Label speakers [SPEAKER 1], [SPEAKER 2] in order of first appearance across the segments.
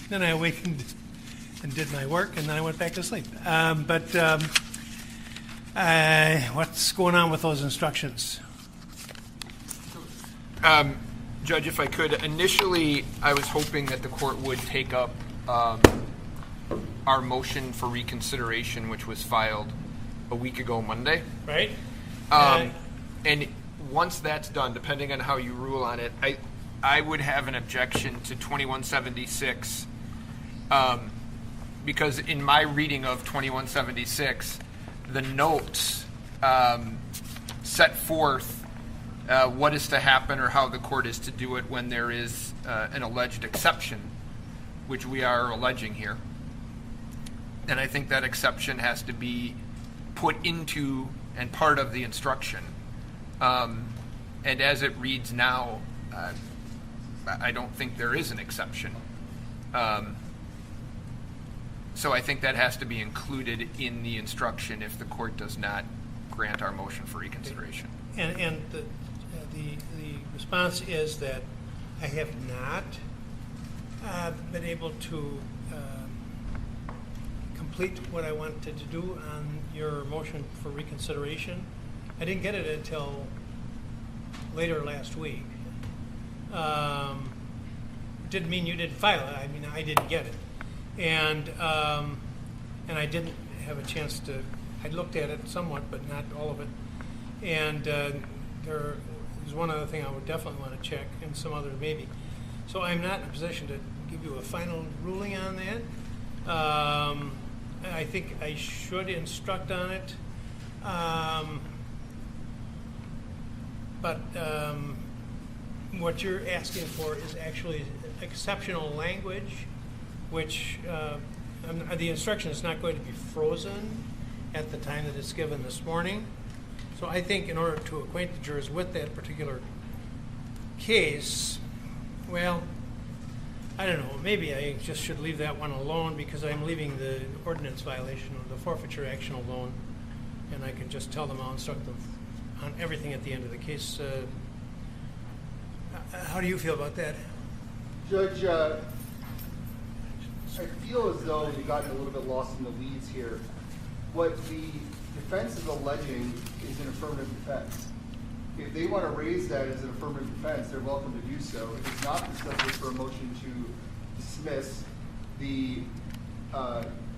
[SPEAKER 1] Then I awakened and did my work, and then I went back to sleep. What's going on with those instructions?
[SPEAKER 2] Judge, if I could, initially I was hoping that the court would take up our motion for reconsideration, which was filed a week ago Monday.
[SPEAKER 1] Right.
[SPEAKER 2] And once that's done, depending on how you rule on it, I would have an objection to 2176 because in my reading of 2176, the notes set forth what is to happen or how the court is to do it when there is an alleged exception, which we are alleging here. And I think that exception has to be put into and part of the instruction. And as it reads now, I don't think there is an exception. So I think that has to be included in the instruction if the court does not grant our motion for reconsideration.
[SPEAKER 1] And the response is that I have not been able to complete what I wanted to do on your motion for reconsideration. I didn't get it until later last week. It didn't mean you didn't file it. I mean, I didn't get it. And I didn't have a chance to, I looked at it somewhat, but not all of it. And there's one other thing I would definitely want to check, and some other maybe. So I'm not in a position to give you a final ruling on that. I think I should instruct on it. But what you're asking for is actually exceptional language, which the instruction is not going to be frozen at the time that it's given this morning. So I think in order to acquaint the jurors with that particular case, well, I don't know, maybe I just should leave that one alone because I'm leaving the ordinance violation of the forfeiture action alone, and I can just tell them I'll instruct them on everything at the end of the case. How do you feel about that?
[SPEAKER 3] Judge, I feel as though we've gotten a little bit lost in the weeds here. What the defense is alleging is an affirmative defense. If they want to raise that as an affirmative defense, they're welcome to do so. If it's not the subject for a motion to dismiss, the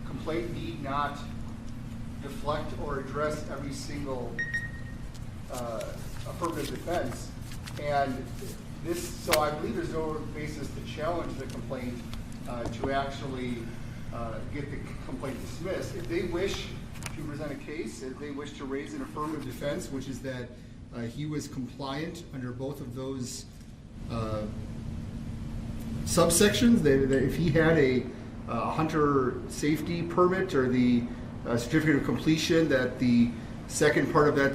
[SPEAKER 3] complaint need not deflect or address every single affirmative defense. And this, so I believe there's no basis to challenge the complaint to actually get the complaint dismissed. If they wish to present a case, if they wish to raise an affirmative defense, which is that he was compliant under both of those subsections, that if he had a hunter safety permit or the certificate of completion that the second part of that,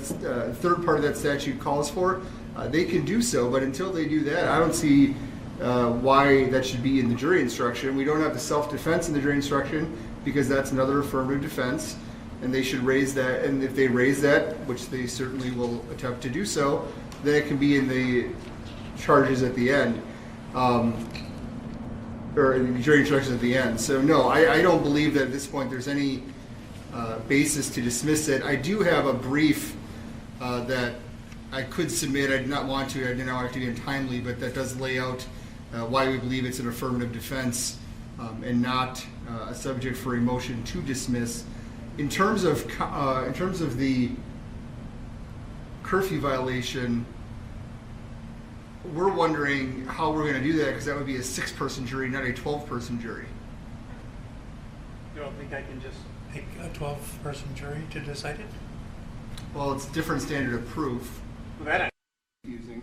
[SPEAKER 3] third part of that statute calls for, they can do so. But until they do that, I don't see why that should be in the jury instruction. We don't have the self-defense in the jury instruction because that's another affirmative defense, and they should raise that. And if they raise that, which they certainly will attempt to do so, then it can be in the charges at the end, or in the jury instructions at the end. So no, I don't believe that at this point there's any basis to dismiss it. I do have a brief that I could submit. I did not want to. I did not want it to be untimely, but that does lay out why we believe it's an affirmative defense and not a subject for a motion to dismiss. In terms of the curfew violation, we're wondering how we're going to do that because that would be a 6-person jury, not a 12-person jury.
[SPEAKER 1] You don't think I can just pick a 12-person jury to decide it?
[SPEAKER 3] Well, it's a different standard of proof.
[SPEAKER 1] Well, that
[SPEAKER 3] confusing.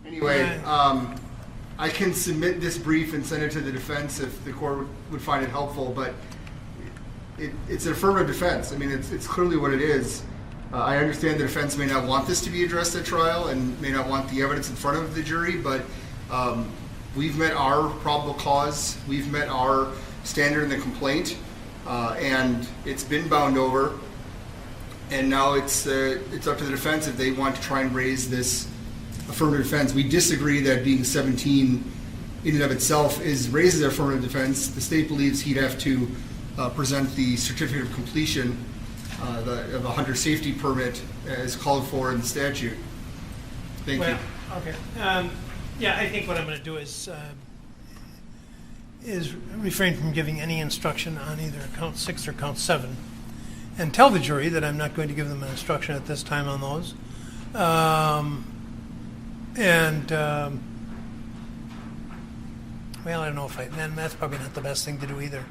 [SPEAKER 3] Anyway, I can submit this brief and send it to the defense if the court would find it helpful, but it's an affirmative defense. I mean, it's clearly what it is. I understand the defense may not want this to be addressed at trial and may not want the evidence in front of the jury, but we've met our probable cause, we've met our standard in the complaint, and it's been bound over. And now it's up to the defense if they want to try and raise this affirmative defense. We disagree that being 17 in and of itself raises an affirmative defense, the state believes he'd have to present the certificate of completion of a hunter safety permit as called for in the statute. Thank you.
[SPEAKER 1] Okay. Yeah, I think what I'm going to do is refrain from giving any instruction on either count 6 or count 7, and tell the jury that I'm not going to give them an instruction at this time on those. Well, I don't know if then that's probably not the best thing to do either,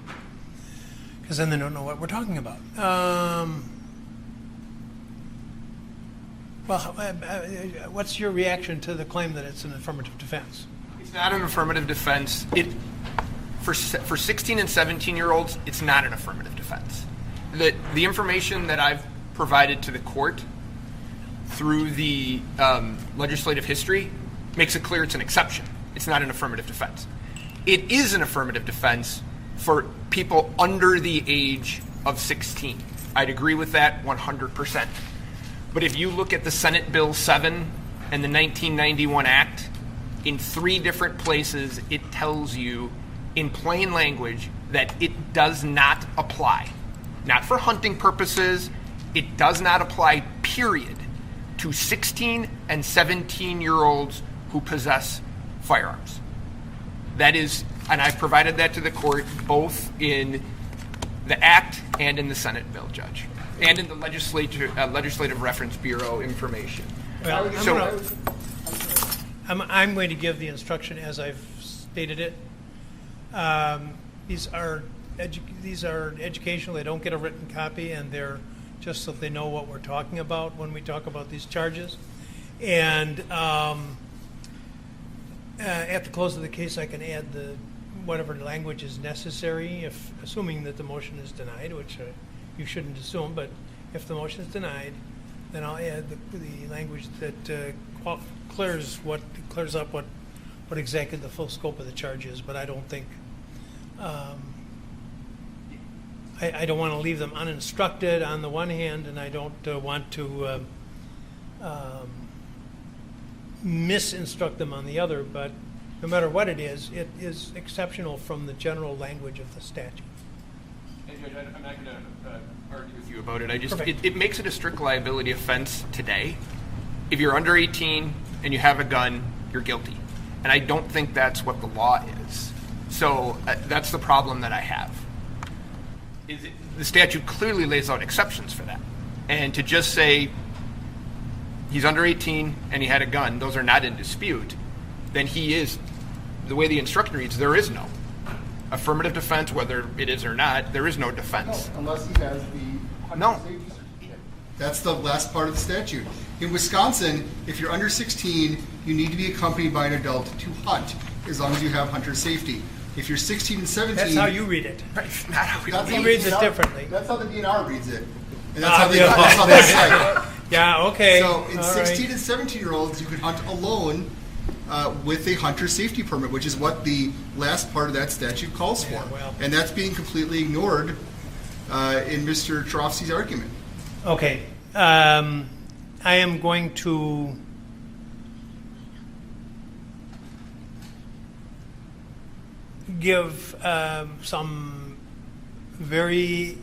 [SPEAKER 1] because then they don't know what we're talking about. What's your reaction to the claim that it's an affirmative defense?
[SPEAKER 2] It's not an affirmative defense. For 16 and 17-year-olds, it's not an affirmative defense. The information that I've provided to the court through the legislative history makes it clear it's an exception. It's not an affirmative defense. It is an affirmative defense for people under the age of 16. I'd agree with that 100%. But if you look at the Senate Bill 7 and the 1991 Act, in 3 different places it tells you in plain language that it does not apply. Not for hunting purposes, it does not apply, period, to 16 and 17-year-olds who possess firearms. That is, and I provided that to the court both in the Act and in the Senate bill, Judge, and in the Legislative Reference Bureau information.
[SPEAKER 1] Well, I'm going to give the instruction as I've stated it. These are educational. They don't get a written copy, and they're just so they know what we're talking about when we talk about these charges. And at the close of the case, I can add whatever language is necessary, assuming that the motion is denied, which you shouldn't assume. But if the motion is denied, then I'll add the language that clears up what exactly the full scope of the charge is. But I don't think I don't want to leave them uninstructed on the one hand, and I don't want to misinstruct them on the other. But no matter what it is exceptional from the general language of the statute.
[SPEAKER 2] And Judge, I'm not going to argue with you about it. It makes it a strict liability offense today. If you're under 18 and you have a gun, you're guilty. And I don't think that's what the law is. So that's the problem that I have. The statute clearly lays out exceptions for that. And to just say he's under 18 and he had a gun, those are not in dispute, then he is, the way the instruction reads, there is no affirmative defense, whether it is or not, there is no defense.
[SPEAKER 3] No, unless he has the
[SPEAKER 2] No.
[SPEAKER 3] safety certificate. That's the last part of the statute. In Wisconsin, if you're under 16, you need to be accompanied by an adult to hunt, as long as you have hunter safety. If you're 16 and 17...
[SPEAKER 1] That's how you read it.
[SPEAKER 2] Right. Not how we
[SPEAKER 1] He reads it differently.
[SPEAKER 3] That's how the DNR reads it. And that's how they cite it.
[SPEAKER 1] Yeah, okay.
[SPEAKER 3] So in
[SPEAKER 1] All
[SPEAKER 3] 16
[SPEAKER 1] right.
[SPEAKER 3] and 17-year-olds, you could hunt alone with a hunter safety permit, which is what the last part of that statute calls for.
[SPEAKER 1] Yeah, well.
[SPEAKER 3] And that's being completely ignored in Mr. Trofsky's argument.
[SPEAKER 1] Okay. I am going to give some very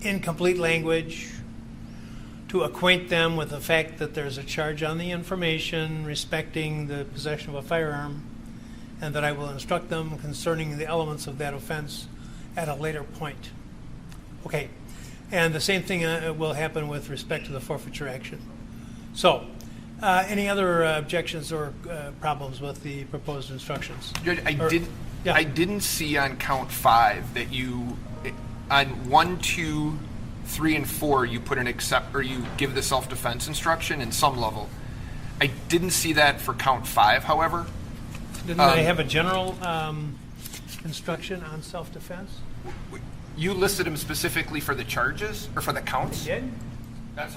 [SPEAKER 1] incomplete language to acquaint them with the fact that there's a charge on the information respecting the possession of a firearm, and that I will instruct them concerning the elements of that offense at a later point. Okay. And the same thing will happen with respect to the forfeiture action. So, any other objections or problems with the proposed instructions?
[SPEAKER 2] Judge,
[SPEAKER 1] Yeah.
[SPEAKER 2] I didn't see on count 5 that you, on 1, 2, 3, and 4, you put an or you give the self-defense instruction in some level. I didn't see that for count 5, however.
[SPEAKER 1] Didn't I have a general instruction on self-defense?
[SPEAKER 2] You listed them specifically for the charges or for the counts?
[SPEAKER 1] I did?
[SPEAKER 2] That's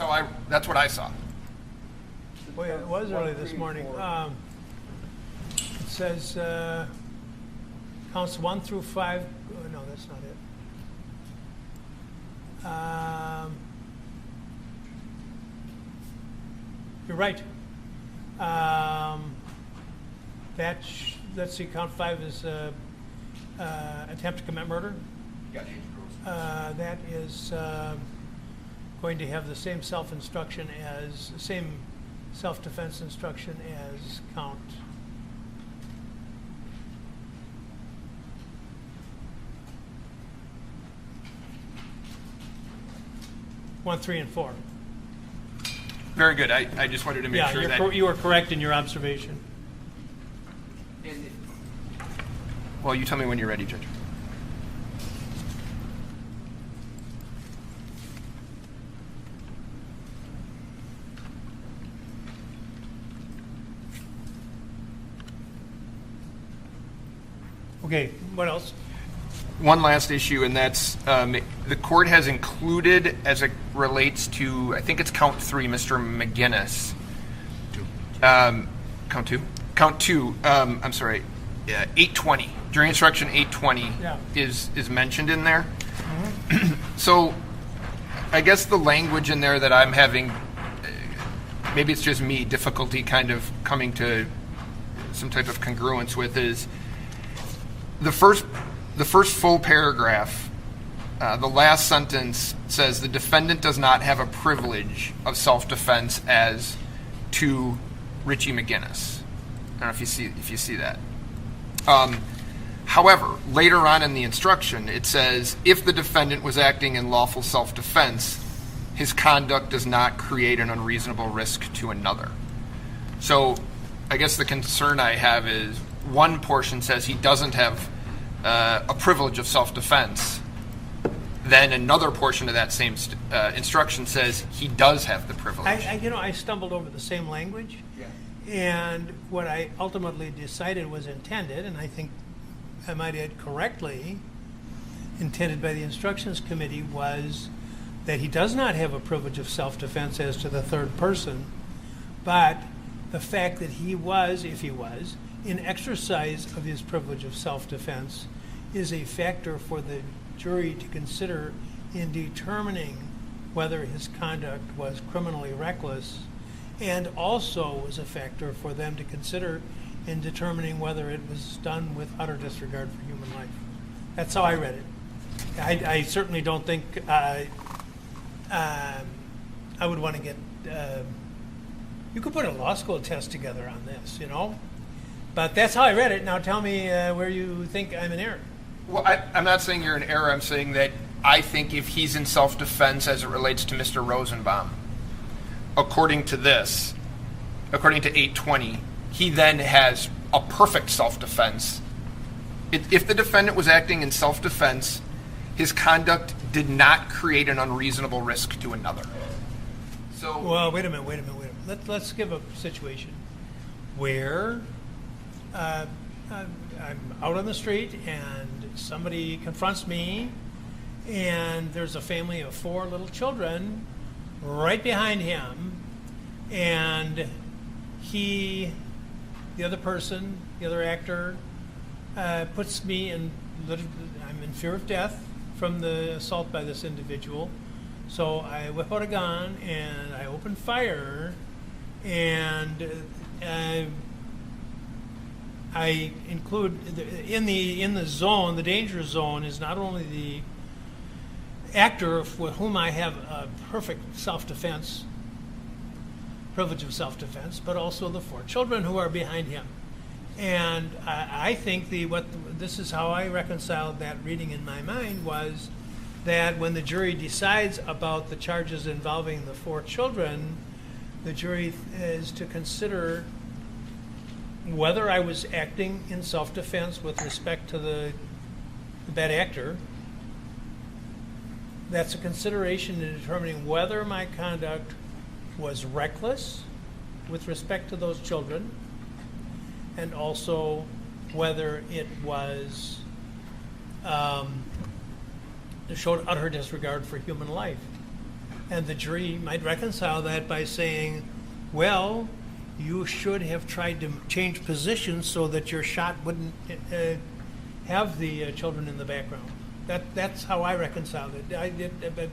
[SPEAKER 2] what I saw.
[SPEAKER 1] Boy, it was early this morning. It says counts 1 through 5. Oh, no, that's not it. You're right. let's see, count 5 is attempt to commit murder. That is going to have the same self-defense instruction as count 1, 3, and 4.
[SPEAKER 2] Very good. I just wanted to make sure that...
[SPEAKER 1] you are correct in your observation.
[SPEAKER 2] Well, you tell me when you're ready, Judge.
[SPEAKER 1] Okay, what else?
[SPEAKER 2] One last issue, and that's the court has included, as it relates to, I think it's count 3, Mr. McGinnis. Count 2? Count 2, I'm sorry, 820. Jury instruction 820 is mentioned in there. Mm-hmm. So I guess the language in there that I'm having, maybe it's just me, difficulty kind of coming to some type of congruence with is the first full paragraph, the last sentence says the defendant does not have a privilege of self-defense as to Richie McGinnis. I don't know if you see that. However, later on in the instruction, it says if the defendant was acting in lawful self-defense, his conduct does not create an unreasonable risk to another. So I guess the concern I have is one portion says he doesn't have a privilege of self-defense. Then another portion of that same instruction says he does have the privilege.
[SPEAKER 1] I stumbled over the same language, and what I ultimately decided was intended, and I think I might add correctly, intended by the instructions committee was that he does not have a privilege of self-defense as to the third person, but the fact that he was, if he was, in exercise of his privilege of self-defense is a factor for the jury to consider in determining whether his conduct was criminally reckless, and also was a factor for them to consider in determining whether it was done with utter disregard for human life. That's how I read it. I certainly don't think I would want to get... you could put a law school test together on this, But that's how I read it. Now tell me where you think I'm in error.
[SPEAKER 2] Well, I'm not saying you're in error. I'm saying that I think if he's in self-defense as it relates to Mr. Rosenbaum, according to 820, he then has a perfect self-defense. If the defendant was acting in self-defense, his conduct did not create an unreasonable risk to another. So,
[SPEAKER 1] well, wait a minute. Let's give a situation where I'm out on the street and somebody confronts me, and there's a family of 4 little children right behind him, and the other actor, puts me in, I'm in fear of death from the assault by this individual. So I whip out a gun and I open fire, and I include in the zone. The danger zone is not only the actor with whom I have a perfect self-defense, privilege of self-defense, but also the 4 children who are behind him. And I think this is how I reconciled that reading in my mind, was that when the jury decides about the charges involving the 4 children, the jury is to consider whether I was acting in self-defense with respect to the bad actor. That's a consideration in determining whether my conduct was reckless with respect to those children, and also whether it was showed utter disregard for human life. And the jury might reconcile that by saying, well, you should have tried to change positions so that your shot wouldn't have the children in the background. That's how I reconciled it.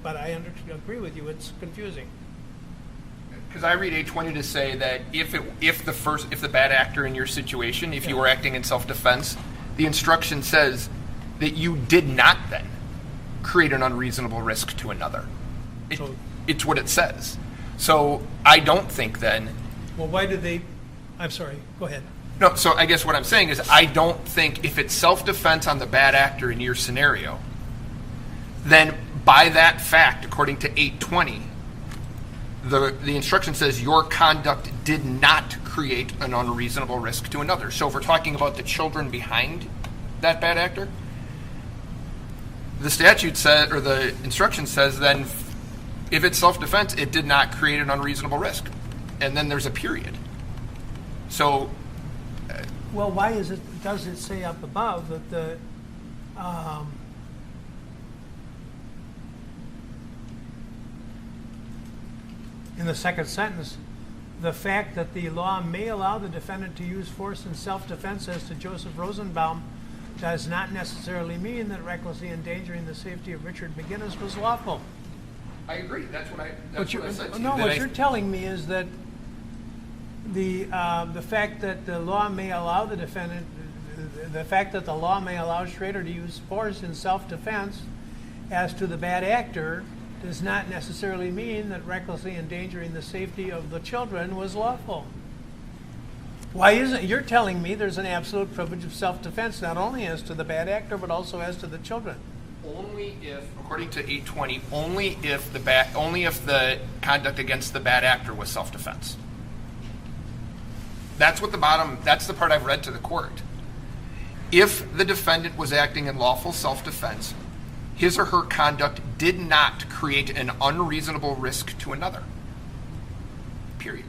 [SPEAKER 1] But I agree with you, it's confusing.
[SPEAKER 2] Because I read 820 to say that if the bad actor in your situation, if you were acting in self-defense, the instruction says that you did not then create an unreasonable risk to another. It's what it says. So I don't think then.
[SPEAKER 1] Well, why did they? I'm sorry. Go ahead.
[SPEAKER 2] No. So I guess what I'm saying is I don't think if it's self-defense on the bad actor in your scenario, then by that fact, according to 820. The instruction says your conduct did not create an unreasonable risk to another. So if we're talking about the children behind that bad actor, the statute says, or the instruction says, then if it's self-defense, it did not create an unreasonable risk. And then there's a period. So.
[SPEAKER 1] Well, why does it say up above that the in the second sentence, the fact that the law may allow the defendant to use force in self-defense as to Joseph Rosenbaum does not necessarily mean that recklessly endangering the safety of Richard McGinnis was lawful.
[SPEAKER 2] I agree. That's what I said to you.
[SPEAKER 1] No, what you're telling me is that the fact that the law may allow the defendant, the fact that the law may allow Schrader to use force in self-defense as to the bad actor does not necessarily mean that recklessly endangering the safety of the children was lawful. Why isn't? You're telling me there's an absolute privilege of self-defense, not only as to the bad actor, but also as to the children.
[SPEAKER 2] Only if, according to 820, only if the conduct against the bad actor was self-defense. That's the part I've read to the court. If the defendant was acting in lawful self-defense, his or her conduct did not create an unreasonable risk to another. Period.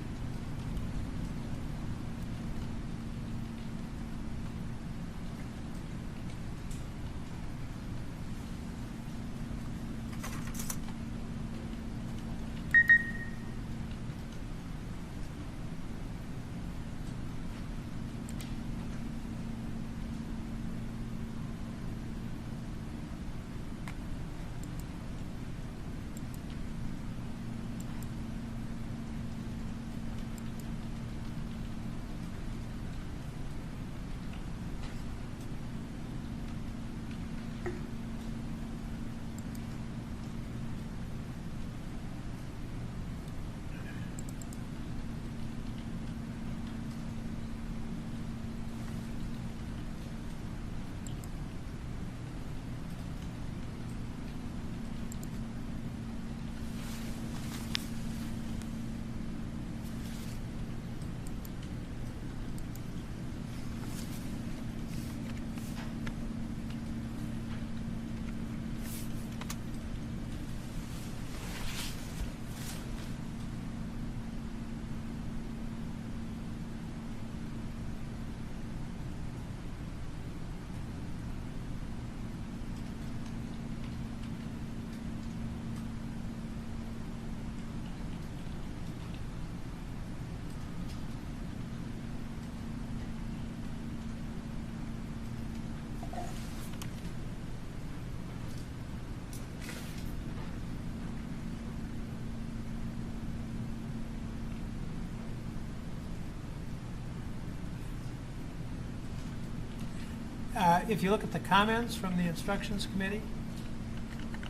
[SPEAKER 1] If you look at the comments from the instructions committee,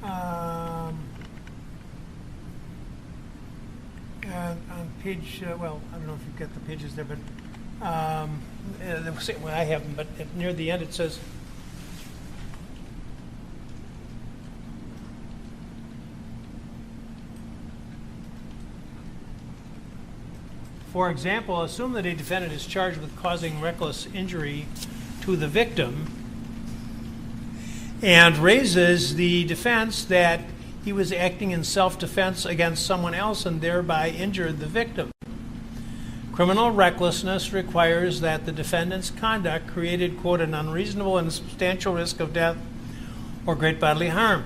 [SPEAKER 1] on page, well, I don't know if you've got the pages there, but well, I have them, but near the end it says, for example, assume that a defendant is charged with causing reckless injury to the victim and raises the defense that he was acting in self-defense against someone else and thereby injured the victim. Criminal recklessness requires that the defendant's conduct created, quote, an unreasonable and substantial risk of death or great bodily harm,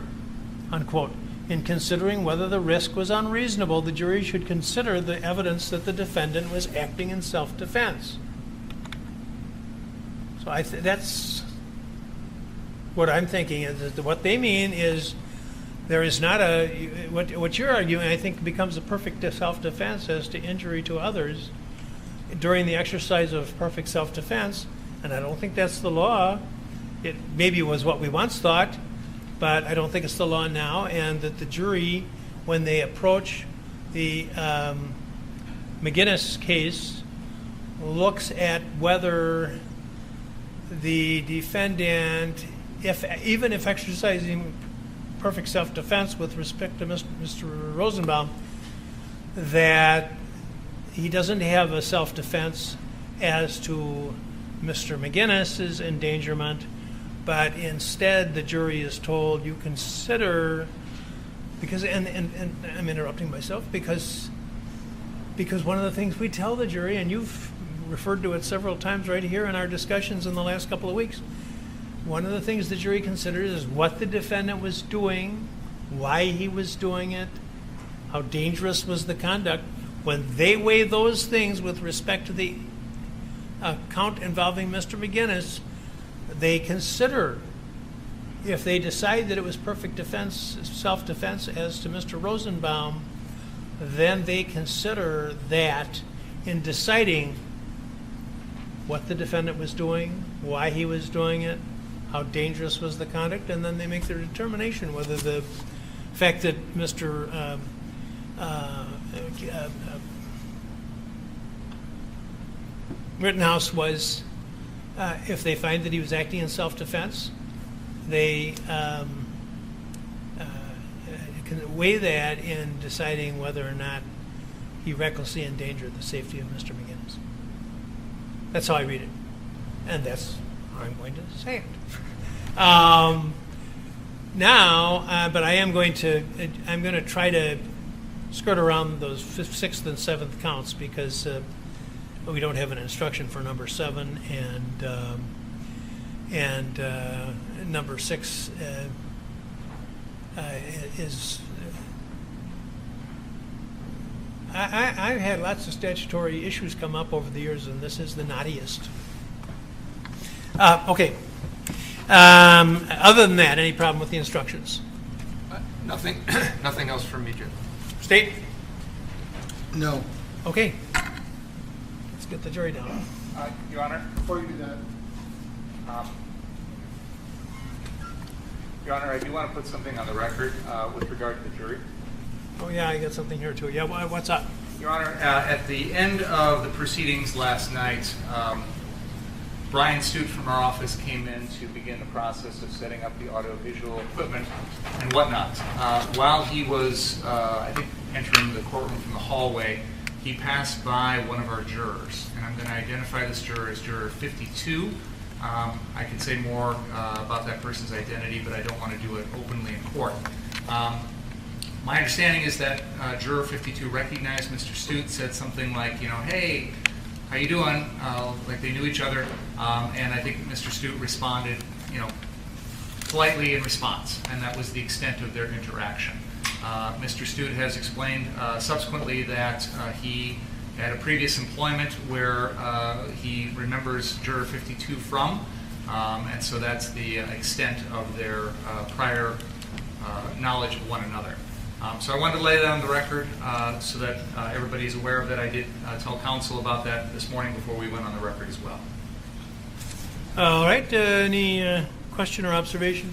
[SPEAKER 1] unquote. In considering whether the risk was unreasonable, the jury should consider the evidence that the defendant was acting in self-defense. So that's what I'm thinking is that what they mean is There is not what you're arguing, I think, becomes a perfect self-defense as to injury to others during the exercise of perfect self-defense, and I don't think that's the law. It maybe was what we once thought, but I don't think it's the law now, and that the jury, when they approach the McGinnis case, looks at whether the defendant, even if exercising perfect self-defense with respect to Mr. Rosenbaum, that he doesn't have a self-defense as to Mr. McGinnis's endangerment, but instead the jury is told you consider, because and I'm interrupting myself because one of the things we tell the jury, and you've referred to it several times right here in our discussions in the last couple of weeks, one of the things the jury considers is what the defendant was doing, why he was doing it, how dangerous was the conduct. When they weigh those things with respect to the count involving Mr. McGinnis, they consider, if they decide that it was perfect self-defense as to Mr. Rosenbaum, then they consider that in deciding what the defendant was doing, why he was doing it, how dangerous was the conduct, and then they make their determination whether the fact that Mr. Rittenhouse was, if they find that he was acting in self-defense, they can weigh that in deciding whether or not he recklessly endangered the safety of Mr. McGinnis. That's how I read it, and that's how I'm going to say it. But I'm going to try to skirt around those fifth, sixth, and seventh counts because we don't have an instruction for number 7 and number 6 is. I've had lots of statutory issues come up over the years, and this is the knottiest. Okay. Other than that, any problem with the instructions?
[SPEAKER 2] Nothing. Nothing else from me, Jim.
[SPEAKER 1] State?
[SPEAKER 3] No.
[SPEAKER 1] Okay. Let's get the jury down.
[SPEAKER 4] Your Honor, before you do that, Your Honor, I do want to put something on the record with regard to the jury.
[SPEAKER 1] Oh, yeah, I got something here, too. Yeah, what's up?
[SPEAKER 4] Your Honor, at the end of the proceedings last night, Brian Stute from our office came in to begin the process of setting up the audiovisual equipment and whatnot. While he was, I think, entering the courtroom from the hallway, he passed by one of our jurors, and I'm going to identify this juror as Juror 52. I can say more about that person's identity, but I don't want to do it openly in court. My understanding is that Juror 52 recognized Mr. Stute, said something like, hey, how you doing? Like they knew each other, and I think Mr. Stute responded, politely in response, and that was the extent of their interaction. Mr. Stute has explained subsequently that he had a previous employment where he remembers Juror 52 from, and so that's the extent of their prior knowledge of one another. So I wanted to lay that on the record so that everybody's aware of that. I did tell counsel about that this morning before we went on the record as well.
[SPEAKER 1] All right. Any question or observation?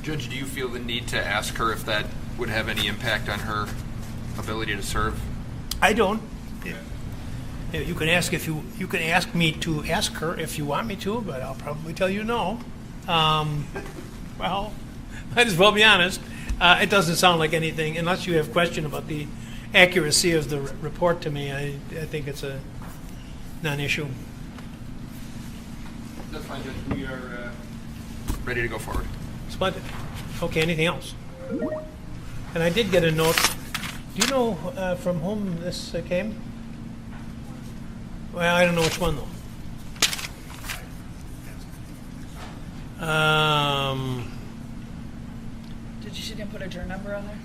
[SPEAKER 2] Judge, do you feel the need to ask her if that would have any impact on her ability to serve?
[SPEAKER 1] I don't. You can ask you can ask me to ask her if you want me to, but I'll probably tell you no. Well, might as well be honest. It doesn't sound like anything, unless you have a question about the accuracy of the report to me. I think it's a non-issue.
[SPEAKER 2] That's fine, Judge. We are ready to go forward.
[SPEAKER 1] Splendid. Okay, anything else? And I did get a note. Do you know from whom this came? Well, I don't know which one, though.
[SPEAKER 5] She didn't put a juror number on there?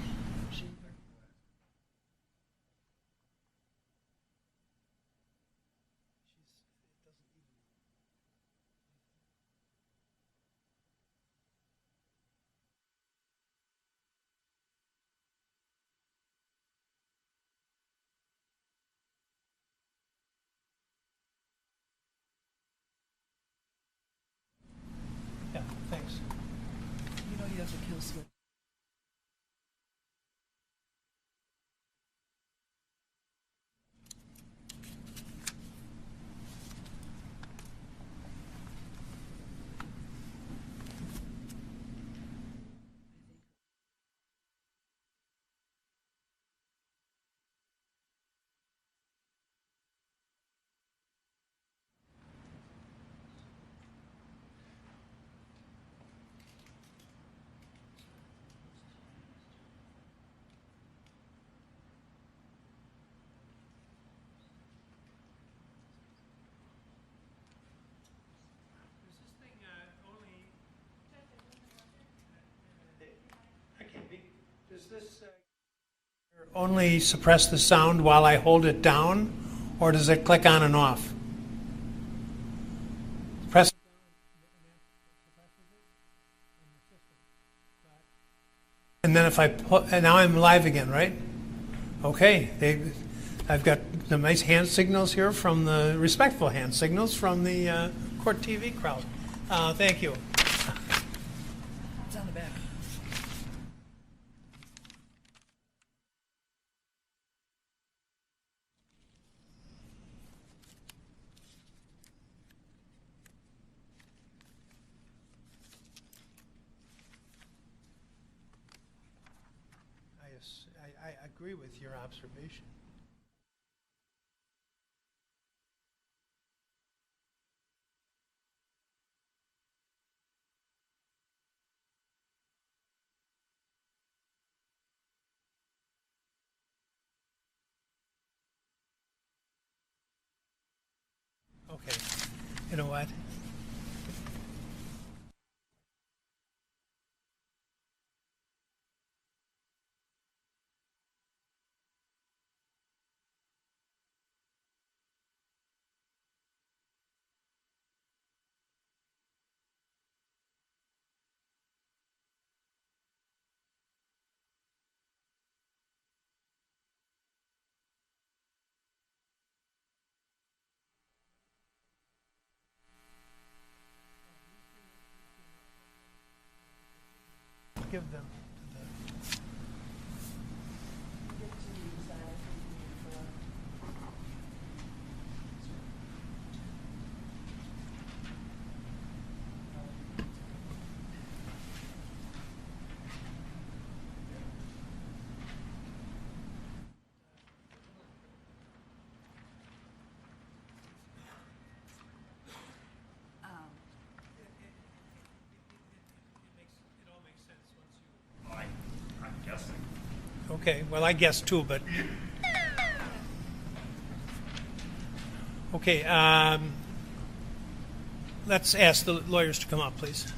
[SPEAKER 1] only suppress the sound while I hold it down, or does it click on and off? Press. And then if I put, and now I'm live again, right? Okay, I've got the nice hand signals here from the respectful hand signals from the Court TV crowd. Thank you.
[SPEAKER 5] It's on the back.
[SPEAKER 1] I agree with your observation. Okay, you know what? Give them to the. It all makes sense once you.
[SPEAKER 6] I'm guessing.
[SPEAKER 1] Okay, well, I guess too, but. Okay, let's ask the lawyers to come up, please.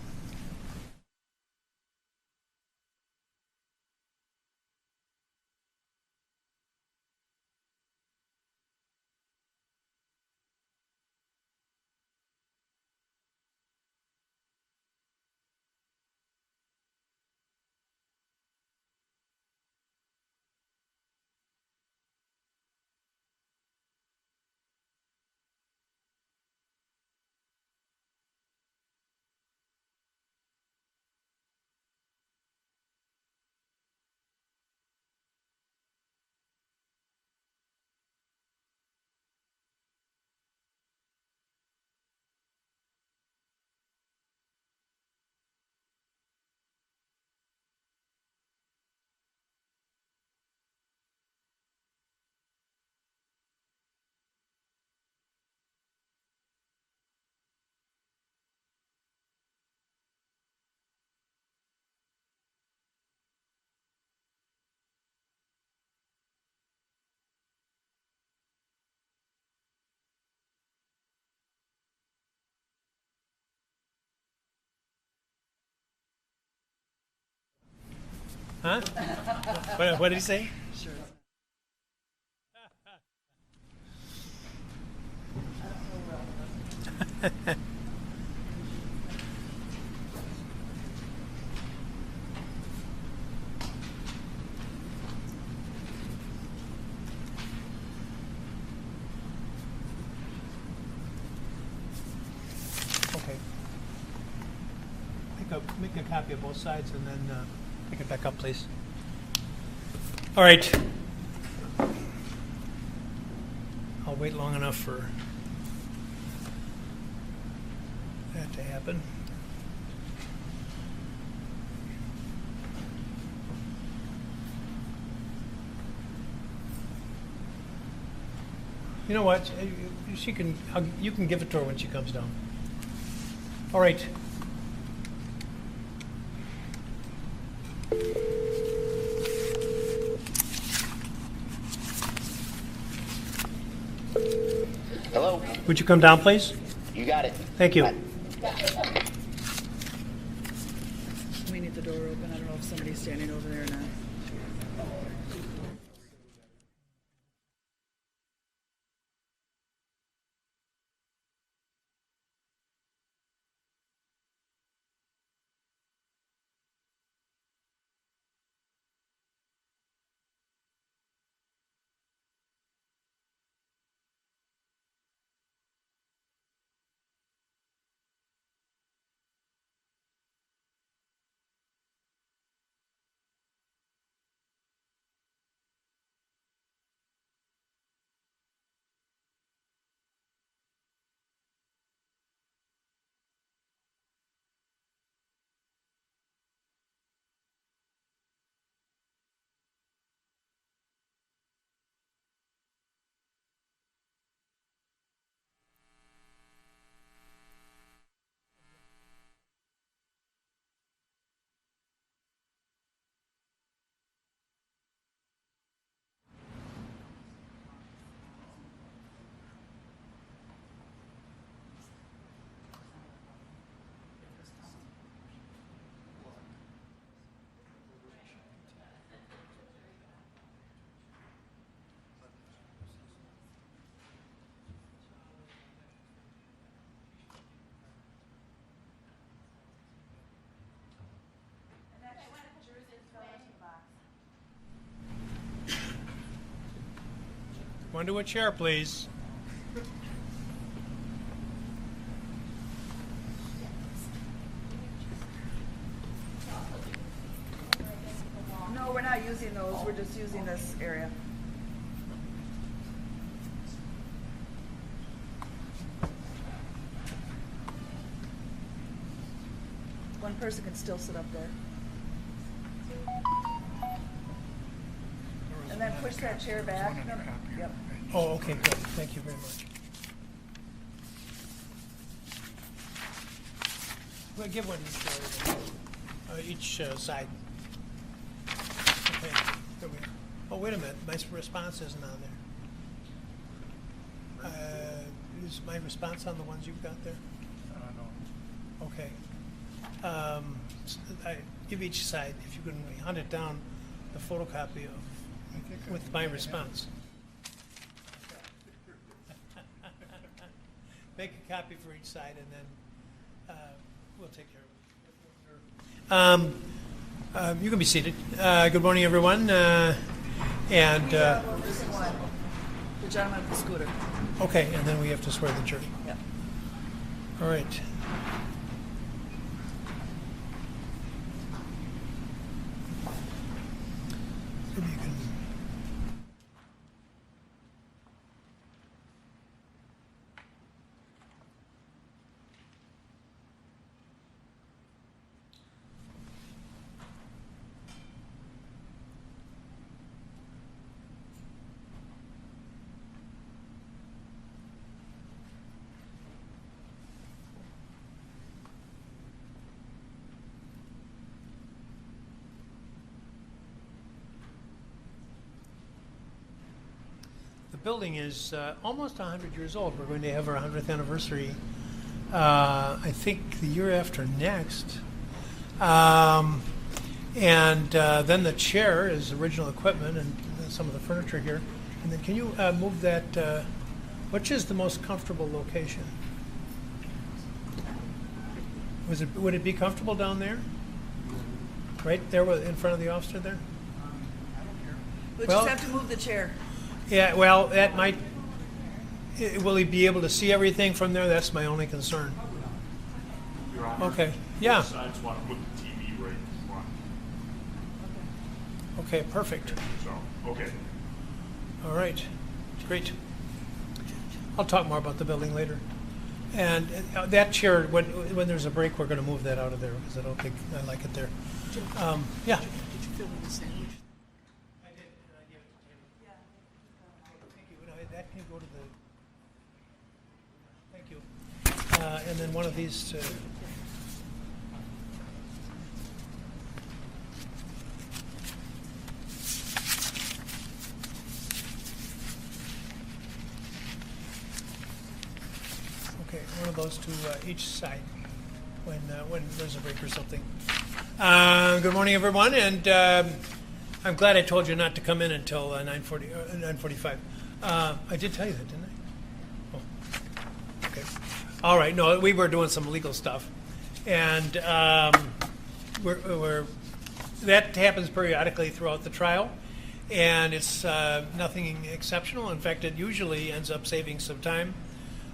[SPEAKER 1] Huh? What did he say?
[SPEAKER 5] Sure.
[SPEAKER 1] Okay. Make a copy of both sides and then pick it back up, please. All right. I'll wait long enough for that to happen. You know what? She can. You can give it to her when she comes down. All right.
[SPEAKER 7] Hello,
[SPEAKER 1] Would you come down, please?
[SPEAKER 7] you got it.
[SPEAKER 1] Thank you.
[SPEAKER 5] We need the door open. I don't know if somebody's standing over there or not.
[SPEAKER 1] One to a chair, please.
[SPEAKER 5] No, we're not using those. We're just using this area. One person can still sit up there. And then push that chair back. Yep.
[SPEAKER 1] Oh, okay, good. Thank you very much. Well, give one each side. Okay, there we go. Oh, wait a minute. My response isn't on there. Is my response on the ones you've got there? No. Okay. Give each side, if you can hunt it down, the photocopy of with my response. Make a copy for each side, and then we'll take care of it. You can be seated. Good morning, everyone.
[SPEAKER 5] This one, the gentleman with the scooter.
[SPEAKER 1] Okay, and then we have to swear the jury.
[SPEAKER 5] Yep.
[SPEAKER 1] All right. Maybe you can. The building is almost 100 years old. We're going to have our 100th anniversary, I think, the year after next. And then the chair is original equipment and some of the furniture here. And then can you move that, which is the most comfortable location? Would it be comfortable down there? Right there in front of the officer there?
[SPEAKER 5] We
[SPEAKER 1] Well-
[SPEAKER 5] just have to move the chair.
[SPEAKER 1] Yeah, well, that might. Will he be able to see everything from there? That's my only concern.
[SPEAKER 6] Your Honor,
[SPEAKER 1] Okay. Yeah.
[SPEAKER 6] I just want to put the TV right in front.
[SPEAKER 1] Okay. Perfect.
[SPEAKER 6] So, okay.
[SPEAKER 1] All right. Great. I'll talk more about the building later. And that chair, when there's a break, we're going to move that out of there because I don't think I like it there. Yeah.
[SPEAKER 5] Did you fill in the sandwich?
[SPEAKER 1] I did. I gave it to Tammy. Thank you. That can go to the. Thank you. And then one of these to. Okay, one of those to each side when there's a break or something. Good morning, everyone, and I'm glad I told you not to come in until 9:45. I did tell you that, didn't I? Oh, okay. All right. No, we were doing some legal stuff, and that happens periodically throughout the trial, and it's nothing exceptional. In fact, it usually ends up saving some time,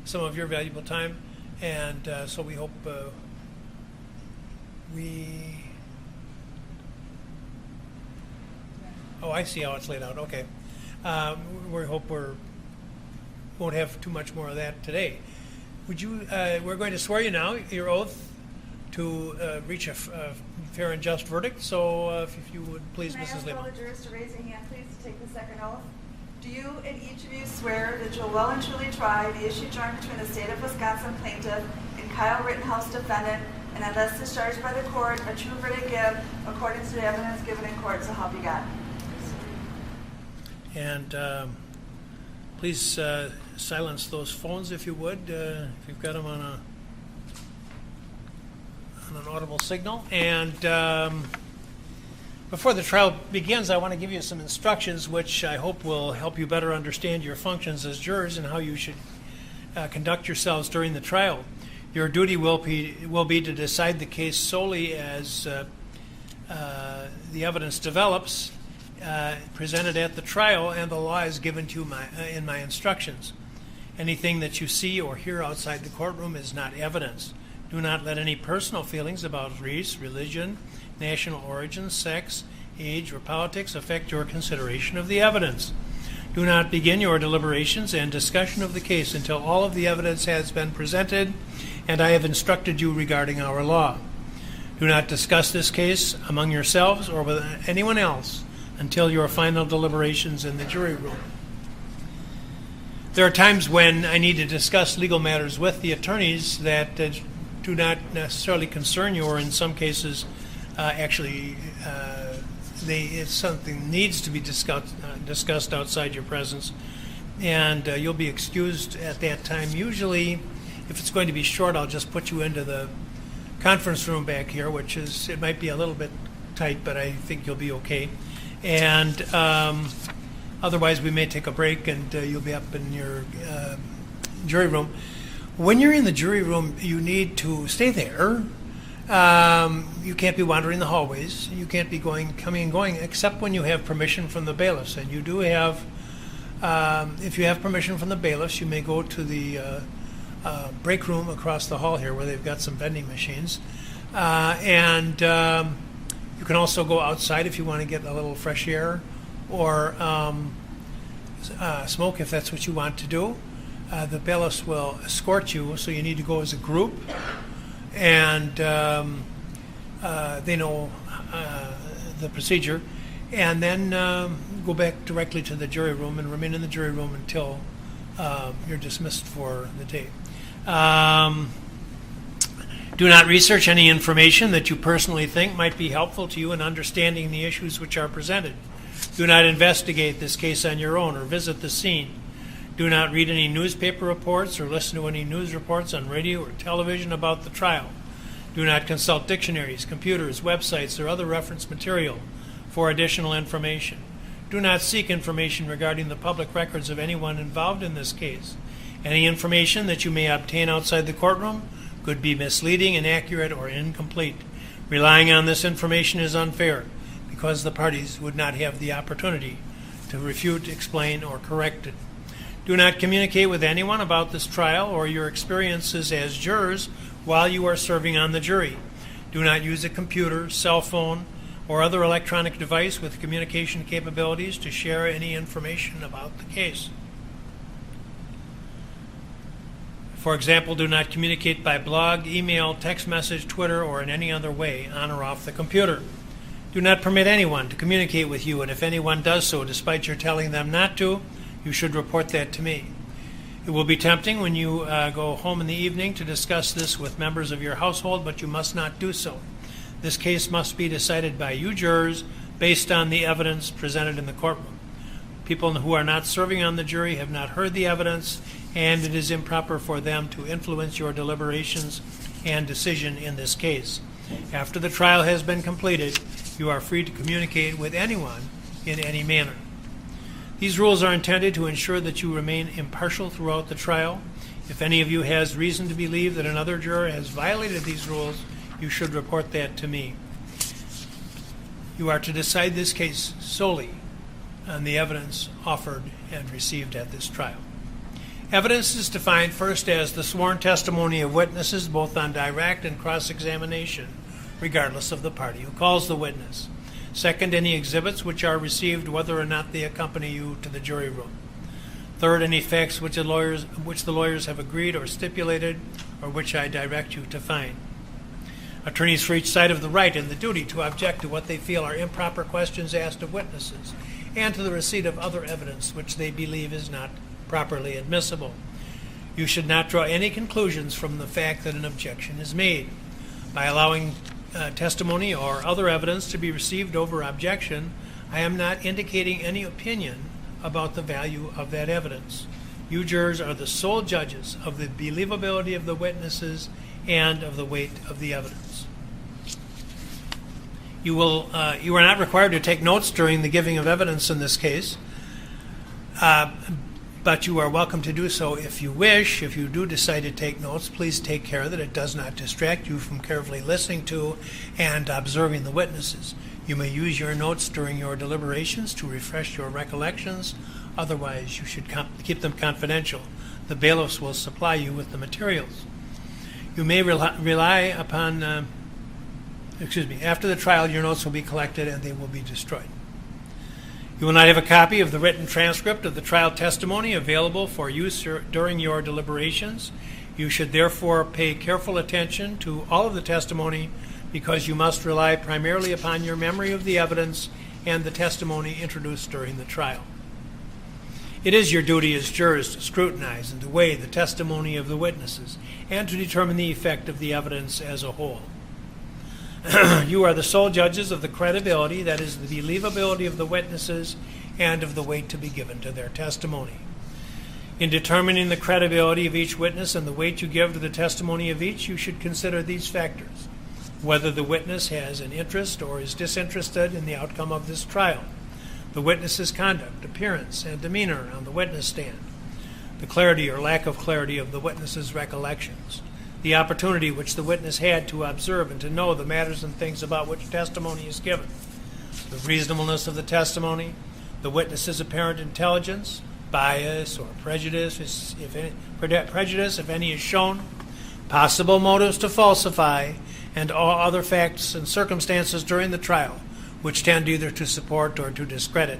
[SPEAKER 1] some of your valuable time, and so we hope Oh, I see how it's laid out. Okay. We hope won't have too much more of that today. Would you? We're going to swear you now, your oath to reach a fair and just verdict. So, if you would please,
[SPEAKER 5] Can I
[SPEAKER 1] Mrs.
[SPEAKER 5] ask all
[SPEAKER 1] Lehman.
[SPEAKER 5] the jurors to raise a hand, please, to take the second oath? Do you and each of you swear that you'll well and truly try the issue joined between the state of Wisconsin plaintiff and Kyle Rittenhouse defendant, and unless discharged by the court, a true verdict give according to the evidence given in court, so help you God?
[SPEAKER 1] And please silence those phones if you would, if you've got them on an audible signal. And before the trial begins, I want to give you some instructions which I hope will help you better understand your functions as jurors and how you should conduct yourselves during the trial. Your duty will be to decide the case solely as the evidence develops, presented at the trial, and the law is given to you in my instructions. Anything that you see or hear outside the courtroom is not evidence. Do not let any personal feelings about race, religion, national origin, sex, age, or politics affect your consideration of the evidence. Do not begin your deliberations and discussion of the case until all of the evidence has been presented and I have instructed you regarding our law. Do not discuss this case among yourselves or with anyone else until your final deliberations in the jury room. There are times when I need to discuss legal matters with the attorneys that do not necessarily concern you, or in some cases, if something needs to be discussed outside your presence, and you'll be excused at that time. Usually, if it's going to be short, I'll just put you into the conference room back here, it might be a little bit tight, but I think you'll be okay. And otherwise, we may take a break, and you'll be up in your jury room. When you're in the jury room, you need to stay there. You can't be wandering the hallways. You can't be coming and going, except when you have permission from the bailiffs. And you do have, if you have permission from the bailiffs, you may go to the break room across the hall here, where they've got some vending machines. You can also go outside if you want to get a little fresh air, or smoke if that's what you want to do. The bailiffs will escort you, so you need to go as a group, and they know the procedure, and then go back directly to the jury room and remain in the jury room until you're dismissed for the day. Do not research any information that you personally think might be helpful to you in understanding the issues which are presented. Do not investigate this case on your own or visit the scene. Do not read any newspaper reports or listen to any news reports on radio or television about the trial. Do not consult dictionaries, computers, websites, or other reference material for additional information. Do not seek information regarding the public records of anyone involved in this case. Any information that you may obtain outside the courtroom could be misleading, inaccurate, or incomplete. Relying on this information is unfair because the parties would not have the opportunity to refute, explain, or correct it. Do not communicate with anyone about this trial or your experiences as jurors while you are serving on the jury. Do not use a computer, cell phone, or other electronic device with communication capabilities to share any information about the case. For example, do not communicate by blog, email, text message, Twitter, or in any other way on or off the computer. Do not permit anyone to communicate with you, and if anyone does so despite your telling them not to, you should report that to me. It will be tempting when you go home in the evening to discuss this with members of your household, but you must not do so. This case must be decided by you jurors based on the evidence presented in the courtroom. People who are not serving on the jury have not heard the evidence, and it is improper for them to influence your deliberations and decision in this case. After the trial has been completed, you are free to communicate with anyone in any manner. These rules are intended to ensure that you remain impartial throughout the trial. If any of you has reason to believe that another juror has violated these rules, you should report that to me. You are to decide this case solely on the evidence offered and received at this trial. Evidence is defined first as the sworn testimony of witnesses, both on direct and cross-examination, regardless of the party who calls the witness. Second, any exhibits which are received whether or not they accompany you to the jury room. Third, any facts which the lawyers have agreed or stipulated, or which I direct you to find. Attorneys for each side have the right and the duty to object to what they feel are improper questions asked of witnesses, and to the receipt of other evidence which they believe is not properly admissible. You should not draw any conclusions from the fact that an objection is made. By allowing testimony or other evidence to be received over objection, I am not indicating any opinion about the value of that evidence. You jurors are the sole judges of the believability of the witnesses and of the weight of the evidence. You are not required to take notes during the giving of evidence in this case, but you are welcome to do so if you wish. If you do decide to take notes, please take care that it does not distract you from carefully listening to and observing the witnesses. You may use your notes during your deliberations to refresh your recollections. Otherwise, you should keep them confidential. The bailiffs will supply you with the materials. You may rely upon, after the trial, your notes will be collected and they will be destroyed. You will not have a copy of the written transcript of the trial testimony available for use during your deliberations. You should therefore pay careful attention to all of the testimony, because you must rely primarily upon your memory of the evidence and the testimony introduced during the trial. It is your duty as jurors to scrutinize and to weigh the testimony of the witnesses and to determine the effect of the evidence as a whole. You are the sole judges of the credibility, that is, the believability of the witnesses, and of the weight to be given to their testimony. In determining the credibility of each witness and the weight you give to the testimony of each, you should consider these factors: whether the witness has an interest or is disinterested in the outcome of this trial, the witness's conduct, appearance, and demeanor on the witness stand, the clarity or lack of clarity of the witness's recollections, the opportunity which the witness had to observe and to know the matters and things about which testimony is given, the reasonableness of the testimony, the witness's apparent intelligence, bias or prejudice, if any is shown, possible motives to falsify, and all other facts and circumstances during the trial which tend either to support or to discredit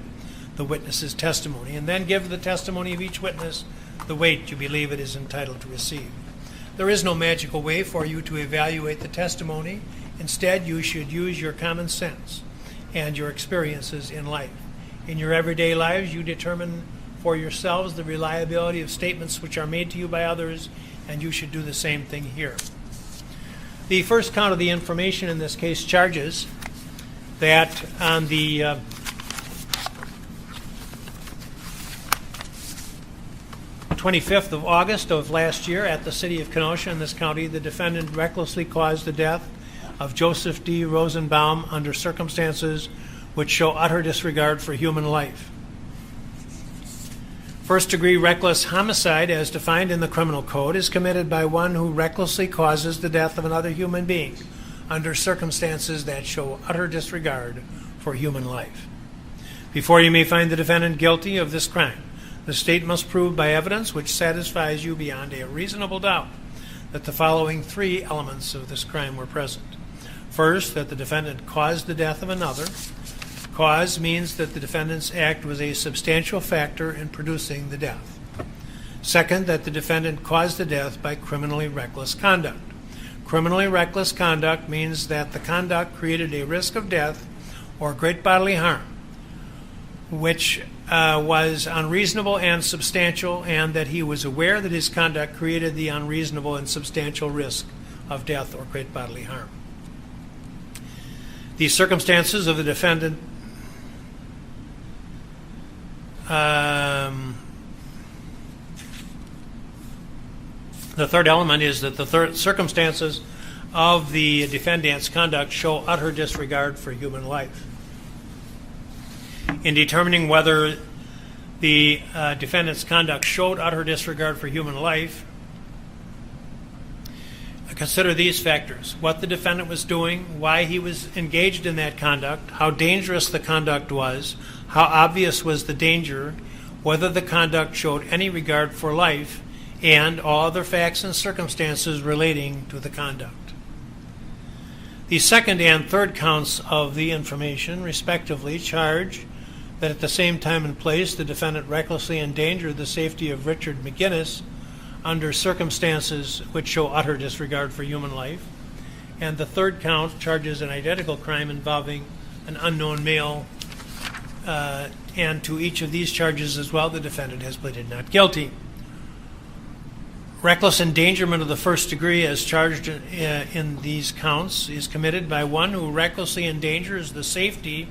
[SPEAKER 1] the witness's testimony, and then give the testimony of each witness the weight you believe it is entitled to receive. There is no magical way for you to evaluate the testimony. Instead, you should use your common sense and your experiences in life. In your everyday lives, you determine for yourselves the reliability of statements which are made to you by others, and you should do the same thing here. The first count of the information in this case charges that on the 25th of August of last year at the city of Kenosha in this county, the defendant recklessly caused the death of Joseph D. Rosenbaum under circumstances which show utter disregard for human life. First-degree reckless homicide, as defined in the criminal code, is committed by one who recklessly causes the death of another human being under circumstances that show utter disregard for human life. Before you may find the defendant guilty of this crime, the state must prove by evidence which satisfies you beyond a reasonable doubt that the following three elements of this crime were present. First, that the defendant caused the death of another. Cause means that the defendant's act was a substantial factor in producing the death. Second, that the defendant caused the death by criminally reckless conduct. Criminally reckless conduct means that the conduct created a risk of death or great bodily harm, which was unreasonable and substantial, and that he was aware that his conduct created the unreasonable and substantial risk of death or great bodily harm. The circumstances of the defendant the third element is that the circumstances of the defendant's conduct show utter disregard for human life. In determining whether the defendant's conduct showed utter disregard for human life, consider these factors: what the defendant was doing, why he was engaged in that conduct, how dangerous the conduct was, how obvious was the danger, whether the conduct showed any regard for life, and all other facts and circumstances relating to the conduct. The second and third counts of the information, respectively, charge that at the same time and place the defendant recklessly endangered the safety of Richard McGinnis under circumstances which show utter disregard for human life. And the third count charges an identical crime involving an unknown male, and to each of these charges as well the defendant has pleaded not guilty. Reckless endangerment of the first degree, as charged in these counts, is committed by one who recklessly endangers the safety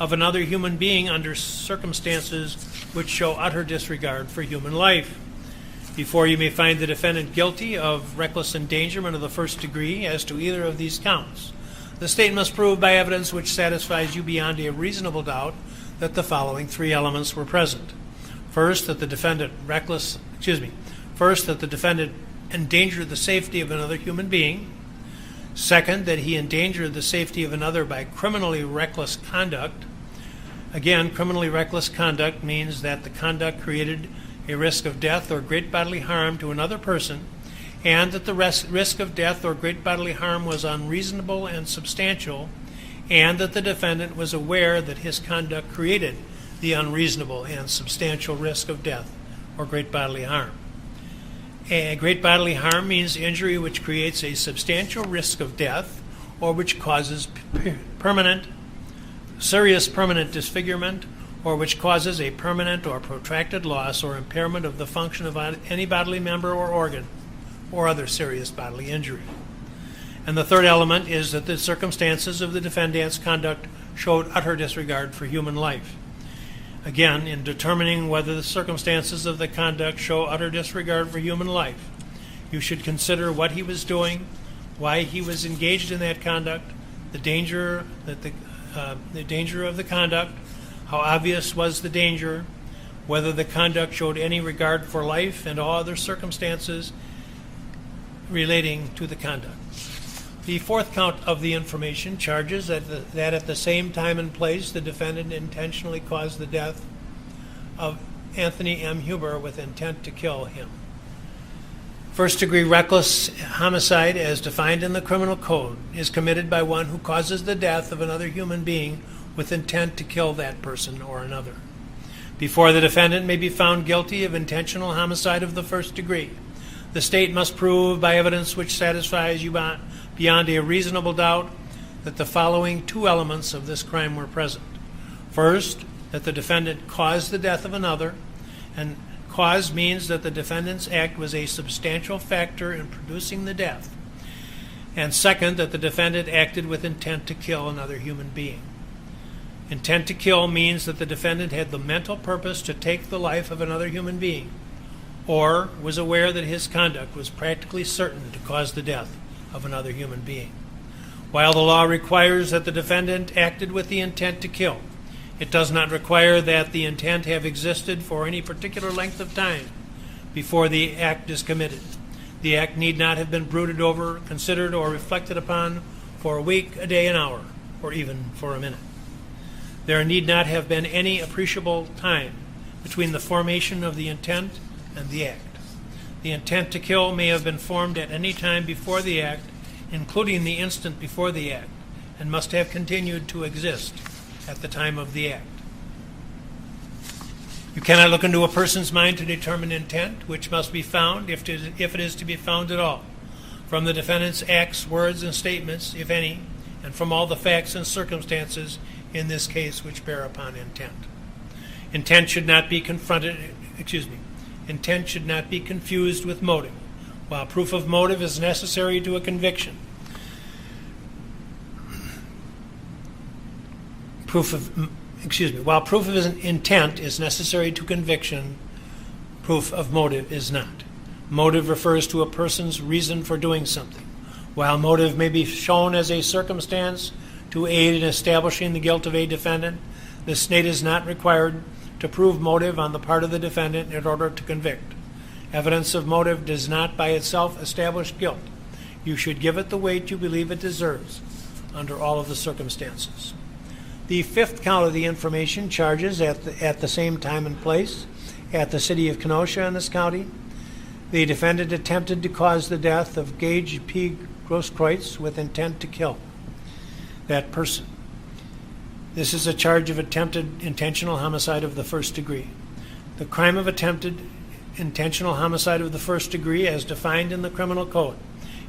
[SPEAKER 1] of another human being under circumstances which show utter disregard for human life. Before you may find the defendant guilty of reckless endangerment of the first degree as to either of these counts, the state must prove by evidence which satisfies you beyond a reasonable doubt that the following three elements were present. First, that the defendant endangered the safety of another human being. Second, that he endangered the safety of another by criminally reckless conduct. Again, criminally reckless conduct means that the conduct created a risk of death or great bodily harm to another person, and that the risk of death or great bodily harm was unreasonable and substantial, and that the defendant was aware that his conduct created the unreasonable and substantial risk of death or great bodily harm. A great bodily harm means injury which creates a substantial risk of death or which causes serious permanent disfigurement, or which causes a permanent or protracted loss or impairment of the function of any bodily member or organ, or other serious bodily injury. And the third element is that the circumstances of the defendant's conduct showed utter disregard for human life. Again, in determining whether the circumstances of the conduct show utter disregard for human life, you should consider what he was doing, why he was engaged in that conduct, the danger of the conduct, how obvious was the danger, whether the conduct showed any regard for life, and all other circumstances relating to the conduct. The fourth count of the information charges that at the same time and place the defendant intentionally caused the death of Anthony M. Huber with intent to kill him. First-degree reckless homicide, as defined in the criminal code, is committed by one who causes the death of another human being with intent to kill that person or another. Before the defendant may be found guilty of intentional homicide of the first degree, the state must prove by evidence which satisfies you beyond a reasonable doubt that the following two elements of this crime were present. First, that the defendant caused the death of another, and cause means that the defendant's act was a substantial factor in producing the death. And second, that the defendant acted with intent to kill another human being. Intent to kill means that the defendant had the mental purpose to take the life of another human being, or was aware that his conduct was practically certain to cause the death of another human being. While the law requires that the defendant acted with the intent to kill, it does not require that the intent have existed for any particular length of time before the act is committed. The act need not have been brooded over, considered, or reflected upon for a week, a day, an hour, or even for a minute. There need not have been any appreciable time between the formation of the intent and the act. The intent to kill may have been formed at any time before the act, including the instant before the act, and must have continued to exist at the time of the act. You cannot look into a person's mind to determine intent, which must be found, if it is to be found at all, from the defendant's acts, words, and statements, if any, and from all the facts and circumstances in this case which bear upon intent. Intent should not be Intent should not be confused with motive. While proof of motive is necessary to a conviction, while proof of intent is necessary to conviction, proof of motive is not. Motive refers to a person's reason for doing something. While motive may be shown as a circumstance to aid in establishing the guilt of a defendant, The state is not required to prove motive on the part of the defendant in order to convict. Evidence of motive does not by itself establish guilt. You should give it the weight you believe it deserves under all of the circumstances. The fifth count of the information charges at the same time and place at the city of Kenosha in this county. The defendant attempted to cause the death of Gage P. Grosskreutz with intent to kill that person. This is a charge of attempted intentional homicide of the first degree. The crime of attempted intentional homicide of the first degree, as defined in the criminal code,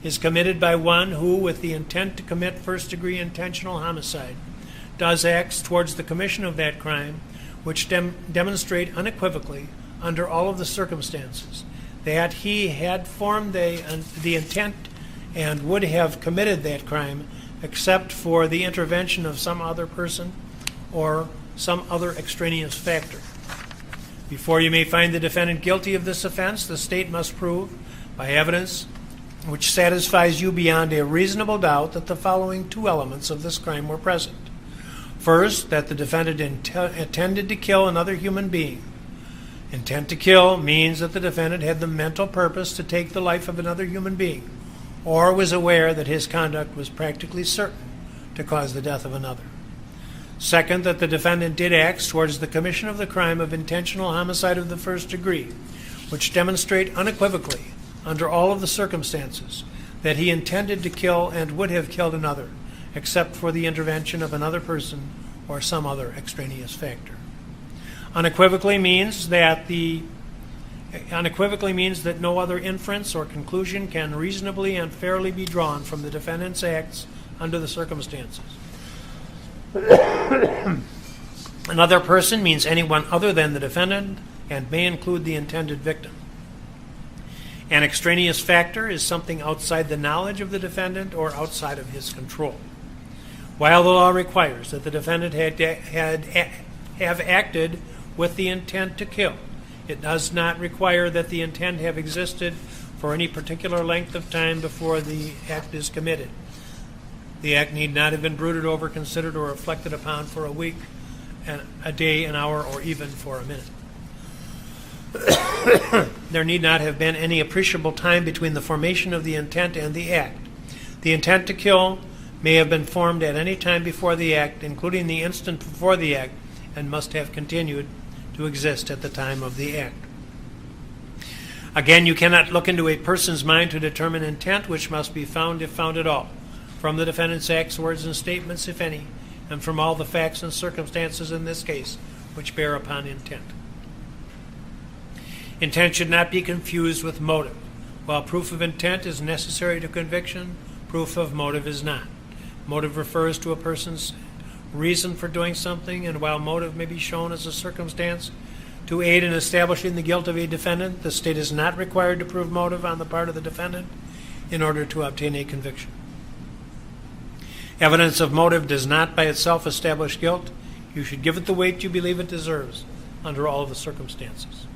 [SPEAKER 1] is committed by one who, with the intent to commit first-degree intentional homicide, does acts towards the commission of that crime which demonstrate unequivocally, under all of the circumstances, that he had formed the intent and would have committed that crime except for the intervention of some other person or some other extraneous factor. Before you may find the defendant guilty of this offense, the state must prove, by evidence which satisfies you beyond a reasonable doubt, that the following two elements of this crime were present. First, that the defendant intended to kill another human being. Intent to kill means that the defendant had the mental purpose to take the life of another human being, or was aware that his conduct was practically certain to cause the death of another. Second, that the defendant did acts towards the commission of the crime of intentional homicide of the first degree, which demonstrate unequivocally, under all of the circumstances, that he intended to kill and would have killed another, except for the intervention of another person or some other extraneous factor. Unequivocally means that no other inference or conclusion can reasonably and fairly be drawn from the defendant's acts under the circumstances. Another person means anyone other than the defendant and may include the intended victim. An extraneous factor is something outside the knowledge of the defendant or outside of his control. While the law requires that the defendant have acted with the intent to kill, it does not require that the intent have existed for any particular length of time before the act is committed. The act need not have been brooded over, considered, or reflected upon for a week, a day, an hour, or even for a minute. There need not have been any appreciable time between the formation of the intent and the act. The intent to kill may have been formed at any time before the act, including the instant before the act, and must have continued to exist at the time of the act. Again, you cannot look into a person's mind to determine intent, which must be found, if found at all, from the defendant's acts, words, and statements, if any, and from all the facts and circumstances in this case which bear upon intent. Intent should not be confused with motive. While proof of intent is necessary to conviction, proof of motive is not. Motive refers to a person's reason for doing something, and while motive may be shown as a circumstance to aid in establishing the guilt of a defendant, the state is not required to prove motive on the part of the defendant in order to obtain a conviction. Evidence of motive does not by itself establish guilt. You should give it the weight you believe it deserves under all of the circumstances.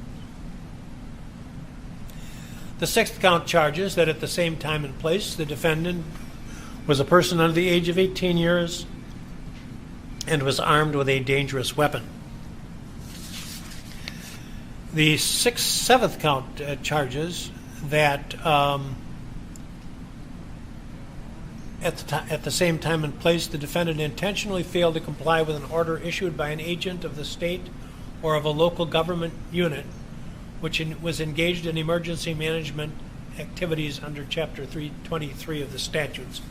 [SPEAKER 1] The sixth count charges that at the same time and place the defendant was a person under the age of 18 years and was armed with a dangerous weapon. The seventh count charges that at the same time and place the defendant intentionally failed to comply with an order issued by an agent of the state or of a local government unit which was engaged in emergency management activities under Chapter 323 of the statutes.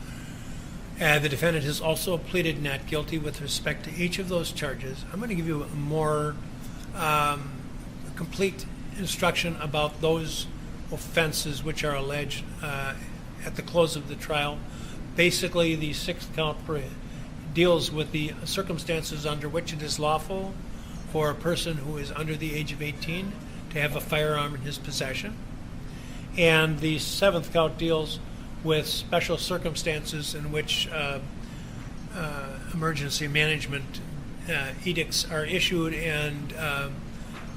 [SPEAKER 1] The defendant has also pleaded not guilty with respect to each of those charges. I'm going to give you a more complete instruction about those offenses which are alleged at the close of the trial. Basically, the sixth count deals with the circumstances under which it is lawful for a person who is under the age of 18 to have a firearm in his possession. And the seventh count deals with special circumstances in which emergency management edicts are issued and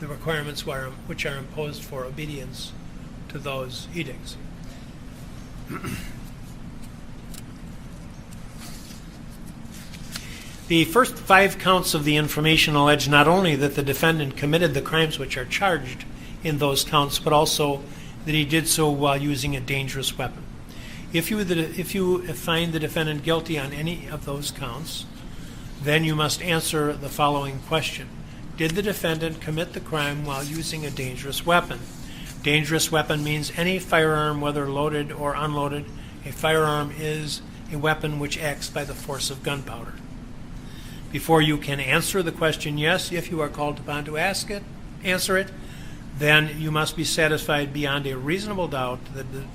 [SPEAKER 1] the requirements which are imposed for obedience to those edicts. The first 5 counts of the information allege not only that the defendant committed the crimes which are charged in those counts, but also that he did so while using a dangerous weapon. If you find the defendant guilty on any of those counts, then you must answer the following question. Did the defendant commit the crime while using a dangerous weapon? Dangerous weapon means any firearm, whether loaded or unloaded. A firearm is a weapon which acts by the force of gunpowder. Before you can answer the question yes, if you are called upon to answer it, then you must be satisfied beyond a reasonable doubt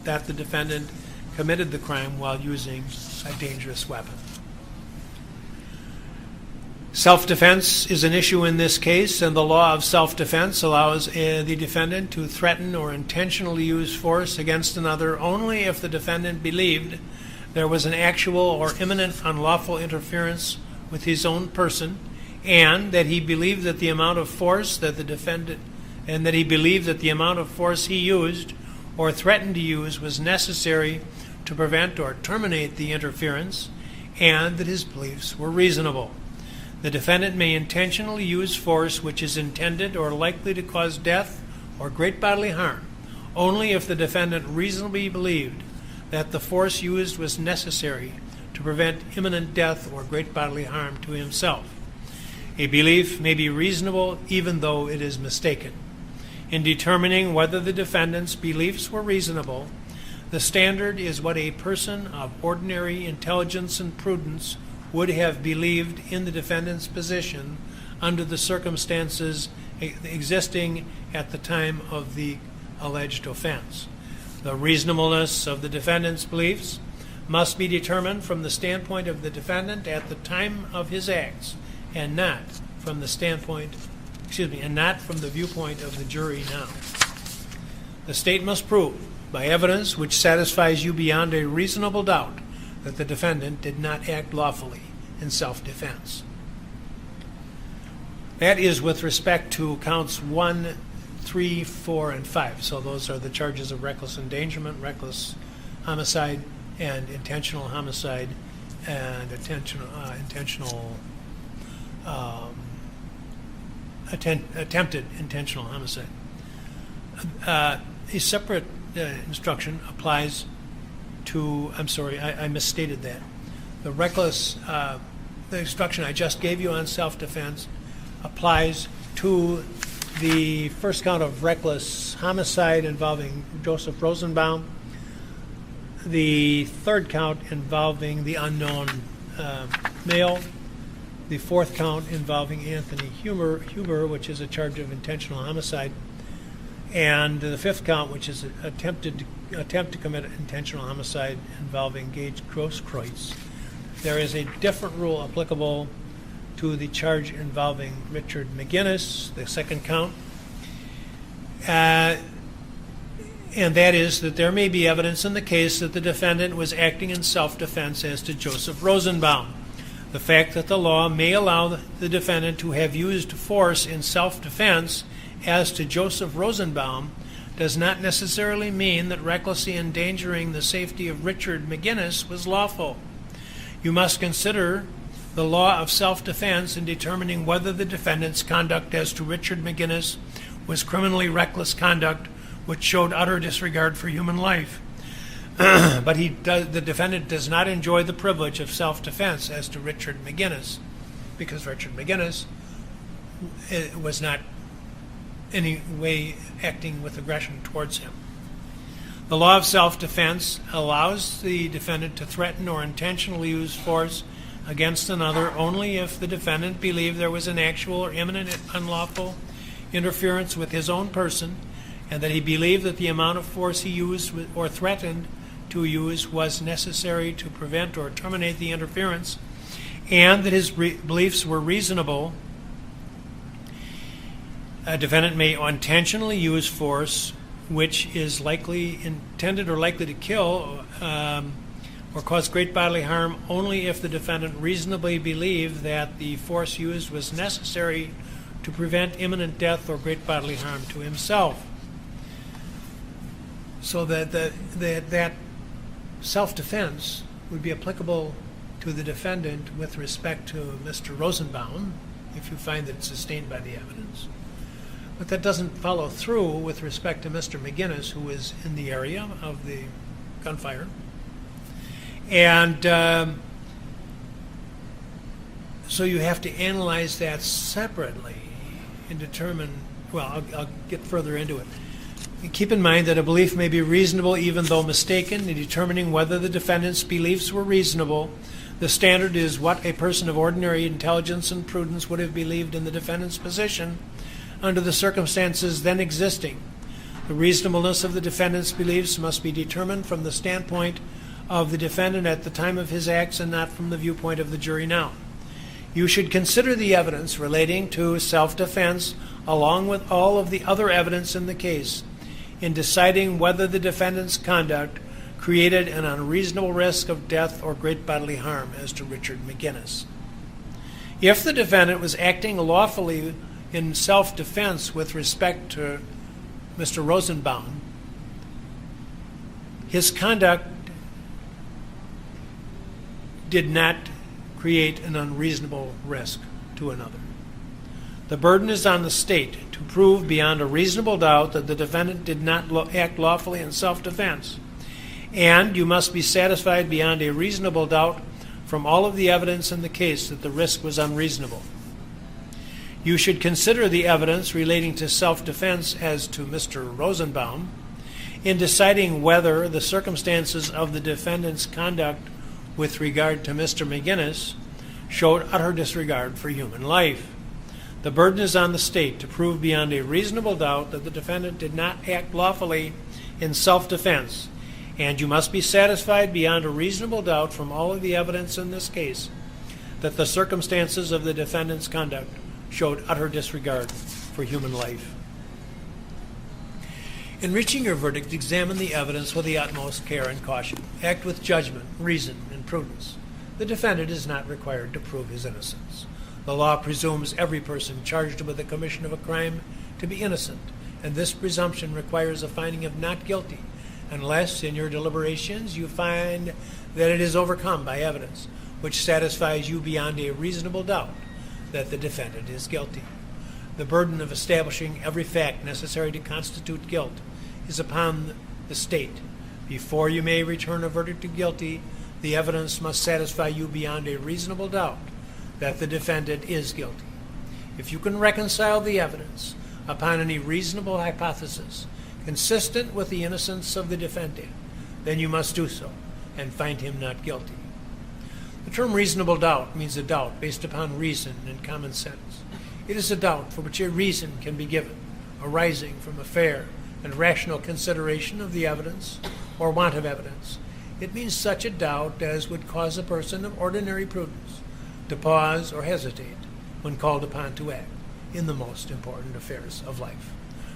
[SPEAKER 1] that the defendant committed the crime while using a dangerous weapon. Self-defense is an issue in this case, and the law of self-defense allows the defendant to threaten or intentionally use force against another only if the defendant believed there was an actual or imminent unlawful interference with his own person, and that he believed that the amount of force that the defendant he used or threatened to use was necessary to prevent or terminate the interference, and that his beliefs were reasonable. The defendant may intentionally use force which is intended or likely to cause death or great bodily harm only if the defendant reasonably believed that the force used was necessary to prevent imminent death or great bodily harm to himself. A belief may be reasonable even though it is mistaken. In determining whether the defendant's beliefs were reasonable, the standard is what a person of ordinary intelligence and prudence would have believed in the defendant's position under the circumstances existing at the time of the alleged offense. The reasonableness of the defendant's beliefs must be determined from the standpoint of the defendant at the time of his acts, and not from the viewpoint of the jury now. The state must prove, by evidence which satisfies you beyond a reasonable doubt, that the defendant did not act lawfully in self-defense. That is with respect to counts 1, 3, 4, and 5. So those are the charges of reckless endangerment, reckless homicide, and intentional homicide, and attempted intentional homicide. A separate instruction applies to, I misstated that. The instruction I just gave you on self-defense applies to the first count of reckless homicide involving Joseph Rosenbaum, the third count involving the unknown male, the fourth count involving Anthony Huber, which is a charge of intentional homicide, and the fifth count, which is attempt to commit intentional homicide involving Gage Grosskreutz. There is a different rule applicable to the charge involving Richard McGinnis, the second count, and that is that there may be evidence in the case that the defendant was acting in self-defense as to Joseph Rosenbaum. The fact that the law may allow the defendant to have used force in self-defense as to Joseph Rosenbaum does not necessarily mean that recklessly endangering the safety of Richard McGinnis was lawful. You must consider the law of self-defense in determining whether the defendant's conduct as to Richard McGinnis was criminally reckless conduct which showed utter disregard for human life. But the defendant does not enjoy the privilege of self-defense as to Richard McGinnis, because Richard McGinnis was not any way acting with aggression towards him. The law of self-defense allows the defendant to threaten or intentionally use force against another only if the defendant believed there was an actual or imminent unlawful interference with his own person, and that he believed that the amount of force he used or threatened to use was necessary to prevent or terminate the interference, and that his beliefs were reasonable. A defendant may intentionally use force which is intended or likely to kill or cause great bodily harm only if the defendant reasonably believed that the force used was necessary to prevent imminent death or great bodily harm to himself. So that self-defense would be applicable to the defendant with respect to Mr. Rosenbaum, if you find that it's sustained by the evidence. But that doesn't follow through with respect to Mr. McGinnis, who is in the area of the gunfire. And so you have to analyze that separately and determine, well, I'll get further into it. Keep in mind that a belief may be reasonable even though mistaken. In determining whether the defendant's beliefs were reasonable, the standard is what a person of ordinary intelligence and prudence would have believed in the defendant's position under the circumstances then existing. The reasonableness of the defendant's beliefs must be determined from the standpoint of the defendant at the time of his acts and not from the viewpoint of the jury now. You should consider the evidence relating to self-defense along with all of the other evidence in the case in deciding whether the defendant's conduct created an unreasonable risk of death or great bodily harm as to Richard McGinnis. If the defendant was acting lawfully in self-defense with respect to Mr. Rosenbaum, his conduct did not create an unreasonable risk to another. The burden is on the state to prove beyond a reasonable doubt that the defendant did not act lawfully in self-defense, and you must be satisfied beyond a reasonable doubt from all of the evidence in the case that the risk was unreasonable. You should consider the evidence relating to self-defense as to Mr. Rosenbaum in deciding whether the circumstances of the defendant's conduct with regard to Mr. McGinnis showed utter disregard for human life. The burden is on the state to prove beyond a reasonable doubt that the defendant did not act lawfully in self-defense, and you must be satisfied beyond a reasonable doubt from all of the evidence in this case that the circumstances of the defendant's conduct showed utter disregard for human life. In reaching your verdict, examine the evidence with the utmost care and caution. Act with judgment, reason, and prudence. The defendant is not required to prove his innocence. The law presumes every person charged with the commission of a crime to be innocent, and this presumption requires a finding of not guilty, unless in your deliberations you find that it is overcome by evidence which satisfies you beyond a reasonable doubt that the defendant is guilty. The burden of establishing every fact necessary to constitute guilt is upon the state. Before you may return a verdict of guilty, the evidence must satisfy you beyond a reasonable doubt that the defendant is guilty. If you can reconcile the evidence upon any reasonable hypothesis consistent with the innocence of the defendant, then you must do so and find him not guilty. The term reasonable doubt means a doubt based upon reason and common sense. It is a doubt for which a reason can be given, arising from a fair and rational consideration of the evidence or want of evidence. It means such a doubt as would cause a person of ordinary prudence to pause or hesitate when called upon to act in the most important affairs of life.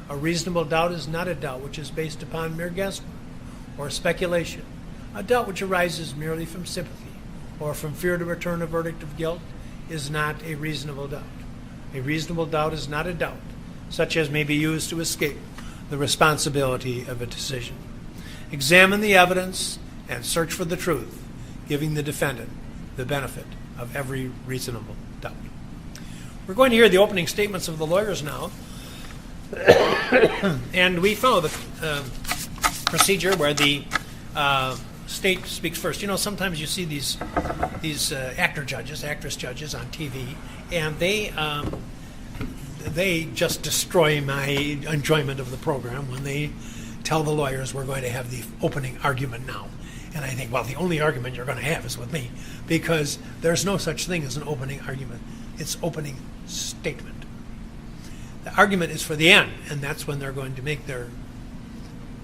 [SPEAKER 1] A reasonable doubt is not a doubt which is based upon mere guesswork or speculation. A doubt which arises merely from sympathy or from fear to return a verdict of guilt is not a reasonable doubt. A reasonable doubt is not a doubt such as may be used to escape the responsibility of a decision. Examine the evidence and search for the truth, giving the defendant the benefit of every reasonable doubt. We're going to hear the opening statements of the lawyers now. And we follow the procedure where the state speaks first. You know, sometimes you see these actress judges on TV, and they just destroy my enjoyment of the program when they tell the lawyers we're going to have the opening argument now. And I think, well, the only argument you're going to have is with me, because there's no such thing as an opening argument. It's opening statement. The argument is for the end, and that's when they're going to make their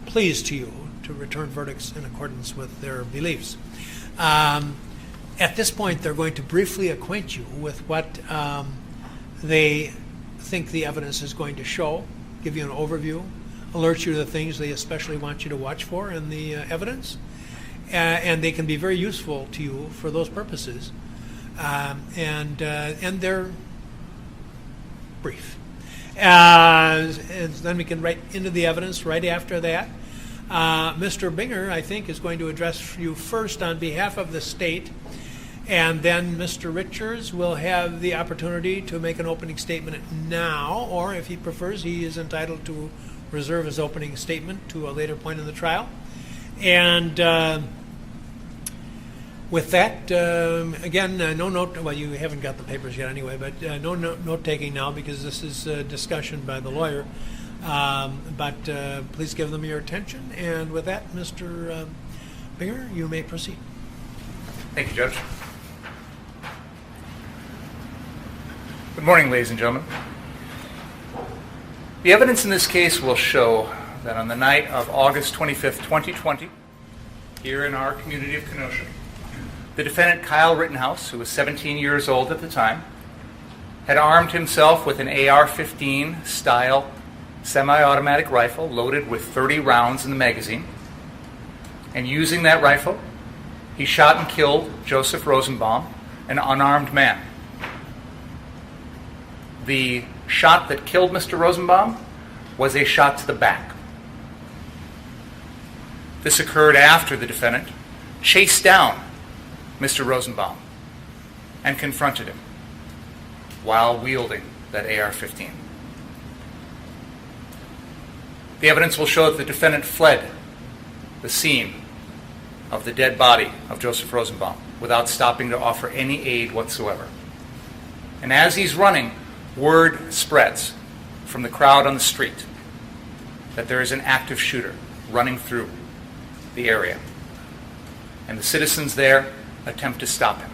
[SPEAKER 1] pleas to you to return verdicts in accordance with their beliefs. At this point, they're going to briefly acquaint you with what they think the evidence is going to show, give you an overview, alert you to the things they especially want you to watch for in the evidence, and they can be very useful to you for those purposes. And they're brief. And then we can right into the evidence right after that. Mr. Binger, I think, is going to address you first on behalf of the state, And then Mr. Richards will have the opportunity to make an opening statement now, or if he prefers, he is entitled to reserve his opening statement to a later point in the trial. And with that, again, no note, well, you haven't got the papers yet anyway, but no note-taking now because this is discussion by the lawyer. But please give them your attention. And with that, Mr. Binger, you may proceed.
[SPEAKER 4] Thank you, Judge. Good morning, ladies and gentlemen. The evidence in this case will show that on the night of August 25th, 2020, here in our community of Kenosha, the defendant Kyle Rittenhouse, who was 17 years old at the time, had armed himself with an AR-15 style semi-automatic rifle loaded with 30 rounds in the magazine, and using that rifle, he shot and killed Joseph Rosenbaum, an unarmed man. The shot that killed Mr. Rosenbaum was a shot to the back. This occurred after the defendant chased down Mr. Rosenbaum and confronted him while wielding that AR-15. The evidence will show that the defendant fled the scene of the dead body of Joseph Rosenbaum without stopping to offer any aid whatsoever. And as he's running, word spreads from the crowd on the street that there is an active shooter running through the area. And the citizens there attempt to stop him.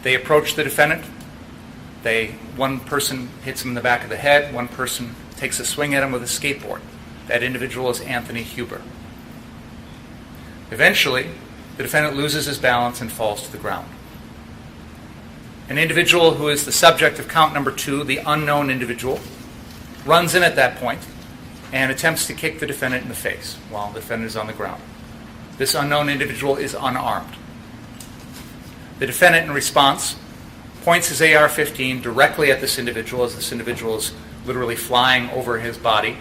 [SPEAKER 4] They approach the defendant. One person hits him in the back of the head. One person takes a swing at him with a skateboard. That individual is Anthony Huber. Eventually, the defendant loses his balance and falls to the ground. An individual who is the subject of count number 2, the unknown individual, runs in at that point and attempts to kick the defendant in the face while the defendant is on the ground. This unknown individual is unarmed. The defendant, in response, points his AR-15 directly at this individual as this individual is literally flying over his body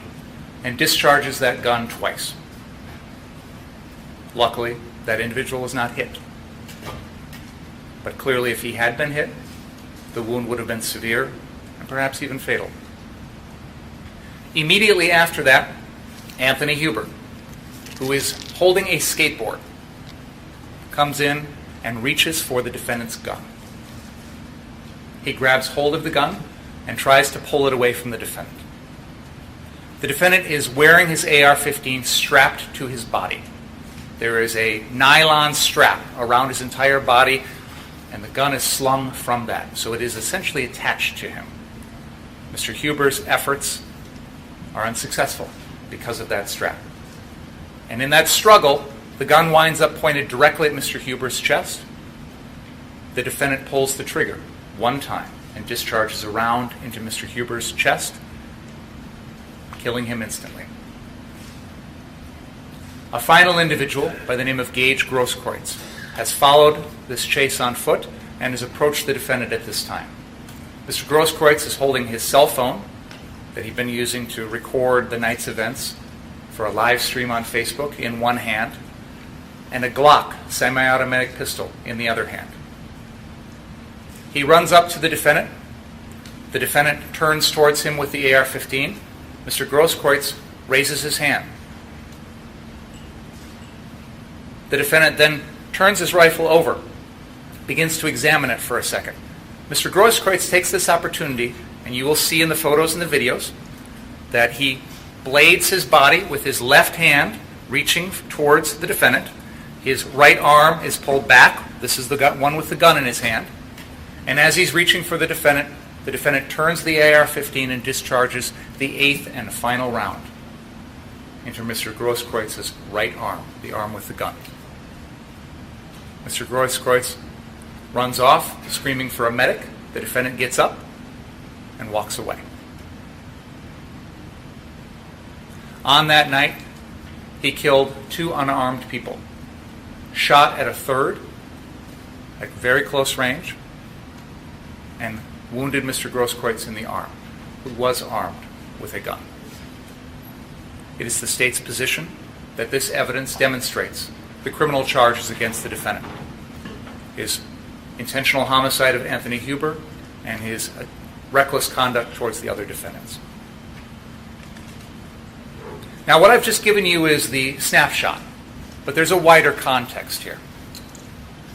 [SPEAKER 4] and discharges that gun twice. Luckily, that individual was not hit. But clearly, if he had been hit, the wound would have been severe and perhaps even fatal. Immediately after that, Anthony Huber, who is holding a skateboard, comes in and reaches for the defendant's gun. He grabs hold of the gun and tries to pull it away from the defendant. The defendant is wearing his AR-15 strapped to his body. There is a nylon strap around his entire body, and the gun is slung from that, so it is essentially attached to him. Mr. Huber's efforts are unsuccessful because of that strap. And in that struggle, the gun winds up pointed directly at Mr. Huber's chest. The defendant pulls the trigger one time and discharges a round into Mr. Huber's chest, killing him instantly. A final individual by the name of Gage Grosskreutz has followed this chase on foot and has approached the defendant at this time. Mr. Grosskreutz is holding his cell phone that he'd been using to record the night's events for a live stream on Facebook in one hand, and a Glock semi-automatic pistol in the other hand. He runs up to the defendant. The defendant turns towards him with the AR-15. Mr. Grosskreutz raises his hand. The defendant then turns his rifle over, begins to examine it for a second. Mr. Grosskreutz takes this opportunity, and you will see in the photos and the videos, that he blades his body with his left hand, reaching towards the defendant. His right arm is pulled back. This is the one with the gun in his hand. And as he's reaching for the defendant turns the AR-15 and discharges the 8th and final round into Mr. Grosskreutz's right arm, the arm with the gun. Mr. Grosskreutz runs off, screaming for a medic. The defendant gets up and walks away. On that night, he killed 2 unarmed people, shot at a third at very close range, and wounded Mr. Grosskreutz in the arm, who was armed with a gun. It is the state's position that this evidence demonstrates the criminal charges against the defendant. his intentional homicide of Anthony Huber and his reckless conduct towards the other defendants. Now, what I've just given you is the snapshot, but there's a wider context here.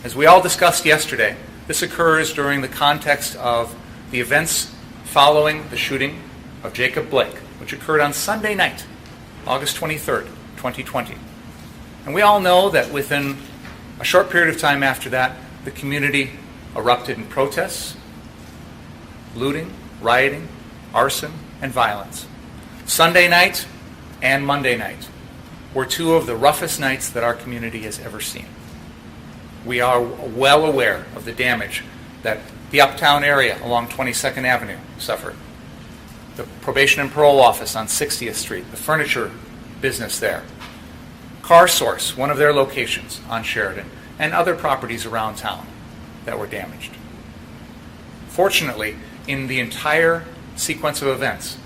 [SPEAKER 4] As we all discussed yesterday, this occurs during the context of the events following the shooting of Jacob Blake, which occurred on Sunday night, August 23rd, 2020. And we all know that within a short period of time after that, the community erupted in protests, looting, rioting, arson, and violence. Sunday night and Monday night were two of the roughest nights that our community has ever seen. We are well aware of the damage that the uptown area along 22nd Avenue suffered. The probation and parole office on 60th Street, the furniture business there, Car Source, one of their locations on Sheridan, and other properties around town that were damaged. Fortunately, in the entire sequence of events,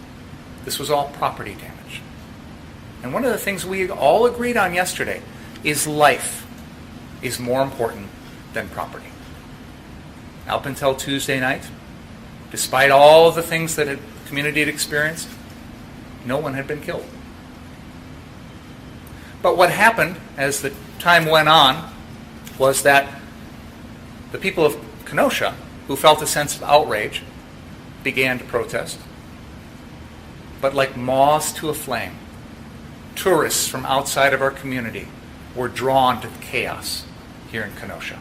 [SPEAKER 4] this was all property damage. And one of the things we all agreed on yesterday is life is more important than property. Up until Tuesday night, despite all of the things that the community had experienced, no one had been killed. But what happened as the time went on was that the people of Kenosha, who felt a sense of outrage, began to protest. But like moths to a flame, tourists from outside of our community were drawn to the chaos here in Kenosha.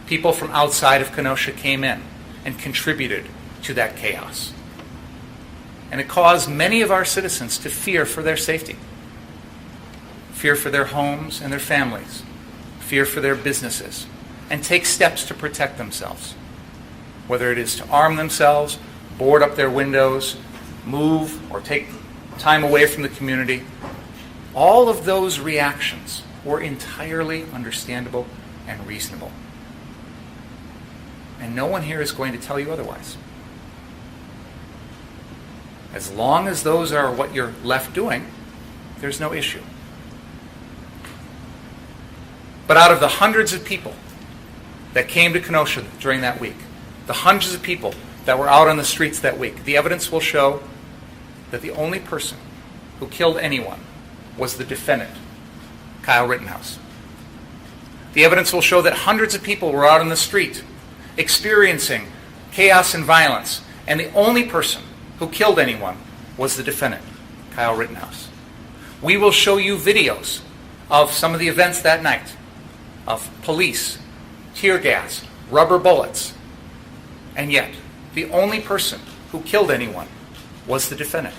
[SPEAKER 4] People from outside of Kenosha came in and contributed to that chaos. And it caused many of our citizens to fear for their safety, fear for their homes and their families, fear for their businesses, and take steps to protect themselves, whether it is to arm themselves, board up their windows, move, or take time away from the community. All of those reactions were entirely understandable and reasonable. And no one here is going to tell you otherwise. As long as those are what you're left doing, there's no issue. But out of the hundreds of people that came to Kenosha during that week, the hundreds of people that were out on the streets that week, the evidence will show that the only person who killed anyone was the defendant, Kyle Rittenhouse. The evidence will show that hundreds of people were out on the street experiencing chaos and violence, and the only person who killed anyone was the defendant, Kyle Rittenhouse. We will show you videos of some of the events that night, of police, tear gas, rubber bullets, and yet the only person who killed anyone was the defendant.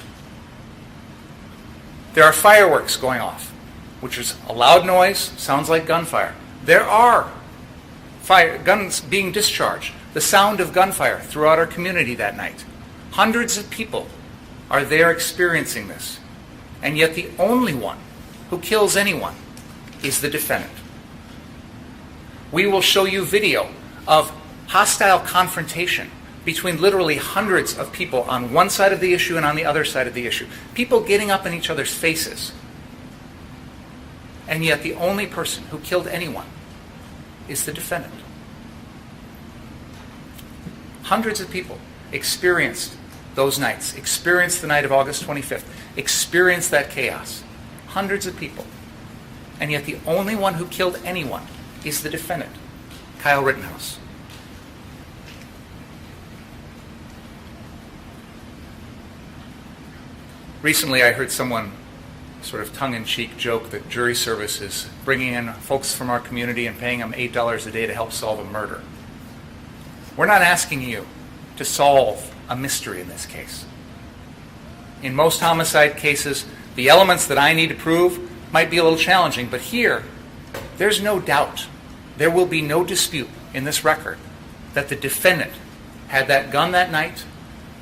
[SPEAKER 4] There are fireworks going off, which is a loud noise, sounds like gunfire. There are guns being discharged, the sound of gunfire throughout our community that night. Hundreds of people are there experiencing this, and yet the only one who kills anyone is the defendant. We will show you video of hostile confrontation between literally hundreds of people on one side of the issue and on the other side of the issue. People getting up in each other's faces. And yet the only person who killed anyone is the defendant. Hundreds of people experienced those nights, experienced the night of August 25th, experienced that chaos. Hundreds of people. And yet the only one who killed anyone is the defendant, Kyle Rittenhouse. Recently, I heard someone sort of tongue-in-cheek joke that jury service is bringing in folks from our community and paying them $8 a day to help solve a murder. We're not asking you to solve a mystery in this case. In most homicide cases, the elements that I need to prove might be a little challenging, but here, there's no doubt, there will be no dispute in this record that the defendant had that gun that night,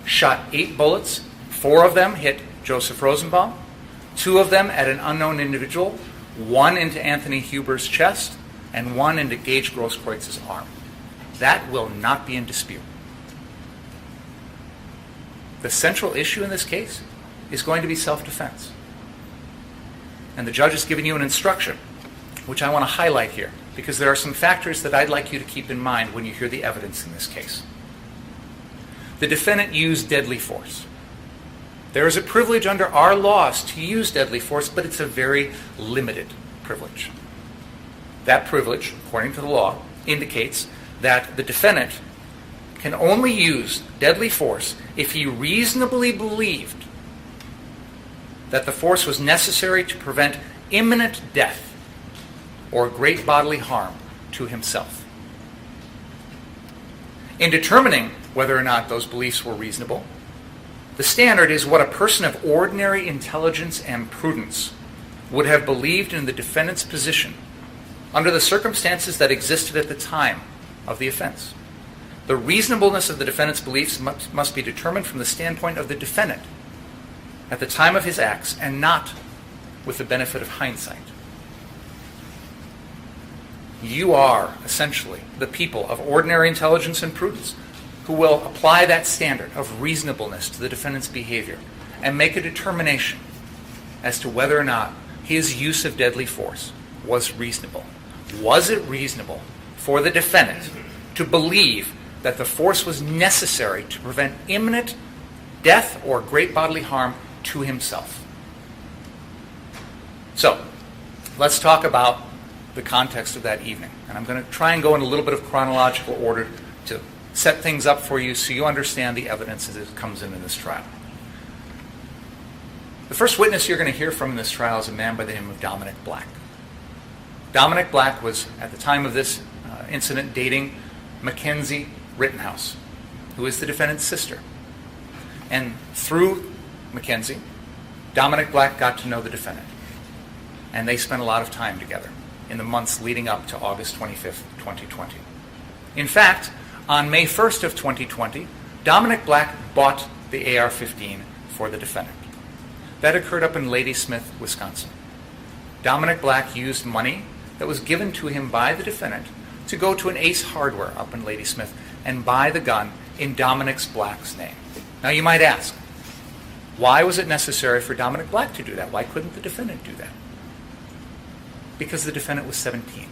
[SPEAKER 4] shot 8 bullets, 4 of them hit Joseph Rosenbaum, 2 of them at an unknown individual, 1 into Anthony Huber's chest, and 1 into Gage Grosskreuz's arm. That will not be in dispute. The central issue in this case is going to be self-defense. And the judge has given you an instruction, which I want to highlight here, because there are some factors that I'd like you to keep in mind when you hear the evidence in this case. The defendant used deadly force. There is a privilege under our laws to use deadly force, but it's a very limited privilege. That privilege, according to the law, indicates that the defendant can only use deadly force if he reasonably believed that the force was necessary to prevent imminent death or great bodily harm to himself. In determining whether or not those beliefs were reasonable, the standard is what a person of ordinary intelligence and prudence would have believed in the defendant's position under the circumstances that existed at the time of the offense. The reasonableness of the defendant's beliefs must be determined from the standpoint of the defendant at the time of his acts and not with the benefit of hindsight. You are essentially the people of ordinary intelligence and prudence who will apply that standard of reasonableness to the defendant's behavior and make a determination as to whether or not his use of deadly force was reasonable. Was it reasonable for the defendant to believe that the force was necessary to prevent imminent death or great bodily harm to himself? So, let's talk about the context of that evening. And I'm going to try and go in a little bit of chronological order to set things up for you so you understand the evidence as it comes in this trial. The first witness you're going to hear from in this trial is a man by the name of Dominic Black. Dominic Black was, at the time of this incident, dating Mackenzie Rittenhouse, who is the defendant's sister. And through Mackenzie, Dominic Black got to know the defendant. And they spent a lot of time together in the months leading up to August 25th, 2020. In fact, on May 1st of 2020, Dominic Black bought the AR-15 for the defendant. That occurred up in Ladysmith, Wisconsin. Dominic Black used money that was given to him by the defendant to go to an Ace Hardware up in Ladysmith and buy the gun in Dominic Black's name. Now you might ask, why was it necessary for Dominic Black to do that? Why couldn't the defendant do that? Because the defendant was 17.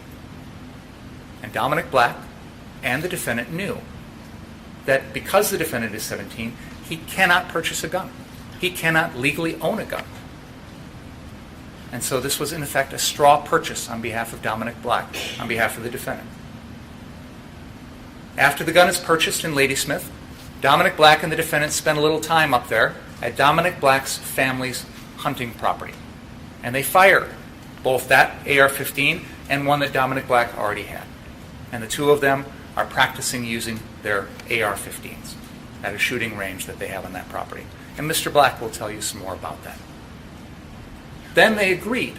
[SPEAKER 4] And Dominic Black and the defendant knew that because the defendant is 17, he cannot purchase a gun. He cannot legally own a gun. And so this was in effect a straw purchase on behalf of Dominic Black, on behalf of the defendant. After the gun is purchased in Ladysmith, Dominic Black and the defendant spent a little time up there at Dominic Black's family's hunting property. And they fire both that AR-15 and one that Dominic Black already had. And the two of them are practicing using their AR-15s at a shooting range that they have on that property. And Mr. Black will tell you some more about that. Then they agreed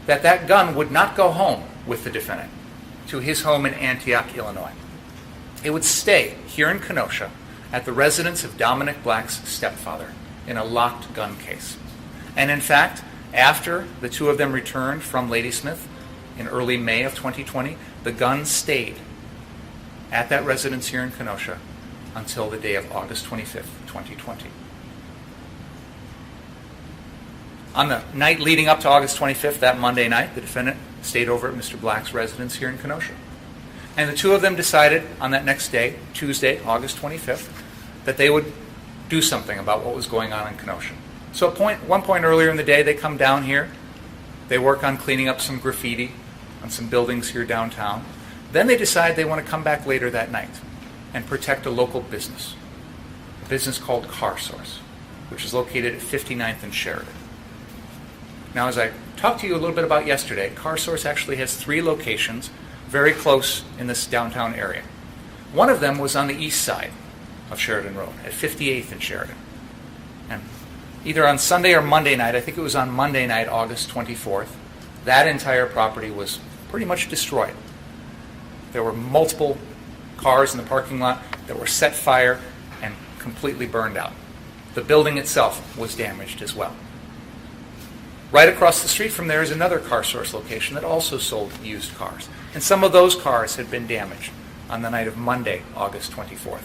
[SPEAKER 4] that that gun would not go home with the defendant to his home in Antioch, Illinois. It would stay here in Kenosha at the residence of Dominic Black's stepfather in a locked gun case. And in fact, after the two of them returned from Ladysmith in early May of 2020, the gun stayed at that residence here in Kenosha until the day of August 25th, 2020. On the night leading up to August 25th, that Monday night, the defendant stayed over at Mr. Black's residence here in Kenosha. And the two of them decided on that next day, Tuesday, August 25th, that they would do something about what was going on in Kenosha. So at one point earlier in the day, they come down here. They work on cleaning up some graffiti on some buildings here downtown. Then they decide they want to come back later that night and protect a local business, a business called Car Source, which is located at 59th and Sheridan. Now, as I talked to you a little bit about yesterday, Car Source actually has 3 locations very close in this downtown area. One of them was on the east side of Sheridan Road at 58th and Sheridan. And either on Sunday or Monday night, I think it was on Monday night, August 24th, that entire property was pretty much destroyed. There were multiple cars in the parking lot that were set fire and completely burned out. The building itself was damaged as well. Right across the street from there is another Car Source location that also sold used cars. And some of those cars had been damaged on the night of Monday, August 24th.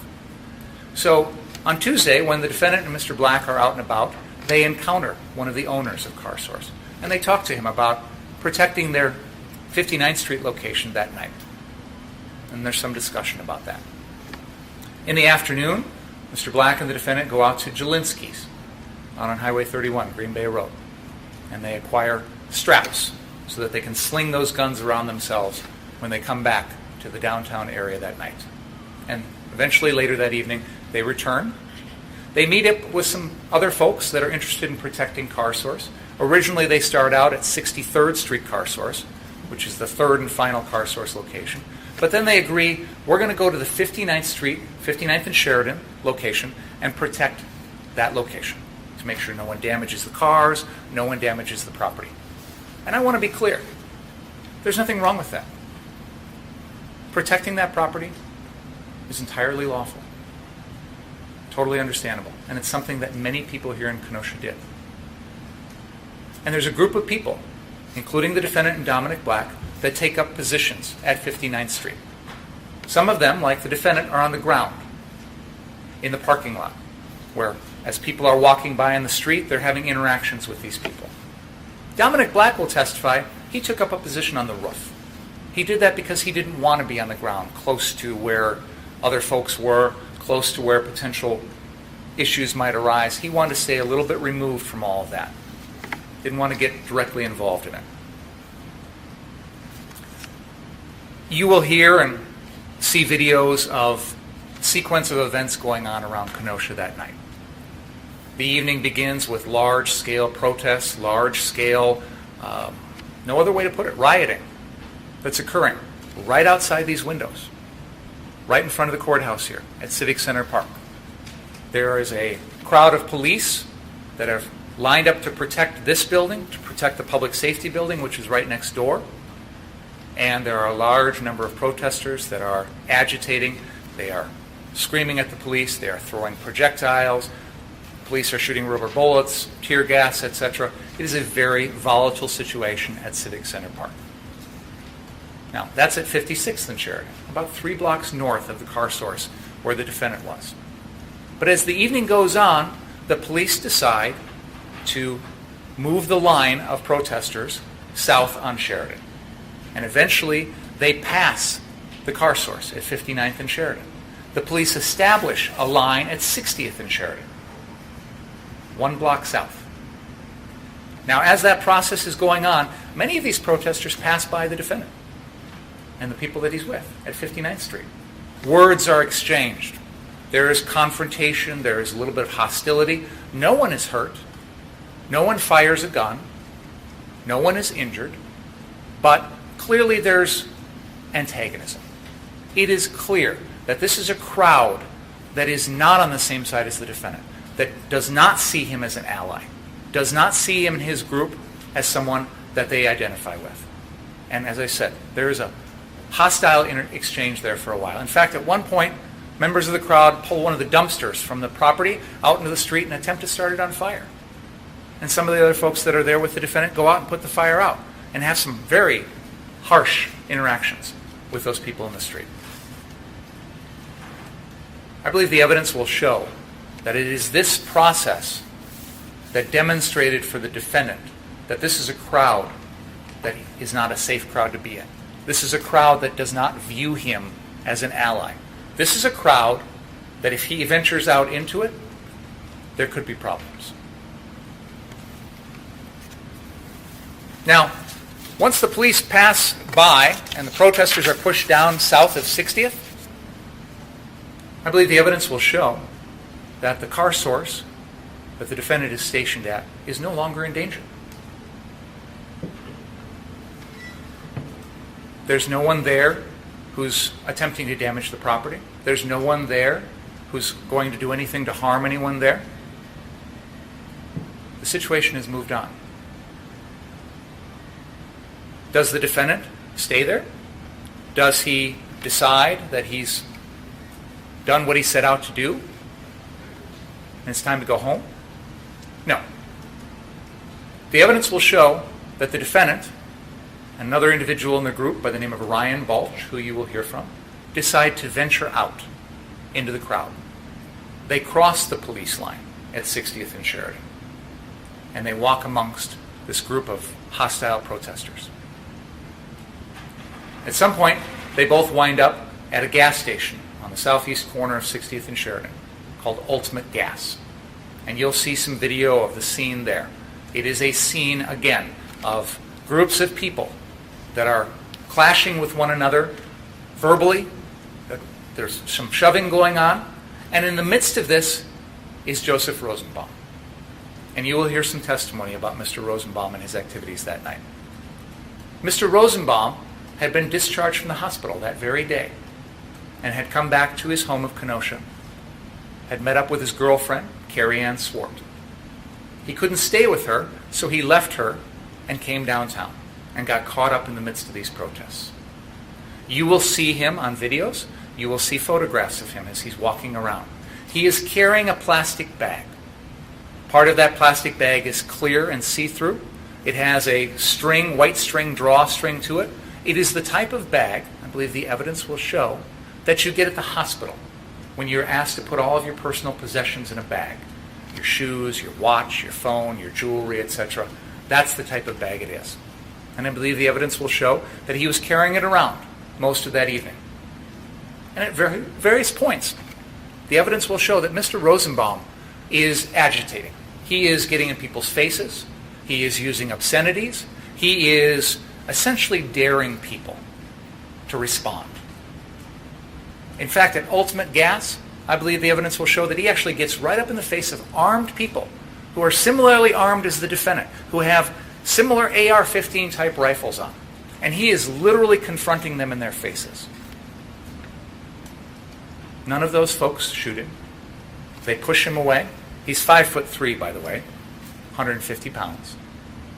[SPEAKER 4] So on Tuesday, when the defendant and Mr. Black are out and about, they encounter one of the owners of Car Source. And they talk to him about protecting their 59th Street location that night. And there's some discussion about that. In the afternoon, Mr. Black and the defendant go out to Jelinski's out on Highway 31, Green Bay Road. And they acquire straps so that they can sling those guns around themselves when they come back to the downtown area that night. And eventually, later that evening, they return. They meet up with some other folks that are interested in protecting Car Source. Originally, they start out at 63rd Street Car Source, which is the third and final Car Source location. But then they agree, we're going to go to the 59th Street, 59th and Sheridan location, and protect that location to make sure no one damages the cars, no one damages the property. And I want to be clear, there's nothing wrong with that. Protecting that property is entirely lawful, totally understandable, and it's something that many people here in Kenosha did. And there's a group of people, including the defendant and Dominic Black, that take up positions at 59th Street. Some of them, like the defendant, are on the ground in the parking lot, where as people are walking by on the street, they're having interactions with these people. Dominic Black will testify he took up a position on the roof. He did that because he didn't want to be on the ground, close to where other folks were, close to where potential issues might arise. He wanted to stay a little bit removed from all of that. Didn't want to get directly involved in it. You will hear and see videos of sequence of events going on around Kenosha that night. The evening begins with large-scale protests, large-scale, no other way to put it, rioting that's occurring right outside these windows, right in front of the courthouse here at Civic Center Park. There is a crowd of police that have lined up to protect this building, to protect the public safety building, which is right next door. And there are a large number of protesters that are agitating. They are screaming at the police. They are throwing projectiles. Police are shooting rubber bullets, tear gas, etc. It is a very volatile situation at Civic Center Park. Now, that's at 56th and Sheridan, about 3 blocks north of the Car Source where the defendant was. But as the evening goes on, the police decide to move the line of protesters south on Sheridan. And eventually, they pass the Car Source at 59th and Sheridan. The police establish a line at 60th and Sheridan, 1 block south. Now, as that process is going on, many of these protesters pass by the defendant and the people that he's with at 59th Street. Words are exchanged. There is confrontation. There is a little bit of hostility. No one is hurt. No one fires a gun. No one is injured. But clearly there's antagonism. It is clear that this is a crowd that is not on the same side as the defendant, that does not see him as an ally, does not see him and his group as someone that they identify with. And as I said, there is a hostile exchange there for a while. In fact, at one point, members of the crowd pull one of the dumpsters from the property out into the street and attempt to start it on fire. And some of the other folks that are there with the defendant go out and put the fire out and have some very harsh interactions with those people in the street. I believe the evidence will show that it is this process that demonstrated for the defendant that this is a crowd that is not a safe crowd to be in. This is a crowd that does not view him as an ally. This is a crowd that if he ventures out into it, there could be problems. Now, once the police pass by and the protesters are pushed down south of 60th, I believe the evidence will show that the Car Source that the defendant is stationed at is no longer in danger. There's no one there who's attempting to damage the property. There's no one there who's going to do anything to harm anyone there. The situation has moved on. Does the defendant stay there? Does he decide that he's done what he set out to do and it's time to go home? No. The evidence will show that the defendant, another individual in the group by the name of Ryan Balch, who you will hear from, decide to venture out into the crowd. They cross the police line at 60th and Sheridan, and they walk amongst this group of hostile protesters. At some point, they both wind up at a gas station on the southeast corner of 60th and Sheridan called Ultimate Gas. And you'll see some video of the scene there. It is a scene, again, of groups of people that are clashing with one another verbally. There's some shoving going on. And in the midst of this is Joseph Rosenbaum. And you will hear some testimony about Mr. Rosenbaum and his activities that night. Mr. Rosenbaum had been discharged from the hospital that very day and had come back to his home of Kenosha, had met up with his girlfriend, Carrie Ann Swart. He couldn't stay with her, so he left her and came downtown and got caught up in the midst of these protests. You will see him on videos. You will see photographs of him as he's walking around. He is carrying a plastic bag. Part of that plastic bag is clear and see-through. It has a string, white string, drawstring to it. It is the type of bag, I believe the evidence will show, that you get at the hospital when you're asked to put all of your personal possessions in a bag. Your shoes, your watch, your phone, your jewelry, etc. That's the type of bag it is. And I believe the evidence will show that he was carrying it around most of that evening. And at various points, the evidence will show that Mr. Rosenbaum is agitating. He is getting in people's faces. He is using obscenities. He is essentially daring people to respond. In fact, at Ultimate Gas, I believe the evidence will show that he actually gets right up in the face of armed people who are similarly armed as the defendant, who have similar AR-15 type rifles on. And he is literally confronting them in their faces. None of those folks shoot him. They push him away. He's 5'3", by the way, 150 pounds.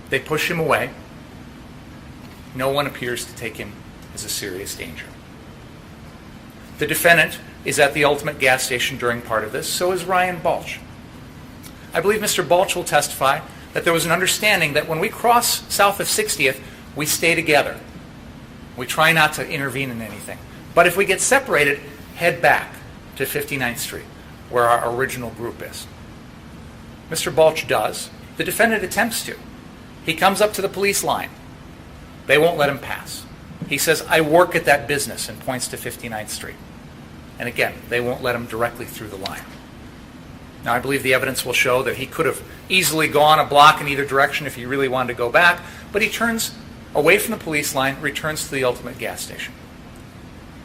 [SPEAKER 4] They push him away. No one appears to take him as a serious danger. The defendant is at the Ultimate Gas Station during part of this, so is Ryan Balch. I believe Mr. Balch will testify that there was an understanding that when we cross south of 60th, we stay together. We try not to intervene in anything. But if we get separated, head back to 59th Street, where our original group is. Mr. Balch does. The defendant attempts to. He comes up to the police line. They won't let him pass. He says, "I work at that business," and points to 59th Street. And again, they won't let him directly through the line. Now, I believe the evidence will show that he could have easily gone a block in either direction if he really wanted to go back, but he turns away from the police line, returns to the Ultimate Gas Station.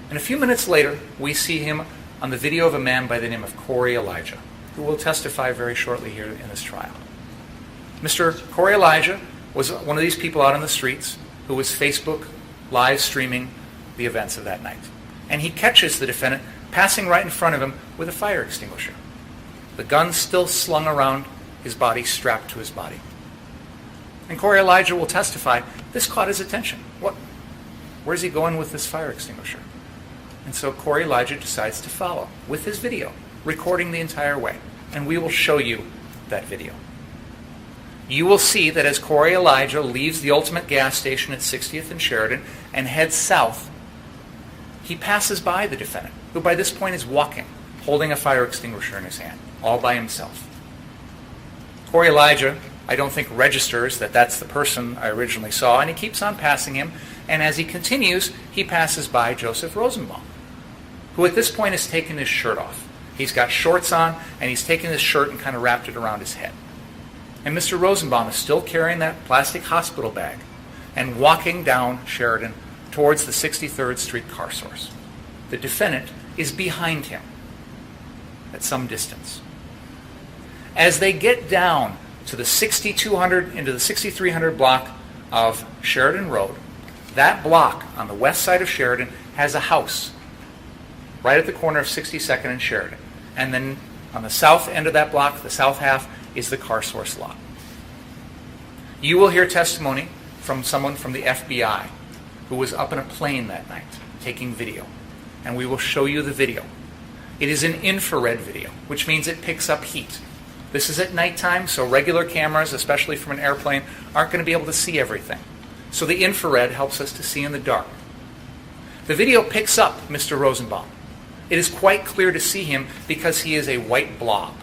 [SPEAKER 4] And a few minutes later, we see him on the video of a man by the name of Corey Elijah, who will testify very shortly here in this trial. Mr. Corey Elijah was one of these people out on the streets who was Facebook live streaming the events of that night. And he catches the defendant passing right in front of him with a fire extinguisher. The gun still slung around his body, strapped to his body. And Corey Elijah will testify, this caught his attention. Where's he going with this fire extinguisher? And so Corey Elijah decides to follow with his video, recording the entire way. And we will show you that video. You will see that as Corey Elijah leaves the Ultimate Gas Station at 60th and Sheridan and heads south, he passes by the defendant, who by this point is walking, holding a fire extinguisher in his hand, all by himself. Corey Elijah, I don't think, registers that that's the person I originally saw, and he keeps on passing him, and as he continues, he passes by Joseph Rosenbaum, who at this point has taken his shirt off. He's got shorts on, and he's taken his shirt and kind of wrapped it around his head. And Mr. Rosenbaum is still carrying that plastic hospital bag and walking down Sheridan towards the 63rd Street car source. The defendant is behind him at some distance. As they get down to the 6200 into the 6300 block of Sheridan Road, that block on the west side of Sheridan has a house right at the corner of 62nd and Sheridan. And then on the south end of that block, the south half, is the car source lot. You will hear testimony from someone from the FBI who was up in a plane that night taking video. And we will show you the video. It is an infrared video, which means it picks up heat. This is at nighttime, so regular cameras, especially from an airplane, aren't going to be able to see everything. So the infrared helps us to see in the dark. The video picks up Mr. Rosenbaum. It is quite clear to see him because he is a white blob.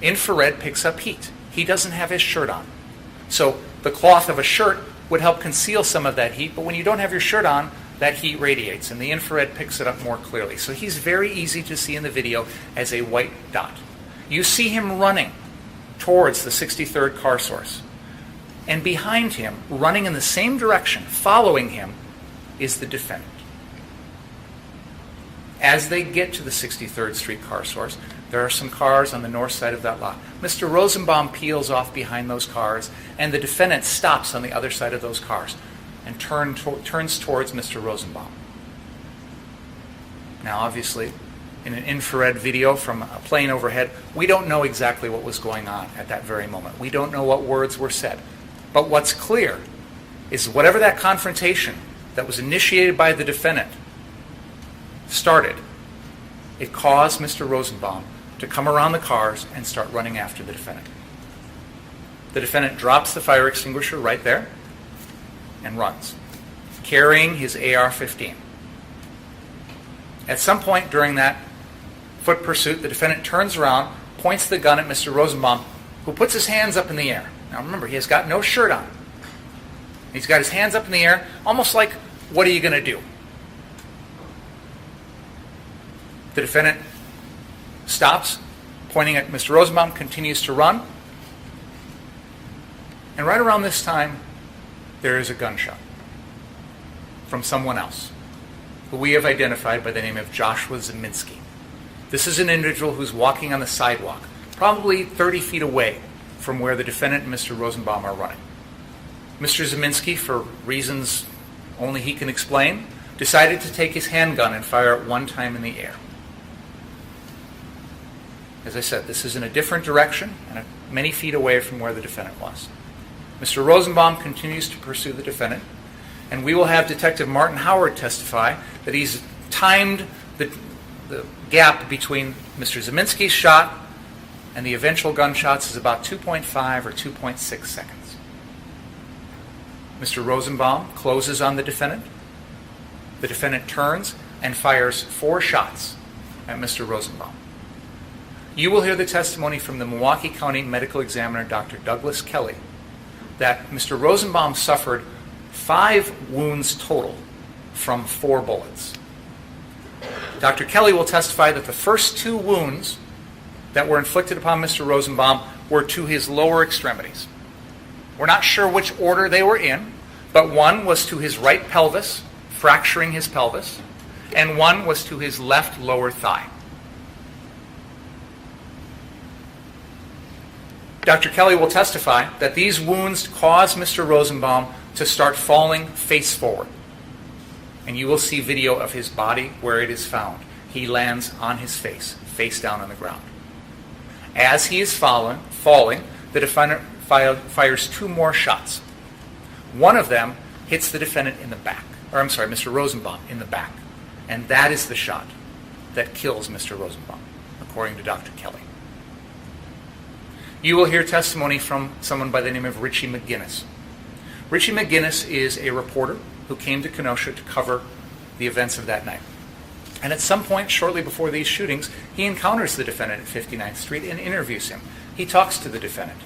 [SPEAKER 4] Infrared picks up heat. He doesn't have his shirt on. So the cloth of a shirt would help conceal some of that heat, but when you don't have your shirt on, that heat radiates, and the infrared picks it up more clearly. So he's very easy to see in the video as a white dot. You see him running towards the 63rd car source. And behind him, running in the same direction, following him, is the defendant. As they get to the 63rd Street car source, there are some cars on the north side of that lot. Mr. Rosenbaum peels off behind those cars, and the defendant stops on the other side of those cars and turns towards Mr. Rosenbaum. Now, obviously, in an infrared video from a plane overhead, we don't know exactly what was going on at that very moment. We don't know what words were said. But what's clear is whatever that confrontation that was initiated by the defendant started, it caused Mr. Rosenbaum to come around the cars and start running after the defendant. The defendant drops the fire extinguisher right there and runs, carrying his AR-15. At some point during that foot pursuit, the defendant turns around, points the gun at Mr. Rosenbaum, who puts his hands up in the air. Now remember, he has got no shirt on. He's got his hands up in the air, almost like, what are you going to do? The defendant stops, pointing at Mr. Rosenbaum, continues to run. And right around this time, there is a gunshot from someone else, who we have identified by the name of Joshua Zeminski. This is an individual who's walking on the sidewalk, probably 30 feet away from where the defendant and Mr. Rosenbaum are running. Mr. Zeminski, for reasons only he can explain, decided to take his handgun and fire it one time in the air. As I said, this is in a different direction and many feet away from where the defendant was. Mr. Rosenbaum continues to pursue the defendant, and we will have Detective Martin Howard testify that he's timed the gap between Mr. Zeminski's shot and the eventual gunshots is about 2.5 or 2.6 seconds. Mr. Rosenbaum closes on the defendant. The defendant turns and fires 4 shots at Mr. Rosenbaum. You will hear the testimony from the Milwaukee County Medical Examiner, Dr. Douglas Kelly, that Mr. Rosenbaum suffered 5 wounds total from 4 bullets. Dr. Kelly will testify that the first 2 wounds that were inflicted upon Mr. Rosenbaum were to his lower extremities. We're not sure which order they were in, but one was to his right pelvis, fracturing his pelvis, and one was to his left lower thigh. Dr. Kelly will testify that these wounds caused Mr. Rosenbaum to start falling face forward. And you will see video of his body where it is found. He lands on his face down on the ground. As he is falling, the defendant fires 2 more shots. One of them hits the defendant in the back, Mr. Rosenbaum in the back. And that is the shot that kills Mr. Rosenbaum, according to Dr. Kelly. You will hear testimony from someone by the name of Richie McGinnis. Richie McGinnis is a reporter who came to Kenosha to cover the events of that night. And at some point shortly before these shootings, he encounters the defendant at 59th Street and interviews him. He talks to the defendant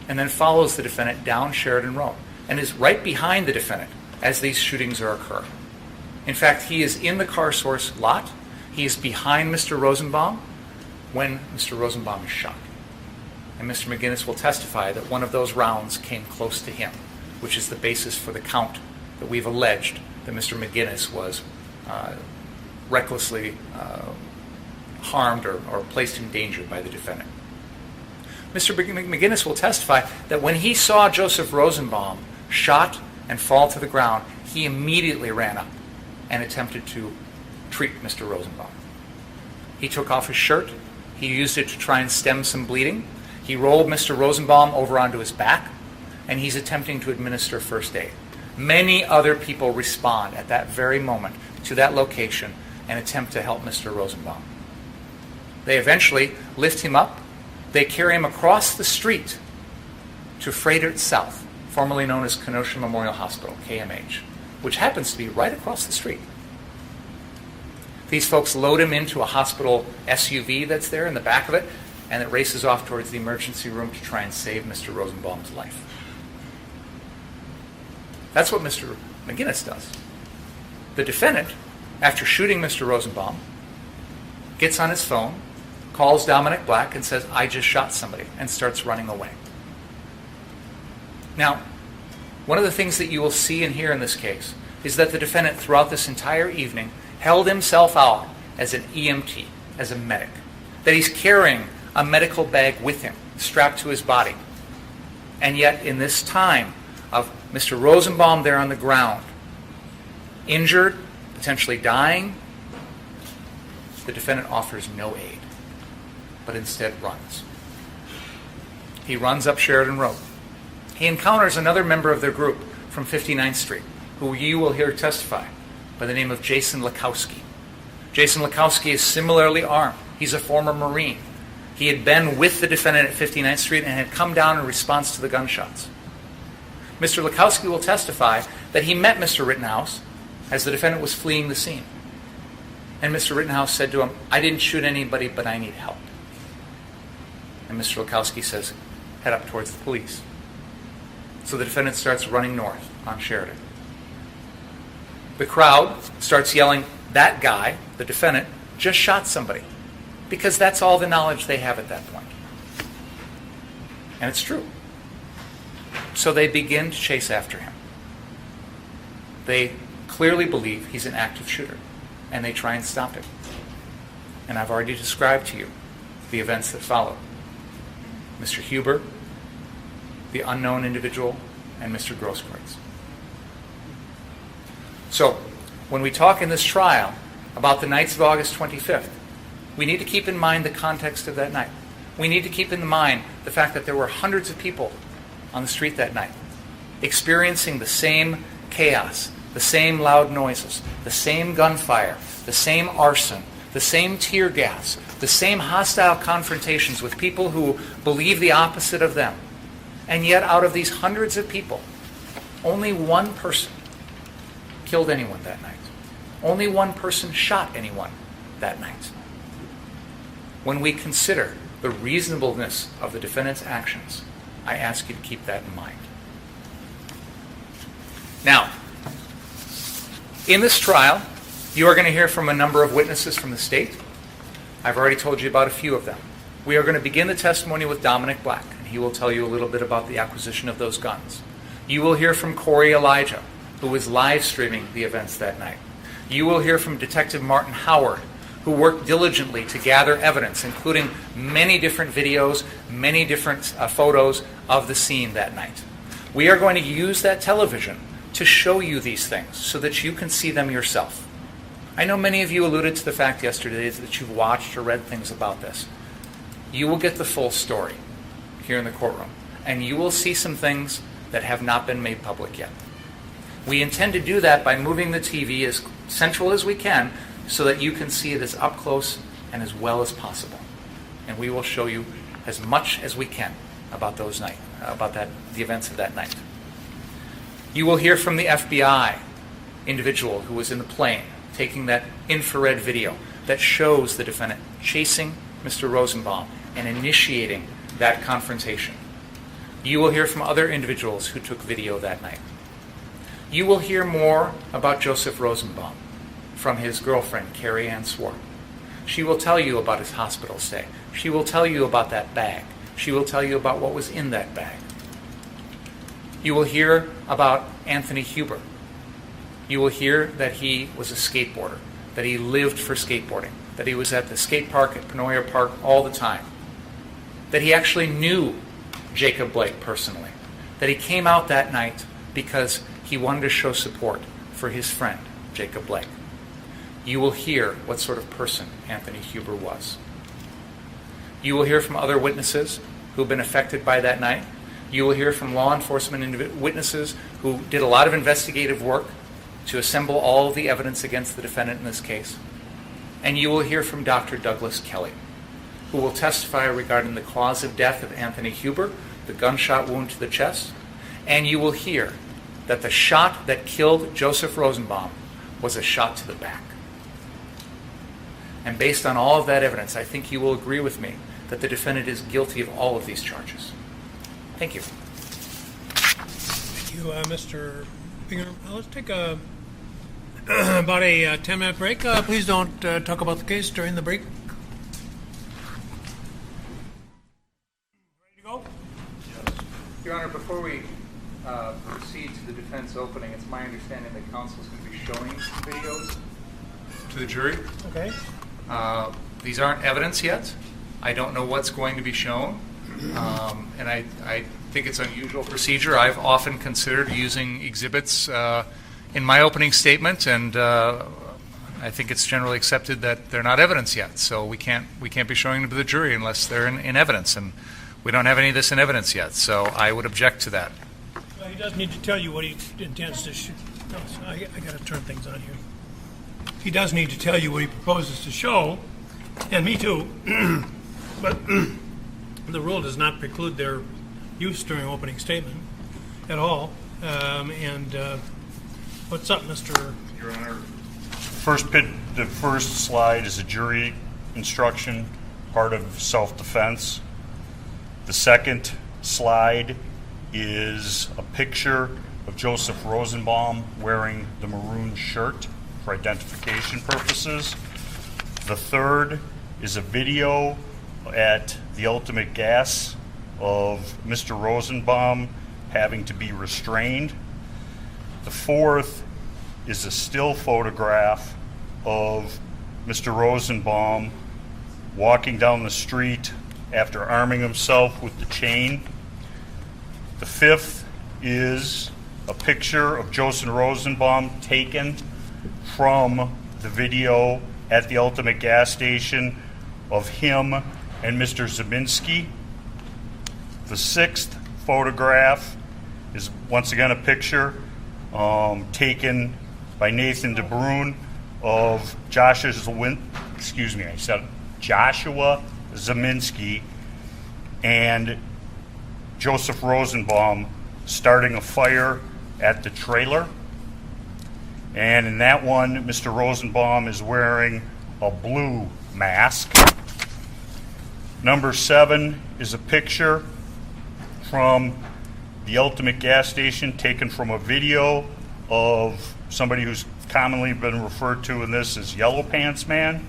[SPEAKER 4] and then follows the defendant down Sheridan Road and is right behind the defendant as these shootings are occurring. In fact, he is in the car source lot. He is behind Mr. Rosenbaum when Mr. Rosenbaum is shot. And Mr. McGinnis will testify that one of those rounds came close to him, which is the basis for the count that we've alleged that Mr. McGinnis was recklessly harmed or placed in danger by the defendant. Mr. McGinnis will testify that when he saw Joseph Rosenbaum shot and fall to the ground, he immediately ran up and attempted to treat Mr. Rosenbaum. He took off his shirt. He used it to try and stem some bleeding. He rolled Mr. Rosenbaum over onto his back, and he's attempting to administer first aid. Many other people respond at that very moment to that location and attempt to help Mr. Rosenbaum. They eventually lift him up. They carry him across the street to Frederick South, formerly known as Kenosha Memorial Hospital, KMH, which happens to be right across the street. These folks load him into a hospital SUV that's there in the back of it, and it races off towards the emergency room to try and save Mr. Rosenbaum's life. That's what Mr. McGinnis does. The defendant, after shooting Mr. Rosenbaum, gets on his phone, calls Dominic Black and says, "I just shot somebody," and starts running away. Now, one of the things that you will see and hear in this case is that the defendant throughout this entire evening held himself out as an EMT, as a medic, that he's carrying a medical bag with him, strapped to his body. And yet, in this time of Mr. Rosenbaum there on the ground, injured, potentially dying, the defendant offers no aid, but instead runs. He runs up Sheridan Road. He encounters another member of their group from 59th Street, who you will hear testify, by the name of Jason Lakowski. Jason Lakowski is similarly armed. He's a former Marine. He had been with the defendant at 59th Street and had come down in response to the gunshots. Mr. Lakowski will testify that he met Mr. Rittenhouse as the defendant was fleeing the scene. And Mr. Rittenhouse said to him, "I didn't shoot anybody, but I need help." And Mr. Lakowski says, "Head up towards the police." So the defendant starts running north on Sheridan. The crowd starts yelling, "That guy, the defendant, just shot somebody," because that's all the knowledge they have at that point. And it's true. So they begin to chase after him. They clearly believe he's an active shooter, and they try and stop him. And I've already described to you the events that followed. Mr. Huber, the unknown individual, and Mr. Grosskreutz. So, when we talk in this trial about the nights of August 25th, we need to keep in mind the context of that night. We need to keep in mind the fact that there were hundreds of people on the street that night, experiencing the same chaos, the same loud noises, the same gunfire, the same arson, the same tear gas, the same hostile confrontations with people who believe the opposite of them. And yet, out of these hundreds of people, only one person killed anyone that night. Only one person shot anyone that night. When we consider the reasonableness of the defendant's actions, I ask you to keep that in mind. Now, in this trial, you are going to hear from a number of witnesses from the state. I've already told you about a few of them. We are going to begin the testimony with Dominic Black, and he will tell you a little bit about the acquisition of those guns. You will hear from Corey Elijah, who was live streaming the events that night. You will hear from Detective Martin Howard, who worked diligently to gather evidence, including many different videos, many different photos of the scene that night. We are going to use that television to show you these things so that you can see them yourself. I know many of you alluded to the fact yesterday that you've watched or read things about this. You will get the full story here in the courtroom, and you will see some things that have not been made public yet. We intend to do that by moving the TV as central as we can so that you can see it as up close and as well as possible. And we will show you as much as we can about the events of that night. You will hear from the FBI individual who was in the plane taking that infrared video that shows the defendant chasing Mr. Rosenbaum and initiating that confrontation. You will hear from other individuals who took video that night. You will hear more about Joseph Rosenbaum from his girlfriend, Carrie Ann Swart. She will tell you about his hospital stay. She will tell you about that bag. She will tell you about what was in that bag. You will hear about Anthony Huber. You will hear that he was a skateboarder, that he lived for skateboarding, that he was at the skate park at Penoyer Park all the time, that he actually knew Jacob Blake personally, that he came out that night because he wanted to show support for his friend, Jacob Blake. You will hear what sort of person Anthony Huber was. You will hear from other witnesses who have been affected by that night. You will hear from law enforcement witnesses who did a lot of investigative work to assemble all of the evidence against the defendant in this case. And you will hear from Dr. Douglas Kelly, who will testify regarding the cause of death of Anthony Huber, the gunshot wound to the chest. And you will hear that the shot that killed Joseph Rosenbaum was a shot to the back. And based on all of that evidence, I think you will agree with me that the defendant is guilty of all of these charges. Thank you.
[SPEAKER 1] Thank you, Mr. Bingham. Let's take a about a 10-minute break. Please don't talk about the case during the break. Ready to go?
[SPEAKER 4] Your Honor, before we proceed to the defense opening, it's my understanding that counsel is going to be showing videos to the jury.
[SPEAKER 1] Okay.
[SPEAKER 4] These aren't evidence yet. I don't know what's going to be shown, and I think it's unusual procedure. I've often considered using exhibits in my opening statement, and I think it's generally accepted that they're not evidence yet. So we can't be showing them to the jury unless they're in evidence, and we don't have any of this in evidence yet. So I would object to that.
[SPEAKER 1] Well, he does need to tell you what he intends to show. No, I got to turn things on here. He does need to tell you what he proposes to show, and me too. But the rule does not preclude their use during opening statement at all. What's up, Mr.
[SPEAKER 6] Your Honor,
[SPEAKER 8] The first slide is a jury instruction, part of self-defense. The second slide is a picture of Joseph Rosenbaum wearing the maroon shirt for identification purposes. The third is a video at the Ultimate Gas of Mr. Rosenbaum having to be restrained. The fourth is a still photograph of Mr. Rosenbaum walking down the street after arming himself with the chain. The fifth is a picture of Joseph Rosenbaum taken from the video at the Ultimate Gas Station of him and Mr. Zeminski. The sixth photograph is once again a picture taken by Nathan DeBrune of Joshua Zeminski and Joseph Rosenbaum starting a fire at the trailer. And in that one, Mr. Rosenbaum is wearing a blue mask. Number 7 is a picture from the Ultimate Gas Station taken from a video of somebody who's commonly been referred to in this as Yellow Pants Man.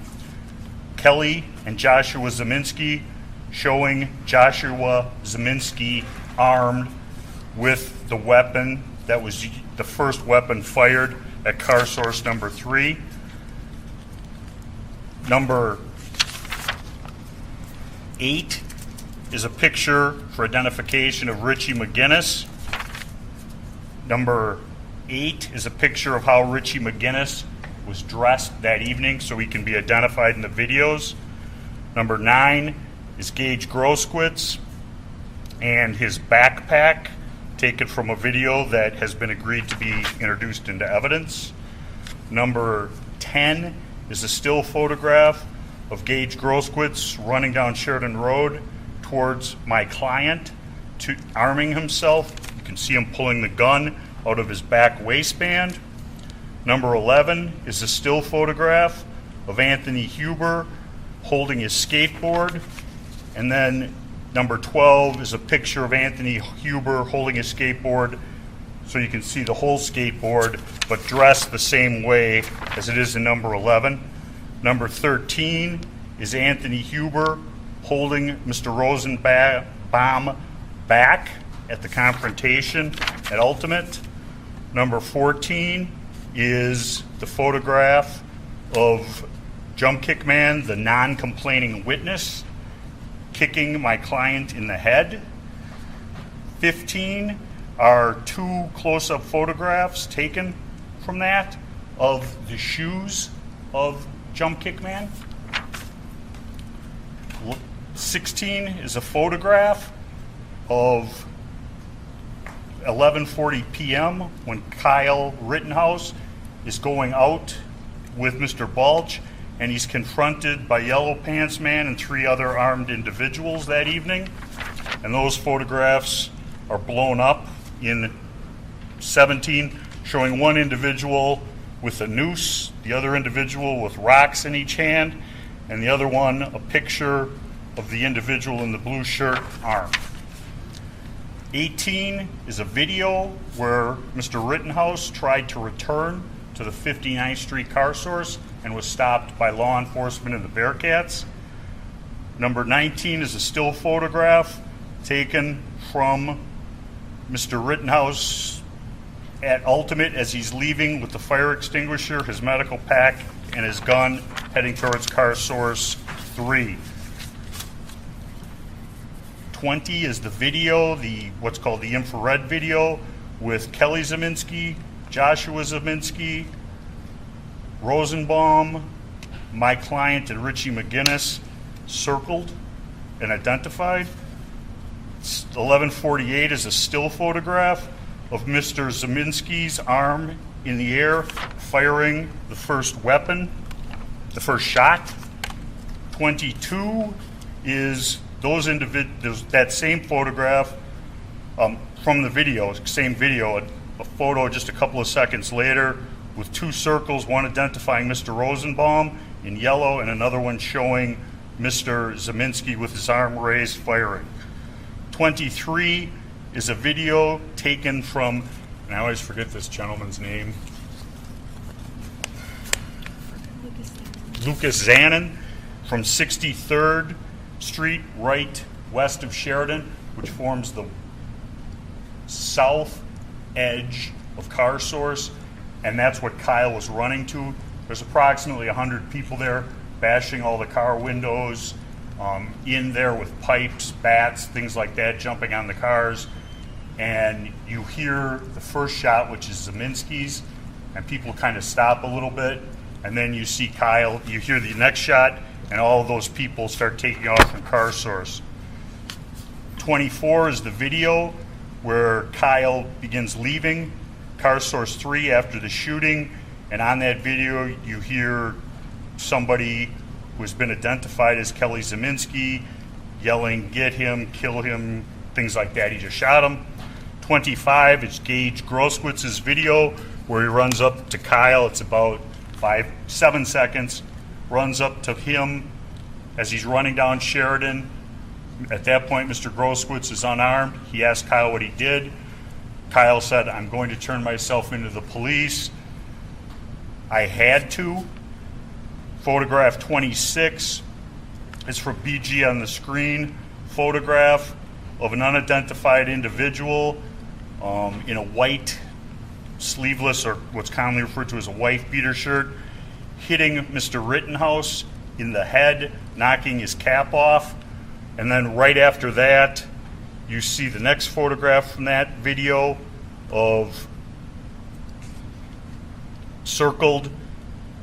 [SPEAKER 8] Kelly and Joshua Zeminski showing Joshua Zeminski armed with the weapon that was the first weapon fired at car source number 3. Number 8 is a picture for identification of Richie McGinnis. Number 8 is a picture of how Richie McGinnis was dressed that evening so he can be identified in the videos. Number 9 is Gage Groskwitz and his backpack taken from a video that has been agreed to be introduced into evidence. Number 10 is a still photograph of Gage Groskwitz running down Sheridan Road towards my client, arming himself. You can see him pulling the gun out of his back waistband. Number 11 is a still photograph of Anthony Huber holding his skateboard. And then number 12 is a picture of Anthony Huber holding his skateboard so you can see the whole skateboard, but dressed the same way as it is in number 11. Number 13 is Anthony Huber holding Mr. Rosenbaum back at the confrontation at Ultimate. Number 14 is the photograph of Jump Kick Man, the non-complaining witness, kicking my client in the head. 15 are 2 close-up photographs taken from that of the shoes of Jump Kick Man. 16 is a photograph of 11:40 p.m. when Kyle Rittenhouse is going out with Mr. Balch, and he's confronted by Yellow Pants Man and 3 other armed individuals that evening. And those photographs are blown up in 17, showing one individual with a noose, the other individual with rocks in each hand, and the other one a picture of the individual in the blue shirt armed. 18 is a video where Mr. Rittenhouse tried to return to the 59th Street car source and was stopped by law enforcement and the Bearcats. Number 19 is a still photograph taken from Mr. Rittenhouse at Ultimate as he's leaving with the fire extinguisher, his medical pack, and his gun heading towards car source 3. 20 is the video, what's called the infrared video, with Kelly Zeminski, Joshua Zeminski, Rosenbaum, my client, and Richie McGinnis circled and identified. 1148 is a still photograph of Mr. Zeminski's arm in the air firing the first weapon, the first shot. 22 is that same photograph from the video, same video, a photo just a couple of seconds later with two circles, one identifying Mr. Rosenbaum in yellow and another one showing Mr. Zeminski with his arm raised firing. 23 is a video taken from, and I always forget this gentleman's name, Lucas Zanin, from 63rd Street, right west of Sheridan, which forms the south edge of car source, and that's what Kyle was running to. There's approximately 100 people there bashing all the car windows, in there with pipes, bats, things like that, jumping on the cars. And you hear the first shot, which is Zeminski's, and people kind of stop a little bit. And then you see Kyle, you hear the next shot, and all of those people start taking off from car source. 24 is the video where Kyle begins leaving car source 3 after the shooting. And on that video, you hear somebody who has been identified as Kelly Zeminski yelling, "Get him, kill him," things like that. He just shot him. 25 is Gage Groskwitz's video where he runs up to Kyle. It's about 7 seconds. Runs up to him as he's running down Sheridan. At that point, Mr. Groskwitz is unarmed. He asked Kyle what he did. Kyle said, "I'm going to turn myself into the police. I had to." Photograph 26 is for BG on the screen. Photograph of an unidentified individual in a white sleeveless, or what's commonly referred to as a wife beater shirt, hitting Mr. Rittenhouse in the head, knocking his cap off. And then right after that, you see the next photograph from that video of circled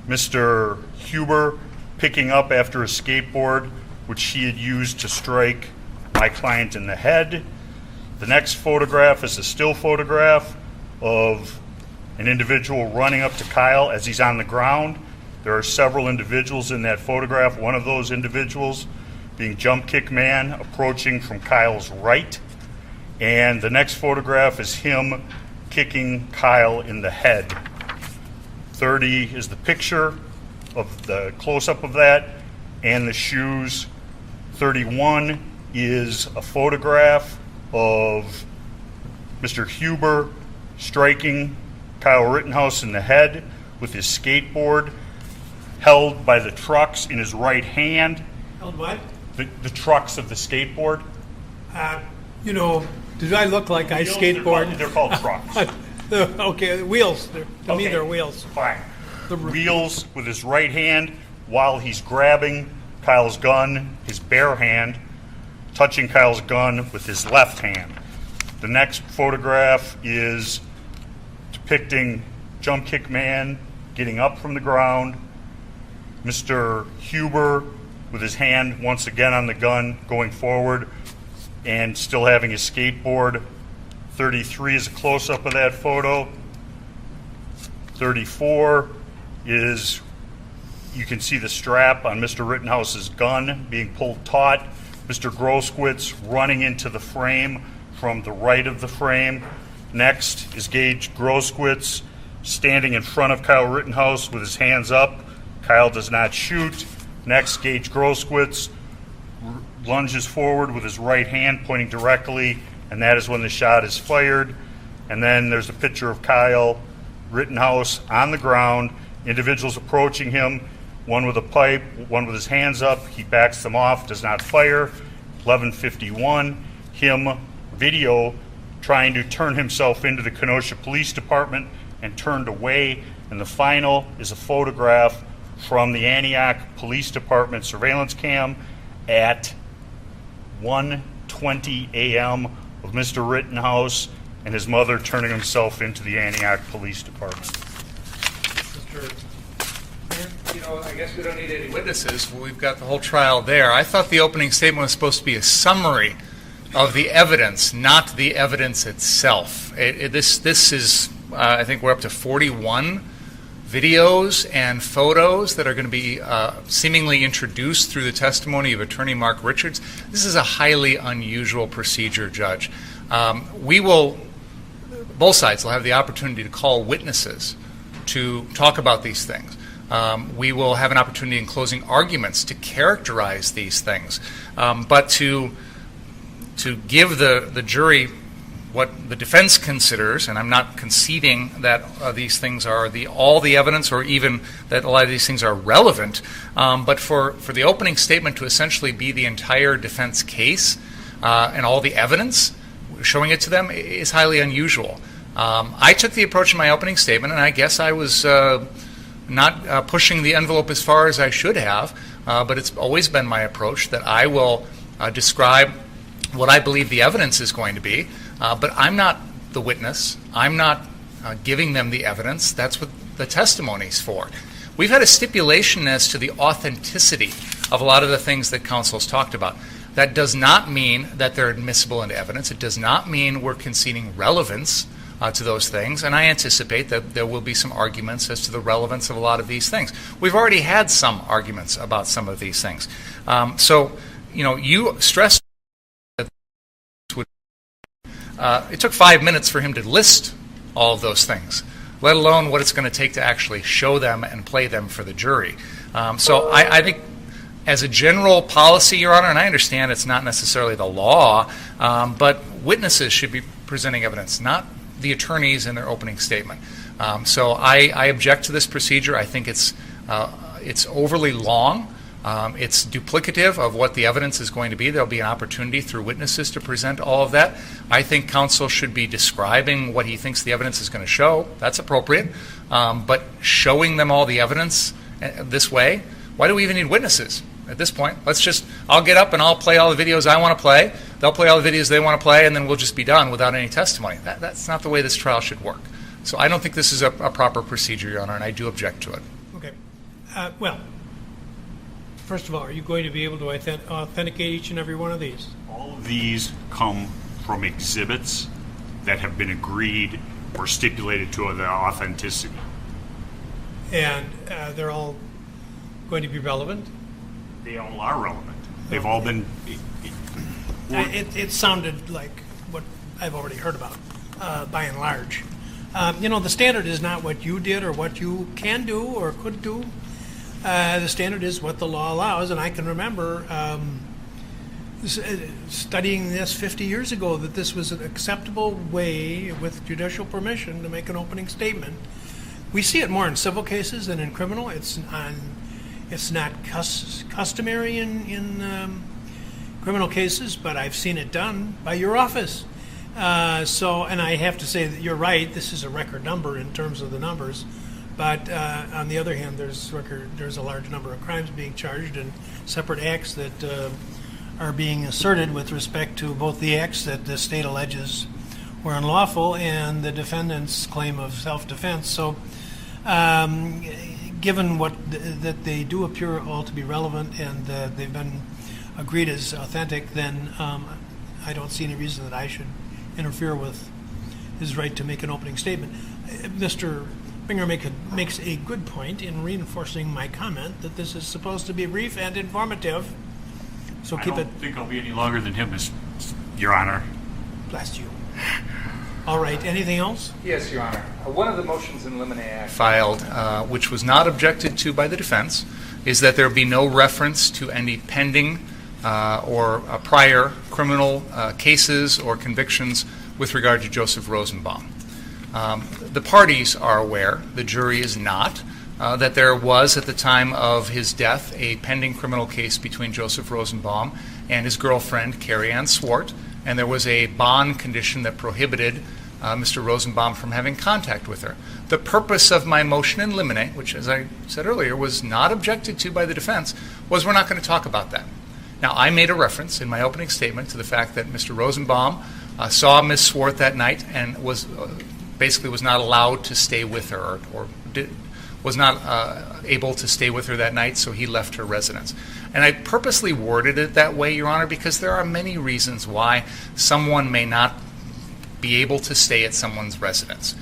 [SPEAKER 8] Mr. Huber picking up after a skateboard, which he had used to strike my client in the head. The next photograph is a still photograph of an individual running up to Kyle as he's on the ground. There are several individuals in that photograph, one of those individuals being Jump Kick Man approaching from Kyle's right. And the next photograph is him kicking Kyle in the head. 30 is the picture of the close-up of that and the shoes. 31 is a photograph of Mr. Huber striking Kyle Rittenhouse in the head with his skateboard, held by the trucks in his right hand.
[SPEAKER 1] Held what?
[SPEAKER 8] The trucks of the skateboard.
[SPEAKER 1] Did I look like I skateboard?
[SPEAKER 8] They're called trucks.
[SPEAKER 1] Okay, wheels. To me,
[SPEAKER 8] Okay.
[SPEAKER 1] they're wheels.
[SPEAKER 8] Fine. The wheels with his right hand while he's grabbing Kyle's gun, his bare hand, touching Kyle's gun with his left hand. The next photograph is depicting Jump Kick Man getting up from the ground, Mr. Huber with his hand once again on the gun going forward and still having his skateboard. 33 is a close-up of that photo. 34 is, you can see the strap on Mr. Rittenhouse's gun being pulled taut. Mr. Groskwitz running into the frame from the right of the frame. Next is Gage Groskwitz standing in front of Kyle Rittenhouse with his hands up. Kyle does not shoot. Next, Gage Groskwitz lunges forward with his right hand pointing directly, and that is when the shot is fired. And then there's a picture of Kyle Rittenhouse on the ground, individuals approaching him, one with a pipe, one with his hands up. He backs them off, does not fire. 11:51, him video trying to turn himself into the Kenosha Police Department and turned away. And the final is a photograph from the Antioch Police Department surveillance cam at 1:20 a.m. of Mr. Rittenhouse and his mother turning himself into the Antioch Police Department.
[SPEAKER 4] You know, I guess we don't need any witnesses. Well, we've got the whole trial there. I thought the opening statement was supposed to be a summary of the evidence, not the evidence itself. This is, I think we're up to 41 videos and photos that are going to be seemingly introduced through the testimony of Attorney Mark Richards. This is a highly unusual procedure, Judge. Both sides will have the opportunity to call witnesses to talk about these things. We will have an opportunity in closing arguments to characterize these things. But to give the jury what the defense considers, and I'm not conceding that these things are all the evidence or even that a lot of these things are relevant, but for the opening statement to essentially be the entire defense case and all the evidence, showing it to them is highly unusual. I took the approach in my opening statement, and I guess I was not pushing the envelope as far as I should have, but it's always been my approach that I will describe what I believe the evidence is going to be, but I'm not the witness. I'm not giving them the evidence. That's what the testimony's for. We've had a stipulation as to the authenticity of a lot of the things that counsel's talked about. That does not mean that they're admissible into evidence. It does not mean we're conceding relevance to those things, and I anticipate that there will be some arguments as to the relevance of a lot of these things. We've already had some arguments about some of these things. You stressed that it took 5 minutes for him to list all of those things, let alone what it's going to take to actually show them and play them for the jury. I think as a general policy, Your Honor, and I understand it's not necessarily the law, but witnesses should be presenting evidence, not the attorneys in their opening statement. I object to this procedure. I think it's overly long. It's duplicative of what the evidence is going to be. There'll be an opportunity through witnesses to present all of that. I think counsel should be describing what he thinks the evidence is going to show. That's appropriate. But showing them all the evidence this way, why do we even need witnesses at this point? I'll get up and I'll play all the videos I want to play. They'll play all the videos they want to play, and then we'll just be done without any testimony. That's not the way this trial should work. So I don't think this is a proper procedure, Your Honor, and I do object to it.
[SPEAKER 1] Okay. Well, first of all, are you going to be able to authenticate each and every one of these?
[SPEAKER 8] All of these come from exhibits that have been agreed or stipulated to their authenticity.
[SPEAKER 1] And they're all going to be relevant?
[SPEAKER 8] They all are relevant. They've all been...
[SPEAKER 1] It sounded like what I've already heard about, by and large. The standard is not what you did or what you can do or could do. The standard is what the law allows, and I can remember studying this 50 years ago, that this was an acceptable way, with judicial permission, to make an opening statement. We see it more in civil cases than in criminal. It's not customary in criminal cases, but I've seen it done by your office. And I have to say that you're right. This is a record number in terms of the numbers. But on the other hand, there's a large number of crimes being charged and separate acts that are being asserted with respect to both the acts that the state alleges were unlawful and the defendant's claim of self-defense. So given that they do appear all to be relevant and they've been agreed as authentic, then I don't see any reason that I should interfere with his right to make an opening statement. Mr. Binger makes a good point in reinforcing my comment that this is supposed to be brief and informative. So keep it.
[SPEAKER 8] I don't think I'll be any longer than him, Your Honor.
[SPEAKER 1] Bless you. All right. Anything else?
[SPEAKER 4] Yes, Your Honor. One of the motions in limine I filed, which was not objected to by the defense, is that there be no reference to any pending or prior criminal cases or convictions with regard to Joseph Rosenbaum. The parties are aware, the jury is not, that there was at the time of his death a pending criminal case between Joseph Rosenbaum and his girlfriend, Carrie Ann Swart, and there was a bond condition that prohibited Mr. Rosenbaum from having contact with her. The purpose of my motion in limine, which, as I said earlier, was not objected to by the defense, was we're not going to talk about that. Now, I made a reference in my opening statement to the fact that Mr. Rosenbaum saw Ms. Swart that night and was basically was not allowed to stay with her, was not able to stay with her that night, so he left her residence. And I purposely worded it that way, Your Honor, because there are many reasons why someone may not be able to stay at someone's residence.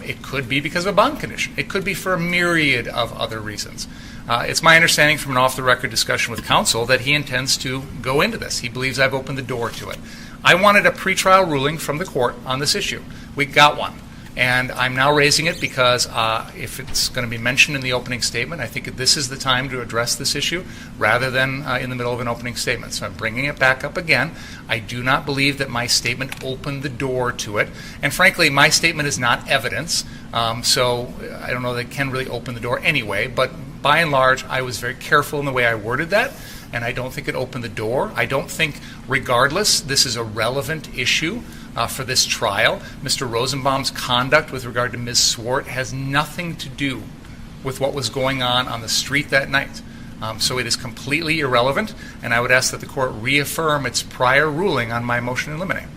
[SPEAKER 4] It could be because of a bond condition. It could be for a myriad of other reasons. It's my understanding from an off-the-record discussion with counsel that he intends to go into this. He believes I've opened the door to it. I wanted a pretrial ruling from the court on this issue. We got one. And I'm now raising it because if it's going to be mentioned in the opening statement, I think this is the time to address this issue rather than in the middle of an opening statement. So I'm bringing it back up again. I do not believe that my statement opened the door to it. And frankly, my statement is not evidence, so I don't know that it can really open the door anyway. But by and large, I was very careful in the way I worded that, and I don't think it opened the door. I don't think, regardless, this is a relevant issue for this trial. Mr. Rosenbaum's conduct with regard to Ms. Swart has nothing to do with what was going on the street that night. So it is completely irrelevant, and I would ask that the court reaffirm its prior ruling on my motion in limine.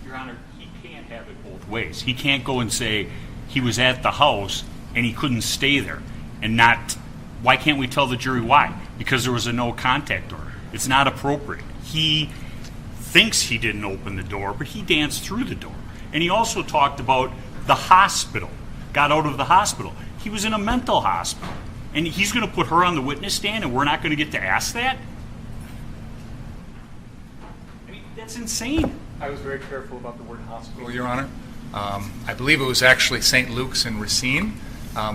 [SPEAKER 8] Your Honor, he can't have it both ways. He can't go and say he was at the house and he couldn't stay there and not. Why can't we tell the jury why? Because there was a no contact order. It's not appropriate. He thinks he didn't open the door, but he danced through the door. And he also talked about the hospital, got out of the hospital. He was in a mental hospital. And he's going to put her on the witness stand and we're not going to get to ask that? I mean, that's insane.
[SPEAKER 4] I was very careful about the word hospital, Your Honor. I believe it was actually St. Luke's in Racine,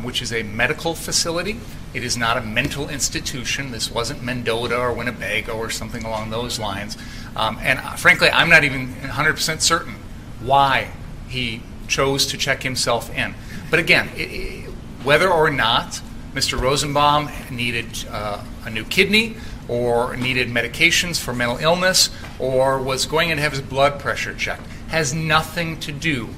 [SPEAKER 4] which is a medical facility. It is not a mental institution. This wasn't Mendota or Winnebago or something along those lines. And frankly, I'm not even 100% certain why he chose to check himself in. But again, whether or not Mr. Rosenbaum needed a new kidney or needed medications for mental illness or was going in to have his blood pressure checked has nothing to do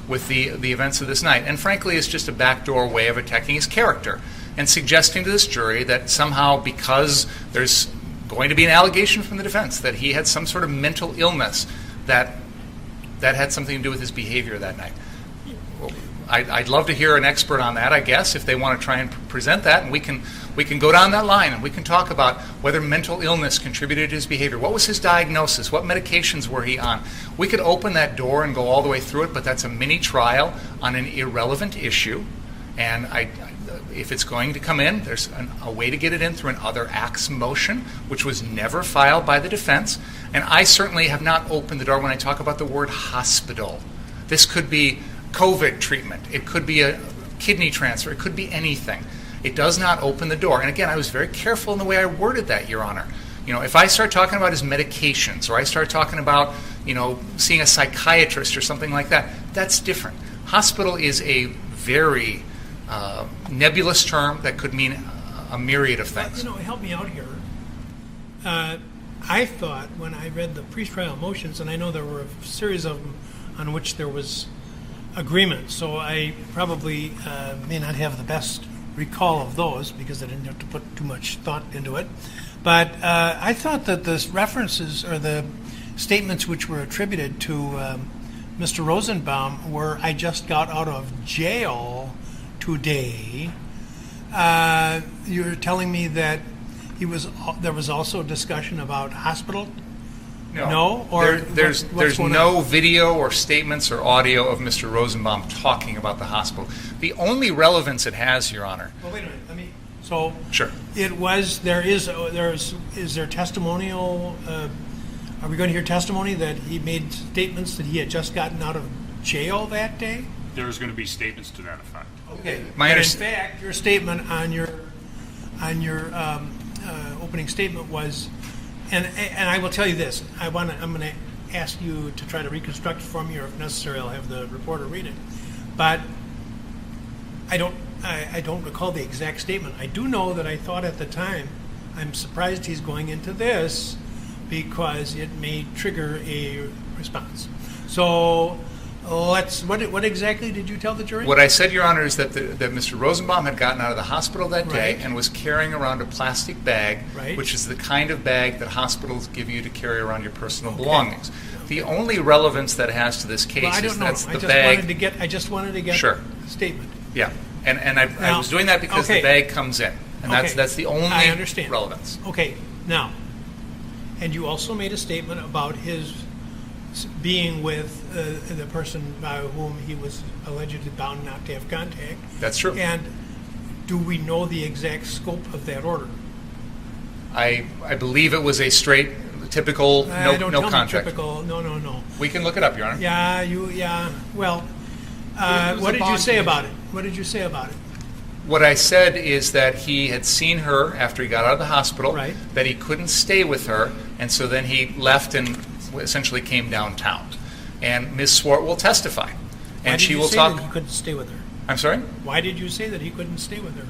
[SPEAKER 4] with the events of this night. And frankly, it's just a backdoor way of attacking his character and suggesting to this jury that somehow because there's going to be an allegation from the defense that he had some sort of mental illness that had something to do with his behavior that night. I'd love to hear an expert on that, I guess, if they want to try and present that, and we can go down that line and we can talk about whether mental illness contributed to his behavior. What was his diagnosis? What medications were he on? We could open that door and go all the way through it, but that's a mini trial on an irrelevant issue, and if it's going to come in, there's a way to get it in through an other acts motion, which was never filed by the defense, and I certainly have not opened the door when I talk about the word hospital. This could be COVID treatment. It could be a kidney transfer. It could be anything. It does not open the door. And again, I was very careful in the way I worded that, Your Honor. You know, if I start talking about his medications or I start talking about, seeing a psychiatrist or something like that, that's different. Hospital is a very nebulous term that could mean a myriad of things.
[SPEAKER 1] Help me out here. I thought when I read the pretrial motions, and I know there were a series of them on which there was agreement, so I probably may not have the best recall of those because I didn't have to put too much thought into it. But I thought that the references or the statements which were attributed to Mr. Rosenbaum were, "I just got out of jail today." You're telling me that there was also discussion about hospital? No? Or
[SPEAKER 4] there's no video or statements or audio of Mr. Rosenbaum talking about the hospital. The only relevance it has, Your Honor.
[SPEAKER 1] Well, wait a minute. So
[SPEAKER 4] sure.
[SPEAKER 1] Is there testimonial? Are we going to hear testimony that he made statements that he had just gotten out of jail that day?
[SPEAKER 8] There's going to be statements to that effect.
[SPEAKER 1] Okay. In fact, your statement on your opening statement was. And I will tell you this. I'm going to ask you to try to reconstruct it for me, or if necessary, I'll have the reporter read it. but I don't recall the exact statement. I do know that I thought at the time, I'm surprised he's going into this because it may trigger a response. So what exactly did you tell the jury?
[SPEAKER 4] What I said, Your Honor, is that that Mr. Rosenbaum had gotten out of the hospital that day
[SPEAKER 1] Right.
[SPEAKER 4] and was carrying around a plastic bag,
[SPEAKER 1] Right.
[SPEAKER 4] which is the kind of bag that hospitals give you to carry around your personal belongings. The only relevance that has to this case
[SPEAKER 1] Well, I
[SPEAKER 4] is
[SPEAKER 1] don't know.
[SPEAKER 4] that's
[SPEAKER 1] I
[SPEAKER 4] the
[SPEAKER 1] just
[SPEAKER 4] bag.
[SPEAKER 1] wanted to get
[SPEAKER 4] Sure.
[SPEAKER 1] a statement.
[SPEAKER 4] Yeah, and I
[SPEAKER 1] Now,
[SPEAKER 4] was doing that because
[SPEAKER 1] okay.
[SPEAKER 4] the bag comes in, and
[SPEAKER 1] Okay.
[SPEAKER 4] that's the only
[SPEAKER 1] I understand.
[SPEAKER 4] relevance.
[SPEAKER 1] Okay, now, and you also made a statement about his being with the person by whom he was allegedly bound not to have contact.
[SPEAKER 4] That's true.
[SPEAKER 1] And do we know the exact scope of that order?
[SPEAKER 4] I believe it was a straight, typical,
[SPEAKER 1] Don't
[SPEAKER 4] no
[SPEAKER 1] tell me
[SPEAKER 4] contract.
[SPEAKER 1] typical. No.
[SPEAKER 4] We can look it up, Your Honor.
[SPEAKER 1] Yeah. Well,
[SPEAKER 3] It was
[SPEAKER 1] what
[SPEAKER 3] a
[SPEAKER 1] did you
[SPEAKER 3] bond
[SPEAKER 1] say
[SPEAKER 3] condition.
[SPEAKER 1] about it? What did you say about it?
[SPEAKER 4] What I said is that he had seen her after he got out of the hospital,
[SPEAKER 1] Right.
[SPEAKER 4] that he couldn't stay with her, and so then he left and essentially came downtown. And Ms. Swart will testify,
[SPEAKER 1] Why
[SPEAKER 4] and
[SPEAKER 1] did
[SPEAKER 4] she
[SPEAKER 1] you
[SPEAKER 4] will
[SPEAKER 1] say
[SPEAKER 4] talk.
[SPEAKER 1] that he couldn't stay with her?
[SPEAKER 4] I'm sorry?
[SPEAKER 1] Why did you say that he couldn't stay with her?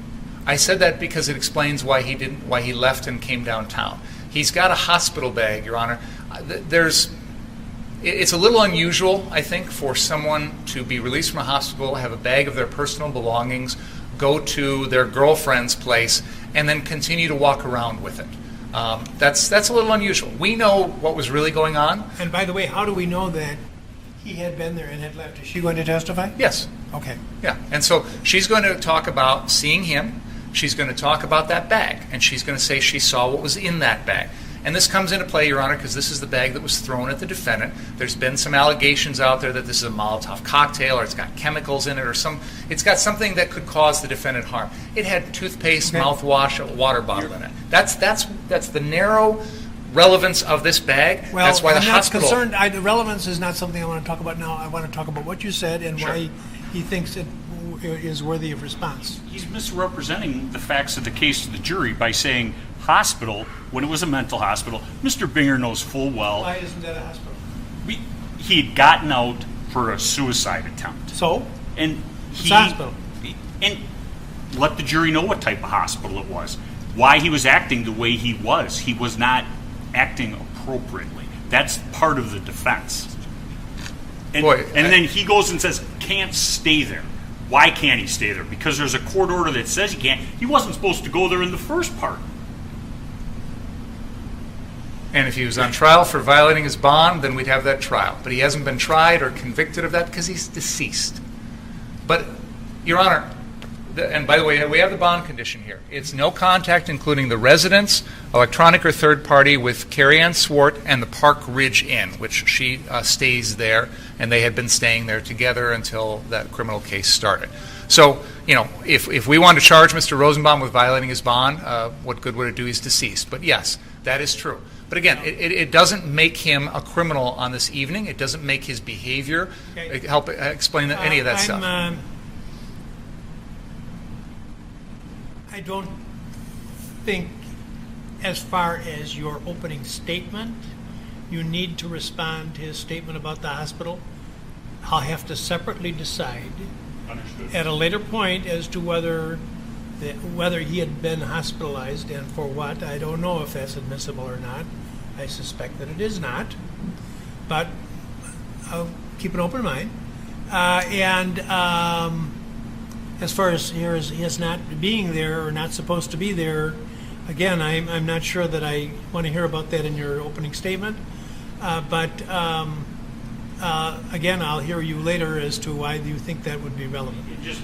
[SPEAKER 4] I said that because it explains why he left and came downtown. He's got a hospital bag, Your Honor. It's a little unusual, I think, for someone to be released from a hospital, have a bag of their personal belongings, go to their girlfriend's place, and then continue to walk around with it. That's a little unusual. We know what was really going on.
[SPEAKER 1] And by the way, how do we know that he had been there and had left? Is she going to testify?
[SPEAKER 4] Yes.
[SPEAKER 1] Okay.
[SPEAKER 4] Yeah. And so she's going to talk about seeing him. She's going to talk about that bag, and she's going to say she saw what was in that bag. And this comes into play, Your Honor, because this is the bag that was thrown at the defendant. There's been some allegations out there that this is a Molotov cocktail, or it's got chemicals in it, or it's got something that could cause the defendant harm. It had toothpaste,
[SPEAKER 1] Okay.
[SPEAKER 4] mouthwash, a water bottle in it. That's the narrow relevance of this bag.
[SPEAKER 1] Well,
[SPEAKER 4] That's why the
[SPEAKER 1] I'm not
[SPEAKER 4] hospital.
[SPEAKER 1] concerned. The relevance is not something I want to talk about now. I want to talk about what you said and
[SPEAKER 4] Sure.
[SPEAKER 1] why he thinks it is worthy of response.
[SPEAKER 8] He's misrepresenting the facts of the case to the jury by saying hospital when it was a mental hospital. Mr. Binger knows full well
[SPEAKER 1] Why isn't that a hospital?
[SPEAKER 8] he had gotten out for a suicide attempt.
[SPEAKER 1] So,
[SPEAKER 8] And
[SPEAKER 1] It's a hospital.
[SPEAKER 8] And let the jury know what type of hospital it was. Why he was acting the way he was. He was not acting appropriately. That's part of the defense. And,
[SPEAKER 4] Boy,
[SPEAKER 8] and then he goes and says, can't stay there. Why can't he stay there? Because there's a court order that says he can't. He wasn't supposed to go there in the first part.
[SPEAKER 4] And if he was on trial for violating his bond, then we'd have that trial. But he hasn't been tried or convicted of that because he's deceased. But, Your Honor, and by the way, we have the bond condition here. It's no contact, including the residence, electronic or third party, with Carrie Ann Swart and the Park Ridge Inn, which she stays there, and they had been staying there together until that criminal case started. So, if we want to charge Mr. Rosenbaum with violating his bond, what good would it do? He's deceased. But yes, that is true. But again, it doesn't make him a criminal on this evening. It doesn't make his behavior
[SPEAKER 1] Okay.
[SPEAKER 4] help explain any of that stuff.
[SPEAKER 1] I don't think, as far as your opening statement, you need to respond to his statement about the hospital. I'll have to separately decide
[SPEAKER 8] Understood.
[SPEAKER 1] at a later point as to whether he had been hospitalized and for what. I don't know if that's admissible or not. I suspect that it is not, but I'll keep an open mind. As far as his not being there or not supposed to be there, again, I'm not sure that I want to hear about that in your opening statement. But again, I'll hear you later as to why you think that would be relevant.
[SPEAKER 8] Just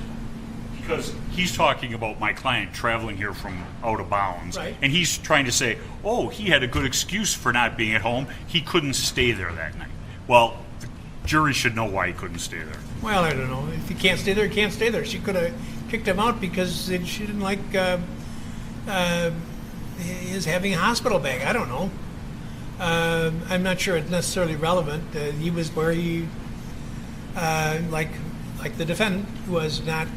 [SPEAKER 8] because he's talking about my client traveling here from out of bounds,
[SPEAKER 1] Right.
[SPEAKER 8] and he's trying to say, oh, he had a good excuse for not being at home. He couldn't stay there that night. Well, the jury should know why he couldn't stay there.
[SPEAKER 1] Well, I don't know. If he can't stay there, he can't stay there. She could have kicked him out because she didn't like his having a hospital bag. I don't know. I'm not sure it's necessarily relevant. He was where he, like the defendant, was not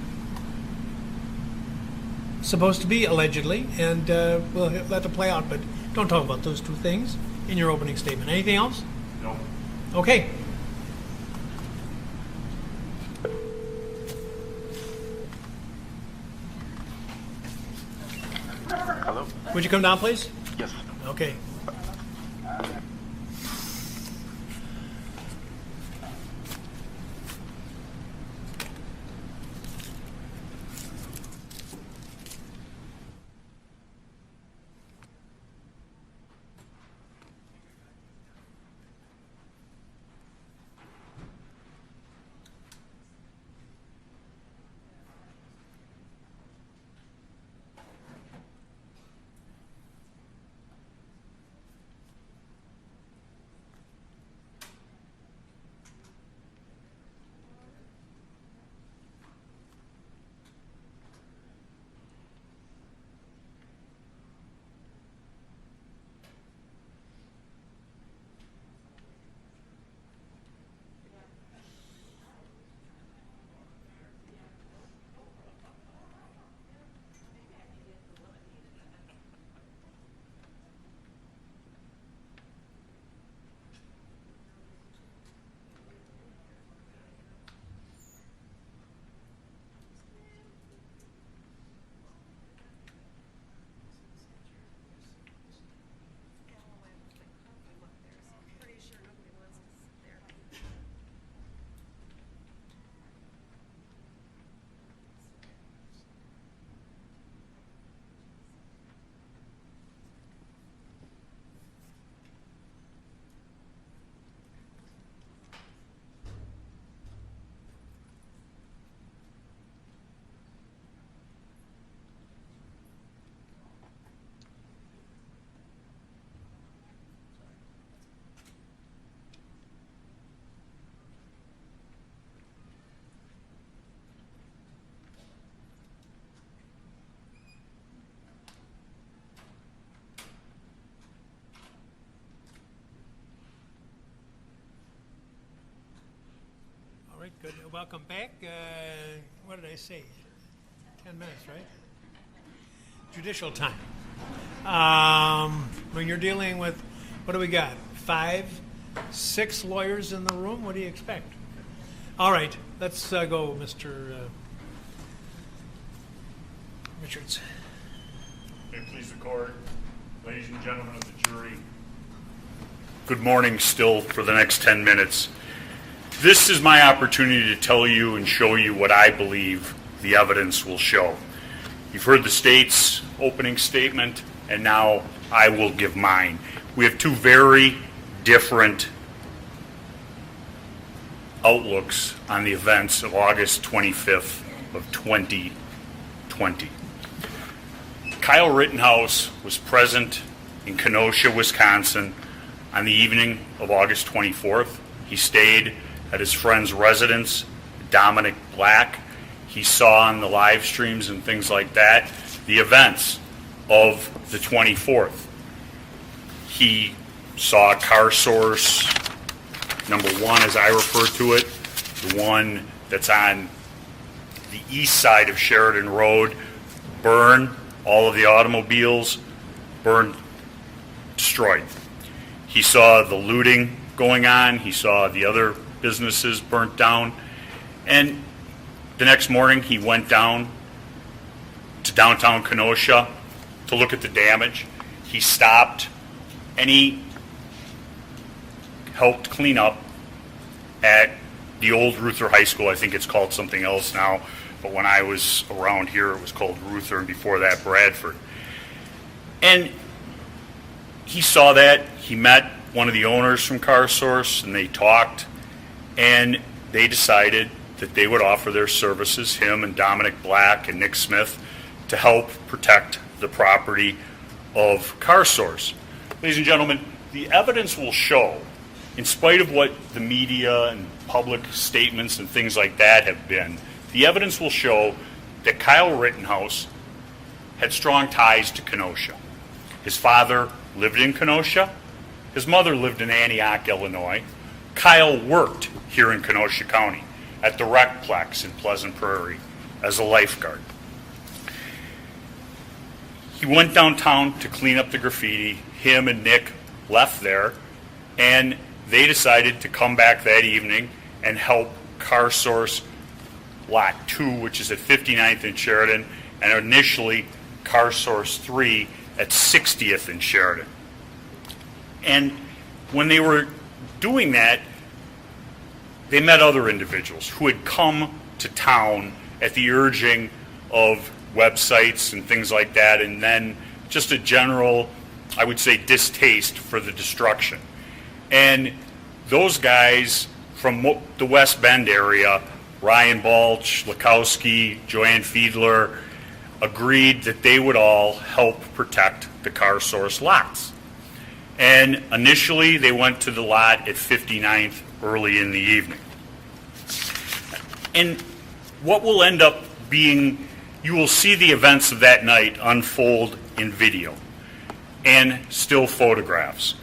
[SPEAKER 1] supposed to be, allegedly, and we'll let it play out. But don't talk about those two things in your opening statement. Anything else?
[SPEAKER 8] No.
[SPEAKER 1] Okay. Would you come down, please?
[SPEAKER 7] Yes.
[SPEAKER 1] Okay. All right, good. Welcome back. What did I say? 10 minutes, right? Judicial time. When you're dealing with, what do we got? 5, 6 lawyers in the room? What do you expect? All right, let's go, Mr. Richards.
[SPEAKER 8] May it please the court, ladies and gentlemen of the jury, good morning still for the next 10 minutes. This is my opportunity to tell you and show you what I believe the evidence will show. You've heard the state's opening statement, and now I will give mine. We have two very different outlooks on the events of August 25th of 2020. Kyle Rittenhouse was present in Kenosha, Wisconsin on the evening of August 24th. He stayed at his friend's residence, Dominic Black. He saw on the live streams and things like that the events of the 24th. He saw car source number 1, as I refer to it, the one that's on the east side of Sheridan Road, burn, all of the automobiles burned, destroyed. He saw the looting going on. He saw the other businesses burnt down. And the next morning he went down to downtown Kenosha to look at the damage. He stopped and he helped clean up at the old Ruther High School. I think it's called something else now, but when I was around here it was called Ruther, and before that Bradford. And he saw that. He met one of the owners from CarSource and they talked, and they decided that they would offer their services, him and Dominic Black and Nick Smith, to help protect the property of CarSource. Ladies and gentlemen, the evidence will show, in spite of what the media and public statements and things like that have been, the evidence will show that Kyle Rittenhouse had strong ties to Kenosha. His father lived in Kenosha. His mother lived in Antioch, Illinois. Kyle worked here in Kenosha County at the Recplex in Pleasant Prairie as a lifeguard. He went downtown to clean up the graffiti. Him and Nick left there, and they decided to come back that evening and help CarSource Lot 2, which is at 59th and Sheridan, and initially CarSource 3 at 60th and Sheridan. And when they were doing that, they met other individuals who had come to town at the urging of websites and things like that, and then just a general, I would say, distaste for the destruction. And those guys from the West Bend area, Ryan Balch, Lakowski, Joanne Fiedler, agreed that they would all help protect the Car Source lots. And initially, they went to the lot at 59th early in the evening. And what will end up being, you will see the events of that night unfold in video and still photographs.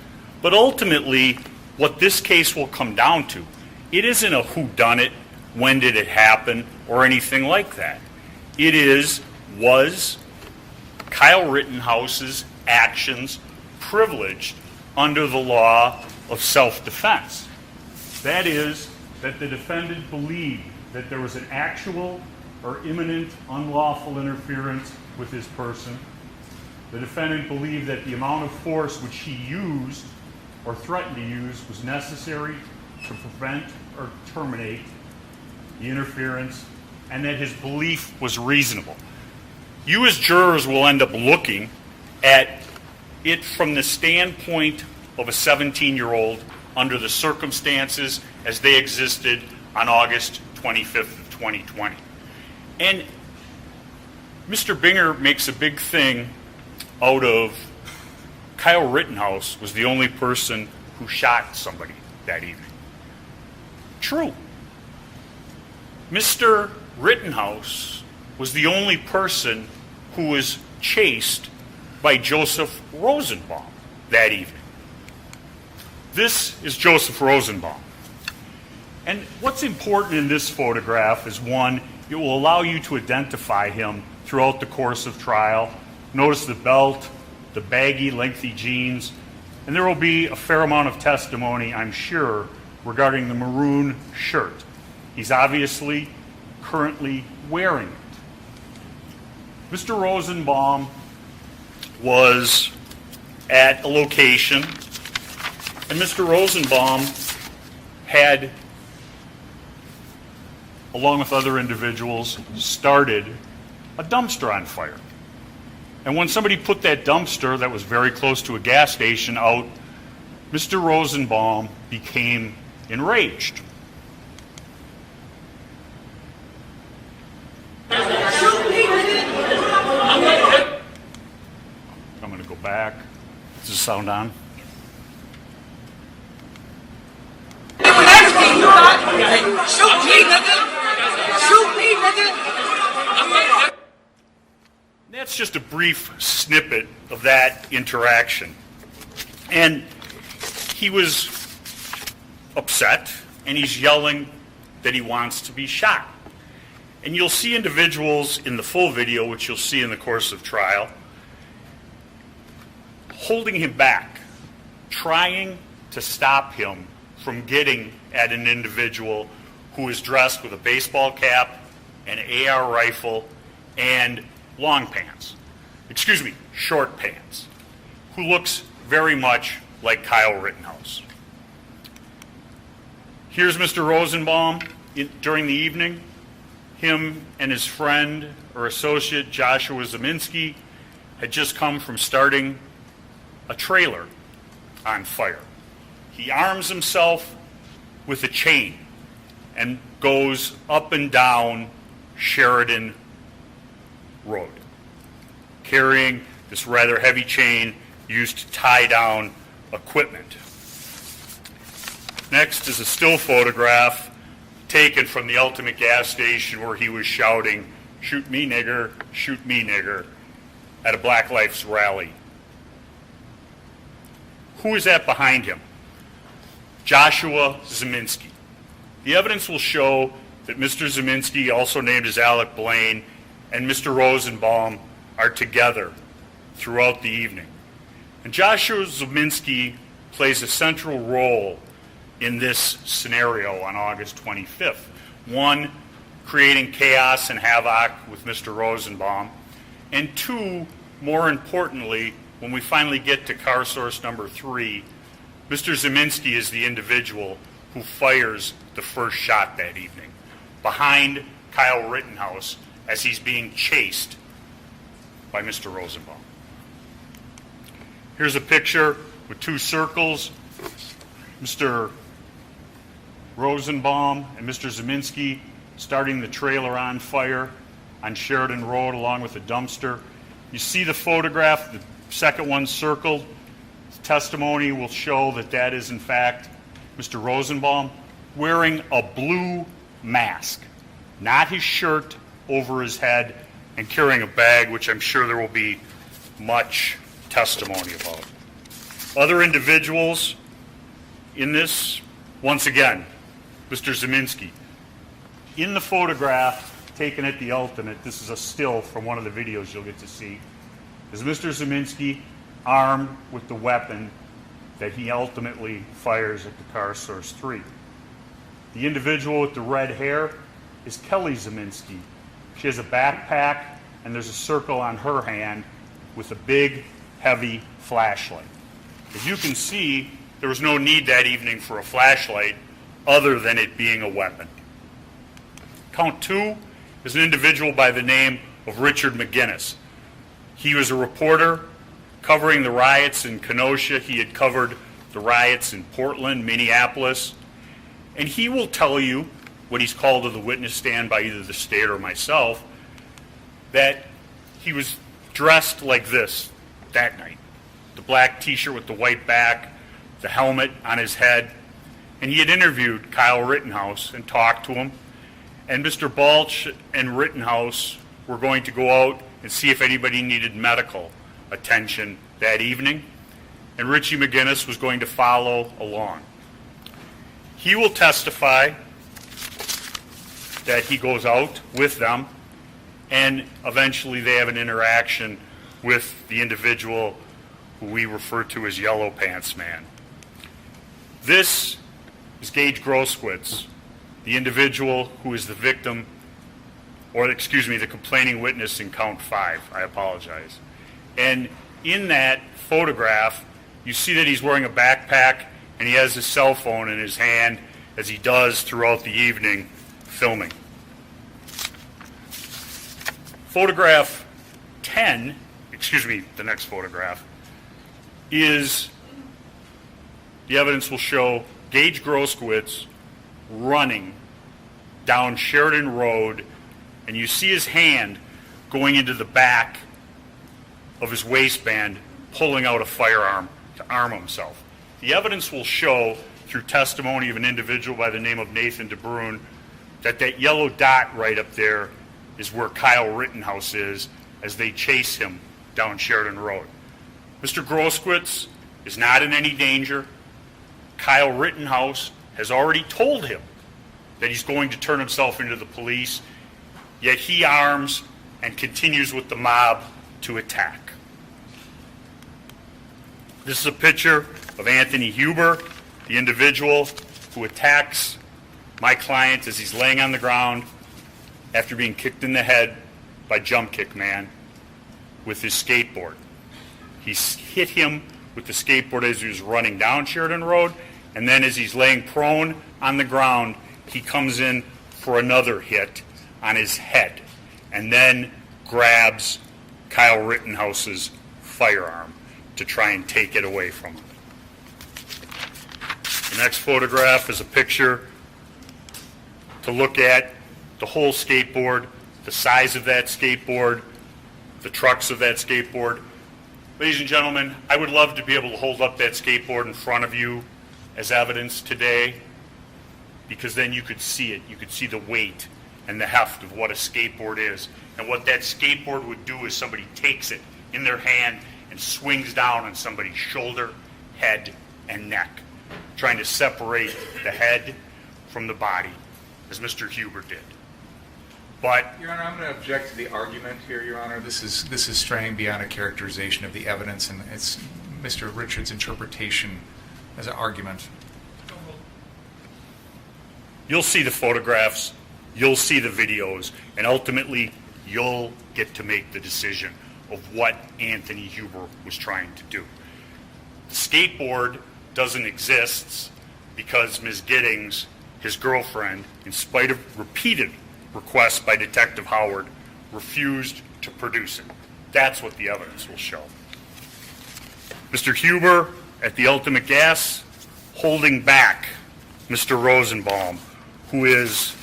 [SPEAKER 8] But ultimately, what this case will come down to, it isn't a whodunit, when did it happen, or anything like that. It is, was Kyle Rittenhouse's actions privileged under the law of self-defense? That is, that the defendant believed that there was an actual or imminent unlawful interference with his person. The defendant believed that the amount of force which he used or threatened to use was necessary to prevent or terminate the interference, and that his belief was reasonable. You as jurors will end up looking at it from the standpoint of a 17-year-old under the circumstances as they existed on August 25th of 2020. And Mr. Binger makes a big thing out of Kyle Rittenhouse was the only person who shot somebody that evening. True. Mr. Rittenhouse was the only person who was chased by Joseph Rosenbaum that evening. This is Joseph Rosenbaum. And what's important in this photograph is, one, it will allow you to identify him throughout the course of trial. Notice the belt, the baggy, lengthy jeans, and there will be a fair amount of testimony, I'm sure, regarding the maroon shirt. He's obviously currently wearing it. Mr. Rosenbaum was at a location, and Mr. Rosenbaum had, along with other individuals, started a dumpster on fire. And when somebody put that dumpster that was very close to a gas station out, Mr. Rosenbaum became enraged. I'm going to go back. Is the sound on?
[SPEAKER 9] Shoot me, nigga! Shoot me, nigga!
[SPEAKER 8] That's just a brief snippet of that interaction. And he was upset, and he's yelling that he wants to be shot. And you'll see individuals in the full video, which you'll see in the course of trial, holding him back, trying to stop him from getting at an individual who is dressed with a baseball cap, an AR rifle, and short pants, who looks very much like Kyle Rittenhouse. Here's Mr. Rosenbaum during the evening. Him and his friend or associate, Joshua Zeminski, had just come from starting a trailer on fire. He arms himself with a chain and goes up and down Sheridan Road, carrying this rather heavy chain used to tie down equipment. Next is a still photograph taken from the Ultimate gas station where he was shouting, "Shoot me, nigger, shoot me, nigger," at a Black Lives rally. Who is that behind him? Joshua Zeminski. The evidence will show that Mr. Zeminski, also named as Alec Blaine, and Mr. Rosenbaum are together throughout the evening. And Joshua Zeminski plays a central role in this scenario on August 25th. One, creating chaos and havoc with Mr. Rosenbaum, and two, more importantly, when we finally get to car source number 3, Mr. Zeminski is the individual who fires the first shot that evening, behind Kyle Rittenhouse as he's being chased by Mr. Rosenbaum. Here's a picture with 2 circles. Mr. Rosenbaum and Mr. Zeminski starting the trailer on fire on Sheridan Road along with a dumpster. You see the photograph, the second one circled. Testimony will show that that is in fact Mr. Rosenbaum wearing a blue mask, not his shirt over his head, and carrying a bag, which I'm sure there will be much testimony about. Other individuals in this, once again, Mr. Zeminski. In the photograph taken at the Ultimate, this is a still from one of the videos you'll get to see, is Mr. Zeminski armed with the weapon that he ultimately fires at the car source 3. The individual with the red hair is Kelly Zeminski. She has a backpack and there's a circle on her hand with a big, heavy flashlight. As you can see, there was no need that evening for a flashlight other than it being a weapon. Count 2 is an individual by the name of Richard McGinnis. He was a reporter covering the riots in Kenosha. He had covered the riots in Portland, Minneapolis, and he will tell you, when he's called to the witness stand by either the state or myself, that he was dressed like this that night. The black t-shirt with the white back, the helmet on his head, and he had interviewed Kyle Rittenhouse and talked to him, and Mr. Balch and Rittenhouse were going to go out and see if anybody needed medical attention that evening, and Richie McGinnis was going to follow along. He will testify that he goes out with them, and eventually they have an interaction with the individual who we refer to as Yellow Pants Man. This is Gage Groskowitz, the individual who is the victim, or excuse me, the complaining witness in count 5. I apologize. And in that photograph, you see that he's wearing a backpack and he has his cell phone in his hand, as he does throughout the evening, filming. Photograph 10, excuse me, the next photograph, is, the evidence will show Gage Groskowitz running down Sheridan Road, and you see his hand going into the back of his waistband, pulling out a firearm to arm himself. The evidence will show, through testimony of an individual by the name of Nathan DeBrune, that that yellow dot right up there is where Kyle Rittenhouse is as they chase him down Sheridan Road. Mr. Groskowitz is not in any danger. Kyle Rittenhouse has already told him that he's going to turn himself into the police, yet he arms and continues with the mob to attack. This is a picture of Anthony Huber, the individual who attacks my client as he's laying on the ground after being kicked in the head by Jump Kick Man with his skateboard. He hit him with the skateboard as he was running down Sheridan Road, and then as he's laying prone on the ground, he comes in for another hit on his head and then grabs Kyle Rittenhouse's firearm to try and take it away from him. The next photograph is a picture to look at the whole skateboard, the size of that skateboard, the trucks of that skateboard. Ladies and gentlemen, I would love to be able to hold up that skateboard in front of you as evidence today, because then you could see it. You could see the weight and the heft of what a skateboard is. And what that skateboard would do is somebody takes it in their hand and swings down on somebody's shoulder, head, and neck, trying to separate the head from the body, as Mr. Huber did. But
[SPEAKER 4] Your Honor, I'm going to object to the argument here, Your Honor. This is straying beyond a characterization of the evidence, and it's Mr. Richards' interpretation as an argument.
[SPEAKER 8] you'll see the photographs, you'll see the videos, and ultimately you'll get to make the decision of what Anthony Huber was trying to do. The skateboard doesn't exist because Ms. Giddings, his girlfriend, in spite of repeated requests by Detective Howard, refused to produce it. That's what the evidence will show. Mr. Huber at the Ultimate Gas holding back Mr. Rosenbaum, who is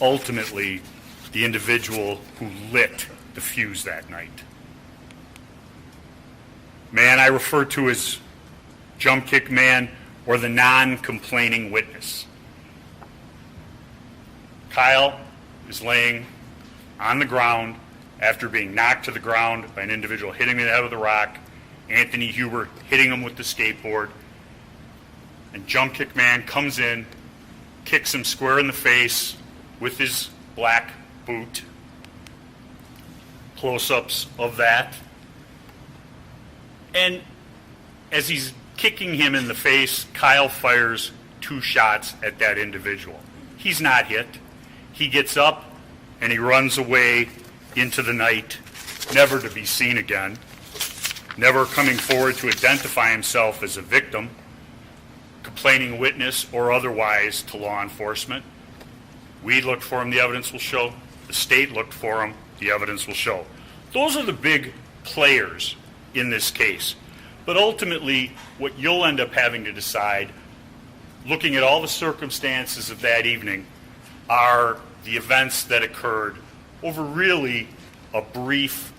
[SPEAKER 8] ultimately the individual who lit the fuse that night. Man I refer to as jump kick man or the non-complaining witness. Kyle is laying on the ground after being knocked to the ground by an individual hitting him in the head with a rock, Anthony Huber hitting him with the skateboard, and jump kick man comes in, kicks him square in the face with his black boot. Close-ups of that. And as he's kicking him in the face, Kyle fires 2 shots at that individual. He's not hit. He gets up and he runs away into the night, never to be seen again, never coming forward to identify himself as a victim, complaining witness or otherwise to law enforcement. We looked for him, the evidence will show. The state looked for him, the evidence will show. Those are the big players in this case. But ultimately, what you'll end up having to decide, looking at all the circumstances of that evening, are the events that occurred over really a brief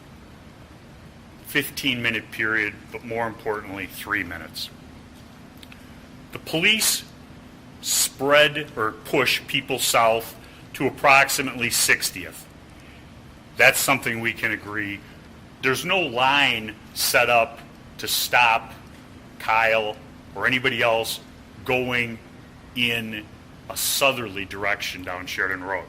[SPEAKER 8] 15-minute period, but more importantly, 3 minutes. The police spread or push people south to approximately 60th. That's something we can agree. There's no line set up to stop Kyle or anybody else going in a southerly direction down Sheridan Road.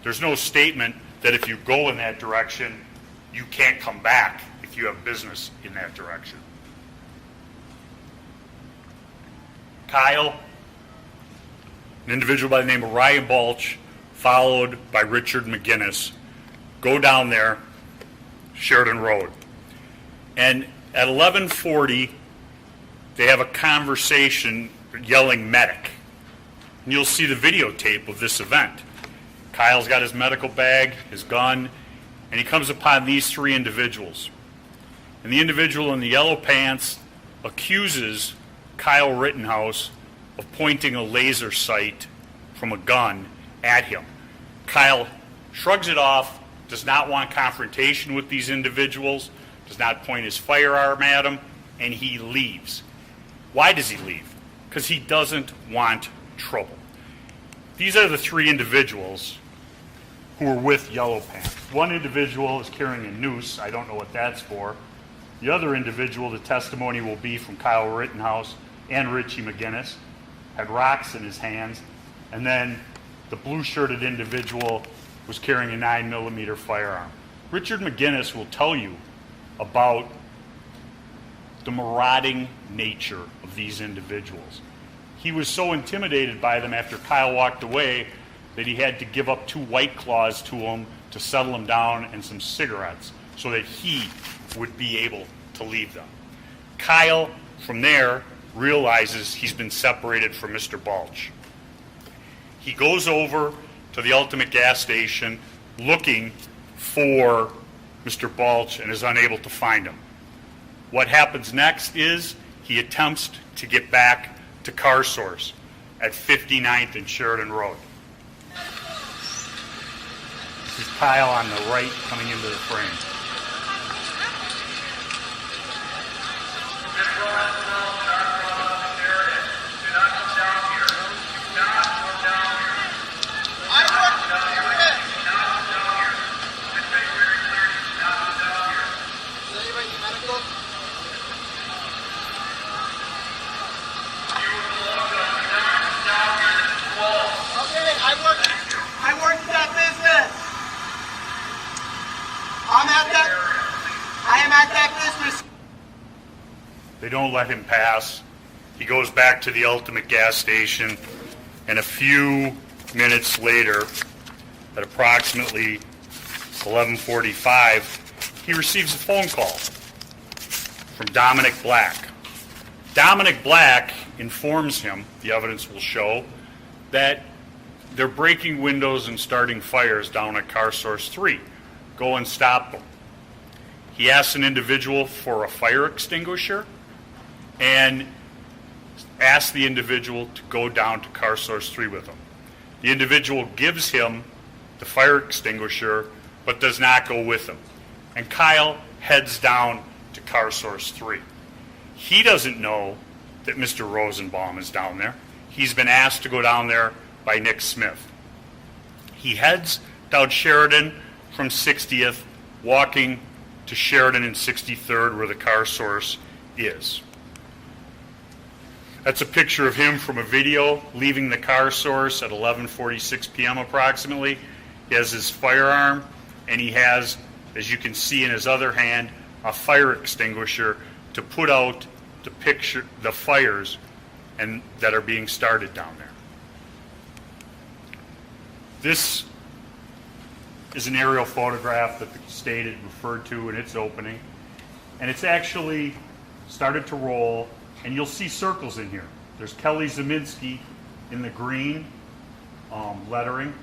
[SPEAKER 8] There's no statement that if you go in that direction, you can't come back if you have business in that direction. Kyle, an individual by the name of Ryan Balch, followed by Richard McGinnis, go down there, Sheridan Road. And at 11:40, they have a conversation yelling medic. And you'll see the videotape of this event. Kyle's got his medical bag, his gun, and he comes upon these 3 individuals. And the individual in the yellow pants accuses Kyle Rittenhouse of pointing a laser sight from a gun at him. Kyle shrugs it off, does not want confrontation with these individuals, does not point his firearm at them, and he leaves. Why does he leave? Because he doesn't want trouble. These are the 3 individuals who were with Yellow Pants. One individual is carrying a noose. I don't know what that's for. The other individual, the testimony will be from Kyle Rittenhouse and Richie McGinnis, had rocks in his hands. And then the blue-shirted individual was carrying a 9mm firearm. Richard McGinnis will tell you about the marauding nature of these individuals. He was so intimidated by them after Kyle walked away that he had to give up 2 White Claws to him to settle him down and some cigarettes so that he would be able to leave them. Kyle, from there, realizes he's been separated from Mr. Balch. He goes over to the Ultimate Gas Station looking for Mr. Balch and is unable to find him. What happens next is he attempts to get back to Car Source at 59th and Sheridan Road. This is Kyle on the right coming into the frame.
[SPEAKER 9] I work in that business. I am at that business.
[SPEAKER 8] They don't let him pass. He goes back to the Ultimate Gas Station, and a few minutes later, at approximately 11:45, he receives a phone call from Dominic Black. Dominic Black informs him, the evidence will show, that they're breaking windows and starting fires down at Car Source 3. Go and stop them. He asks an individual for a fire extinguisher and asks the individual to go down to Car Source 3 with him. The individual gives him the fire extinguisher but does not go with him. And Kyle heads down to Car Source 3. He doesn't know that Mr. Rosenbaum is down there. He's been asked to go down there by Nick Smith. He heads down Sheridan from 60th, walking to Sheridan and 63rd where the Car Source is. That's a picture of him from a video leaving the Car Source at 11:46 p.m. approximately. He has his firearm, and he has, as you can see in his other hand, a fire extinguisher to put out the fires that are being started down there. This is an aerial photograph that the state had referred to in its opening, and it's actually started to roll, and you'll see circles in here. There's Kelly Zeminski in the green lettering,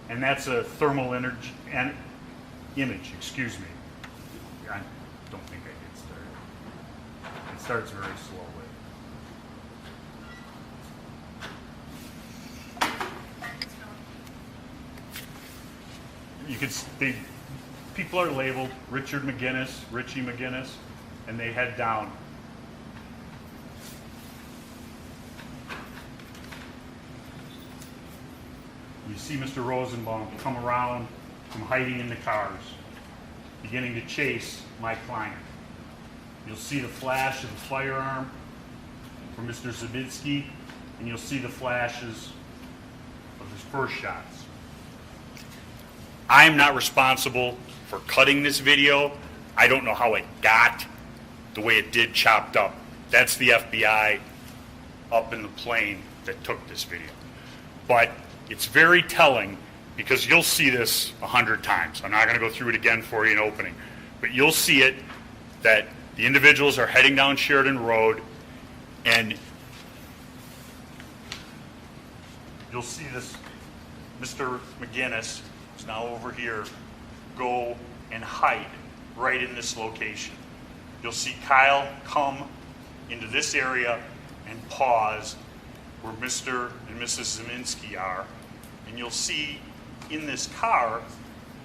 [SPEAKER 8] and that's a thermal image. Excuse me. I don't think I get started. It starts very slowly. You can see people are labeled Richie McGinnis, and they head down. You see Mr. Rosenbaum come around from hiding in the cars, beginning to chase my client. You'll see the flash of the firearm from Mr. Zabinski, and you'll see the flashes of his first shots. I'm not responsible for cutting this video. I don't know how it got the way it did chopped up. That's the FBI up in the plane that took this video. But it's very telling because you'll see this 100 times. I'm not going to go through it again for you in opening, but you'll see it that the individuals are heading down Sheridan Road, and you'll see this Mr. McGinnis is now over here go and hide right in this location. You'll see Kyle come into this area and pause where Mr. and Mrs. Zeminski are, and you'll see in this car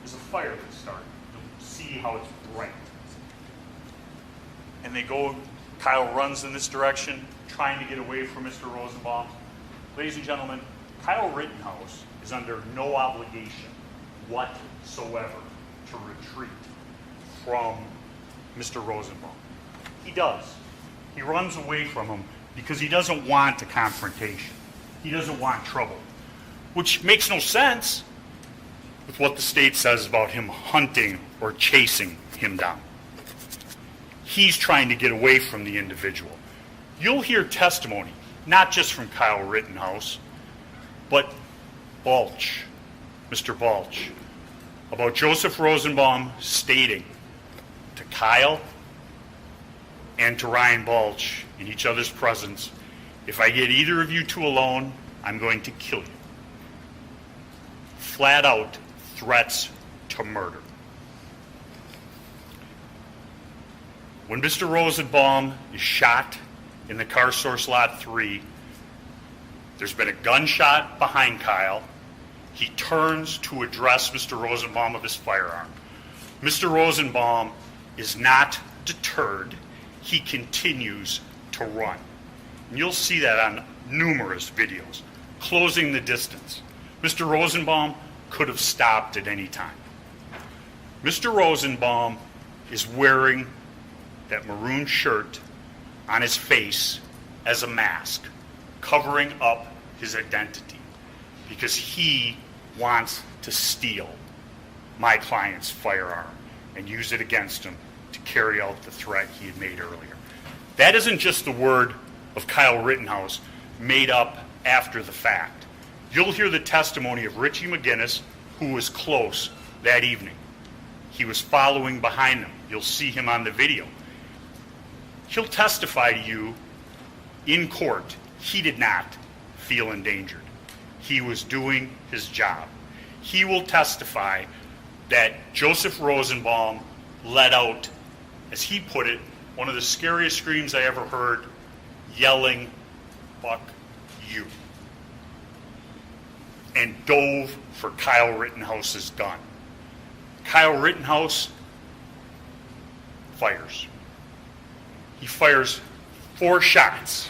[SPEAKER 8] is a fire that's starting. You'll see how it's bright. And Kyle runs in this direction, trying to get away from Mr. Rosenbaum. Ladies and gentlemen, Kyle Rittenhouse is under no obligation whatsoever to retreat from Mr. Rosenbaum. He does. He runs away from him because he doesn't want a confrontation. He doesn't want trouble, which makes no sense with what the state says about him hunting or chasing him down. He's trying to get away from the individual. You'll hear testimony, not just from Kyle Rittenhouse, but Balch, Mr. Balch, about Joseph Rosenbaum stating to Kyle and to Ryan Balch in each other's presence, if I get either of you two alone, I'm going to kill you. Flat out threats to murder. When Mr. Rosenbaum is shot in the Car Source Lot 3, there's been a gunshot behind Kyle. He turns to address Mr. Rosenbaum of his firearm. Mr. Rosenbaum is not deterred. He continues to run. And you'll see that on numerous videos, closing the distance. Mr. Rosenbaum could have stopped at any time. Mr. Rosenbaum is wearing that maroon shirt on his face as a mask, covering up his identity, because he wants to steal my client's firearm and use it against him to carry out the threat he had made earlier. That isn't just the word of Kyle Rittenhouse made up after the fact. You'll hear the testimony of Richie McGinnis, who was close that evening. He was following behind them. You'll see him on the video. He'll testify to you in court. He did not feel endangered. He was doing his job. He will testify that Joseph Rosenbaum let out, as he put it, one of the scariest screams I ever heard, yelling, "Fuck you," and dove for Kyle Rittenhouse's gun. Kyle Rittenhouse fires. He fires 4 shots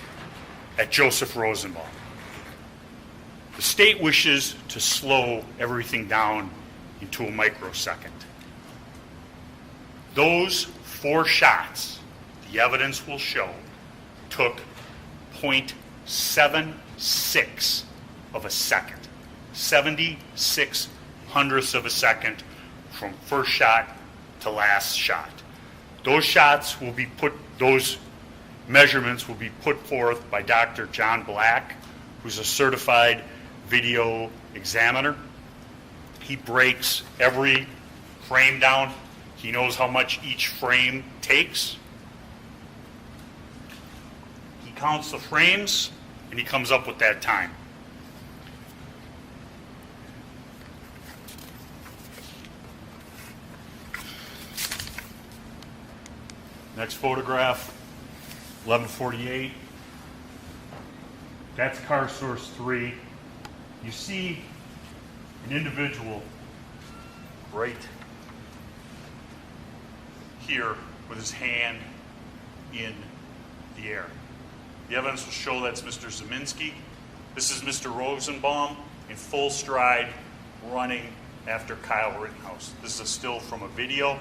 [SPEAKER 8] at Joseph Rosenbaum. The state wishes to slow everything down into a microsecond. Those 4 shots, the evidence will show, took 0.76 of a second, 76 hundredths of a second from first shot to last shot. Those measurements will be put forth by Dr. John Black, who's a certified video examiner. He breaks every frame down. He knows how much each frame takes. He counts the frames, and he comes up with that time. Next photograph, 11:48. That's car source 3. You see an individual right here with his hand in the air. The evidence will show that's Mr. Zeminski. This is Mr. Rosenbaum in full stride running after Kyle Rittenhouse. This is a still from a video.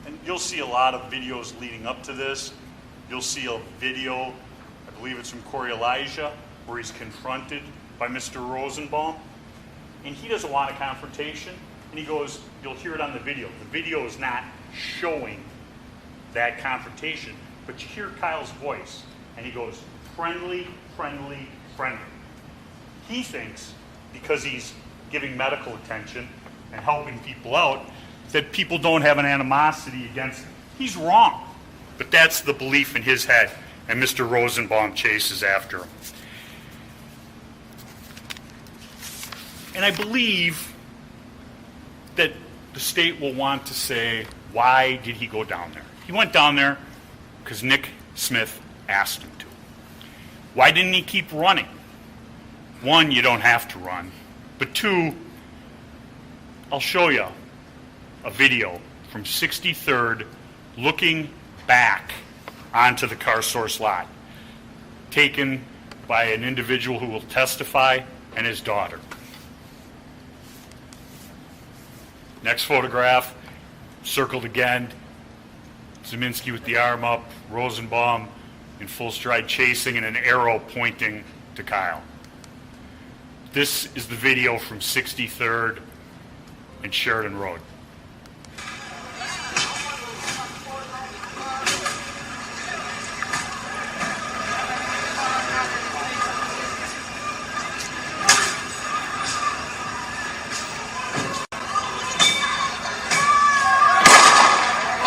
[SPEAKER 8] And you'll see a lot of videos leading up to this. You'll see a video, I believe it's from Corey Elijah, where he's confronted by Mr. Rosenbaum. And he doesn't want a confrontation. And he goes, you'll hear it on the video. The video is not showing that confrontation, but you hear Kyle's voice. And he goes, friendly, friendly, friendly. He thinks, because he's giving medical attention and helping people out, that people don't have an animosity against him. He's wrong. But that's the belief in his head, and Mr. Rosenbaum chases after him. And I believe that the state will want to say, why did he go down there? He went down there because Nick Smith asked him to. Why didn't he keep running? 1, you don't have to run. But 2, I'll show you a video from 63rd looking back onto the car source lot, taken by an individual who will testify and his daughter. Next photograph, circled again, Zeminski with the arm up, Rosenbaum in full stride chasing, and an arrow pointing to Kyle. This is the video from 63rd and Sheridan Road.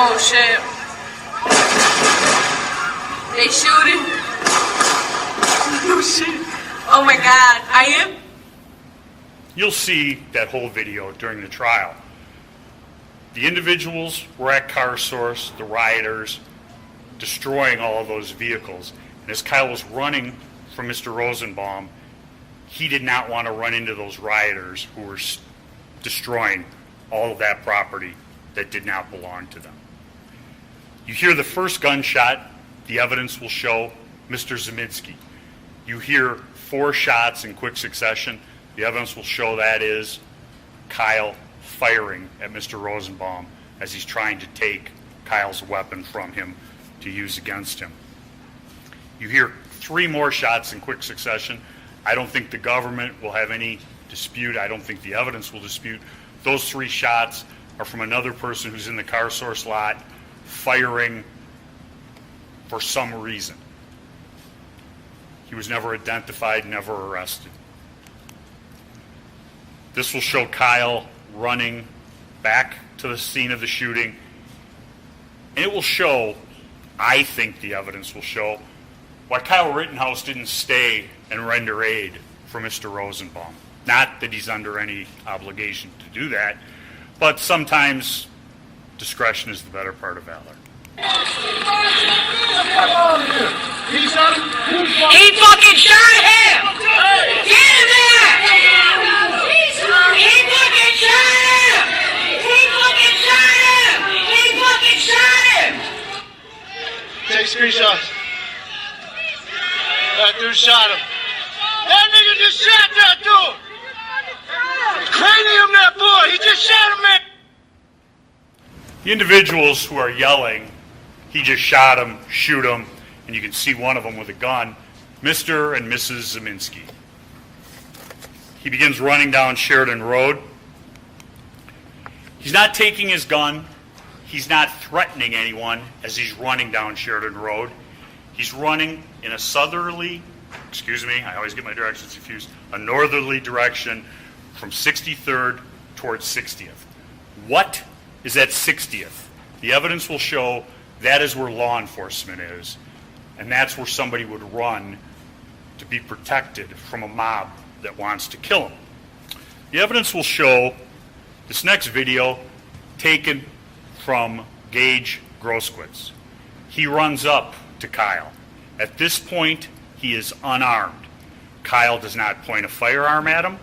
[SPEAKER 10] Oh shit. They shooting. Oh shit. Oh my god. I am.
[SPEAKER 8] You'll see that whole video during the trial. The individuals were at Car Source, the rioters, destroying all of those vehicles. And as Kyle was running from Mr. Rosenbaum, he did not want to run into those rioters who were destroying all of that property that did not belong to them. You hear the first gunshot, the evidence will show Mr. Zeminski. You hear 4 shots in quick succession, the evidence will show that is Kyle firing at Mr. Rosenbaum as he's trying to take Kyle's weapon from him to use against him. You hear 3 more shots in quick succession. I don't think the government will have any dispute. I don't think the evidence will dispute. Those 3 shots are from another person who's in the Car Source lot firing for some reason. He was never identified, never arrested. This will show Kyle running back to the scene of the shooting, and it will show, I think the evidence will show, why Kyle Rittenhouse didn't stay and render aid for Mr. Rosenbaum. Not that he's under any obligation to do that, but sometimes discretion is the better part of valor.
[SPEAKER 9] He shot him.
[SPEAKER 10] He fucking shot him! Get him there! He fucking shot him! He fucking shot him! He fucking shot him!
[SPEAKER 9] Take screenshots. That dude shot him. That nigga just shot that dude. Cranium that boy. He just shot him, man.
[SPEAKER 8] The individuals who are yelling, "He just shot him, shoot him," and you can see one of them with a gun, Mr. and Mrs. Zeminski. He begins running down Sheridan Road. He's not taking his gun. He's not threatening anyone as he's running down Sheridan Road. He's running in a southerly, I always get my directions confused, a northerly direction from 63rd towards 60th. What is at 60th? The evidence will show that is where law enforcement is, and that's where somebody would run to be protected from a mob that wants to kill him. The evidence will show this next video taken from Gage Groskowitz. He runs up to Kyle. At this point, he is unarmed. Kyle does not point a firearm at him,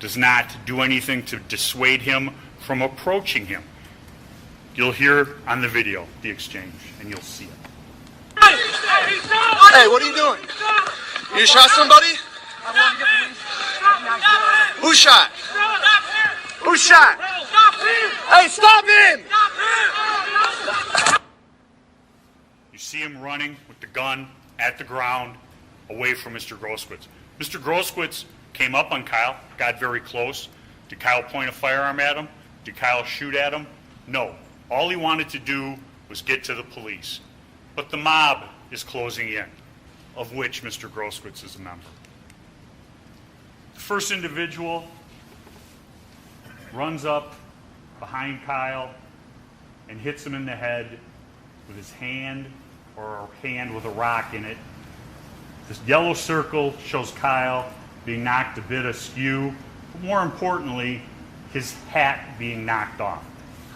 [SPEAKER 8] does not do anything to dissuade him from approaching him. You'll hear on the video the exchange, and you'll see it.
[SPEAKER 9] Hey, what are you doing? You shot somebody? Who shot? Who shot? Hey, stop him!
[SPEAKER 8] You see him running with the gun at the ground away from Mr. Groskowitz. Mr. Groskowitz came up on Kyle, got very close. Did Kyle point a firearm at him? Did Kyle shoot at him? No. All he wanted to do was get to the police. But the mob is closing in, of which Mr. Groskowitz is a member. The first individual runs up behind Kyle and hits him in the head with his hand, or a hand with a rock in it. This yellow circle shows Kyle being knocked a bit askew, but more importantly, his hat being knocked off.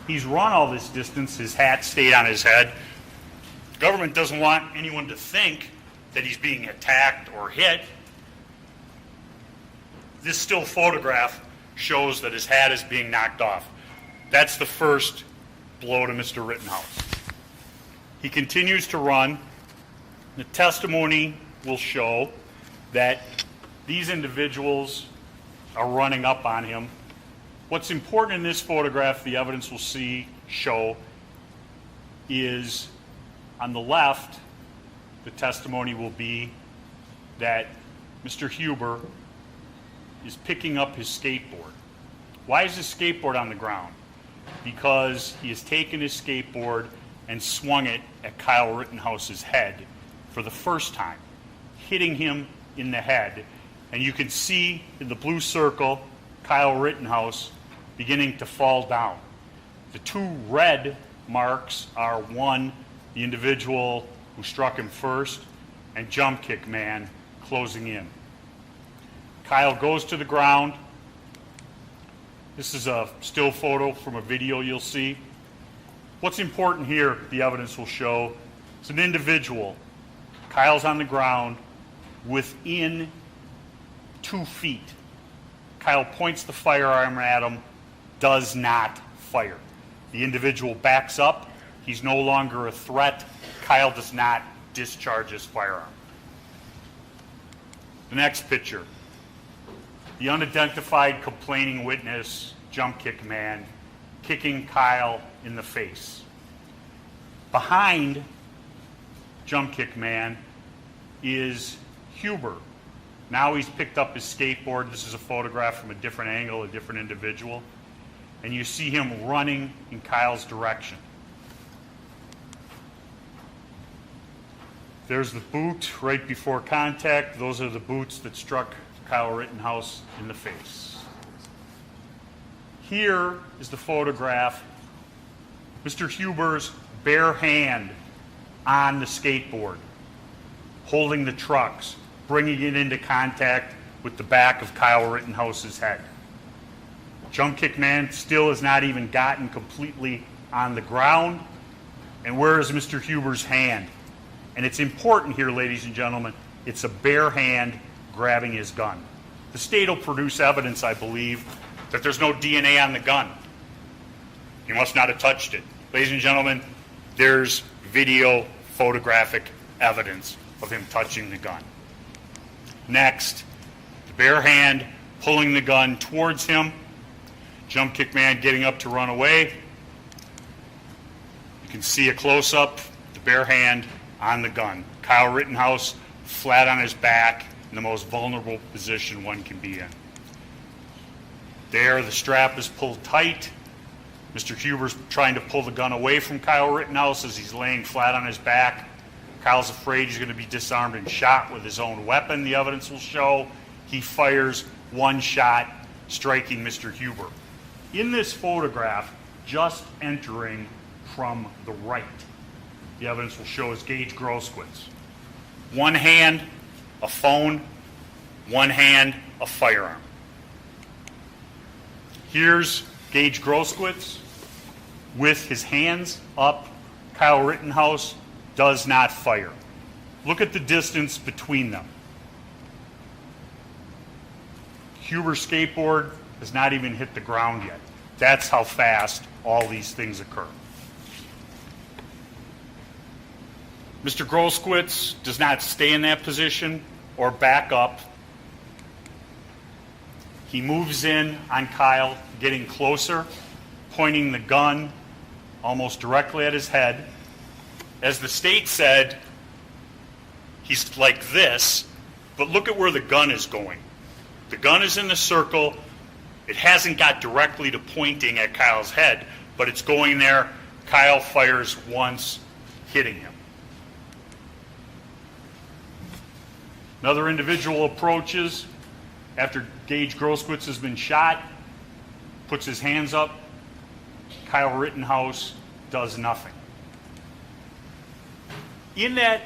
[SPEAKER 8] He's run all this distance, his hat stayed on his head. The government doesn't want anyone to think that he's being attacked or hit. This still photograph shows that his hat is being knocked off. That's the first blow to Mr. Rittenhouse. He continues to run. The testimony will show that these individuals are running up on him. What's important in this photograph, the evidence will show, is on the left, the testimony will be that Mr. Huber is picking up his skateboard. Why is his skateboard on the ground? Because he has taken his skateboard and swung it at Kyle Rittenhouse's head for the first time, hitting him in the head. And you can see in the blue circle Kyle Rittenhouse beginning to fall down. The two red marks are, one, the individual who struck him first, and Jump Kick Man closing in. Kyle goes to the ground. This is a still photo from a video you'll see. What's important here, the evidence will show, is an individual. Kyle's on the ground within 2 feet. Kyle points the firearm at him, does not fire. The individual backs up. He's no longer a threat. Kyle does not discharge his firearm. The next picture. The unidentified complaining witness, Jump Kick Man, kicking Kyle in the face. Behind Jump Kick Man is Huber. Now he's picked up his skateboard. This is a photograph from a different angle, a different individual. And you see him running in Kyle's direction. There's the boot right before contact. Those are the boots that struck Kyle Rittenhouse in the face. Here is the photograph. Mr. Huber's bare hand on the skateboard, holding the trucks, bringing it into contact with the back of Kyle Rittenhouse's head. Jump kick man still has not even gotten completely on the ground. And where is Mr. Huber's hand? And it's important here, ladies and gentlemen, it's a bare hand grabbing his gun. The state will produce evidence, I believe, that there's no DNA on the gun. He must not have touched it. Ladies and gentlemen, there's video photographic evidence of him touching the gun. Next, the bare hand pulling the gun towards him. Jump kick man getting up to run away. You can see a close-up, the bare hand on the gun. Kyle Rittenhouse flat on his back in the most vulnerable position one can be in. There, the strap is pulled tight. Mr. Huber's trying to pull the gun away from Kyle Rittenhouse as he's laying flat on his back. Kyle's afraid he's going to be disarmed and shot with his own weapon, the evidence will show. He fires one shot, striking Mr. Huber. In this photograph, just entering from the right, the evidence will show is Gage Grosskreutz. One hand, a phone, one hand, a firearm. Here's Gage Grosskreutz with his hands up. Kyle Rittenhouse does not fire. Look at the distance between them. Huber's skateboard has not even hit the ground yet. That's how fast all these things occur. Mr. Grosskreutz does not stay in that position or back up. He moves in on Kyle, getting closer, pointing the gun almost directly at his head. As the state said, he's like this, but look at where the gun is going. The gun is in the circle. It hasn't got directly to pointing at Kyle's head, but it's going there. Kyle fires once, hitting him. Another individual approaches after Gage Grosskreutz has been shot, puts his hands up. Kyle Rittenhouse does nothing. In that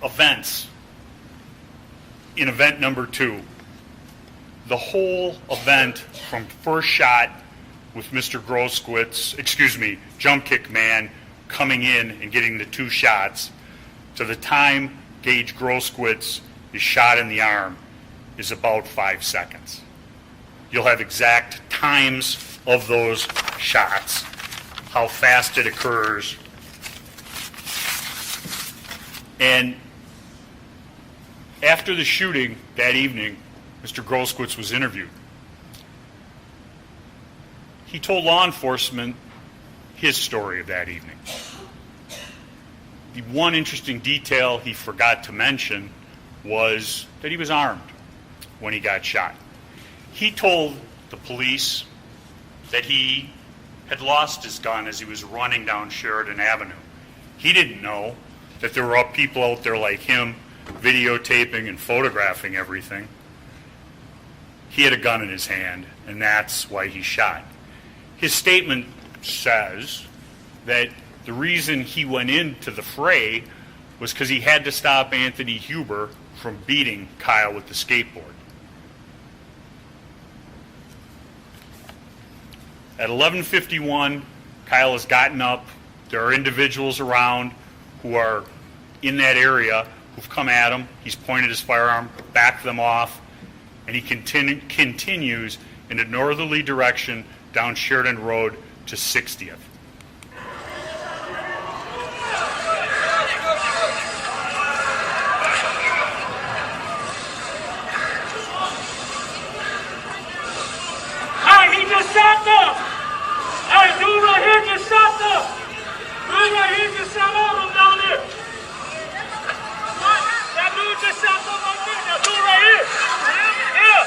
[SPEAKER 8] events, in event number 2, the whole event from first shot with Mr. Grosskreutz, Jump Kick Man coming in and getting the 2 shots, to the time Gage Grosskreutz is shot in the arm is about 5 seconds. You'll have exact times of those shots, how fast it occurs. And after the shooting that evening, Mr. Grosskreutz was interviewed. He told law enforcement his story of that evening. The one interesting detail he forgot to mention was that he was armed when he got shot. He told the police that he had lost his gun as he was running down Sheridan Avenue. He didn't know that there were people out there like him videotaping and photographing everything. He had a gun in his hand, and that's why he shot. His statement says that the reason he went into the fray was because he had to stop Anthony Huber from beating Kyle with the skateboard. At 11:51, Kyle has gotten up. There are individuals around who are in that area who've come at him. He's pointed his firearm, backed them off, and he continues in a northerly direction down Sheridan Road to 60th.
[SPEAKER 9] Hey, he just shot them! Hey, dude right here just shot them! Dude right here just shot all of them down there! That dude just shot them right there! That dude right here! Yeah!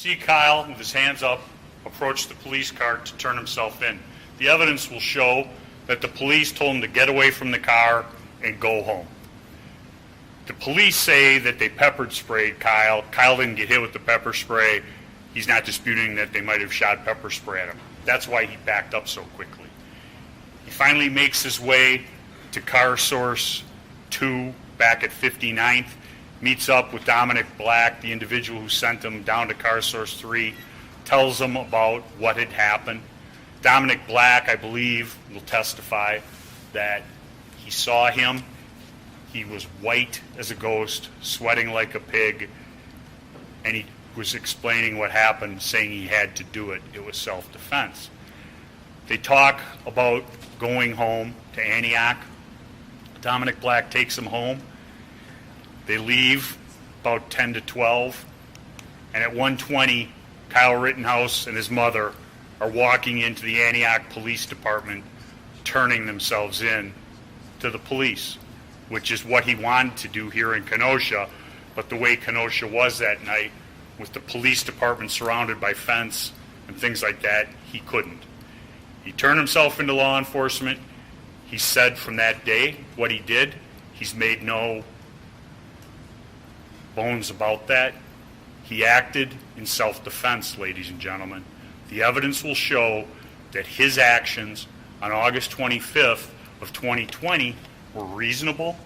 [SPEAKER 8] see Kyle with his hands up approach the police car to turn himself in. The evidence will show that the police told him to get away from the car and go home. The police say that they peppered sprayed Kyle. Kyle didn't get hit with the pepper spray. He's not disputing that they might have shot pepper spray at him. That's why he backed up so quickly. He finally makes his way to car source 2 back at 59th, meets up with Dominic Black, the individual who sent him down to car source 3, tells him about what had happened. Dominic Black, I believe, will testify that he saw him. He was white as a ghost, sweating like a pig, and he was explaining what happened, saying he had to do it. It was self-defense. They talk about going home to Antioch. Dominic Black takes him home. They leave about 10 to 12, and at 1:20, Kyle Rittenhouse and his mother are walking into the Antioch Police Department, turning themselves in to the police, which is what he wanted to do here in Kenosha, but the way Kenosha was that night, with the police department surrounded by fence and things like that, he couldn't. He turned himself into law enforcement. He said from that day what he did. He's made no bones about that. He acted in self-defense, ladies and gentlemen. The evidence will show that his actions on August 25th of 2020 were reasonable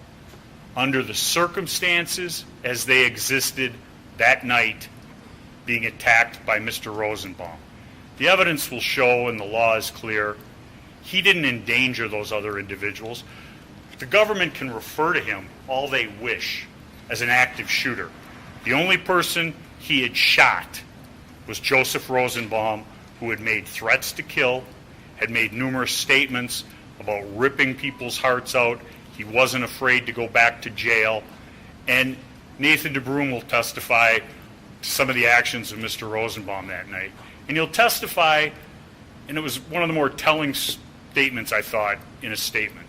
[SPEAKER 8] under the circumstances as they existed that night, being attacked by Mr. Rosenbaum. The evidence will show, and the law is clear, he didn't endanger those other individuals. The government can refer to him all they wish as an active shooter. The only person he had shot was Joseph Rosenbaum, who had made threats to kill, had made numerous statements about ripping people's hearts out. He wasn't afraid to go back to jail. And Nathan DeBroom will testify to some of the actions of Mr. Rosenbaum that night. And he'll testify, and it was one of the more telling statements, I thought, in a statement.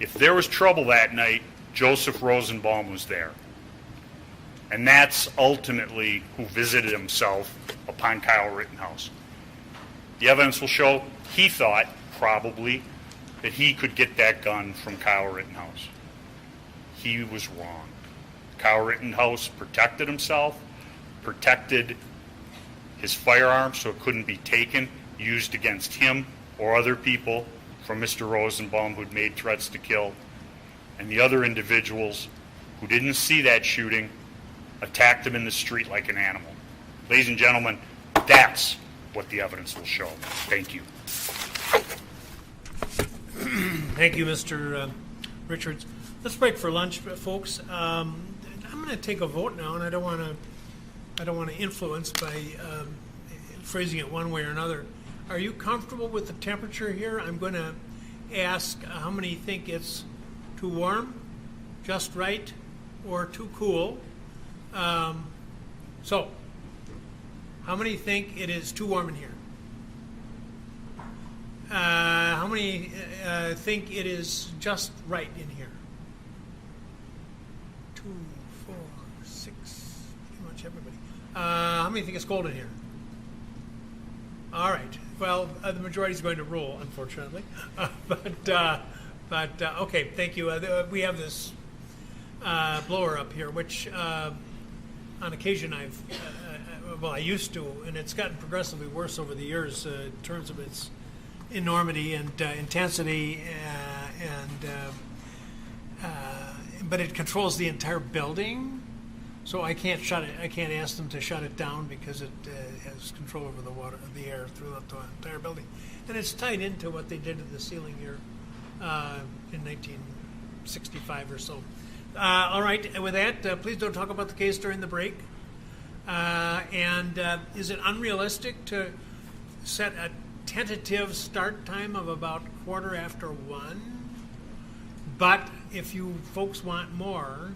[SPEAKER 8] If there was trouble that night, Joseph Rosenbaum was there. And that's ultimately who visited himself upon Kyle Rittenhouse. The evidence will show he thought, probably, that he could get that gun from Kyle Rittenhouse. He was wrong. Kyle Rittenhouse protected himself, protected his firearm so it couldn't be taken, used against him or other people from Mr. Rosenbaum who'd made threats to kill, and the other individuals who didn't see that shooting attacked him in the street like an animal. Ladies and gentlemen, that's what the evidence will show. Thank you.
[SPEAKER 1] Thank you, Mr. Richards. Let's break for lunch, folks. I'm going to take a vote now, and I don't want to influence by phrasing it one way or another. Are you comfortable with the temperature here? I'm going to ask how many think it's too warm, just right, or too cool. So, how many think it is too warm in here? How many think it is just right in here? 2, 4, 6, pretty much everybody. How many think it's cold in here? All right. Well, the majority is going to rule, unfortunately. But okay, thank you. We have this blower up here, which on occasion I used to, and it's gotten progressively worse over the years in terms of its enormity and intensity, but it controls the entire building. So I can't shut it. I can't ask them to shut it down because it has control over the air throughout the entire building, and it's tied into what they did to the ceiling here in 1965 or so. All right. With that, please don't talk about the case during the break. And is it unrealistic to set a tentative start time of about 1:15? But if you folks want more.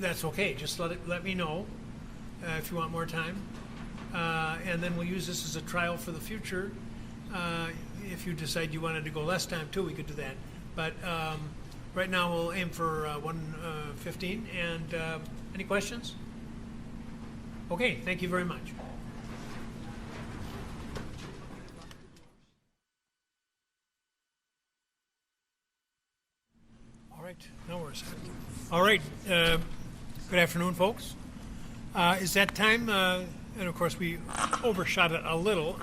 [SPEAKER 1] That's okay. Just let me know if you want more time, and then we'll use this as a trial for the future. If you decide you wanted to go less time too, we could do that. But right now we'll aim for 1:15. And any questions? Okay, thank you very much. All right, now we're set. All right, good afternoon, folks. Is that time? And of course, we overshot it a little.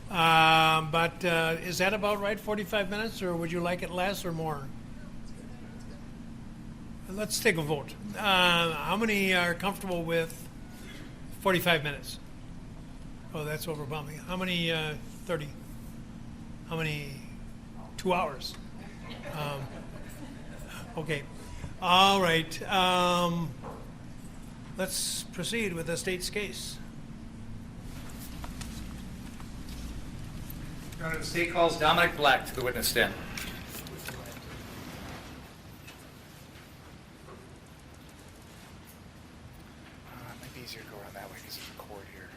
[SPEAKER 1] But is that about right, 45 minutes, or would you like it less or more? Let's take a vote. How many are comfortable with 45 minutes? Oh, that's overwhelming. How many 30? How many 2 hours? Okay. All right. Let's proceed with the state's case.
[SPEAKER 4] Your Honor, the state calls Dominic Black to the witness stand. It might be easier to go around that way because there's a cord here.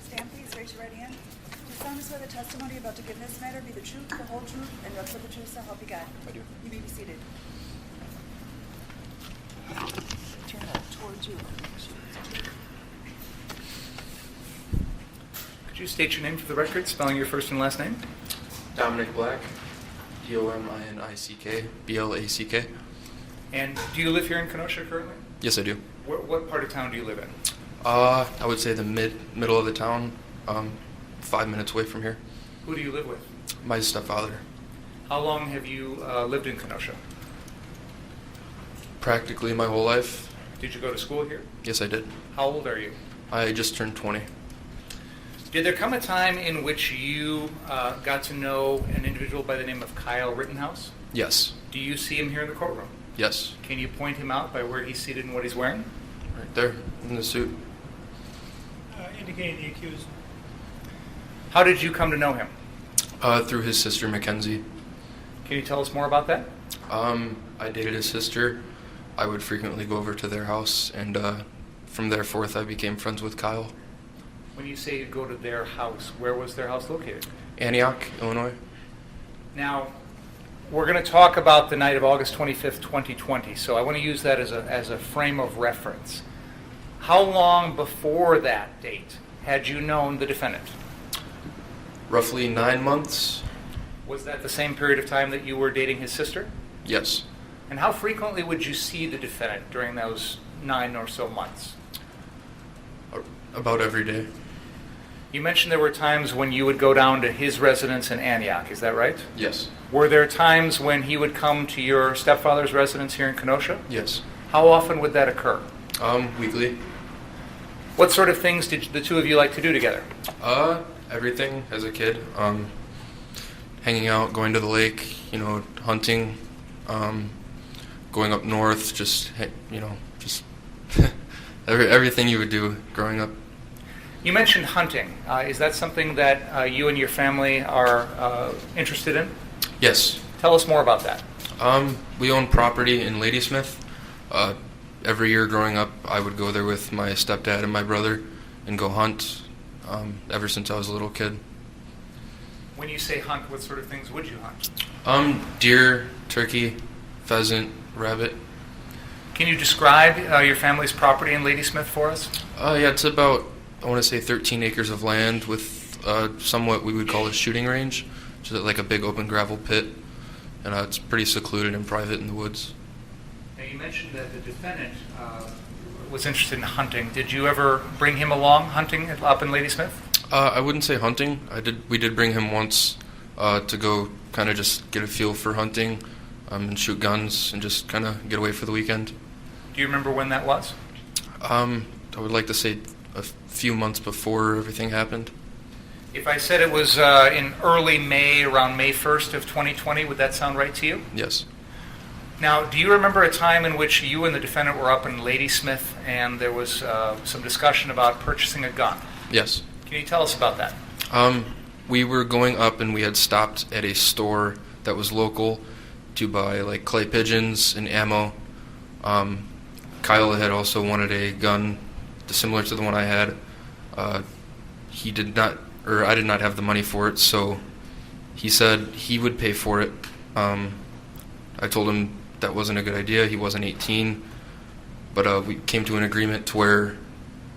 [SPEAKER 5] Stand, please. Raise your right hand. Do you solemnly swear the testimony you're about to give in this matter be the truth, the whole truth, and nothing but the truth, so help you God?
[SPEAKER 2] I do.
[SPEAKER 5] You may be seated. Turn that towards you.
[SPEAKER 4] Could you state your name for the record, spelling your first and last name?
[SPEAKER 11] Dominic Black, Dominick, Black.
[SPEAKER 4] And do you live here in Kenosha currently?
[SPEAKER 11] Yes, I do.
[SPEAKER 4] What part of town do you live in?
[SPEAKER 11] I would say the middle of the town, 5 minutes away from here.
[SPEAKER 4] Who do you live with?
[SPEAKER 11] My stepfather.
[SPEAKER 4] How long have you lived in Kenosha?
[SPEAKER 11] Practically my whole life.
[SPEAKER 4] Did you go to school here?
[SPEAKER 11] Yes, I did.
[SPEAKER 4] How old are you?
[SPEAKER 11] I just turned 20.
[SPEAKER 4] Did there come a time in which you got to know an individual by the name of Kyle Rittenhouse?
[SPEAKER 11] Yes.
[SPEAKER 4] Do you see him here in the courtroom?
[SPEAKER 11] Yes.
[SPEAKER 4] Can you point him out by where he's seated and what he's wearing?
[SPEAKER 11] Right there, in the suit.
[SPEAKER 1] Indicating the accused.
[SPEAKER 4] How did you come to know him?
[SPEAKER 11] Through his sister, Mackenzie.
[SPEAKER 4] Can you tell us more about that?
[SPEAKER 11] I dated his sister. I would frequently go over to their house, and from there forth, I became friends with Kyle.
[SPEAKER 4] When you say you go to their house, where was their house located?
[SPEAKER 11] Antioch, Illinois.
[SPEAKER 4] Now, we're going to talk about the night of August 25th, 2020, so I want to use that as a frame of reference. How long before that date had you known the defendant?
[SPEAKER 11] Roughly 9 months.
[SPEAKER 4] Was that the same period of time that you were dating his sister?
[SPEAKER 11] Yes.
[SPEAKER 4] And how frequently would you see the defendant during those 9 or so months?
[SPEAKER 11] About every day.
[SPEAKER 4] You mentioned there were times when you would go down to his residence in Antioch, is that right?
[SPEAKER 11] Yes.
[SPEAKER 4] Were there times when he would come to your stepfather's residence here in Kenosha?
[SPEAKER 11] Yes.
[SPEAKER 4] How often would that occur?
[SPEAKER 11] Weekly.
[SPEAKER 4] What sort of things did the two of you like to do together?
[SPEAKER 11] Everything as a kid. Hanging out, going to the lake, hunting, going up north, just everything you would do growing up.
[SPEAKER 4] You mentioned hunting. Is that something that you and your family are interested in?
[SPEAKER 11] Yes.
[SPEAKER 4] Tell us more about that.
[SPEAKER 11] We own property in Ladysmith. Every year growing up, I would go there with my stepdad and my brother and go hunt ever since I was a little kid.
[SPEAKER 4] When you say hunt, what sort of things would you hunt?
[SPEAKER 11] Deer, turkey, pheasant, rabbit.
[SPEAKER 4] Can you describe your family's property in Ladysmith for us?
[SPEAKER 11] Yeah, it's about, I want to say 13 acres of land with somewhat we would call a shooting range, which is like a big open gravel pit, and it's pretty secluded and private in the woods.
[SPEAKER 4] Now, you mentioned that the defendant was interested in hunting. Did you ever bring him along hunting up in Ladysmith?
[SPEAKER 11] I wouldn't say hunting. We did bring him once to go kind of just get a feel for hunting and shoot guns and just kind of get away for the weekend.
[SPEAKER 4] Do you remember when that was?
[SPEAKER 11] I would like to say a few months before everything happened.
[SPEAKER 4] If I said it was in early May, around May 1st of 2020, would that sound right to you?
[SPEAKER 11] Yes.
[SPEAKER 4] Now, do you remember a time in which you and the defendant were up in Ladysmith and there was some discussion about purchasing a gun?
[SPEAKER 11] Yes.
[SPEAKER 4] Can you tell us about that?
[SPEAKER 11] We were going up and we had stopped at a store that was local to buy like clay pigeons and ammo. Kyle had also wanted a gun similar to the one I had. I did not have the money for it, so He said he would pay for it. I told him that wasn't a good idea. He wasn't 18. But we came to an agreement to where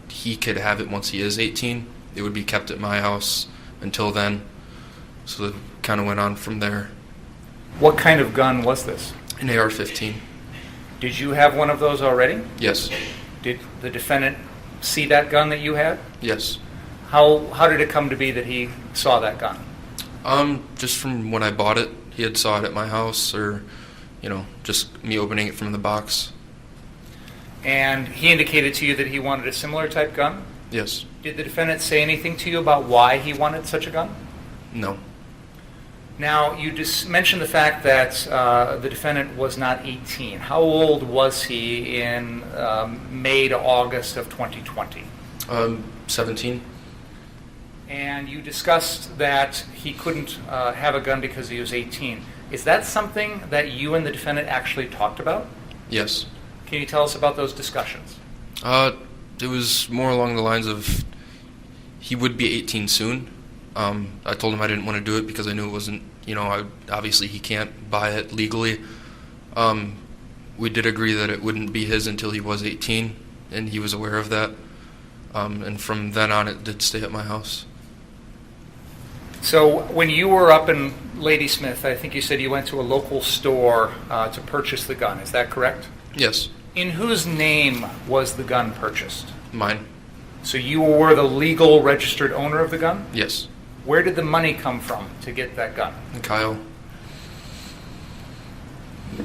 [SPEAKER 11] he could have it once he is 18. It would be kept at my house until then. So it kind of went on from there.
[SPEAKER 4] What kind of gun was this?
[SPEAKER 11] An AR-15.
[SPEAKER 4] Did you have one of those already?
[SPEAKER 11] Yes.
[SPEAKER 4] Did the defendant see that gun that you had?
[SPEAKER 11] Yes.
[SPEAKER 4] How did it come to be that he saw that gun?
[SPEAKER 11] Just from when I bought it, he had saw it at my house, or, just me opening it from the box.
[SPEAKER 4] And he indicated to you that he wanted a similar type gun?
[SPEAKER 11] Yes.
[SPEAKER 4] Did the defendant say anything to you about why he wanted such a gun?
[SPEAKER 11] No.
[SPEAKER 4] Now, you just mentioned the fact that the defendant was not 18. How old was he in May to August of 2020?
[SPEAKER 11] 17.
[SPEAKER 4] And you discussed that he couldn't have a gun because he was 18. Is that something that you and the defendant actually talked about?
[SPEAKER 11] Yes.
[SPEAKER 4] Can you tell us about those discussions?
[SPEAKER 11] It was more along the lines of he would be 18 soon. I told him I didn't want to do it because I knew it wasn't, obviously he can't buy it legally. We did agree that it wouldn't be his until he was 18, and he was aware of that. And from then on, it did stay at my house.
[SPEAKER 4] So when you were up in Ladysmith, I think you said you went to a local store to purchase the gun. Is that correct?
[SPEAKER 11] Yes.
[SPEAKER 4] In whose name was the gun purchased?
[SPEAKER 11] Mine.
[SPEAKER 4] So you were the legal registered owner of the gun?
[SPEAKER 11] Yes.
[SPEAKER 4] Where did the money come from to get that gun?
[SPEAKER 11] Kyle.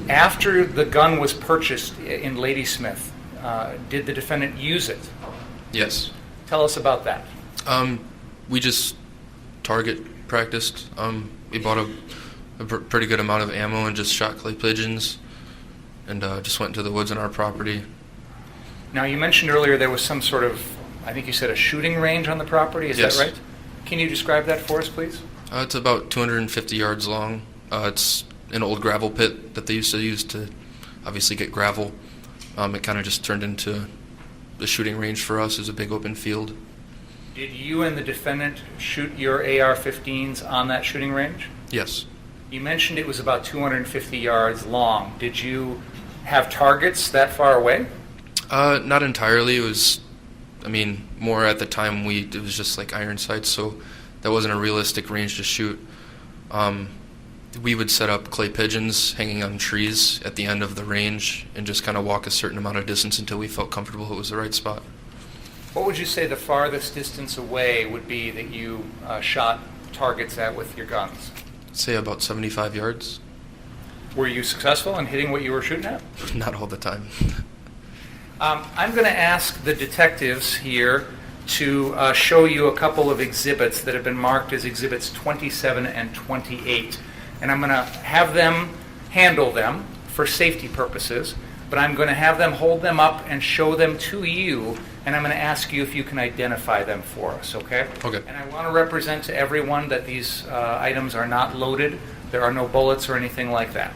[SPEAKER 4] After the gun was purchased in Ladysmith, did the defendant use it?
[SPEAKER 11] Yes.
[SPEAKER 4] Tell us about that.
[SPEAKER 11] We just target practiced. We bought a pretty good amount of ammo and just shot clay pigeons, and just went into the woods on our property.
[SPEAKER 4] Now, you mentioned earlier there was some sort of, I think you said, a shooting range on the property. Is
[SPEAKER 11] Yes.
[SPEAKER 4] that right? Can you describe that for us, please?
[SPEAKER 11] It's about 250 yards long. It's an old gravel pit that they used to use to obviously get gravel. It kind of just turned into the shooting range for us. Is a big open field.
[SPEAKER 4] Did you and the defendant shoot your AR-15s on that shooting range?
[SPEAKER 11] Yes.
[SPEAKER 4] You mentioned it was about 250 yards long. Did you have targets that far away?
[SPEAKER 11] Not entirely. It was, more at the time it was just like iron sights, so that wasn't a realistic range to shoot. We would set up clay pigeons hanging on trees at the end of the range and just kind of walk a certain amount of distance until we felt comfortable it was the right spot.
[SPEAKER 4] What would you say the farthest distance away would be that you shot targets at with your guns?
[SPEAKER 11] Say about 75 yards.
[SPEAKER 4] Were you successful in hitting what you were shooting at?
[SPEAKER 11] Not all the time.
[SPEAKER 4] I'm going to ask the detectives here to show you a couple of exhibits that have been marked as exhibits 27 and 28. And I'm going to have them handle them for safety purposes, but I'm going to have them hold them up and show them to you, and I'm going to ask you if you can identify them for us, okay?
[SPEAKER 11] Okay.
[SPEAKER 4] And I want to represent to everyone that these items are not loaded. There are no bullets or anything like that.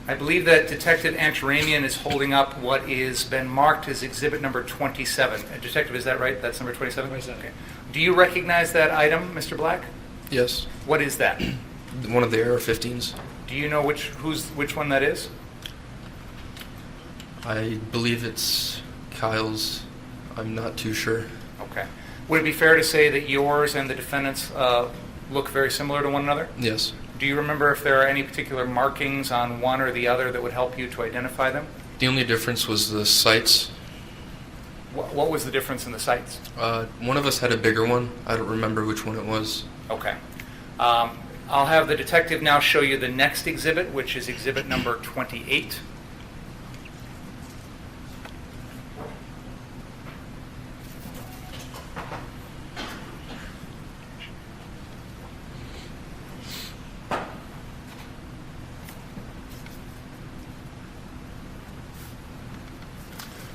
[SPEAKER 4] I believe that Detective Antaramian is holding up what is been marked as exhibit number 27. Detective, is that right? That's number 27? 27. Okay. Do you recognize that item, Mr. Black?
[SPEAKER 11] Yes.
[SPEAKER 4] What is that?
[SPEAKER 11] One of the AR-15s.
[SPEAKER 4] Do you know which one that is?
[SPEAKER 11] I believe it's Kyle's. I'm not too sure.
[SPEAKER 4] Okay. Would it be fair to say that yours and the defendant's look very similar to one another?
[SPEAKER 11] Yes.
[SPEAKER 4] Do you remember if there are any particular markings on one or the other that would help you to identify them?
[SPEAKER 11] The only difference was the sights.
[SPEAKER 4] What was the difference in the sights?
[SPEAKER 11] One of us had a bigger one. I don't remember which one it was.
[SPEAKER 4] Okay. I'll have the detective now show you the next exhibit, which is exhibit number 28.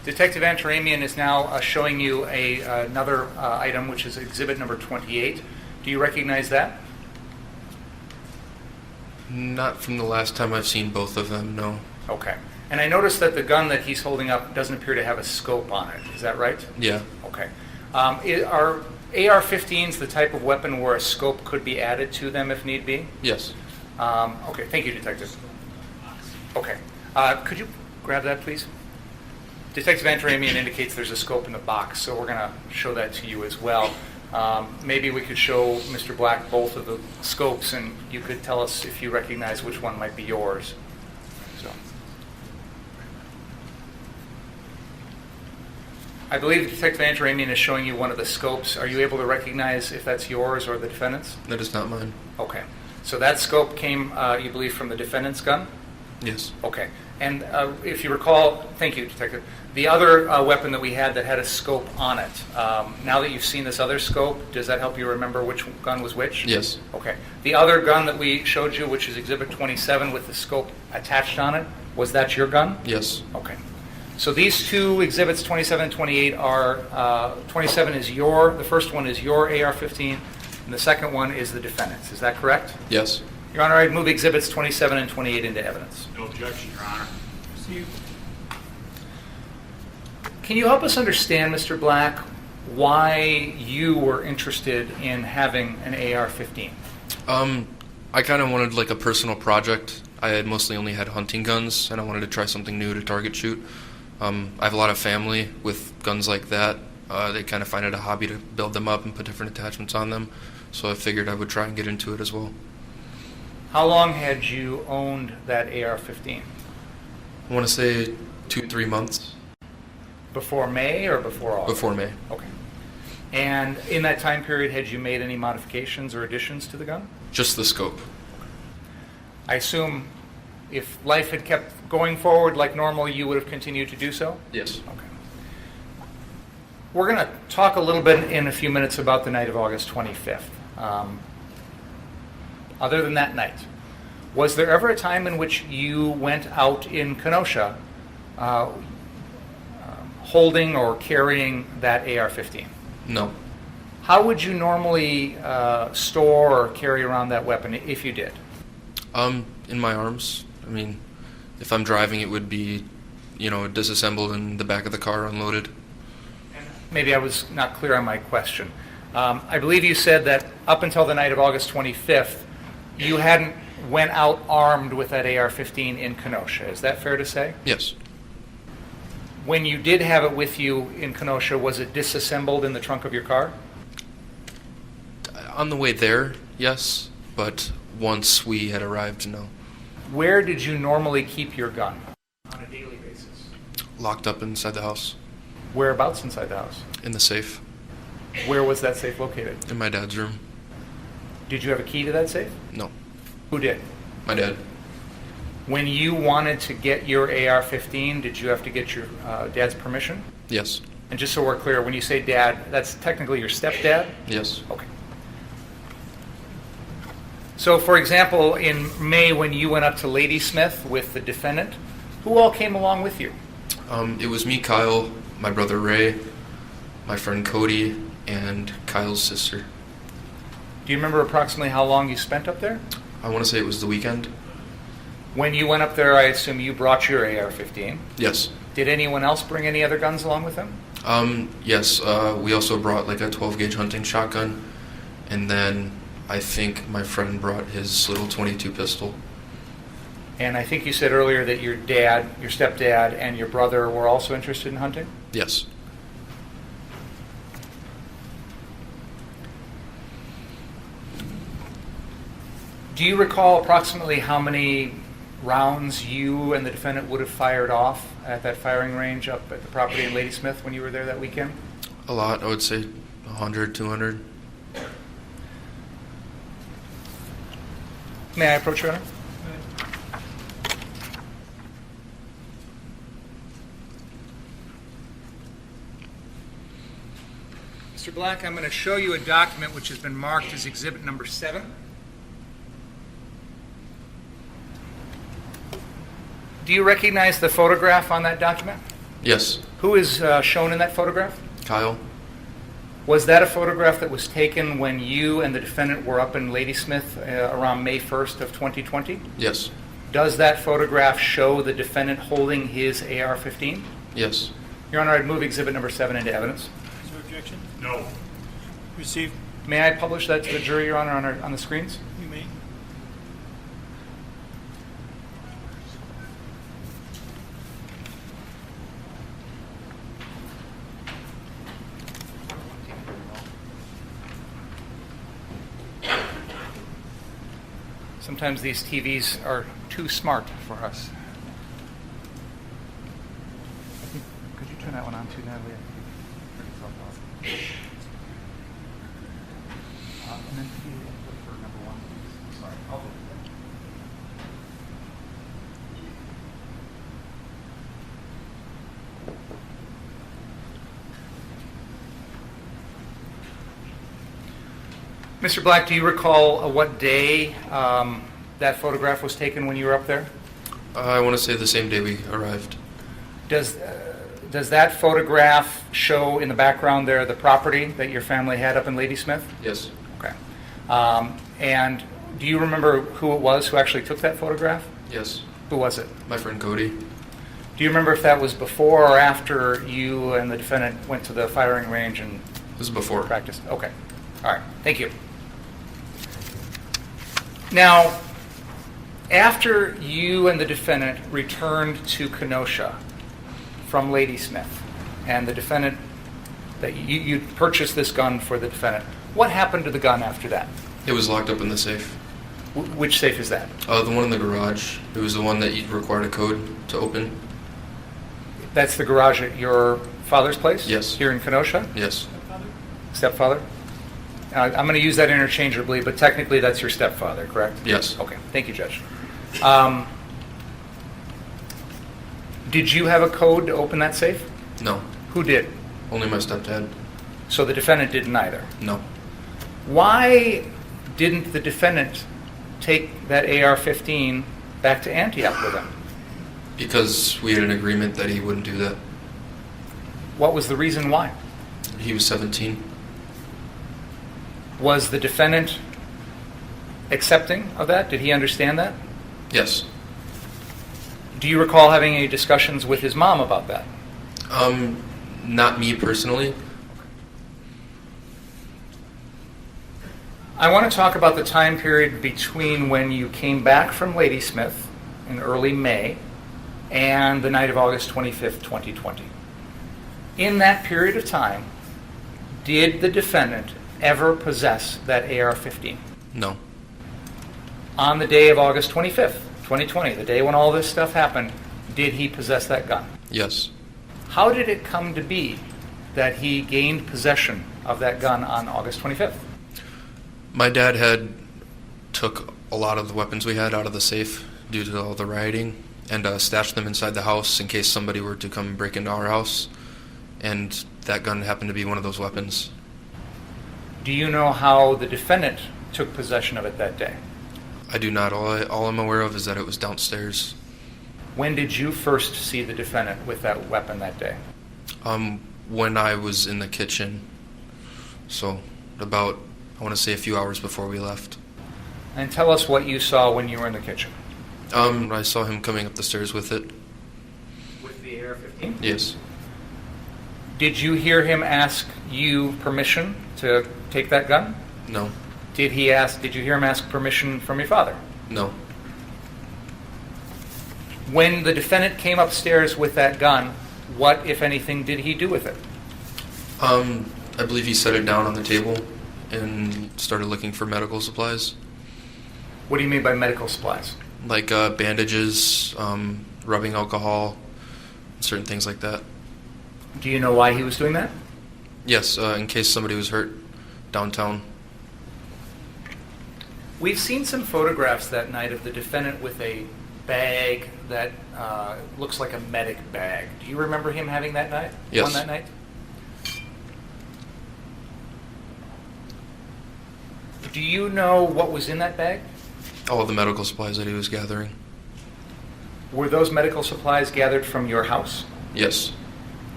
[SPEAKER 4] Detective Antaramian is now showing you another item, which is exhibit number 28. Do you recognize that?
[SPEAKER 11] Not from the last time I've seen both of them, no.
[SPEAKER 4] Okay. And I noticed that the gun that he's holding up doesn't appear to have a scope on it. Is that right?
[SPEAKER 11] Yeah.
[SPEAKER 4] Okay. Are AR-15s the type of weapon where a scope could be added to them if need be?
[SPEAKER 11] Yes.
[SPEAKER 4] Okay, thank you, Detective. Okay. Could you grab that, please? Detective Antaramian indicates there's a scope in the box, so we're going to show that to you as well. Maybe we could show Mr. Black both of the scopes, and you could tell us if you recognize which one might be yours. So, I believe Detective Antaramian is showing you one of the scopes. Are you able to recognize if that's yours or the defendant's?
[SPEAKER 11] That is not mine.
[SPEAKER 4] Okay. So that scope came, you believe, from the defendant's gun?
[SPEAKER 11] Yes.
[SPEAKER 4] Okay. And if you recall, thank you, Detective, the other weapon that we had a scope on it, now that you've seen this other scope, does that help you remember which gun was which?
[SPEAKER 11] Yes.
[SPEAKER 4] Okay. The other gun that we showed you, which is Exhibit 27 with the scope attached on it, was that your gun?
[SPEAKER 11] Yes.
[SPEAKER 4] Okay. So these two exhibits, 27 and 28, are, 27 is the first one is your AR-15, and the second one is the defendant's. Is that correct?
[SPEAKER 11] Yes.
[SPEAKER 4] Your Honor, I'd move exhibits 27 and 28 into evidence.
[SPEAKER 6] No objection, Your Honor.
[SPEAKER 4] Can you help us understand, Mr. Black, why you were interested in having an AR-15?
[SPEAKER 11] I kind of wanted like a personal project. I had mostly only had hunting guns, and I wanted to try something new to target shoot. I have a lot of family with guns like that. They kind of find it a hobby to build them up and put different attachments on them, so I figured I would try and get into it as well.
[SPEAKER 4] How long had you owned that AR-15?
[SPEAKER 11] I want to say 2-3 months.
[SPEAKER 4] Before May or before August?
[SPEAKER 11] Before May.
[SPEAKER 4] Okay. And in that time period, had you made any modifications or additions to the gun?
[SPEAKER 11] Just the scope.
[SPEAKER 4] I assume if life had kept going forward like normal, you would have continued to do so?
[SPEAKER 11] Yes.
[SPEAKER 4] Okay. We're going to talk a little bit in a few minutes about the night of August 25th. Other than that night, was there ever a time in which you went out in Kenosha holding or carrying that AR-15?
[SPEAKER 11] No.
[SPEAKER 4] How would you normally store or carry around that weapon if you did?
[SPEAKER 11] In my arms. I mean, if I'm driving, it would be, disassembled in the back of the car, unloaded.
[SPEAKER 4] Maybe I was not clear on my question. I believe you said that up until the night of August 25th, you hadn't went out armed with that AR-15 in Kenosha. Is that fair to say?
[SPEAKER 11] Yes.
[SPEAKER 4] When you did have it with you in Kenosha, was it disassembled in the trunk of your car?
[SPEAKER 11] On the way there, yes, but once we had arrived, no.
[SPEAKER 4] Where did you normally keep your gun on a daily basis?
[SPEAKER 11] Locked up inside the house.
[SPEAKER 4] Whereabouts inside the house?
[SPEAKER 11] In the safe.
[SPEAKER 4] Where was that safe located?
[SPEAKER 11] In my dad's room.
[SPEAKER 4] Did you have a key to that safe?
[SPEAKER 11] No.
[SPEAKER 4] Who did?
[SPEAKER 11] My dad.
[SPEAKER 4] When you wanted to get your AR-15, did you have to get your dad's permission?
[SPEAKER 11] Yes.
[SPEAKER 4] And just so we're clear, when you say dad, that's technically your stepdad?
[SPEAKER 11] Yes.
[SPEAKER 4] Okay. So, for example, in May when you went up to Ladysmith with the defendant, who all came along with you?
[SPEAKER 11] It was me, Kyle, my brother Ray, my friend Cody, and Kyle's sister.
[SPEAKER 4] Do you remember approximately how long you spent up there?
[SPEAKER 11] I want to say it was the weekend.
[SPEAKER 4] When you went up there, I assume you brought your AR-15.
[SPEAKER 11] Yes.
[SPEAKER 4] Did anyone else bring any other guns along with them?
[SPEAKER 11] Yes. We also brought like a 12-gauge hunting shotgun, and then I think my friend brought his little .22 pistol.
[SPEAKER 4] And I think you said earlier that your dad, your stepdad, and your brother were also interested in hunting?
[SPEAKER 11] Yes.
[SPEAKER 4] Do you recall approximately how many rounds you and the defendant would have fired off at that firing range up at the property in Ladysmith when you were there that weekend?
[SPEAKER 11] A lot. I would say 100, 200.
[SPEAKER 4] May I approach, Your Honor? Mr. Black, I'm going to show you a document which has been marked as exhibit number 7. Do you recognize the photograph on that document?
[SPEAKER 11] Yes.
[SPEAKER 4] Who is shown in that photograph?
[SPEAKER 11] Kyle.
[SPEAKER 4] Was that a photograph that was taken when you and the defendant were up in Ladysmith around May 1st of 2020?
[SPEAKER 11] Yes.
[SPEAKER 4] Does that photograph show the defendant holding his AR-15?
[SPEAKER 11] Yes.
[SPEAKER 4] Your Honor, I'd move exhibit number 7 into evidence.
[SPEAKER 1] Is there objection?
[SPEAKER 6] No.
[SPEAKER 1] Received.
[SPEAKER 4] May I publish that to the jury, Your Honor, on the screens?
[SPEAKER 1] You may.
[SPEAKER 4] Sometimes these TVs are too smart for us. Could you turn that one on too, Natalie? And then can you look for number 1, please? Sorry, I'll do that. Mr. Black, do you recall what day that photograph was taken when you were up there?
[SPEAKER 11] I want to say the same day we arrived.
[SPEAKER 4] Does that photograph show in the background there the property that your family had up in Ladysmith?
[SPEAKER 11] Yes.
[SPEAKER 4] Okay. And do you remember who it was who actually took that photograph?
[SPEAKER 11] Yes.
[SPEAKER 4] Who was it?
[SPEAKER 11] My friend Cody.
[SPEAKER 4] Do you remember if that was before or after you and the defendant went to the firing range and
[SPEAKER 11] This is before.
[SPEAKER 4] practiced? Okay. All right. Thank you. Now, after you and the defendant returned to Kenosha from Ladysmith, and the defendant, that you purchased this gun for the defendant, what happened to the gun after that?
[SPEAKER 11] It was locked up in the safe.
[SPEAKER 4] Which safe is that?
[SPEAKER 11] The one in the garage. It was the one that you required a code to open.
[SPEAKER 4] That's the garage at your father's place?
[SPEAKER 11] Yes.
[SPEAKER 4] Here in Kenosha?
[SPEAKER 11] Yes.
[SPEAKER 4] Stepfather? I'm going to use that interchangeably, but technically that's your stepfather, correct?
[SPEAKER 11] Yes.
[SPEAKER 4] Okay. Thank you, Judge. Did you have a code to open that safe?
[SPEAKER 11] No.
[SPEAKER 4] Who did?
[SPEAKER 11] Only my stepdad.
[SPEAKER 4] So the defendant didn't either.
[SPEAKER 11] No.
[SPEAKER 4] Why didn't the defendant take that AR-15 back to Antioch with him?
[SPEAKER 11] Because we had an agreement that he wouldn't do that.
[SPEAKER 4] What was the reason why?
[SPEAKER 11] He was 17.
[SPEAKER 4] Was the defendant accepting of that? Did he understand that?
[SPEAKER 11] Yes.
[SPEAKER 4] Do you recall having any discussions with his mom about that?
[SPEAKER 11] Not me personally.
[SPEAKER 4] I want to talk about the time period between when you came back from Ladysmith in early May and the night of August 25th, 2020. In that period of time, did the defendant ever possess that AR-15?
[SPEAKER 11] No.
[SPEAKER 4] On the day of August 25th, 2020, the day when all this stuff happened, did he possess that gun?
[SPEAKER 11] Yes.
[SPEAKER 4] How did it come to be that he gained possession of that gun on August 25th?
[SPEAKER 11] My dad had took a lot of the weapons we had out of the safe due to all the rioting and stashed them inside the house in case somebody were to come break into our house. And that gun happened to be one of those weapons.
[SPEAKER 4] Do you know how the defendant took possession of it that day?
[SPEAKER 11] I do not. All I'm aware of is that it was downstairs.
[SPEAKER 4] When did you first see the defendant with that weapon that day?
[SPEAKER 11] When I was in the kitchen. So about, I want to say, a few hours before we left.
[SPEAKER 4] And tell us what you saw when you were in the kitchen.
[SPEAKER 11] I saw him coming up the stairs with it.
[SPEAKER 4] With the AR-15?
[SPEAKER 11] Yes.
[SPEAKER 4] Did you hear him ask you permission to take that gun?
[SPEAKER 11] No.
[SPEAKER 4] Did you hear him ask permission from your father?
[SPEAKER 11] No.
[SPEAKER 4] When the defendant came upstairs with that gun, what, if anything, did he do with it?
[SPEAKER 11] I believe he set it down on the table and started looking for medical supplies.
[SPEAKER 4] What do you mean by medical supplies?
[SPEAKER 11] Like bandages, rubbing alcohol, certain things like that.
[SPEAKER 4] Do you know why he was doing that?
[SPEAKER 11] Yes, in case somebody was hurt downtown.
[SPEAKER 4] We've seen some photographs that night of the defendant with a bag that looks like a medic bag. Do you remember him having that night?
[SPEAKER 11] Yes.
[SPEAKER 4] On that night? Do you know what was in that bag?
[SPEAKER 11] All of the medical supplies that he was gathering.
[SPEAKER 4] Were those medical supplies gathered from your house?
[SPEAKER 11] Yes.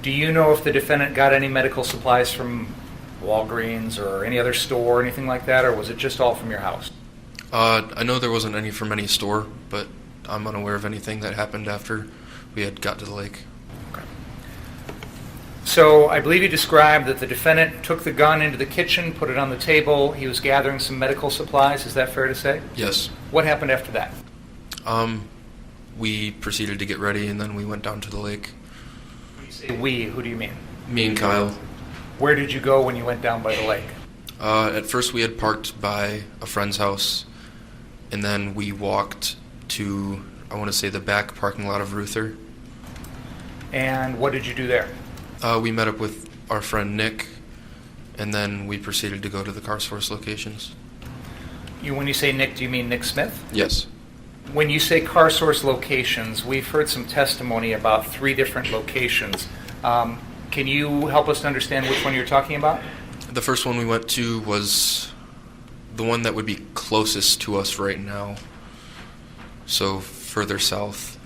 [SPEAKER 4] Do you know if the defendant got any medical supplies from Walgreens or any other store or anything like that, or was it just all from your house?
[SPEAKER 11] I know there wasn't any from any store, but I'm unaware of anything that happened after we had got to the lake.
[SPEAKER 4] So I believe you described that the defendant took the gun into the kitchen, put it on the table. He was gathering some medical supplies. Is that fair to say?
[SPEAKER 11] Yes.
[SPEAKER 4] What happened after that?
[SPEAKER 11] We proceeded to get ready, and then we went down to the lake.
[SPEAKER 4] When you say we, who do you mean?
[SPEAKER 11] Me and Kyle.
[SPEAKER 4] Where did you go when you went down by the lake?
[SPEAKER 11] At first, we had parked by a friend's house, and then we walked to, I want to say, the back parking lot of Ruther.
[SPEAKER 4] And what did you do there?
[SPEAKER 11] We met up with our friend Nick, and then we proceeded to go to the car source locations.
[SPEAKER 4] When you say Nick, do you mean Nick Smith?
[SPEAKER 11] Yes.
[SPEAKER 4] When you say car source locations, we've heard some testimony about 3 different locations. Can you help us to understand which one you're talking about?
[SPEAKER 11] The first one we went to was the one that would be closest to us right now, so further south.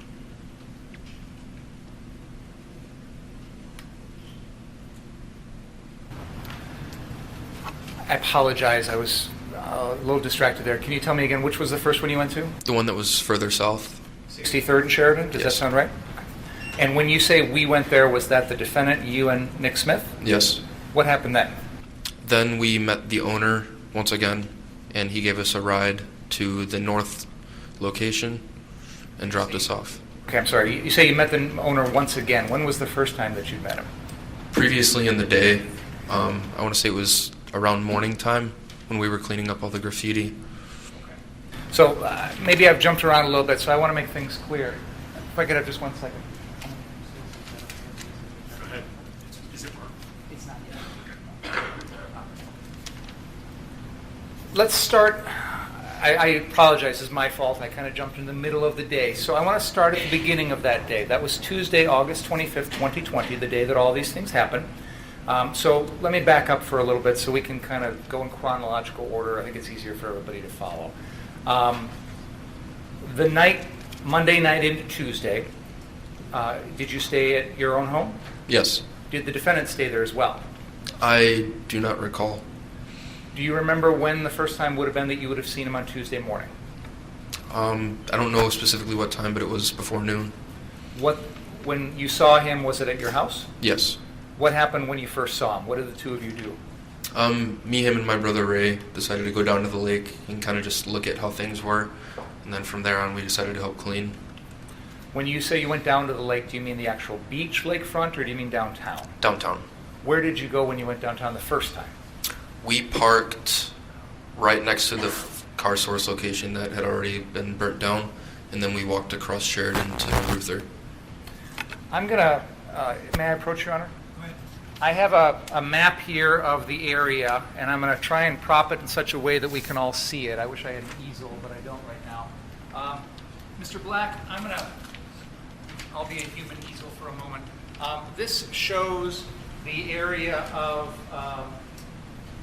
[SPEAKER 4] I apologize, I was a little distracted there. Can you tell me again, which was the first one you went to?
[SPEAKER 11] The one that was further south.
[SPEAKER 4] 63rd and Sheridan, does that
[SPEAKER 11] Yes.
[SPEAKER 4] sound right? And when you say we went there, was that the defendant, you and Nick Smith?
[SPEAKER 11] Yes.
[SPEAKER 4] What happened then?
[SPEAKER 11] Then we met the owner once again, and he gave us a ride to the north location and dropped us off.
[SPEAKER 4] Okay, I'm sorry. You say you met the owner once again. When was the first time that you met him?
[SPEAKER 11] Previously in the day, I want to say it was around morning time when we were cleaning up all the graffiti.
[SPEAKER 4] So maybe I've jumped around a little bit, so I want to make things clear. If I could have just 1 second.
[SPEAKER 6] Go ahead. Is it marked?
[SPEAKER 4] It's not yet. Let's start. I apologize, it's my fault. I kind of jumped in the middle of the day. So I want to start at the beginning of that day. That was Tuesday, August 25th, 2020, the day that all these things happened. So let me back up for a little bit so we can kind of go in chronological order. I think it's easier for everybody to follow. The night, Monday night into Tuesday, did you stay at your own home?
[SPEAKER 11] Yes.
[SPEAKER 4] Did the defendant stay there as well?
[SPEAKER 11] I do not recall.
[SPEAKER 4] Do you remember when the first time would have been that you would have seen him on Tuesday morning?
[SPEAKER 11] I don't know specifically what time, but it was before noon.
[SPEAKER 4] When you saw him, was it at your house?
[SPEAKER 11] Yes.
[SPEAKER 4] What happened when you first saw him? What did the two of you do?
[SPEAKER 11] Me, him, and my brother Ray decided to go down to the lake and kind of just look at how things were, and then from there on we decided to help clean.
[SPEAKER 4] When you say you went down to the lake, do you mean the actual beach lakefront, or do you mean downtown?
[SPEAKER 11] Downtown.
[SPEAKER 4] Where did you go when you went downtown the first time?
[SPEAKER 11] We parked right next to the car source location that had already been burnt down, and then we walked across Sheridan to Ruther.
[SPEAKER 4] I'm going to, may I approach, Your Honor? I have a map here of the area, and I'm going to try and prop it in such a way that we can all see it. I wish I had an easel, but I don't right now. Mr. Black, I'll be a human easel for a moment. This shows the area of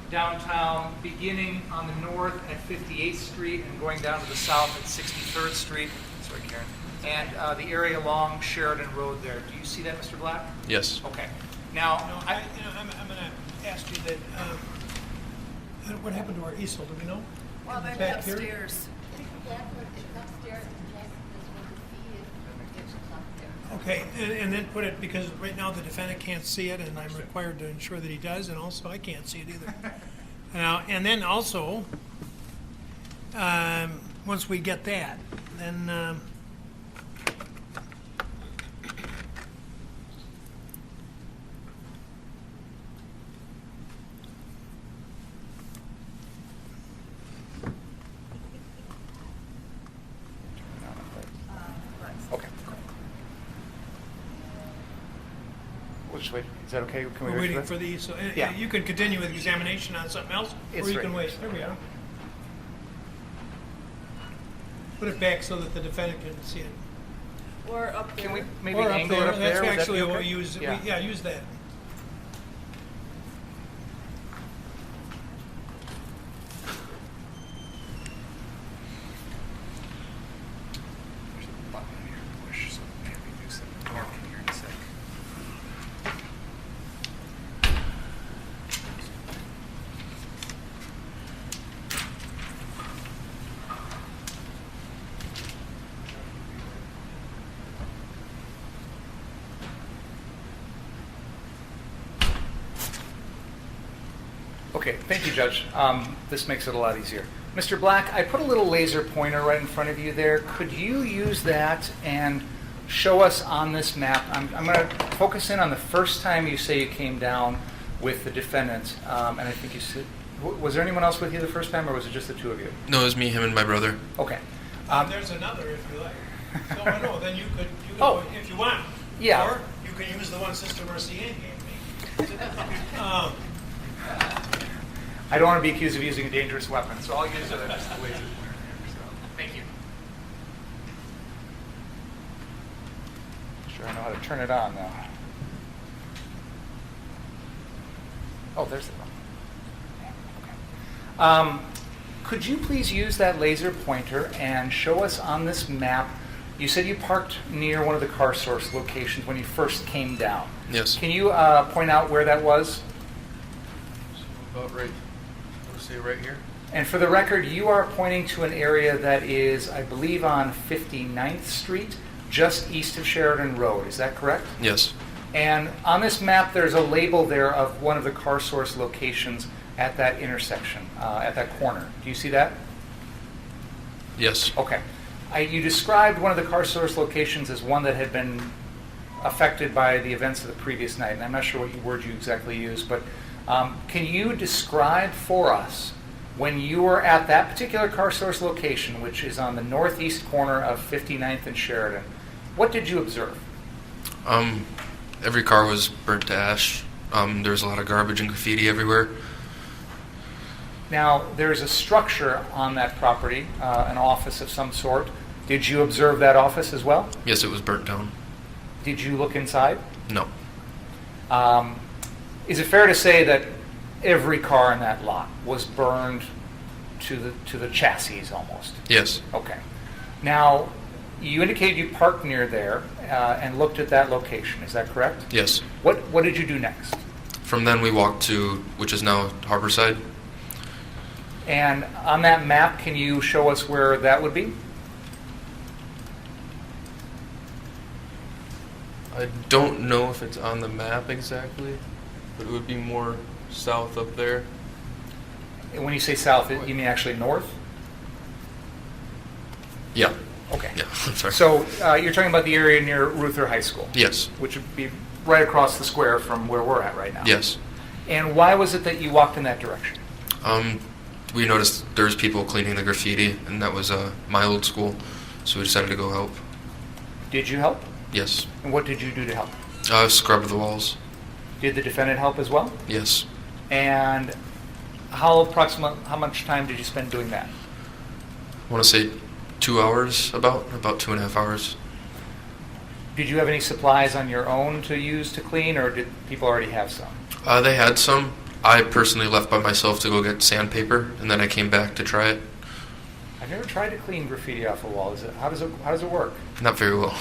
[SPEAKER 4] downtown beginning on the north at 58th Street and going down to the south at 63rd Street. Sorry, Karen. And the area along Sheridan Road there. Do you see that, Mr. Black?
[SPEAKER 11] Yes.
[SPEAKER 4] Okay. Now,
[SPEAKER 1] I'm going to ask you that, what happened to our easel, do we know?
[SPEAKER 5] Well,
[SPEAKER 1] In the
[SPEAKER 5] maybe
[SPEAKER 1] back here?
[SPEAKER 5] upstairs.
[SPEAKER 1] Okay, and then put it, because right now the defendant can't see it, and I'm required to ensure that he does, and also I can't see it either. Now, and then also, once we get that, then
[SPEAKER 4] okay. We'll just wait. Is that okay? Can we
[SPEAKER 1] we're
[SPEAKER 4] wait
[SPEAKER 1] waiting
[SPEAKER 4] for
[SPEAKER 1] for the easel.
[SPEAKER 4] Yeah.
[SPEAKER 1] You can continue with examination on something else,
[SPEAKER 4] It's
[SPEAKER 1] or you
[SPEAKER 4] right.
[SPEAKER 1] can wait. There we are. Put it back so that the defendant can see it.
[SPEAKER 5] Or up there.
[SPEAKER 4] Can we maybe
[SPEAKER 1] Or up
[SPEAKER 4] angle
[SPEAKER 1] there.
[SPEAKER 4] it up there?
[SPEAKER 1] That's
[SPEAKER 4] Would that be
[SPEAKER 1] actually what
[SPEAKER 4] okay?
[SPEAKER 1] we use.
[SPEAKER 4] Yeah.
[SPEAKER 1] Yeah, use that.
[SPEAKER 4] There's a button in here to push, so maybe do something dark in here in a sec. Okay, thank you, Judge. This makes it a lot easier. Mr. Black, I put a little laser pointer right in front of you there. Could you use that and show us on this map? I'm going to focus in on the first time you say you came down with the defendant. And I think you said, was there anyone else with you the first time, or was it just the two of you?
[SPEAKER 11] No, it was me, him, and my brother.
[SPEAKER 4] Okay.
[SPEAKER 1] There's another if you like. No, then you could
[SPEAKER 4] Oh.
[SPEAKER 1] if you want.
[SPEAKER 4] Yeah.
[SPEAKER 1] Or you can use the one Sister Mercy Ann gave me.
[SPEAKER 4] I don't want to be accused of using a dangerous weapon, so I'll use it as just a laser pointer. So, thank you. Sure, I know how to turn it on now. Oh, there's the one. Okay. Could you please use that laser pointer and show us on this map? You said you parked near one of the car source locations when you first came down.
[SPEAKER 11] Yes.
[SPEAKER 4] Can you point out where that was?
[SPEAKER 11] About right. I would say right here.
[SPEAKER 4] And for the record, you are pointing to an area that is, I believe, on 59th Street, just east of Sheridan Road. Is that correct?
[SPEAKER 11] Yes.
[SPEAKER 4] And on this map, there's a label there of one of the car source locations at that intersection, at that corner. Do you see that?
[SPEAKER 11] Yes.
[SPEAKER 4] Okay. You described one of the car source locations as one that had been affected by the events of the previous night, and I'm not sure what word you exactly used, but can you describe for us when you were at that particular car source location, which is on the northeast corner of 59th and Sheridan, what did you observe?
[SPEAKER 11] Every car was burnt to ash. There was a lot of garbage and graffiti everywhere.
[SPEAKER 4] Now, there's a structure on that property, an office of some sort. Did you observe that office as well?
[SPEAKER 11] Yes, it was burnt down.
[SPEAKER 4] Did you look inside?
[SPEAKER 11] No.
[SPEAKER 4] Is it fair to say that every car in that lot was burned to the chassis almost?
[SPEAKER 11] Yes.
[SPEAKER 4] Okay. Now, you indicated you parked near there and looked at that location. Is that correct?
[SPEAKER 11] Yes.
[SPEAKER 4] What did you do next?
[SPEAKER 11] From then we walked to, which is now Harborside.
[SPEAKER 4] And on that map, can you show us where that would be?
[SPEAKER 11] I don't know if it's on the map exactly, but it would be more south up there.
[SPEAKER 4] And when you say south, you mean actually north?
[SPEAKER 11] Yeah.
[SPEAKER 4] Okay.
[SPEAKER 11] Yeah, I'm sorry.
[SPEAKER 4] So you're talking about the area near Ruther High School?
[SPEAKER 11] Yes.
[SPEAKER 4] Which would be right across the square from where we're at right now?
[SPEAKER 11] Yes.
[SPEAKER 4] And why was it that you walked in that direction?
[SPEAKER 11] We noticed there was people cleaning the graffiti, and that was my old school, so we decided to go help.
[SPEAKER 4] Did you help?
[SPEAKER 11] Yes.
[SPEAKER 4] And what did you do to help?
[SPEAKER 11] Scrubbed the walls.
[SPEAKER 4] Did the defendant help as well?
[SPEAKER 11] Yes.
[SPEAKER 4] And how much time did you spend doing that?
[SPEAKER 11] I want to say 2 hours, about 2.5 hours.
[SPEAKER 4] Did you have any supplies on your own to use to clean, or did people already have some?
[SPEAKER 11] They had some. I personally left by myself to go get sandpaper, and then I came back to try it.
[SPEAKER 4] I've never tried to clean graffiti off a wall. How does it work?
[SPEAKER 11] Not very well.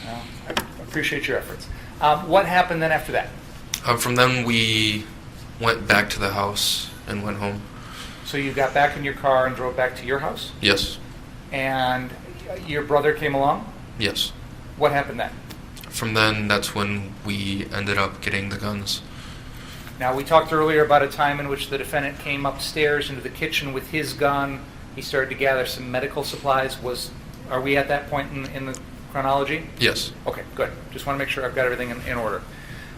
[SPEAKER 4] No, I appreciate your efforts. What happened then after that?
[SPEAKER 11] From then we went back to the house and went home.
[SPEAKER 4] So you got back in your car and drove back to your house?
[SPEAKER 11] Yes.
[SPEAKER 4] And your brother came along?
[SPEAKER 11] Yes.
[SPEAKER 4] What happened then?
[SPEAKER 11] From then, that's when we ended up getting the guns.
[SPEAKER 4] Now, we talked earlier about a time in which the defendant came upstairs into the kitchen with his gun. He started to gather some medical supplies. Are we at that point in the chronology?
[SPEAKER 11] Yes.
[SPEAKER 4] Okay, good. Just want to make sure I've got everything in order.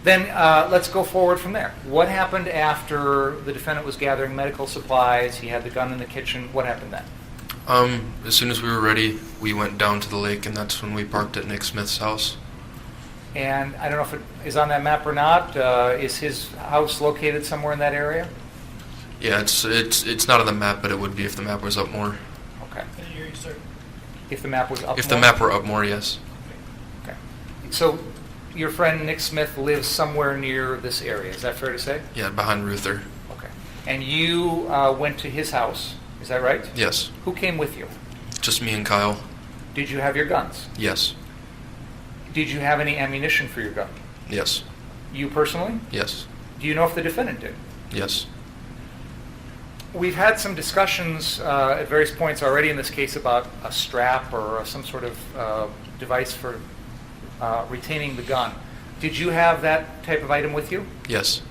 [SPEAKER 4] Then let's go forward from there. What happened after the defendant was gathering medical supplies? He had the gun in the kitchen. What happened then?
[SPEAKER 11] As soon as we were ready, we went down to the lake, and that's when we parked at Nick Smith's house.
[SPEAKER 4] And I don't know if it is on that map or not. Is his house located somewhere in that area?
[SPEAKER 11] Yeah, it's not on the map, but it would be if the map was up more.
[SPEAKER 4] Okay. If the map was up
[SPEAKER 11] If
[SPEAKER 4] more?
[SPEAKER 11] the map were up more, yes.
[SPEAKER 4] Okay. So your friend Nick Smith lives somewhere near this area. Is that fair to say?
[SPEAKER 11] Yeah, behind Ruther.
[SPEAKER 4] Okay. And you went to his house. Is that right?
[SPEAKER 11] Yes.
[SPEAKER 4] Who came with you?
[SPEAKER 11] Just me and Kyle.
[SPEAKER 4] Did you have your guns?
[SPEAKER 11] Yes.
[SPEAKER 4] Did you have any ammunition for your gun?
[SPEAKER 11] Yes.
[SPEAKER 4] You personally?
[SPEAKER 11] Yes.
[SPEAKER 4] Do you know if the defendant did?
[SPEAKER 11] Yes.
[SPEAKER 4] We've had some discussions at various points already in this case about a strap or some sort of device for retaining the gun. Did you have that type of item with you?
[SPEAKER 11] Yes.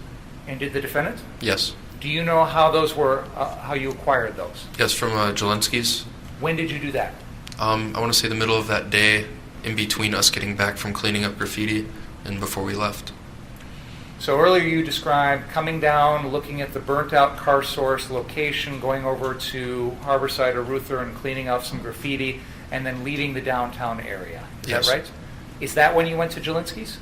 [SPEAKER 4] And did the defendant?
[SPEAKER 11] Yes.
[SPEAKER 4] Do you know how those were, how you acquired those?
[SPEAKER 11] Yes, from Jelinski's.
[SPEAKER 4] When did you do that?
[SPEAKER 11] I want to say the middle of that day, in between us getting back from cleaning up graffiti and before we left.
[SPEAKER 4] So earlier you described coming down, looking at the burnt out car source location, going over to Harborside or Ruther and cleaning up some graffiti, and then leaving the downtown area. Is
[SPEAKER 11] Yes.
[SPEAKER 4] that right? Is that when you went to Jelinski's?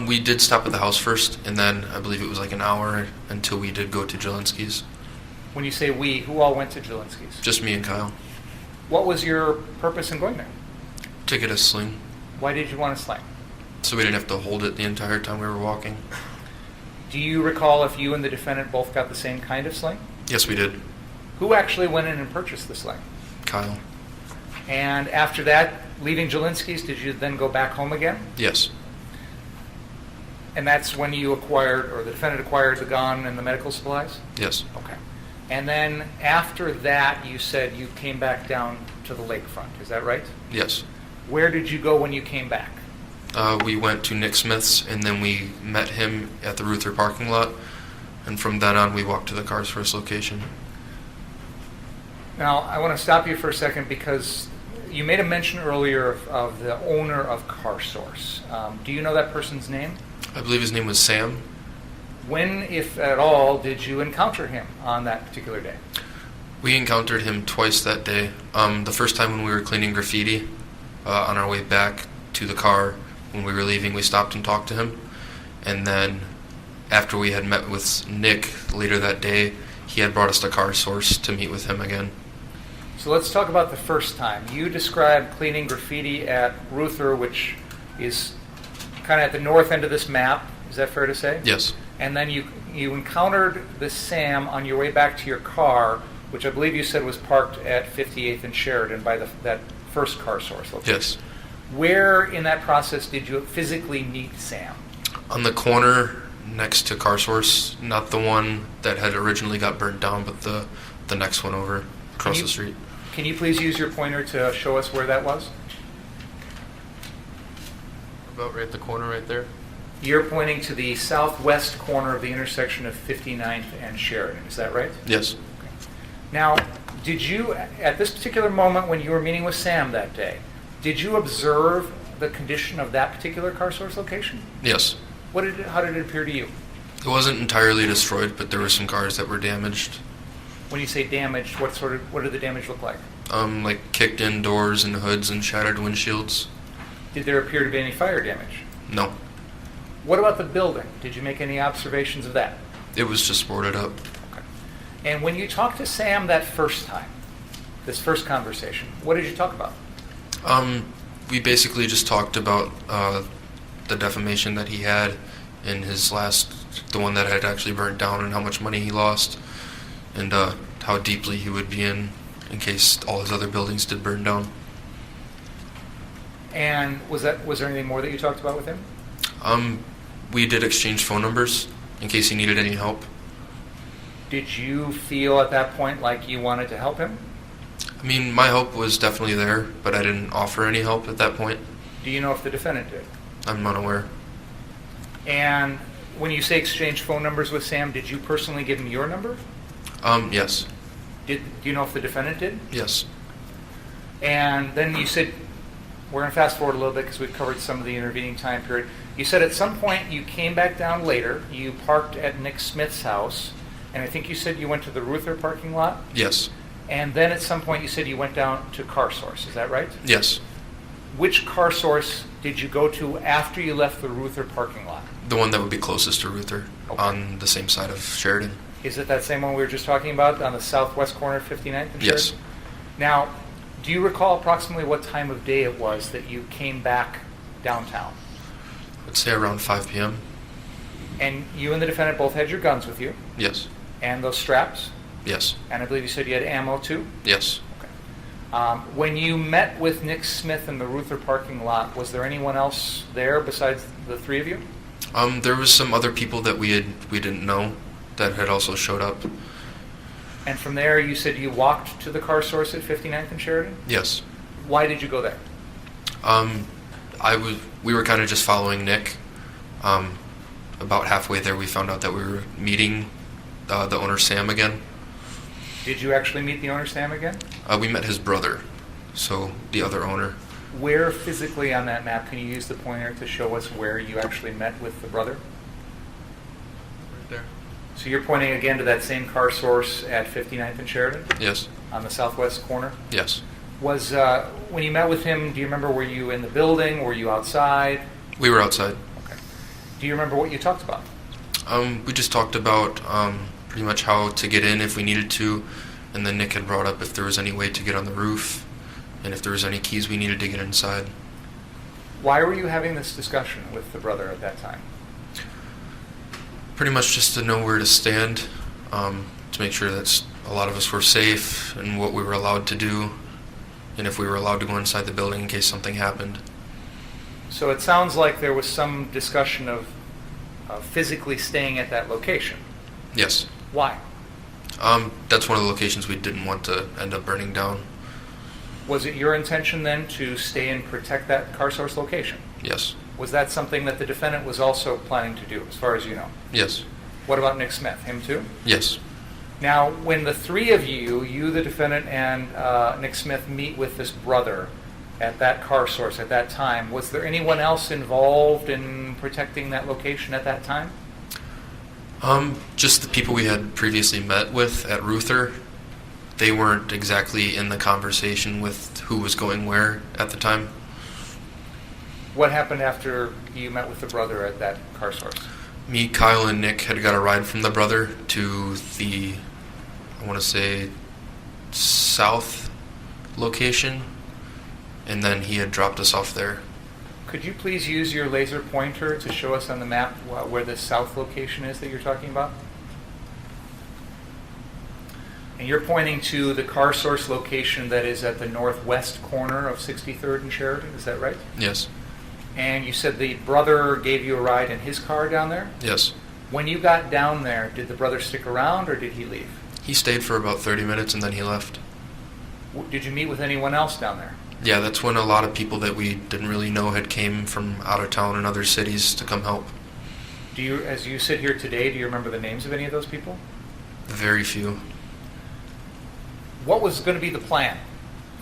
[SPEAKER 11] We did stop at the house first, and then I believe it was like an hour until we did go to Jelinski's.
[SPEAKER 4] When you say we, who all went to Jelinski's?
[SPEAKER 11] Just me and Kyle.
[SPEAKER 4] What was your purpose in going there?
[SPEAKER 11] To get a sling,
[SPEAKER 4] Why did you want a sling?
[SPEAKER 11] so we didn't have to hold it the entire time we were walking.
[SPEAKER 4] Do you recall if you and the defendant both got the same kind of sling?
[SPEAKER 11] Yes, we did.
[SPEAKER 4] Who actually went in and purchased the sling?
[SPEAKER 11] Kyle.
[SPEAKER 4] And after that, leaving Jelinski's, did you then go back home again?
[SPEAKER 11] Yes.
[SPEAKER 4] And that's when you acquired, or the defendant acquired the gun and the medical supplies?
[SPEAKER 11] Yes.
[SPEAKER 4] Okay. And then after that, you said you came back down to the lakefront. Is that right?
[SPEAKER 11] Yes.
[SPEAKER 4] Where did you go when you came back?
[SPEAKER 11] We went to Nick Smith's, and then we met him at the Ruther parking lot, and from then on we walked to the Cars First location.
[SPEAKER 4] Now, I want to stop you for a second because you made a mention earlier of the owner of CarSource. Do you know that person's name?
[SPEAKER 11] I believe his name was Sam.
[SPEAKER 4] When, if at all, did you encounter him on that particular day?
[SPEAKER 11] We encountered him twice that day. The first time when we were cleaning graffiti, on our way back to the car, when we were leaving, we stopped and talked to him. And then after we had met with Nick later that day, he had brought us to CarSource to meet with him again.
[SPEAKER 4] So let's talk about the first time. You described cleaning graffiti at Ruther, which is kind of at the north end of this map. Is that fair to say?
[SPEAKER 11] Yes.
[SPEAKER 4] And then you encountered this Sam on your way back to your car, which I believe you said was parked at 58th and Sheridan by that first CarSource location.
[SPEAKER 11] Yes.
[SPEAKER 4] Where in that process did you physically meet Sam?
[SPEAKER 11] On the corner next to CarSource, not the one that had originally got burnt down, but the next one over across the street.
[SPEAKER 4] Can you please use your pointer to show us where that was?
[SPEAKER 11] About right at the corner right there.
[SPEAKER 4] You're pointing to the southwest corner of the intersection of 59th and Sheridan. Is that right?
[SPEAKER 11] Yes.
[SPEAKER 4] Now, did you, at this particular moment when you were meeting with Sam that day, did you observe the condition of that particular CarSource location?
[SPEAKER 11] Yes.
[SPEAKER 4] How did it appear to you?
[SPEAKER 11] It wasn't entirely destroyed, but there were some cars that were damaged.
[SPEAKER 4] When you say damaged, what did the damage look like?
[SPEAKER 11] Like kicked in doors and hoods and shattered windshields.
[SPEAKER 4] Did there appear to be any fire damage?
[SPEAKER 11] No.
[SPEAKER 4] What about the building? Did you make any observations of that?
[SPEAKER 11] It was just boarded up.
[SPEAKER 4] Okay. And when you talked to Sam that first time, this first conversation, what did you talk about?
[SPEAKER 11] We basically just talked about the defamation that he had in his the one that had actually burnt down, and how much money he lost, and how deeply he would be in case all his other buildings did burn down.
[SPEAKER 4] And was there anything more that you talked about with him?
[SPEAKER 11] We did exchange phone numbers in case he needed any help.
[SPEAKER 4] Did you feel at that point like you wanted to help him?
[SPEAKER 11] I mean, my help was definitely there, but I didn't offer any help at that point.
[SPEAKER 4] Do you know if the defendant did?
[SPEAKER 11] I'm unaware.
[SPEAKER 4] And when you say exchange phone numbers with Sam, did you personally give him your number?
[SPEAKER 11] Yes.
[SPEAKER 4] Do you know if the defendant did?
[SPEAKER 11] Yes.
[SPEAKER 4] And then you said, we're going to fast forward a little bit because we've covered some of the intervening time period. You said at some point you came back down later, you parked at Nick Smith's house, and I think you said you went to the Ruther parking lot?
[SPEAKER 11] Yes.
[SPEAKER 4] And then at some point you said you went down to CarSource, is that right?
[SPEAKER 11] Yes.
[SPEAKER 4] Which CarSource did you go to after you left the Ruther parking lot?
[SPEAKER 11] The one that would be closest to Ruther,
[SPEAKER 4] Okay.
[SPEAKER 11] on the same side of Sheridan.
[SPEAKER 4] Is it that same one we were just talking about on the southwest corner of 59th and Sheridan?
[SPEAKER 11] Yes.
[SPEAKER 4] Now, do you recall approximately what time of day it was that you came back downtown?
[SPEAKER 11] I'd say around 5 p.m.
[SPEAKER 4] And you and the defendant both had your guns with you,
[SPEAKER 11] Yes.
[SPEAKER 4] and those straps,
[SPEAKER 11] Yes.
[SPEAKER 4] and I believe you said you had ammo too?
[SPEAKER 11] Yes.
[SPEAKER 4] When you met with Nick Smith in the Ruther parking lot, was there anyone else there besides the three of you?
[SPEAKER 11] There was some other people that we didn't know that had also showed up.
[SPEAKER 4] And from there, you said you walked to the CarSource at 59th and Sheridan?
[SPEAKER 11] Yes.
[SPEAKER 4] Why did you go there?
[SPEAKER 11] We were kind of just following Nick. about halfway there, we found out that we were meeting the owner, Sam, again.
[SPEAKER 4] Did you actually meet the owner, Sam, again?
[SPEAKER 11] We met his brother, so the other owner.
[SPEAKER 4] Where physically on that map, can you use the pointer to show us where you actually met with the brother?
[SPEAKER 11] Right there.
[SPEAKER 4] So you're pointing again to that same car source at 59th and Sheridan?
[SPEAKER 11] Yes.
[SPEAKER 4] On the southwest corner?
[SPEAKER 11] Yes.
[SPEAKER 4] Was, when you met with him, do you remember, were you in the building? Were you outside?
[SPEAKER 11] We were outside.
[SPEAKER 4] Okay. Do you remember what you talked about?
[SPEAKER 11] We just talked about pretty much how to get in if we needed to, and then Nick had brought up if there was any way to get on the roof, and if there was any keys we needed to get inside.
[SPEAKER 4] Why were you having this discussion with the brother at that time?
[SPEAKER 11] Pretty much just to know where to stand, to make sure that a lot of us were safe and what we were allowed to do, and if we were allowed to go inside the building in case something happened.
[SPEAKER 4] So it sounds like there was some discussion of physically staying at that location.
[SPEAKER 11] Yes.
[SPEAKER 4] Why?
[SPEAKER 11] That's one of the locations we didn't want to end up burning down.
[SPEAKER 4] Was it your intention then to stay and protect that car source location?
[SPEAKER 11] Yes.
[SPEAKER 4] Was that something that the defendant was also planning to do, as far as you know?
[SPEAKER 11] Yes.
[SPEAKER 4] What about Nick Smith? Him too?
[SPEAKER 11] Yes.
[SPEAKER 4] Now, when the three of you, the defendant, and Nick Smith, meet with this brother at that car source at that time, was there anyone else involved in protecting that location at that time?
[SPEAKER 11] Just the people we had previously met with at Ruther. They weren't exactly in the conversation with who was going where at the time.
[SPEAKER 4] What happened after you met with the brother at that car source?
[SPEAKER 11] Me, Kyle, and Nick had got a ride from the brother to the, I want to say, south location, and then he had dropped us off there.
[SPEAKER 4] Could you please use your laser pointer to show us on the map where the south location is that you're talking about? And you're pointing to the car source location that is at the northwest corner of 63rd and Sheridan, is that right?
[SPEAKER 11] Yes.
[SPEAKER 4] And you said the brother gave you a ride in his car down there?
[SPEAKER 11] Yes.
[SPEAKER 4] When you got down there, did the brother stick around or did he leave?
[SPEAKER 11] He stayed for about 30 minutes and then he left.
[SPEAKER 4] Did you meet with anyone else down there?
[SPEAKER 11] Yeah, that's when a lot of people that we didn't really know had came from out of town and other cities to come help.
[SPEAKER 4] Do you, as you sit here today, do you remember the names of any of those people?
[SPEAKER 11] Very few.
[SPEAKER 4] What was going to be the plan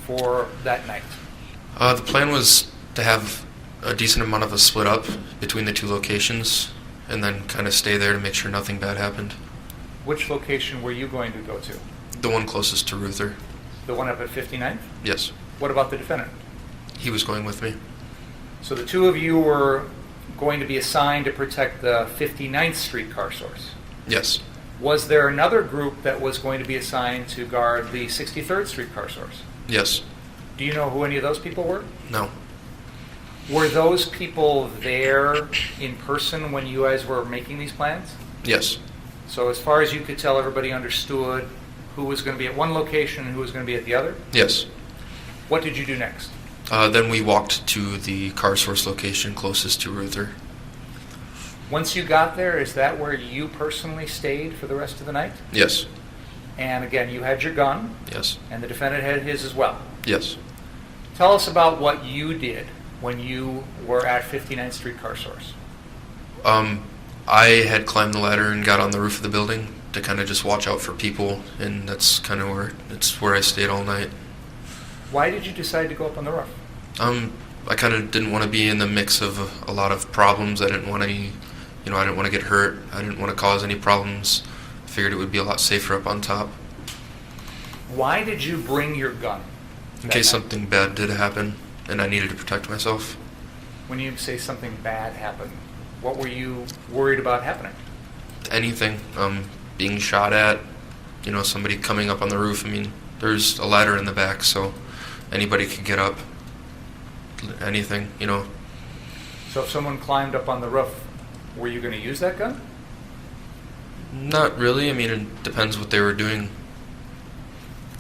[SPEAKER 4] for that night?
[SPEAKER 11] The plan was to have a decent amount of us split up between the two locations and then kind of stay there to make sure nothing bad happened.
[SPEAKER 4] Which location were you going to go to?
[SPEAKER 11] The one closest to Ruther.
[SPEAKER 4] The one up at 59th?
[SPEAKER 11] Yes.
[SPEAKER 4] What about the defendant?
[SPEAKER 11] He was going with me.
[SPEAKER 4] So the two of you were going to be assigned to protect the 59th Street car source.
[SPEAKER 11] Yes.
[SPEAKER 4] Was there another group that was going to be assigned to guard the 63rd Street car source?
[SPEAKER 11] Yes.
[SPEAKER 4] Do you know who any of those people were?
[SPEAKER 11] No.
[SPEAKER 4] Were those people there in person when you guys were making these plans?
[SPEAKER 11] Yes.
[SPEAKER 4] So as far as you could tell, everybody understood who was going to be at one location and who was going to be at the other?
[SPEAKER 11] Yes.
[SPEAKER 4] What did you do next?
[SPEAKER 11] Then we walked to the car source location closest to Ruther.
[SPEAKER 4] Once you got there, is that where you personally stayed for the rest of the night?
[SPEAKER 11] Yes.
[SPEAKER 4] And again, you had your gun,
[SPEAKER 11] Yes.
[SPEAKER 4] and the defendant had his as well.
[SPEAKER 11] Yes.
[SPEAKER 4] Tell us about what you did when you were at 59th Street car source.
[SPEAKER 11] I had climbed the ladder and got on the roof of the building to kind of just watch out for people, and that's kind of where I stayed all night.
[SPEAKER 4] Why did you decide to go up on the roof?
[SPEAKER 11] I kind of didn't want to be in the mix of a lot of problems. I didn't want to, I didn't want to get hurt. I didn't want to cause any problems. I figured it would be a lot safer up on top.
[SPEAKER 4] Why did you bring your gun?
[SPEAKER 11] In case something bad did happen and I needed to protect myself.
[SPEAKER 4] When you say something bad happened, what were you worried about happening?
[SPEAKER 11] Anything. Being shot at, somebody coming up on the roof. I mean, there's a ladder in the back, so anybody could get up. Anything.
[SPEAKER 4] So if someone climbed up on the roof, were you going to use that gun?
[SPEAKER 11] Not really. I mean, it depends what they were doing.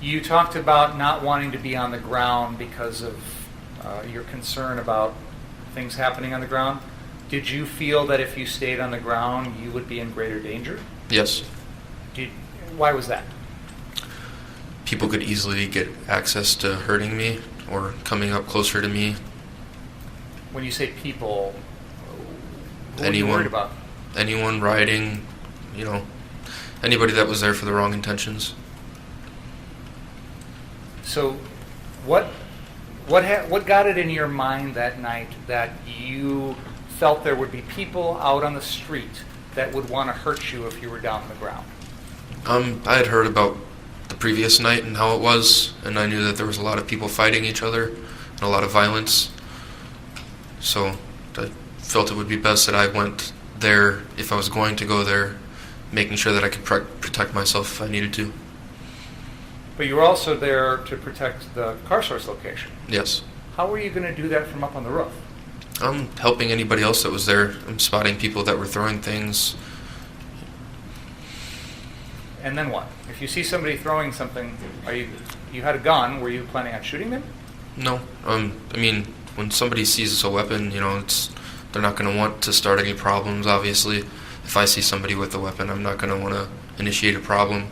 [SPEAKER 4] You talked about not wanting to be on the ground because of your concern about things happening on the ground. Did you feel that if you stayed on the ground, you would be in greater danger?
[SPEAKER 11] Yes.
[SPEAKER 4] Why was that?
[SPEAKER 11] People could easily get access to hurting me or coming up closer to me.
[SPEAKER 4] When you say people, who are you
[SPEAKER 11] Anyone.
[SPEAKER 4] worried about?
[SPEAKER 11] anyone rioting, anybody that was there for the wrong intentions.
[SPEAKER 4] So, what got it in your mind that night that you felt there would be people out on the street that would want to hurt you if you were down on the ground?
[SPEAKER 11] I had heard about the previous night and how it was, and I knew that there was a lot of people fighting each other and a lot of violence. So I felt it would be best that I went there, if I was going to go there, making sure that I could protect myself if I needed to.
[SPEAKER 4] But you were also there to protect the car source location.
[SPEAKER 11] Yes.
[SPEAKER 4] How were you going to do that from up on the roof?
[SPEAKER 11] I'm helping anybody else that was there. I'm spotting people that were throwing things.
[SPEAKER 4] And then what? If you see somebody throwing something, you had a gun, were you planning on shooting them?
[SPEAKER 11] No. When somebody sees a weapon, they're not going to want to start any problems, obviously. If I see somebody with a weapon, I'm not going to want to initiate a problem.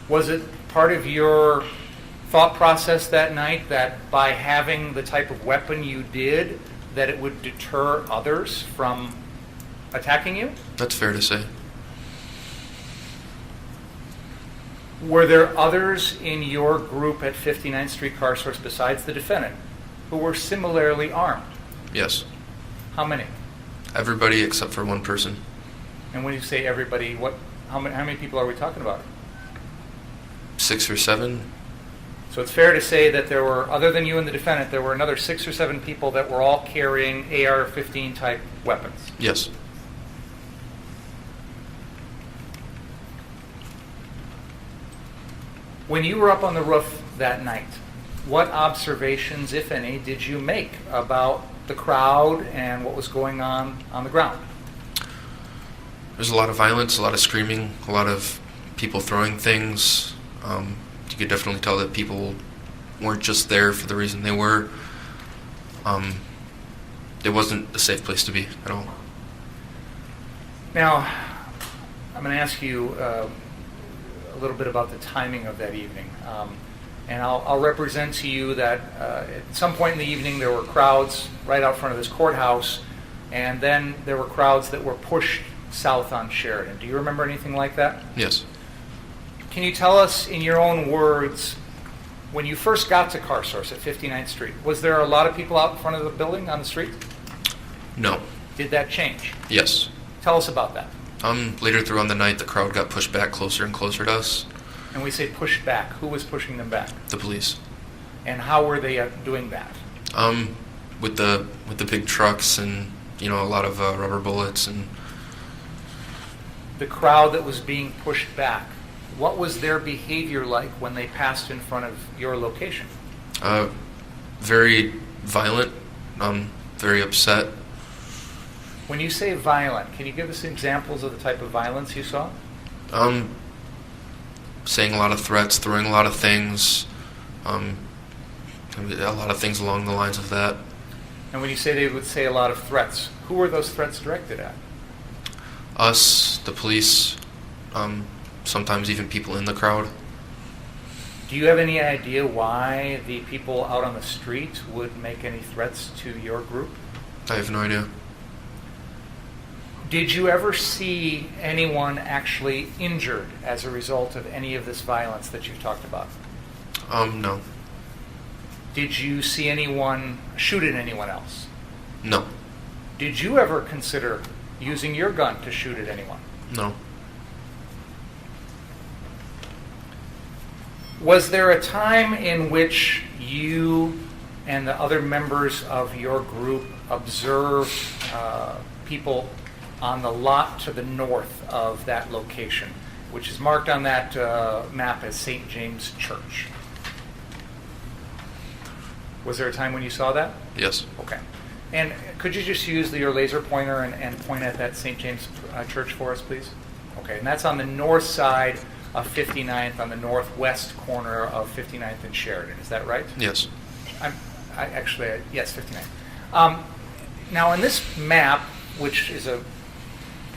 [SPEAKER 4] Was it part of your thought process that night that by having the type of weapon you did, that it would deter others from attacking you?
[SPEAKER 11] That's fair to say.
[SPEAKER 4] Were there others in your group at 59th Street Car Source besides the defendant who were similarly armed?
[SPEAKER 11] Yes.
[SPEAKER 4] How many?
[SPEAKER 11] Everybody except for one person.
[SPEAKER 4] And when you say everybody, how many people are we talking about?
[SPEAKER 11] 6 or 7.
[SPEAKER 4] So it's fair to say that there were, other than you and the defendant, there were another 6 or 7 people that were all carrying AR-15 type weapons.
[SPEAKER 11] Yes.
[SPEAKER 4] When you were up on the roof that night, what observations, if any, did you make about the crowd and what was going on the ground?
[SPEAKER 11] There's a lot of violence, a lot of screaming, a lot of people throwing things. You could definitely tell that people weren't just there for the reason they were. It wasn't a safe place to be at all.
[SPEAKER 4] Now, I'm going to ask you a little bit about the timing of that evening. And I'll represent to you that at some point in the evening there were crowds right out front of this courthouse, and then there were crowds that were pushed south on Sheridan. Do you remember anything like that?
[SPEAKER 11] Yes.
[SPEAKER 4] Can you tell us in your own words, when you first got to Car Source at 59th Street, was there a lot of people out in front of the building on the street?
[SPEAKER 11] No.
[SPEAKER 4] Did that change?
[SPEAKER 11] Yes.
[SPEAKER 4] Tell us about that.
[SPEAKER 11] Later through on the night, the crowd got pushed back closer and closer to us.
[SPEAKER 4] And we say pushed back. Who was pushing them back?
[SPEAKER 11] The police.
[SPEAKER 4] And how were they doing that?
[SPEAKER 11] With the big trucks and a lot of rubber bullets and.
[SPEAKER 4] The crowd that was being pushed back, what was their behavior like when they passed in front of your location?
[SPEAKER 11] Very violent. Very upset.
[SPEAKER 4] When you say violent, can you give us examples of the type of violence you saw?
[SPEAKER 11] Saying a lot of threats, throwing a lot of things, a lot of things along the lines of that.
[SPEAKER 4] And when you say they would say a lot of threats, who were those threats directed at?
[SPEAKER 11] Us, the police, sometimes even people in the crowd.
[SPEAKER 4] Do you have any idea why the people out on the street would make any threats to your group?
[SPEAKER 11] I have no idea.
[SPEAKER 4] Did you ever see anyone actually injured as a result of any of this violence that you've talked about?
[SPEAKER 11] No.
[SPEAKER 4] Did you see anyone shoot at anyone else?
[SPEAKER 11] No.
[SPEAKER 4] Did you ever consider using your gun to shoot at anyone?
[SPEAKER 11] No.
[SPEAKER 4] Was there a time in which you and the other members of your group observed people on the lot to the north of that location, which is marked on that map as St. James Church? Was there a time when you saw that?
[SPEAKER 11] Yes.
[SPEAKER 4] Okay. And could you just use your laser pointer and point at that St. James Church for us, please? Okay, and that's on the north side of 59th, on the northwest corner of 59th and Sheridan. Is that right?
[SPEAKER 11] Yes.
[SPEAKER 4] Yes, 59th. Now, in this map, which is a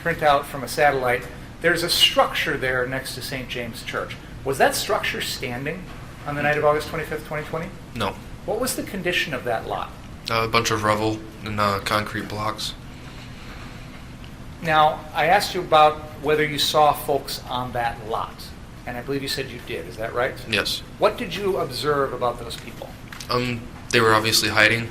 [SPEAKER 4] printout from a satellite, there's a structure there next to St. James Church. Was that structure standing on the night of August 25th, 2020?
[SPEAKER 11] No.
[SPEAKER 4] What was the condition of that lot?
[SPEAKER 11] A bunch of rubble and concrete blocks.
[SPEAKER 4] Now, I asked you about whether you saw folks on that lot, and I believe you said you did. Is that right?
[SPEAKER 11] Yes.
[SPEAKER 4] What did you observe about those people?
[SPEAKER 11] They were obviously hiding.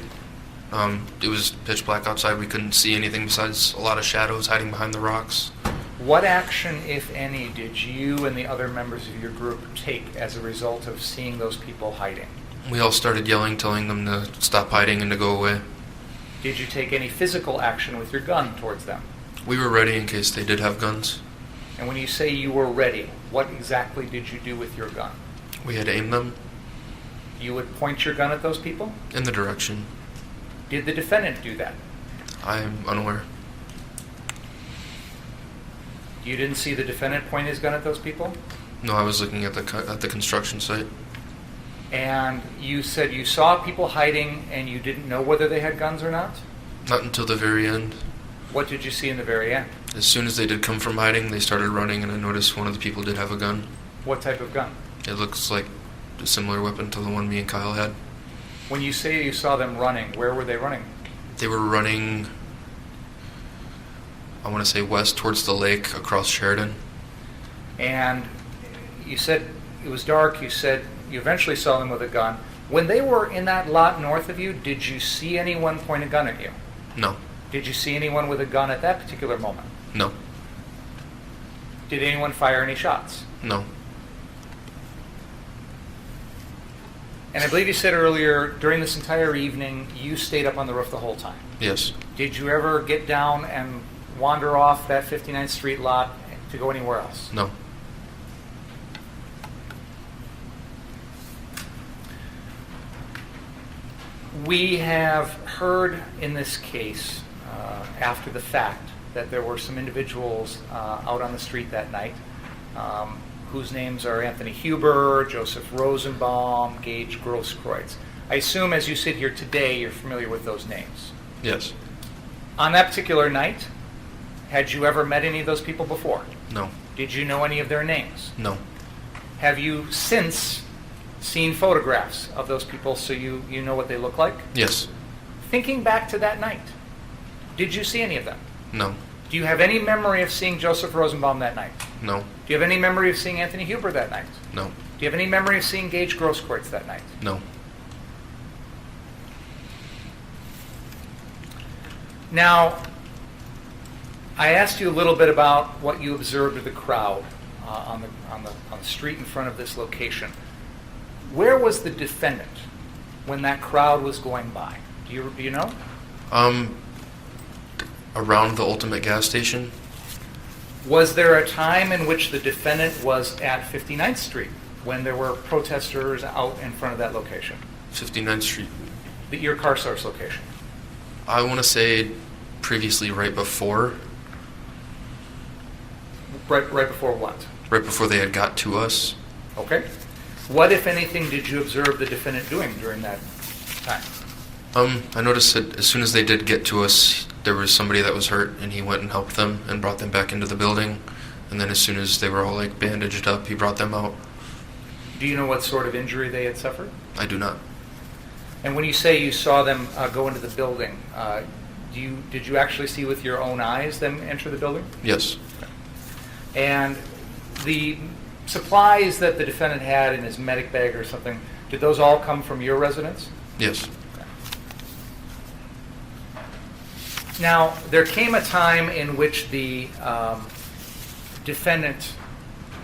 [SPEAKER 11] It was pitch black outside. We couldn't see anything besides a lot of shadows hiding behind the rocks.
[SPEAKER 4] What action, if any, did you and the other members of your group take as a result of seeing those people hiding?
[SPEAKER 11] We all started yelling, telling them to stop hiding and to go away.
[SPEAKER 4] Did you take any physical action with your gun towards them?
[SPEAKER 11] We were ready in case they did have guns.
[SPEAKER 4] And when you say you were ready, what exactly did you do with your gun?
[SPEAKER 11] We had aimed them
[SPEAKER 4] You would point your gun at those people?
[SPEAKER 11] in the direction.
[SPEAKER 4] Did the defendant do that?
[SPEAKER 11] I am unaware.
[SPEAKER 4] You didn't see the defendant point his gun at those people?
[SPEAKER 11] No, I was looking at the construction site.
[SPEAKER 4] And you said you saw people hiding and you didn't know whether they had guns or not?
[SPEAKER 11] Not until the very end.
[SPEAKER 4] What did you see in the very end?
[SPEAKER 11] As soon as they did come from hiding, they started running, and I noticed one of the people did have a gun.
[SPEAKER 4] What type of gun?
[SPEAKER 11] It looks like a similar weapon to the one me and Kyle had.
[SPEAKER 4] When you say you saw them running, where were they running?
[SPEAKER 11] They were running, I want to say west towards the lake across Sheridan.
[SPEAKER 4] And you said it was dark. You said you eventually saw them with a gun. When they were in that lot north of you, did you see anyone point a gun at you?
[SPEAKER 11] No.
[SPEAKER 4] Did you see anyone with a gun at that particular moment?
[SPEAKER 11] No.
[SPEAKER 4] Did anyone fire any shots?
[SPEAKER 11] No.
[SPEAKER 4] And I believe you said earlier, during this entire evening, you stayed up on the roof the whole time.
[SPEAKER 11] Yes.
[SPEAKER 4] Did you ever get down and wander off that 59th Street lot to go anywhere else?
[SPEAKER 11] No.
[SPEAKER 4] We have heard in this case, after the fact, that there were some individuals out on the street that night whose names are Anthony Huber, Joseph Rosenbaum, Gage Grosskreutz. I assume as you sit here today, you're familiar with those names.
[SPEAKER 11] Yes.
[SPEAKER 4] On that particular night, had you ever met any of those people before?
[SPEAKER 11] No.
[SPEAKER 4] Did you know any of their names?
[SPEAKER 11] No.
[SPEAKER 4] Have you since seen photographs of those people so you know what they look like?
[SPEAKER 11] Yes.
[SPEAKER 4] Thinking back to that night, did you see any of them?
[SPEAKER 11] No.
[SPEAKER 4] Do you have any memory of seeing Joseph Rosenbaum that night?
[SPEAKER 11] No.
[SPEAKER 4] Do you have any memory of seeing Anthony Huber that night?
[SPEAKER 11] No.
[SPEAKER 4] Do you have any memory of seeing Gage Grosskreutz that night?
[SPEAKER 11] No.
[SPEAKER 4] Now, I asked you a little bit about what you observed of the crowd on the street in front of this location. Where was the defendant when that crowd was going by? Do you know?
[SPEAKER 11] Around the Ultimate gas station.
[SPEAKER 4] Was there a time in which the defendant was at 59th Street when there were protesters out in front of that location?
[SPEAKER 11] 59th Street.
[SPEAKER 4] Your car source location?
[SPEAKER 11] I want to say previously right before.
[SPEAKER 4] Right before what?
[SPEAKER 11] Right before they had got to us.
[SPEAKER 4] Okay. What, if anything, did you observe the defendant doing during that time?
[SPEAKER 11] I noticed that as soon as they did get to us, there was somebody that was hurt, and he went and helped them and brought them back into the building. And then as soon as they were all like bandaged up, he brought them out.
[SPEAKER 4] Do you know what sort of injury they had suffered?
[SPEAKER 11] I do not.
[SPEAKER 4] And when you say you saw them go into the building, did you actually see with your own eyes them enter the building?
[SPEAKER 11] Yes.
[SPEAKER 4] And the supplies that the defendant had in his medic bag or something, did those all come from your residence?
[SPEAKER 11] Yes.
[SPEAKER 4] Now, there came a time in which the defendant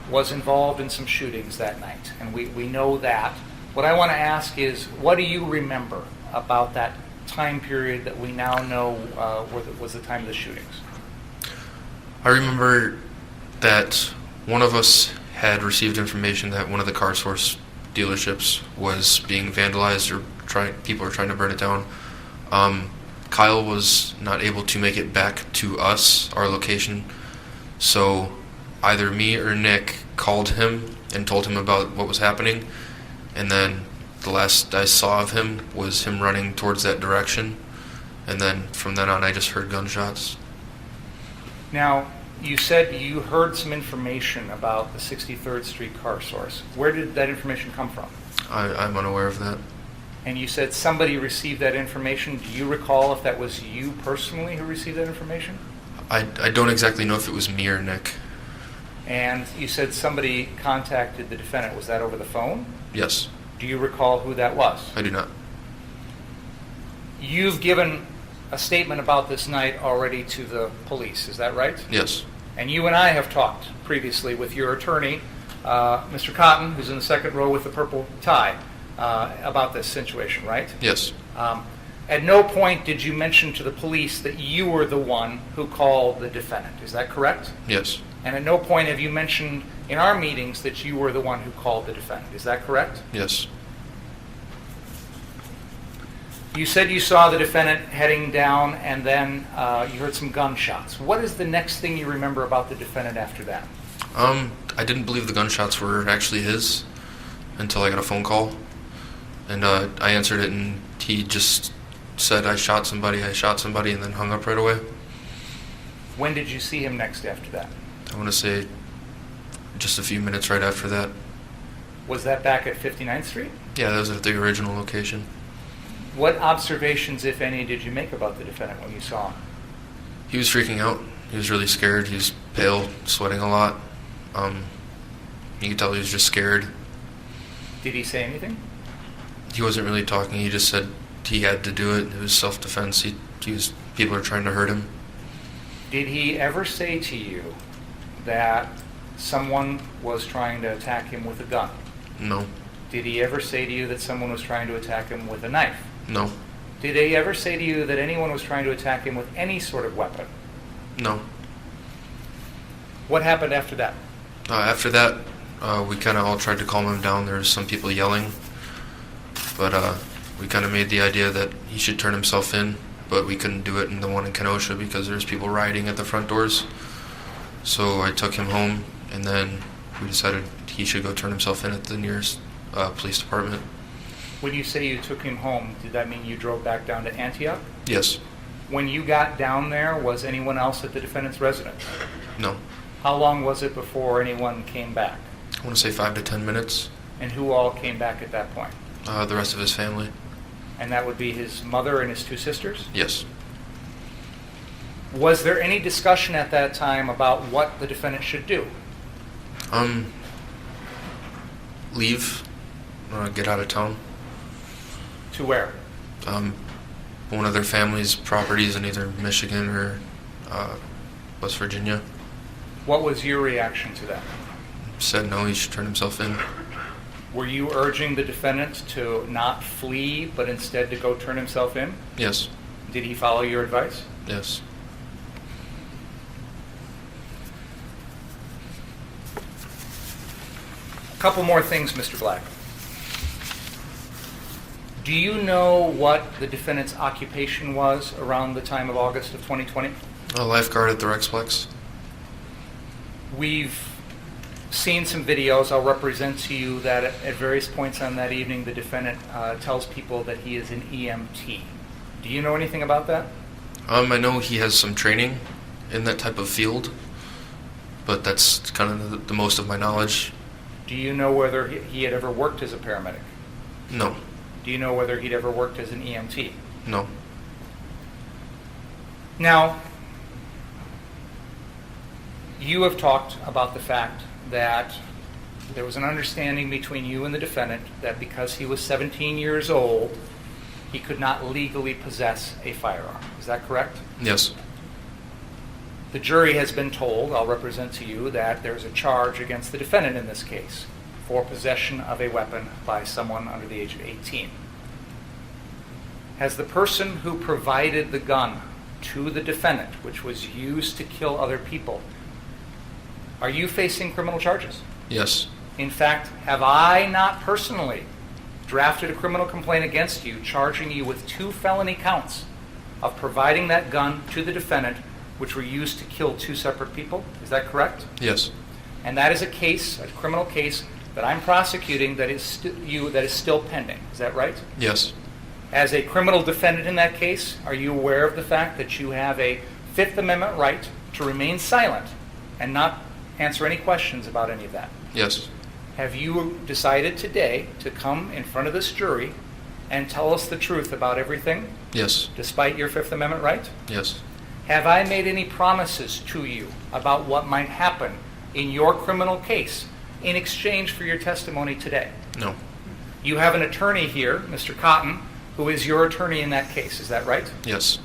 [SPEAKER 4] was involved in some shootings that night, and we know that. What I want to ask is, what do you remember about that time period that we now know was the time of the shootings?
[SPEAKER 11] I remember that one of us had received information that one of the car source dealerships was being vandalized or people were trying to burn it down. Kyle was not able to make it back to us, our location, so either me or Nick called him and told him about what was happening, and then the last I saw of him was him running towards that direction, and then from then on I just heard gunshots.
[SPEAKER 4] Now, you said you heard some information about the 63rd Street car source. Where did that information come from?
[SPEAKER 11] I'm unaware of that.
[SPEAKER 4] And you said somebody received that information. Do you recall if that was you personally who received that information?
[SPEAKER 11] I don't exactly know if it was me or Nick.
[SPEAKER 4] And you said somebody contacted the defendant. Was that over the phone?
[SPEAKER 11] Yes.
[SPEAKER 4] Do you recall who that was?
[SPEAKER 11] I do not.
[SPEAKER 4] You've given a statement about this night already to the police, is that right?
[SPEAKER 11] Yes.
[SPEAKER 4] And you and I have talked previously with your attorney, Mr. Cotton, who's in the second row with the purple tie, about this situation, right?
[SPEAKER 11] Yes.
[SPEAKER 4] At no point did you mention to the police that you were the one who called the defendant. Is that correct?
[SPEAKER 11] Yes.
[SPEAKER 4] And at no point have you mentioned in our meetings that you were the one who called the defendant. Is that correct?
[SPEAKER 11] Yes.
[SPEAKER 4] You said you saw the defendant heading down and then you heard some gunshots. What is the next thing you remember about the defendant after that?
[SPEAKER 11] I didn't believe the gunshots were actually his until I got a phone call. And I answered it, and he just said, I shot somebody, and then hung up right away.
[SPEAKER 4] When did you see him next after that?
[SPEAKER 11] I want to say just a few minutes right after that.
[SPEAKER 4] Was that back at 59th Street?
[SPEAKER 11] Yeah, that was at the original location.
[SPEAKER 4] What observations, if any, did you make about the defendant when you saw him?
[SPEAKER 11] He was freaking out. He was really scared. He was pale, sweating a lot. You could tell he was just scared.
[SPEAKER 4] Did he say anything?
[SPEAKER 11] He wasn't really talking. He just said he had to do it. It was self-defense. People are trying to hurt him.
[SPEAKER 4] Did he ever say to you that someone was trying to attack him with a gun?
[SPEAKER 11] No.
[SPEAKER 4] Did he ever say to you that someone was trying to attack him with a knife?
[SPEAKER 11] No.
[SPEAKER 4] Did he ever say to you that anyone was trying to attack him with any sort of weapon?
[SPEAKER 11] No.
[SPEAKER 4] What happened after that?
[SPEAKER 11] After that, we kind of all tried to calm him down. There was some people yelling, but we kind of made the idea that he should turn himself in, but we couldn't do it in the one in Kenosha because there's people rioting at the front doors. So I took him home, and then we decided he should go turn himself in at the nearest police department.
[SPEAKER 4] When you say you took him home, did that mean you drove back down to Antioch?
[SPEAKER 11] Yes.
[SPEAKER 4] When you got down there, was anyone else at the defendant's residence?
[SPEAKER 11] No.
[SPEAKER 4] How long was it before anyone came back?
[SPEAKER 11] I want to say 5 to 10 minutes.
[SPEAKER 4] And who all came back at that point?
[SPEAKER 11] The rest of his family.
[SPEAKER 4] And that would be his mother and his two sisters?
[SPEAKER 11] Yes.
[SPEAKER 4] Was there any discussion at that time about what the defendant should do?
[SPEAKER 11] Leave. Get out of town.
[SPEAKER 4] To where?
[SPEAKER 11] One of their family's properties in either Michigan or West Virginia.
[SPEAKER 4] What was your reaction to that?
[SPEAKER 11] Said no, he should turn himself in.
[SPEAKER 4] Were you urging the defendant to not flee, but instead to go turn himself in?
[SPEAKER 11] Yes.
[SPEAKER 4] Did he follow your advice?
[SPEAKER 11] Yes.
[SPEAKER 4] A couple more things, Mr. Black. Do you know what the defendant's occupation was around the time of August of 2020?
[SPEAKER 11] A lifeguard at the Rexplex.
[SPEAKER 4] We've seen some videos. I'll represent to you that at various points on that evening, the defendant tells people that he is an EMT. Do you know anything about that?
[SPEAKER 11] I know he has some training in that type of field, but that's kind of the most of my knowledge.
[SPEAKER 4] Do you know whether he had ever worked as a paramedic?
[SPEAKER 11] No.
[SPEAKER 4] Do you know whether he'd ever worked as an EMT?
[SPEAKER 11] No.
[SPEAKER 4] Now, you have talked about the fact that there was an understanding between you and the defendant that because he was 17 years old, he could not legally possess a firearm. Is that correct?
[SPEAKER 11] Yes.
[SPEAKER 4] The jury has been told, I'll represent to you, that there's a charge against the defendant in this case for possession of a weapon by someone under the age of 18. Has the person who provided the gun to the defendant, which was used to kill other people, are you facing criminal charges?
[SPEAKER 11] Yes.
[SPEAKER 4] In fact, have I not personally drafted a criminal complaint against you, charging you with 2 felony counts of providing that gun to the defendant, which were used to kill 2 separate people? Is that correct?
[SPEAKER 11] Yes.
[SPEAKER 4] And that is a case, a criminal case, that I'm prosecuting that is still pending. Is that right?
[SPEAKER 11] Yes.
[SPEAKER 4] As a criminal defendant in that case, are you aware of the fact that you have a Fifth Amendment right to remain silent and not answer any questions about any of that?
[SPEAKER 11] Yes.
[SPEAKER 4] Have you decided today to come in front of this jury and tell us the truth about everything?
[SPEAKER 11] Yes.
[SPEAKER 4] Despite your Fifth Amendment right?
[SPEAKER 11] Yes.
[SPEAKER 4] Have I made any promises to you about what might happen in your criminal case in exchange for your testimony today?
[SPEAKER 11] No.
[SPEAKER 4] You have an attorney here, Mr. Cotton, who is your attorney in that case. Is that right?
[SPEAKER 11] Yes.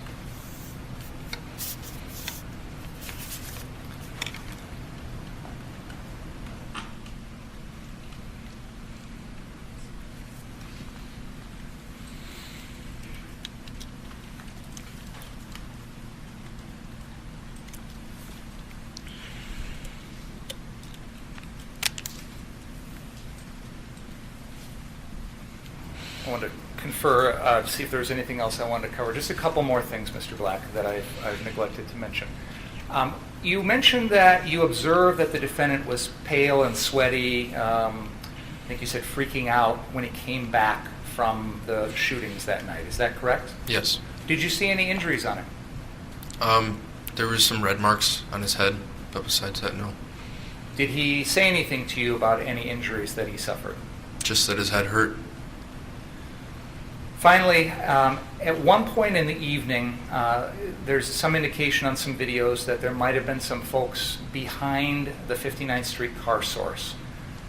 [SPEAKER 4] I wanted to confer, see if there was anything else I wanted to cover. Just a couple more things, Mr. Black, that I've neglected to mention. You mentioned that you observed that the defendant was pale and sweaty. I think you said freaking out when he came back from the shootings that night. Is that correct?
[SPEAKER 11] Yes.
[SPEAKER 4] Did you see any injuries on him?
[SPEAKER 11] There was some red marks on his head, but besides that, no.
[SPEAKER 4] Did he say anything to you about any injuries that he suffered?
[SPEAKER 11] Just that his head hurt.
[SPEAKER 4] Finally, at one point in the evening, there's some indication on some videos that there might have been some folks behind the 59th Street car source,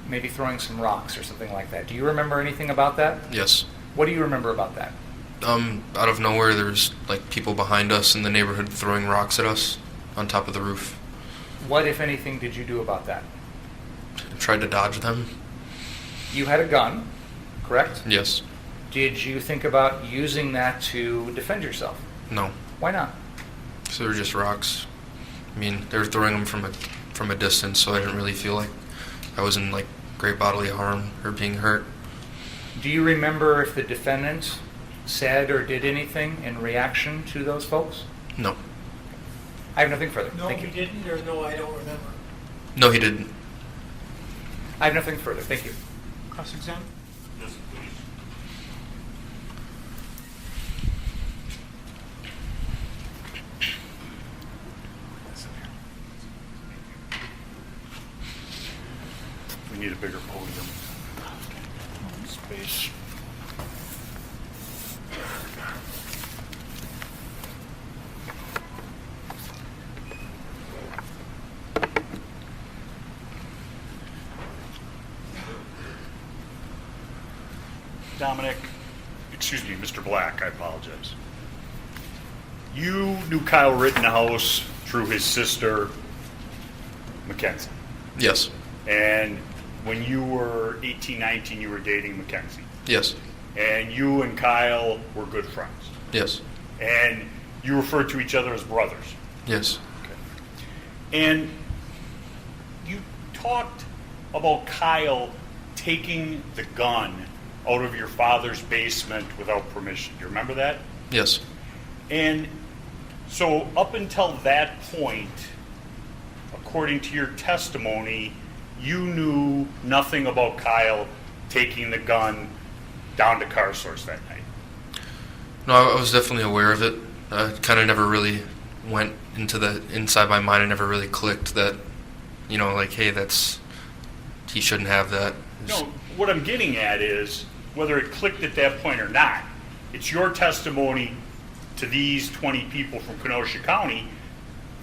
[SPEAKER 4] maybe throwing some rocks or something like that. Do you remember anything about that?
[SPEAKER 11] Yes.
[SPEAKER 4] What do you remember about that?
[SPEAKER 11] Out of nowhere, there was like people behind us in the neighborhood throwing rocks at us on top of the roof.
[SPEAKER 4] What, if anything, did you do about that?
[SPEAKER 11] I tried to dodge them.
[SPEAKER 4] You had a gun, correct?
[SPEAKER 11] Yes.
[SPEAKER 4] Did you think about using that to defend yourself?
[SPEAKER 11] No.
[SPEAKER 4] Why not?
[SPEAKER 11] So they were just rocks. I mean, they were throwing them from a distance, so I didn't really feel like I was in like great bodily harm or being hurt.
[SPEAKER 4] Do you remember if the defendant said or did anything in reaction to those folks?
[SPEAKER 11] No.
[SPEAKER 4] I have nothing further.
[SPEAKER 1] No,
[SPEAKER 4] Thank you.
[SPEAKER 1] he didn't, or no, I don't remember.
[SPEAKER 11] No, he didn't.
[SPEAKER 4] I have nothing further. Thank you.
[SPEAKER 1] Cross-examine?
[SPEAKER 6] Yes, please.
[SPEAKER 8] We need a bigger podium. Space. Dominic, excuse me, Mr. Black, I apologize. You knew Kyle Rittenhouse through his sister, Mackenzie.
[SPEAKER 11] Yes.
[SPEAKER 8] And when you were 18, 19, you were dating Mackenzie.
[SPEAKER 11] Yes.
[SPEAKER 8] And you and Kyle were good friends.
[SPEAKER 11] Yes.
[SPEAKER 8] And you referred to each other as brothers.
[SPEAKER 11] Yes.
[SPEAKER 8] Okay. And you talked about Kyle taking the gun out of your father's basement without permission. Do you remember that?
[SPEAKER 11] Yes.
[SPEAKER 8] And so up until that point, according to your testimony, you knew nothing about Kyle taking the gun down to Car Source that night.
[SPEAKER 11] No, I was definitely aware of it. Kind of never really went into the inside my mind. I never really clicked that, you know, like, hey, he shouldn't have that.
[SPEAKER 8] No, what I'm getting at is whether it clicked at that point or not. It's your testimony to these 20 people from Kenosha County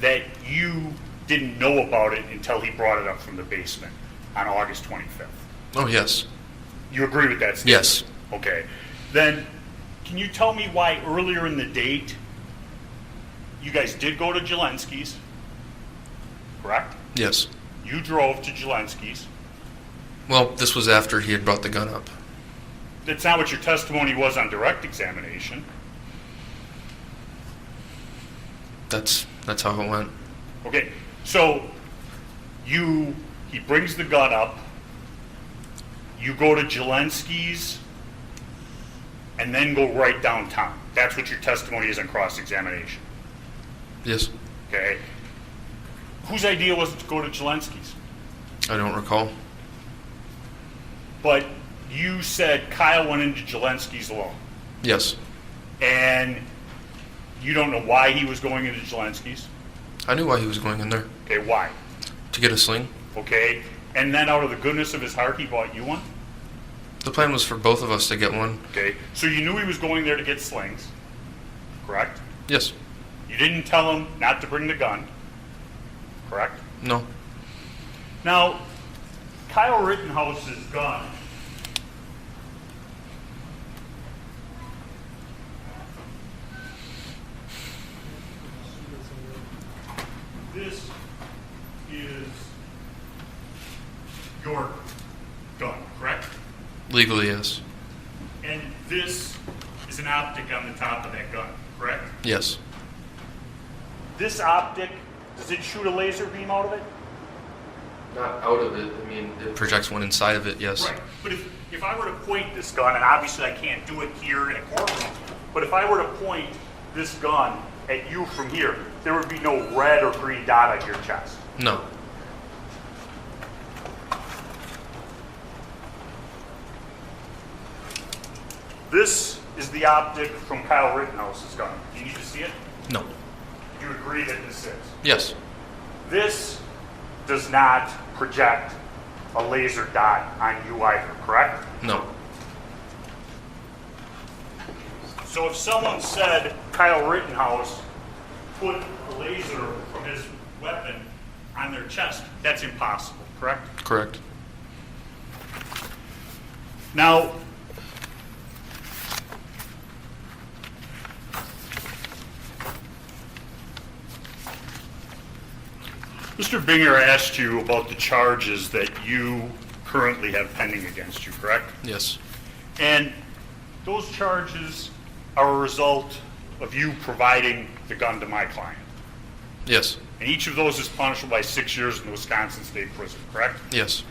[SPEAKER 8] that you didn't know about it until he brought it up from the basement on August 25th.
[SPEAKER 11] Oh, yes.
[SPEAKER 8] You agree with that statement?
[SPEAKER 11] Yes.
[SPEAKER 8] Okay. Then, can you tell me why earlier in the date you guys did go to Jelensky's, correct?
[SPEAKER 11] Yes.
[SPEAKER 8] You drove to Jelensky's.
[SPEAKER 11] Well, this was after he had brought the gun up.
[SPEAKER 8] That's not what your testimony was on direct examination.
[SPEAKER 11] That's how it went.
[SPEAKER 8] Okay, so he brings the gun up, you go to Jelensky's, and then go right downtown. That's what your testimony is on cross-examination.
[SPEAKER 11] Yes.
[SPEAKER 8] Okay. Whose idea was it to go to Jelensky's?
[SPEAKER 11] I don't recall.
[SPEAKER 8] But you said Kyle went into Jelensky's alone.
[SPEAKER 11] Yes.
[SPEAKER 8] And you don't know why he was going into Jelensky's?
[SPEAKER 11] I knew why he was going in there.
[SPEAKER 8] Okay, why?
[SPEAKER 11] To get a sling.
[SPEAKER 8] Okay. And then out of the goodness of his heart, he bought you one?
[SPEAKER 11] The plan was for both of us to get one.
[SPEAKER 8] Okay. So you knew he was going there to get slings, correct?
[SPEAKER 11] Yes.
[SPEAKER 8] You didn't tell him not to bring the gun, correct?
[SPEAKER 11] No.
[SPEAKER 8] Now, Kyle Rittenhouse's gun this is your gun, correct?
[SPEAKER 11] Legally, yes.
[SPEAKER 8] And this is an optic on the top of that gun, correct?
[SPEAKER 11] Yes.
[SPEAKER 8] This optic, does it shoot a laser beam out of it?
[SPEAKER 11] Not out of it. I mean, it projects one inside of it, yes.
[SPEAKER 8] Right. But if I were to point this gun, and obviously I can't do it here in a courtroom, but if I were to point this gun at you from here, there would be no red or green dot on your chest.
[SPEAKER 11] No.
[SPEAKER 8] This is the optic from Kyle Rittenhouse's gun. Do you need to see it?
[SPEAKER 11] No.
[SPEAKER 8] Do you agree that this is?
[SPEAKER 11] Yes.
[SPEAKER 8] This does not project a laser dot on you either, correct?
[SPEAKER 11] No.
[SPEAKER 8] So if someone said Kyle Rittenhouse put a laser from his weapon on their chest, that's impossible, correct?
[SPEAKER 11] Correct.
[SPEAKER 8] Now, Mr. Binger asked you about the charges that you currently have pending against you, correct?
[SPEAKER 11] Yes.
[SPEAKER 8] And those charges are a result of you providing the gun to my client.
[SPEAKER 11] Yes.
[SPEAKER 8] And each of those is punishable by 6 years in the Wisconsin State Prison, correct?
[SPEAKER 11] Yes.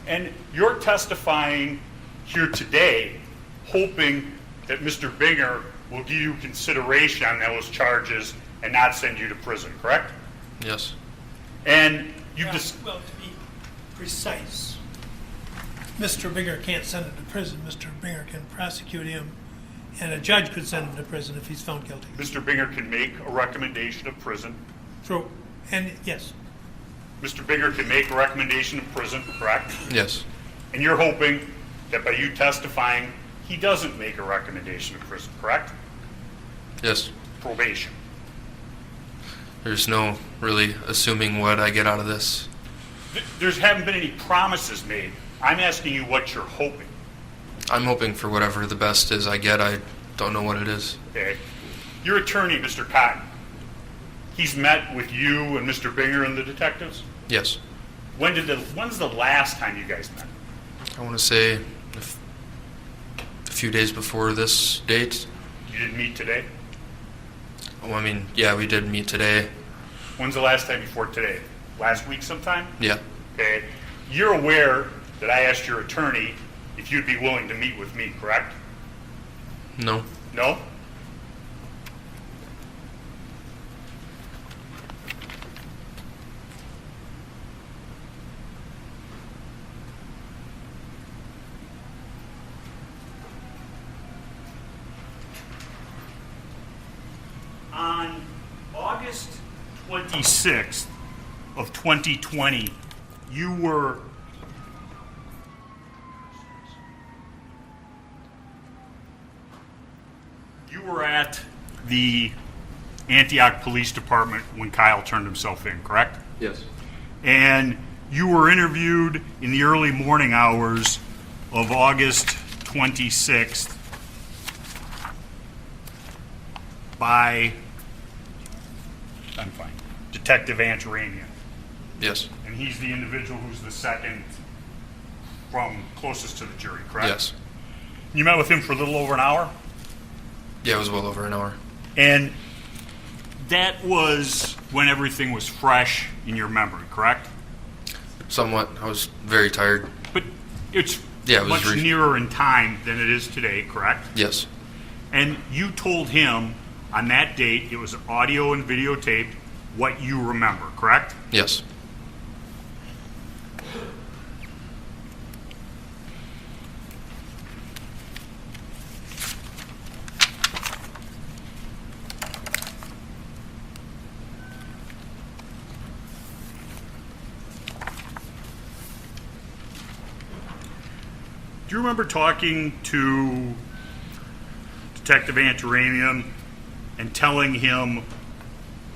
[SPEAKER 8] And you're testifying here today hoping that Mr. Binger will give you consideration on those charges and not send you to prison, correct?
[SPEAKER 11] Yes.
[SPEAKER 8] And you just...
[SPEAKER 1] Well, to be precise, Mr. Binger can't send him to prison. Mr. Binger can prosecute him, and a judge could send him to prison if he's found guilty.
[SPEAKER 8] Mr. Binger can make a recommendation of prison.
[SPEAKER 1] True. And yes,
[SPEAKER 8] Mr. Binger can make a recommendation of prison, correct?
[SPEAKER 11] Yes.
[SPEAKER 8] And you're hoping that by you testifying, he doesn't make a recommendation of prison, correct?
[SPEAKER 11] Yes.
[SPEAKER 8] Probation.
[SPEAKER 11] There's no really assuming what I get out of this.
[SPEAKER 8] There haven't been any promises made. I'm asking you what you're hoping.
[SPEAKER 11] I'm hoping for whatever the best is I get. I don't know what it is.
[SPEAKER 8] Okay. Your attorney, Mr. Cotton, he's met with you and Mr. Binger and the detectives?
[SPEAKER 11] Yes.
[SPEAKER 8] When's the last time you guys met?
[SPEAKER 11] I want to say a few days before this date.
[SPEAKER 8] You didn't meet today?
[SPEAKER 11] Well, I mean, yeah, we did meet today.
[SPEAKER 8] When's the last time before today? Last week sometime?
[SPEAKER 11] Yeah.
[SPEAKER 8] Okay. You're aware that I asked your attorney if you'd be willing to meet with me, correct?
[SPEAKER 11] No.
[SPEAKER 8] No? On August 26th of 2020, you were at the Antioch Police Department when Kyle turned himself in, correct?
[SPEAKER 11] Yes.
[SPEAKER 8] And you were interviewed in the early morning hours of August 26th by, I'm fine, Detective Antaramian.
[SPEAKER 11] Yes.
[SPEAKER 8] And he's the individual who's the second from closest to the jury, correct?
[SPEAKER 11] Yes.
[SPEAKER 8] You met with him for a little over an hour?
[SPEAKER 11] Yeah, it was well over an hour.
[SPEAKER 8] And that was when everything was fresh in your memory, correct?
[SPEAKER 11] Somewhat. I was very tired.
[SPEAKER 8] But it's
[SPEAKER 11] Yeah, it was
[SPEAKER 8] much nearer in time than it is today, correct?
[SPEAKER 11] Yes.
[SPEAKER 8] And you told him on that date, it was audio and videotaped, what you remember, correct?
[SPEAKER 11] Yes.
[SPEAKER 8] Do you remember talking to Detective Antaramian and telling him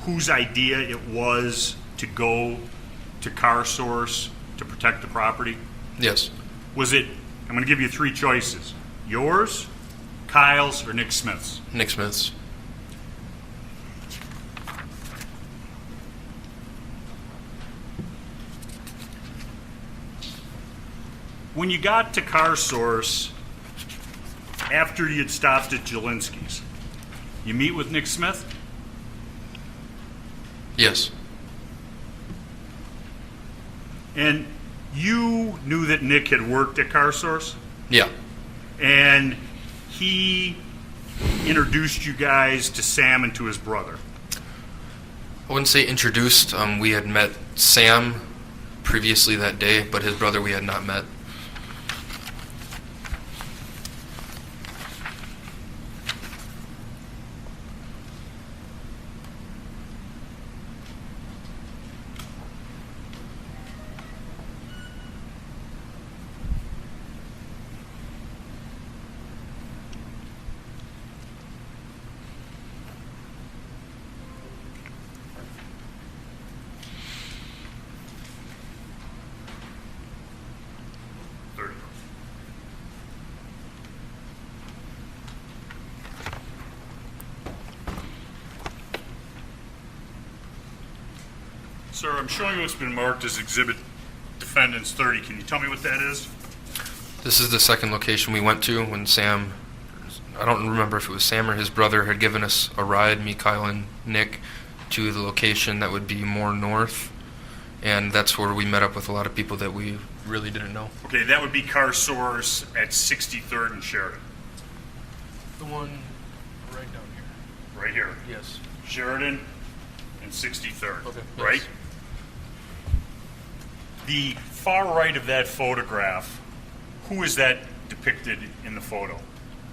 [SPEAKER 8] whose idea it was to go to CarSource to protect the property?
[SPEAKER 11] Yes.
[SPEAKER 8] Was it, I'm going to give you three choices: yours, Kyle's, or Nick Smith's?
[SPEAKER 11] Nick Smith's.
[SPEAKER 8] When you got to CarSource, after you'd stopped at Jelinski's, you meet with Nick Smith?
[SPEAKER 11] Yes.
[SPEAKER 8] And you knew that Nick had worked at CarSource?
[SPEAKER 11] Yeah.
[SPEAKER 8] And he introduced you guys to Sam and to his brother.
[SPEAKER 11] I wouldn't say introduced. We had met Sam previously that day, but his brother we had not met.
[SPEAKER 8] Sir, I'm showing you what's been marked as Exhibit Defendants 30. Can you tell me what that is?
[SPEAKER 11] This is the second location we went to when Sam, I don't remember if it was Sam or his brother, had given us a ride, me, Kyle, and Nick, to the location that would be more north. And that's where we met up with a lot of people that we really didn't know.
[SPEAKER 8] Okay, that would be CarSource at 63rd and Sheridan.
[SPEAKER 11] The one right down here.
[SPEAKER 8] Right here.
[SPEAKER 11] Yes.
[SPEAKER 8] Sheridan and 63rd.
[SPEAKER 11] Okay.
[SPEAKER 8] Right?
[SPEAKER 11] Yes.
[SPEAKER 8] The far right of that photograph, who is that depicted in the photo?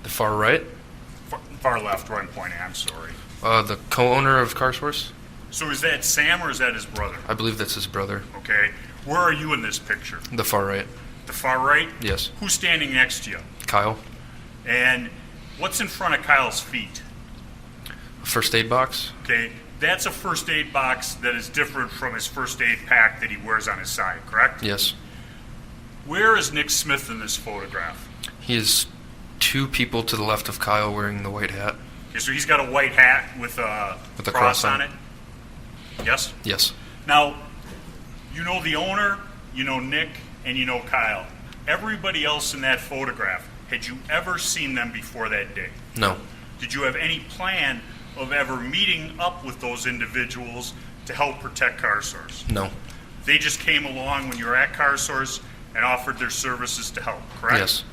[SPEAKER 11] The far right?
[SPEAKER 8] Far left, where I'm pointing, I'm sorry.
[SPEAKER 11] The co-owner of CarSource?
[SPEAKER 8] So is that Sam or is that his brother?
[SPEAKER 11] I believe that's his brother.
[SPEAKER 8] Okay. Where are you in this picture?
[SPEAKER 11] The far right.
[SPEAKER 8] The far right?
[SPEAKER 11] Yes.
[SPEAKER 8] Who's standing next to you?
[SPEAKER 11] Kyle.
[SPEAKER 8] And what's in front of Kyle's feet?
[SPEAKER 11] A first aid box?
[SPEAKER 8] Okay. That's a first aid box that is different from his first aid pack that he wears on his side, correct?
[SPEAKER 11] Yes.
[SPEAKER 8] Where is Nick Smith in this photograph?
[SPEAKER 11] He is two people to the left of Kyle wearing the white hat.
[SPEAKER 8] Okay, so he's got a white hat with a cross on it? Yes?
[SPEAKER 11] Yes.
[SPEAKER 8] Now, you know the owner, you know Nick, and you know Kyle. Everybody else in that photograph, had you ever seen them before that day?
[SPEAKER 11] No.
[SPEAKER 8] Did you have any plan of ever meeting up with those individuals to help protect CarSource?
[SPEAKER 11] No.
[SPEAKER 8] They just came along when you were at CarSource and offered their services to help, correct?
[SPEAKER 11] Yes.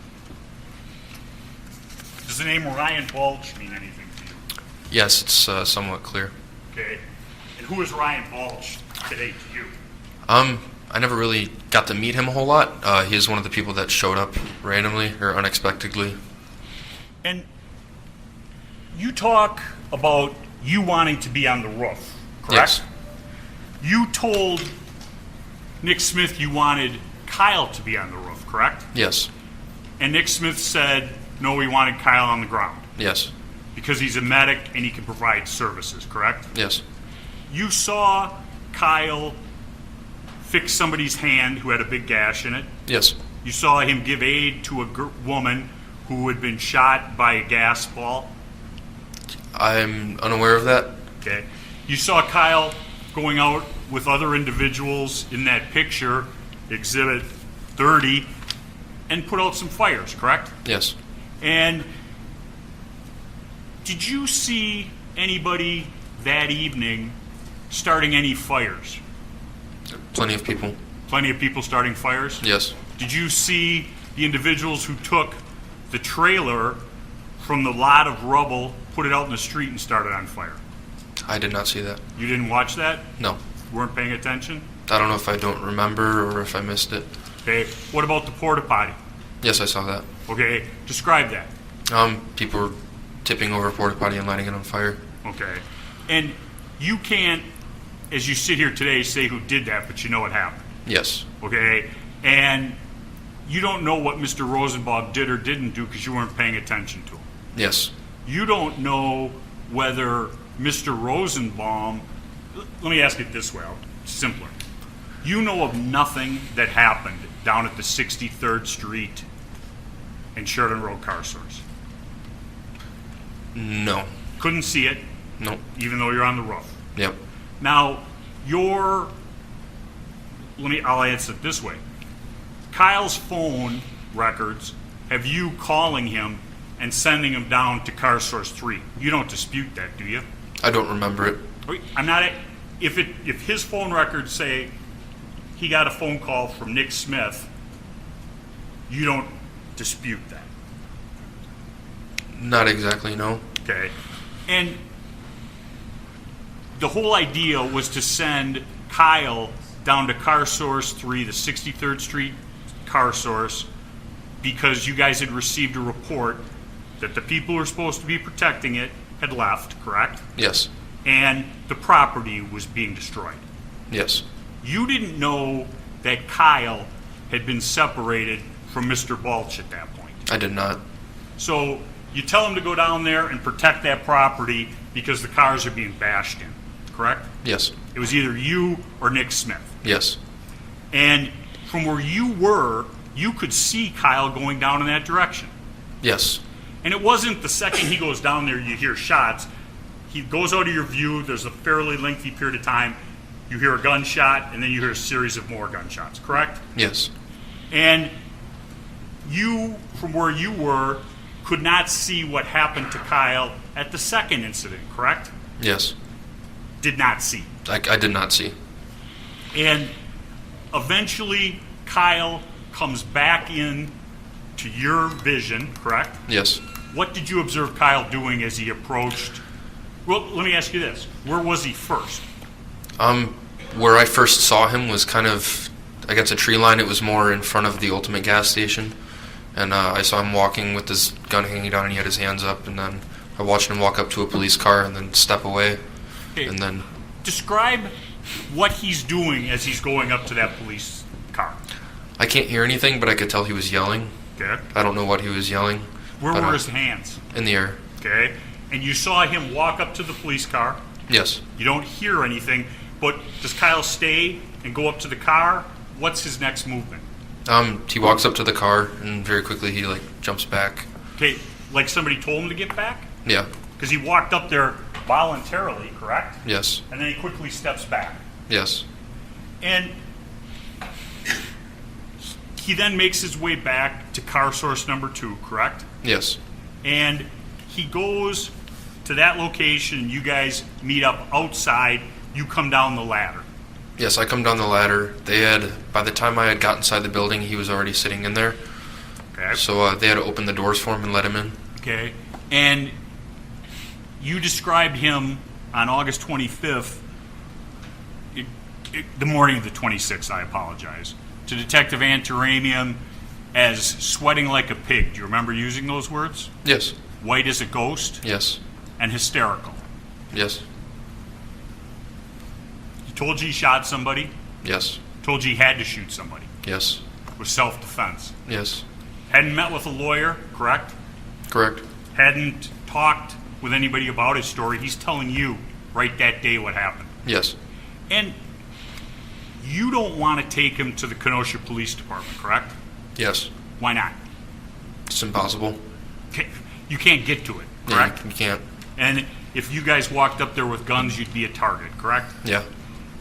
[SPEAKER 8] Does the name Ryan Balch mean anything to you?
[SPEAKER 11] Yes, it's somewhat clear.
[SPEAKER 8] Okay. And who is Ryan Balch today to you?
[SPEAKER 11] I never really got to meet him a whole lot. He is one of the people that showed up randomly or unexpectedly.
[SPEAKER 8] And you talk about you wanting to be on the roof, correct?
[SPEAKER 11] Yes.
[SPEAKER 8] You told Nick Smith you wanted Kyle to be on the roof, correct?
[SPEAKER 11] Yes.
[SPEAKER 8] And Nick Smith said, no, we wanted Kyle on the ground.
[SPEAKER 11] Yes.
[SPEAKER 8] Because he's a medic and he can provide services, correct?
[SPEAKER 11] Yes.
[SPEAKER 8] You saw Kyle fix somebody's hand who had a big gash in it.
[SPEAKER 11] Yes.
[SPEAKER 8] You saw him give aid to a woman who had been shot by a gas ball.
[SPEAKER 11] I'm unaware of that.
[SPEAKER 8] Okay. You saw Kyle going out with other individuals in that picture, Exhibit 30, and put out some fires, correct?
[SPEAKER 11] Yes.
[SPEAKER 8] And did you see anybody that evening starting any fires?
[SPEAKER 11] Plenty of people.
[SPEAKER 8] Plenty of people starting fires?
[SPEAKER 11] Yes.
[SPEAKER 8] Did you see the individuals who took the trailer from the lot of rubble, put it out in the street, and started on fire?
[SPEAKER 11] I did not see that.
[SPEAKER 8] You didn't watch that?
[SPEAKER 11] No.
[SPEAKER 8] Weren't paying attention?
[SPEAKER 11] I don't know if I don't remember or if I missed it.
[SPEAKER 8] Okay. What about the porta potty?
[SPEAKER 11] Yes, I saw that.
[SPEAKER 8] Okay. Describe that.
[SPEAKER 11] People were tipping over a porta potty and lighting it on fire.
[SPEAKER 8] Okay. And you can't, as you sit here today, say who did that, but you know what happened.
[SPEAKER 11] Yes.
[SPEAKER 8] Okay. And you don't know what Mr. Rosenbaum did or didn't do because you weren't paying attention to him.
[SPEAKER 11] Yes.
[SPEAKER 8] You don't know whether Mr. Rosenbaum let me ask it this way, simpler. You know of nothing that happened down at the 63rd Street and Sheridan Road car source?
[SPEAKER 11] No.
[SPEAKER 8] Couldn't see it?
[SPEAKER 11] No.
[SPEAKER 8] Even though you're on the roof?
[SPEAKER 11] Yep.
[SPEAKER 8] Now, I'll answer it this way. Kyle's phone records have you calling him and sending him down to car source 3. You don't dispute that, do you?
[SPEAKER 11] I don't remember it.
[SPEAKER 8] I'm not. If his phone records say he got a phone call from Nick Smith, you don't dispute that.
[SPEAKER 11] Not exactly, no.
[SPEAKER 8] Okay. And the whole idea was to send Kyle down to car source 3, the 63rd Street car source, because you guys had received a report that the people who were supposed to be protecting it had left, correct?
[SPEAKER 11] Yes.
[SPEAKER 8] And the property was being destroyed.
[SPEAKER 11] Yes.
[SPEAKER 8] You didn't know that Kyle had been separated from Mr. Balch at that point.
[SPEAKER 11] I did not.
[SPEAKER 8] So you tell him to go down there and protect that property because the cars are being bashed in, correct?
[SPEAKER 11] Yes.
[SPEAKER 8] It was either you or Nick Smith.
[SPEAKER 11] Yes.
[SPEAKER 8] And from where you were, you could see Kyle going down in that direction.
[SPEAKER 11] Yes.
[SPEAKER 8] And it wasn't the second he goes down there you hear shots. He goes out of your view, there's a fairly lengthy period of time, you hear a gunshot, and then you hear a series of more gunshots, correct?
[SPEAKER 11] Yes.
[SPEAKER 8] And you, from where you were, could not see what happened to Kyle at the second incident, correct?
[SPEAKER 11] Yes.
[SPEAKER 8] Did not see.
[SPEAKER 11] I did not see.
[SPEAKER 8] And eventually, Kyle comes back in to your vision, correct?
[SPEAKER 11] Yes.
[SPEAKER 8] What did you observe Kyle doing as he approached? Well, let me ask you this. Where was he first?
[SPEAKER 11] Where I first saw him was kind of against a tree line. It was more in front of the Ultimate gas station. And I saw him walking with his gun hanging down and he had his hands up. And then I watched him walk up to a police car and then step away.
[SPEAKER 8] Okay.
[SPEAKER 11] And then...
[SPEAKER 8] Describe what he's doing as he's going up to that police car.
[SPEAKER 11] I can't hear anything, but I could tell he was yelling.
[SPEAKER 8] Okay.
[SPEAKER 11] I don't know what he was yelling.
[SPEAKER 8] Where
[SPEAKER 11] but,
[SPEAKER 8] were his hands?
[SPEAKER 11] In the air.
[SPEAKER 8] Okay. And you saw him walk up to the police car.
[SPEAKER 11] Yes.
[SPEAKER 8] You don't hear anything, but does Kyle stay and go up to the car? What's his next movement?
[SPEAKER 11] He walks up to the car and very quickly he jumps back.
[SPEAKER 8] Okay, like somebody told him to get back?
[SPEAKER 11] Yeah.
[SPEAKER 8] Because he walked up there voluntarily, correct?
[SPEAKER 11] Yes.
[SPEAKER 8] And then he quickly steps back.
[SPEAKER 11] Yes.
[SPEAKER 8] And he then makes his way back to car source number 2, correct?
[SPEAKER 11] Yes.
[SPEAKER 8] And he goes to that location, you guys meet up outside, you come down the ladder.
[SPEAKER 11] Yes, I come down the ladder. By the time I had got inside the building, he was already sitting in there.
[SPEAKER 8] Okay.
[SPEAKER 11] So they had to open the doors for him and let him in.
[SPEAKER 8] Okay. And you described him on August 25th, the morning of the 26th, I apologize, to Detective Antaramian as sweating like a pig. Do you remember using those words?
[SPEAKER 11] Yes.
[SPEAKER 8] White as a ghost?
[SPEAKER 11] Yes.
[SPEAKER 8] And hysterical.
[SPEAKER 11] Yes.
[SPEAKER 8] He told you he shot somebody?
[SPEAKER 11] Yes.
[SPEAKER 8] Told you he had to shoot somebody?
[SPEAKER 11] Yes.
[SPEAKER 8] With self-defense?
[SPEAKER 11] Yes.
[SPEAKER 8] Hadn't met with a lawyer, correct?
[SPEAKER 11] Correct.
[SPEAKER 8] Hadn't talked with anybody about his story. He's telling you right that day what happened.
[SPEAKER 11] Yes.
[SPEAKER 8] And you don't want to take him to the Kenosha Police Department, correct?
[SPEAKER 11] Yes.
[SPEAKER 8] Why not?
[SPEAKER 11] It's impossible.
[SPEAKER 8] You can't get to it,
[SPEAKER 11] Yeah,
[SPEAKER 8] correct?
[SPEAKER 11] you can't.
[SPEAKER 8] And if you guys walked up there with guns, you'd be a target, correct?
[SPEAKER 11] Yeah.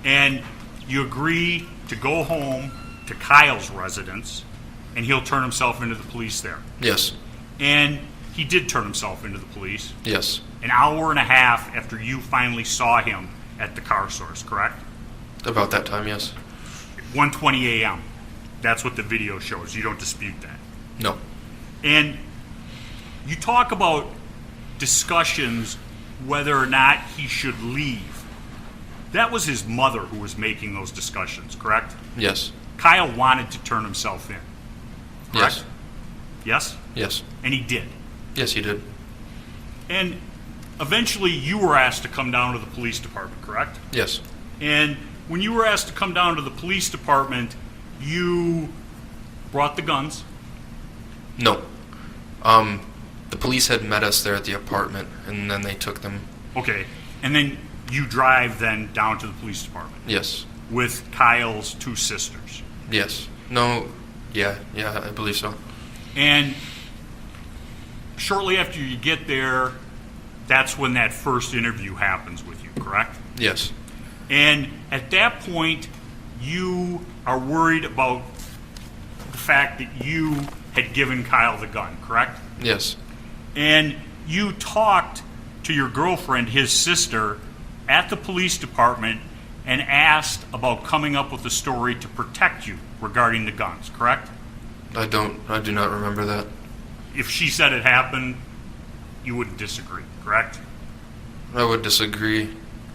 [SPEAKER 8] And you agree to go home to Kyle's residence, and he'll turn himself into the police there.
[SPEAKER 11] Yes.
[SPEAKER 8] And he did turn himself into the police.
[SPEAKER 11] Yes.
[SPEAKER 8] An hour and a half after you finally saw him at the car source, correct?
[SPEAKER 11] About that time, yes.
[SPEAKER 8] 1:20 a.m. That's what the video shows. You don't dispute that.
[SPEAKER 11] No.
[SPEAKER 8] And you talk about discussions whether or not he should leave. That was his mother who was making those discussions, correct?
[SPEAKER 11] Yes.
[SPEAKER 8] Kyle wanted to turn himself in, correct?
[SPEAKER 11] Yes.
[SPEAKER 8] Yes?
[SPEAKER 11] Yes.
[SPEAKER 8] And he did.
[SPEAKER 11] Yes, he did.
[SPEAKER 8] And eventually you were asked to come down to the police department, correct?
[SPEAKER 11] Yes.
[SPEAKER 8] And when you were asked to come down to the police department, you brought the guns.
[SPEAKER 11] No. The police had met us there at the apartment, and then they took them.
[SPEAKER 8] Okay. And then you drive then down to the police department
[SPEAKER 11] Yes.
[SPEAKER 8] with Kyle's two sisters.
[SPEAKER 11] Yes. No. Yeah. Yeah, I believe so.
[SPEAKER 8] And shortly after you get there, that's when that first interview happens with you, correct?
[SPEAKER 11] Yes.
[SPEAKER 8] And at that point, you are worried about the fact that you had given Kyle the gun, correct?
[SPEAKER 11] Yes.
[SPEAKER 8] And you talked to your girlfriend, his sister, at the police department and asked about coming up with a story to protect you regarding the guns, correct?
[SPEAKER 11] I do not remember that.
[SPEAKER 8] If she said it happened, you wouldn't disagree, correct?
[SPEAKER 11] I would disagree.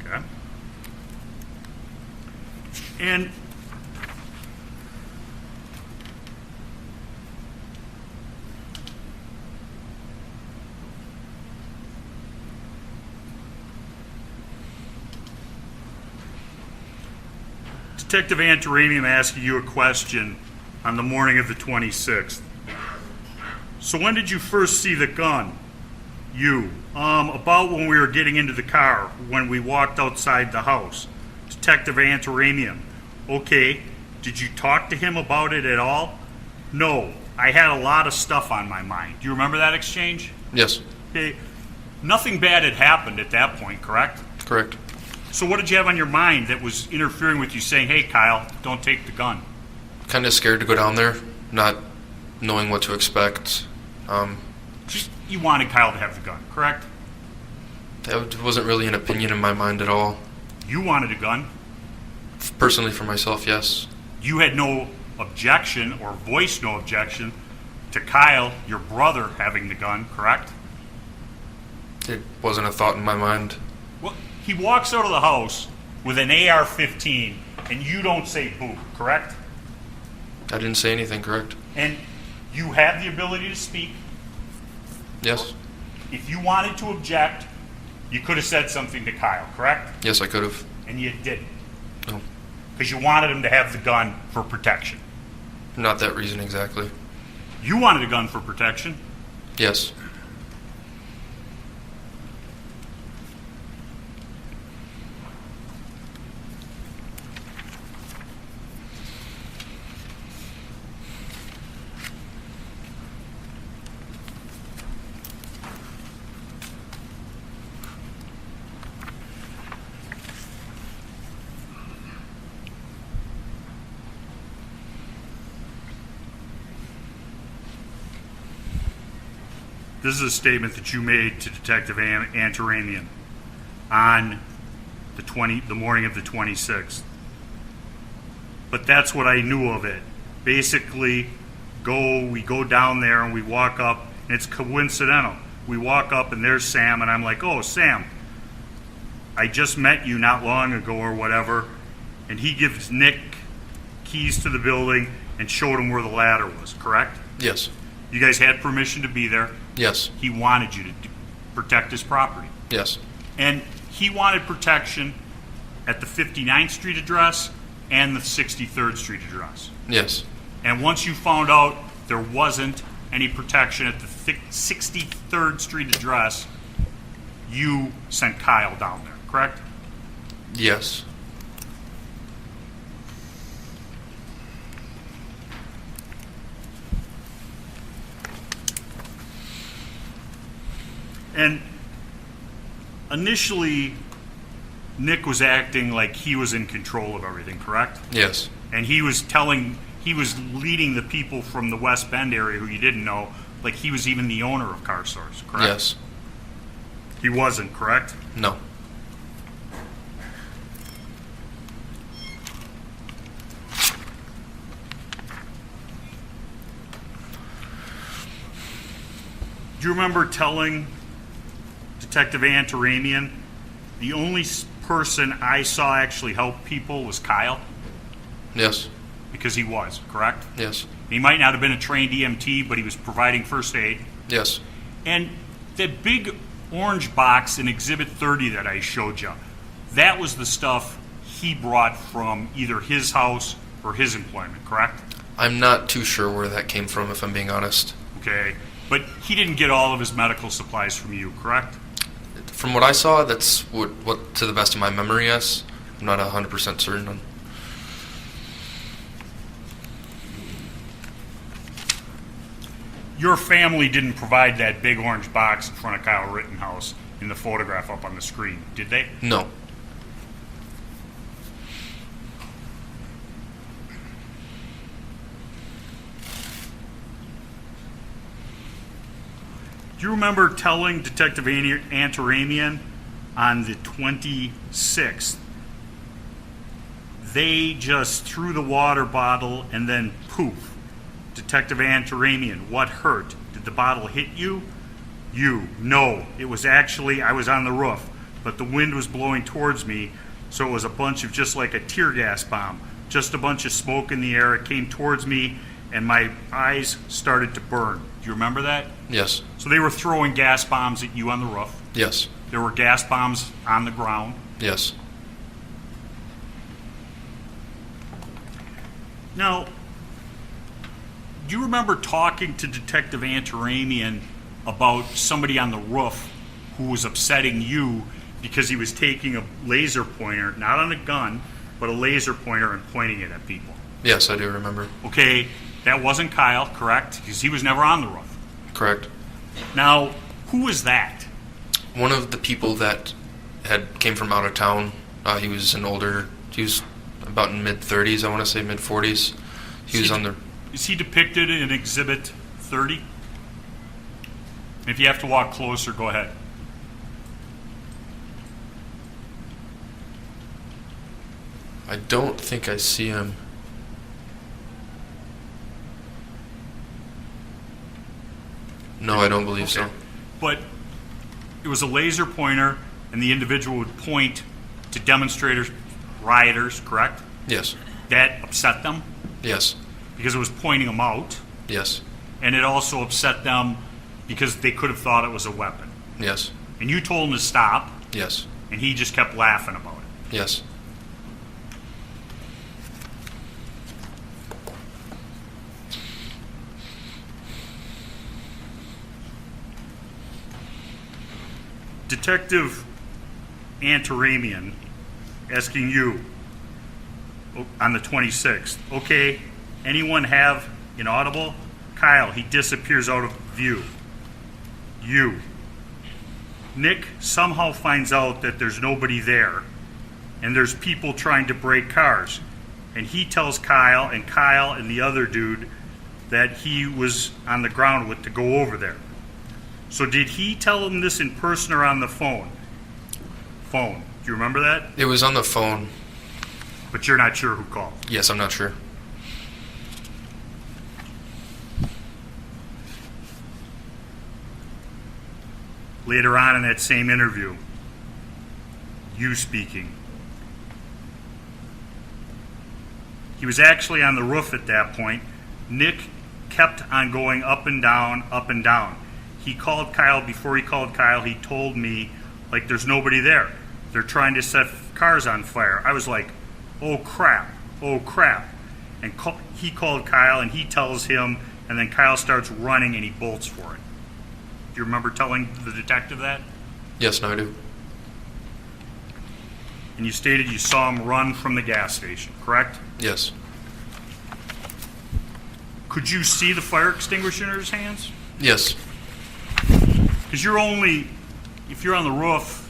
[SPEAKER 8] Okay. And Detective Antaramian asking you a question on the morning of the 26th. So when did you first see the gun? You. About when we were getting into the car, when we walked outside the house. Detective Antaramian. Okay. Did you talk to him about it at all? No. I had a lot of stuff on my mind. Do you remember that exchange?
[SPEAKER 11] Yes.
[SPEAKER 8] Okay. Nothing bad had happened at that point, correct?
[SPEAKER 11] Correct.
[SPEAKER 8] So what did you have on your mind that was interfering with you saying, hey, Kyle, don't take the gun?
[SPEAKER 11] Kind of scared to go down there, not knowing what to expect.
[SPEAKER 8] Just you wanted Kyle to have the gun, correct?
[SPEAKER 11] That wasn't really an opinion in my mind at all.
[SPEAKER 8] You wanted a gun.
[SPEAKER 11] Personally, for myself, yes.
[SPEAKER 8] You had no objection or voiced no objection to Kyle, your brother, having the gun, correct?
[SPEAKER 11] It wasn't a thought in my mind.
[SPEAKER 8] Well, he walks out of the house with an AR-15, and you don't say boo, correct?
[SPEAKER 11] I didn't say anything, correct?
[SPEAKER 8] And you have the ability to speak.
[SPEAKER 11] Yes.
[SPEAKER 8] If you wanted to object, you could have said something to Kyle, correct?
[SPEAKER 11] Yes, I could have.
[SPEAKER 8] And you didn't.
[SPEAKER 11] No.
[SPEAKER 8] Because you wanted him to have the gun for protection.
[SPEAKER 11] Not that reason exactly.
[SPEAKER 8] You wanted a gun for protection.
[SPEAKER 11] Yes.
[SPEAKER 8] This is a statement that you made to Detective Antaramian on the morning of the 26th. But that's what I knew of it. Basically, we go down there and we walk up, and it's coincidental. We walk up and there's Sam, and I'm like, oh, Sam, I just met you not long ago or whatever. And he gives Nick keys to the building and showed him where the ladder was, correct?
[SPEAKER 11] Yes.
[SPEAKER 8] You guys had permission to be there.
[SPEAKER 11] Yes.
[SPEAKER 8] He wanted you to protect his property.
[SPEAKER 11] Yes.
[SPEAKER 8] And he wanted protection at the 59th Street address and the 63rd Street address.
[SPEAKER 11] Yes.
[SPEAKER 8] And once you found out there wasn't any protection at the 63rd Street address, you sent Kyle down there, correct?
[SPEAKER 11] Yes.
[SPEAKER 8] And initially, Nick was acting like he was in control of everything, correct?
[SPEAKER 11] Yes.
[SPEAKER 8] And he was leading the people from the West Bend area who you didn't know, like he was even the owner of Car Source, correct?
[SPEAKER 11] Yes.
[SPEAKER 8] He wasn't, correct?
[SPEAKER 11] No.
[SPEAKER 8] Do you remember telling Detective Antaramian the only person I saw actually help people was Kyle?
[SPEAKER 11] Yes.
[SPEAKER 8] Because he was, correct?
[SPEAKER 11] Yes.
[SPEAKER 8] He might not have been a trained EMT, but he was providing first aid.
[SPEAKER 11] Yes.
[SPEAKER 8] And the big orange box in Exhibit 30 that I showed you, that was the stuff he brought from either his house or his employment, correct?
[SPEAKER 11] I'm not too sure where that came from, if I'm being honest.
[SPEAKER 8] Okay. But he didn't get all of his medical supplies from you, correct?
[SPEAKER 11] From what I saw, that's what to the best of my memory, yes. I'm not 100% certain on.
[SPEAKER 8] Your family didn't provide that big orange box in front of Kyle Rittenhouse in the photograph up on the screen, did they?
[SPEAKER 11] No.
[SPEAKER 8] Do you remember telling Detective Antaramian on the 26th, they just threw the water bottle and then poof. Detective Antaramian, what hurt? Did the bottle hit you? You, no. It was actually, I was on the roof, but the wind was blowing towards me, so it was a bunch of just like a tear gas bomb. Just a bunch of smoke in the air. It came towards me, and my eyes started to burn. Do you remember that?
[SPEAKER 11] Yes.
[SPEAKER 8] So they were throwing gas bombs at you on the roof.
[SPEAKER 11] Yes.
[SPEAKER 8] There were gas bombs on the ground.
[SPEAKER 11] Yes.
[SPEAKER 8] Now, do you remember talking to Detective Antaramian about somebody on the roof who was upsetting you because he was taking a laser pointer, not on a gun, but a laser pointer and pointing it at people?
[SPEAKER 11] Yes, I do remember.
[SPEAKER 8] Okay, that wasn't Kyle, correct? Because he was never on the roof.
[SPEAKER 11] Correct.
[SPEAKER 8] Now, who was that?
[SPEAKER 11] One of the people that came from out of town. He was about in mid-30s, I want to say mid-40s. He was on the...
[SPEAKER 8] Is he depicted in Exhibit 30? If you have to walk closer, go ahead.
[SPEAKER 11] I don't think I see him. No, I don't believe so.
[SPEAKER 8] But it was a laser pointer, and the individual would point to demonstrators, rioters, correct?
[SPEAKER 11] Yes.
[SPEAKER 8] That upset them?
[SPEAKER 11] Yes.
[SPEAKER 8] Because it was pointing them out.
[SPEAKER 11] Yes.
[SPEAKER 8] And it also upset them because they could have thought it was a weapon.
[SPEAKER 11] Yes.
[SPEAKER 8] And you told him to stop.
[SPEAKER 11] Yes.
[SPEAKER 8] And he just kept laughing about it.
[SPEAKER 11] Yes.
[SPEAKER 8] Detective Antaramian asking you on the 26th, okay, anyone have inaudible? Kyle, he disappears out of view. You. Nick somehow finds out that there's nobody there, and there's people trying to break cars. And he tells Kyle and the other dude that he was on the ground with to go over there. So did he tell him this in person or on the phone? Phone. Do you remember that?
[SPEAKER 11] It was on the phone.
[SPEAKER 8] But you're not sure who called?
[SPEAKER 11] Yes, I'm not sure.
[SPEAKER 8] Later on in that same interview, you speaking. He was actually on the roof at that point. Nick kept on going up and down, up and down. He called Kyle. Before he called Kyle, he told me, like, there's nobody there. They're trying to set cars on fire. I was like, oh crap, oh crap. And he called Kyle, and he tells him, and then Kyle starts running, and he bolts for it. Do you remember telling the detective that?
[SPEAKER 11] Yes, no, I do.
[SPEAKER 8] And you stated you saw him run from the gas station, correct?
[SPEAKER 11] Yes.
[SPEAKER 8] Could you see the fire extinguisher in his hands?
[SPEAKER 11] Yes.
[SPEAKER 8] Because you're only, if you're on the roof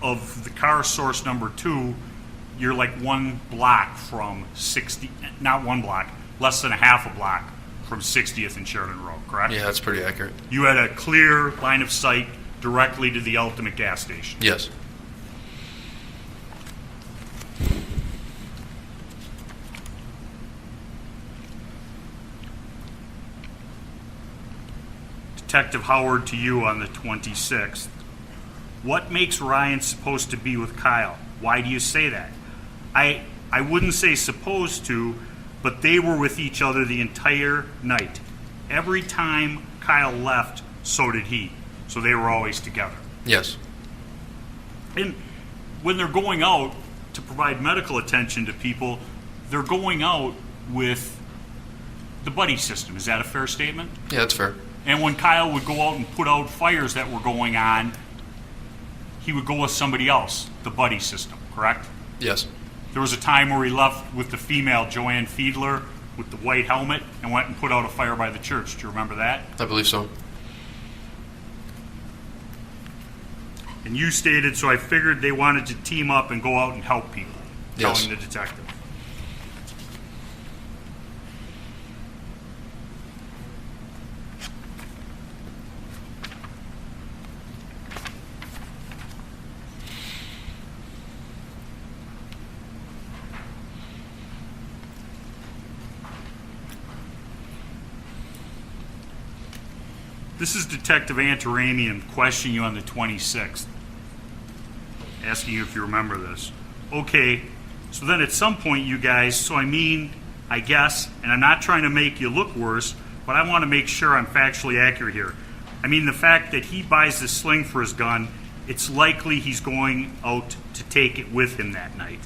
[SPEAKER 8] of the car source number 2, you're like 1 block from 60, not 1 block, less than a half a block from 60th and Sheridan Road, correct?
[SPEAKER 11] Yeah, that's pretty accurate.
[SPEAKER 8] You had a clear line of sight directly to the ultimate gas station.
[SPEAKER 11] Yes.
[SPEAKER 8] Detective Howard, to you on the 26th. What makes Ryan supposed to be with Kyle? Why do you say that? I wouldn't say supposed to, but they were with each other the entire night. Every time Kyle left, so did he. So they were always together.
[SPEAKER 11] Yes.
[SPEAKER 8] And when they're going out to provide medical attention to people, they're going out with the buddy system. Is that a fair statement?
[SPEAKER 11] Yeah, that's fair.
[SPEAKER 8] And when Kyle would go out and put out fires that were going on, he would go with somebody else, the buddy system, correct?
[SPEAKER 11] Yes.
[SPEAKER 8] There was a time where he left with the female Joanne Fiedler with the white helmet and went and put out a fire by the church. Do you remember that?
[SPEAKER 11] I believe so.
[SPEAKER 8] And you stated, so I figured they wanted to team up and go out and help people,
[SPEAKER 11] Yes.
[SPEAKER 8] telling the detective. This is Detective Antaramian questioning you on the 26th, asking you if you remember this. Okay, so then at some point you guys, I guess, and I'm not trying to make you look worse, but I want to make sure I'm factually accurate here. I mean, the fact that he buys this sling for his gun, it's likely he's going out to take it with him that night.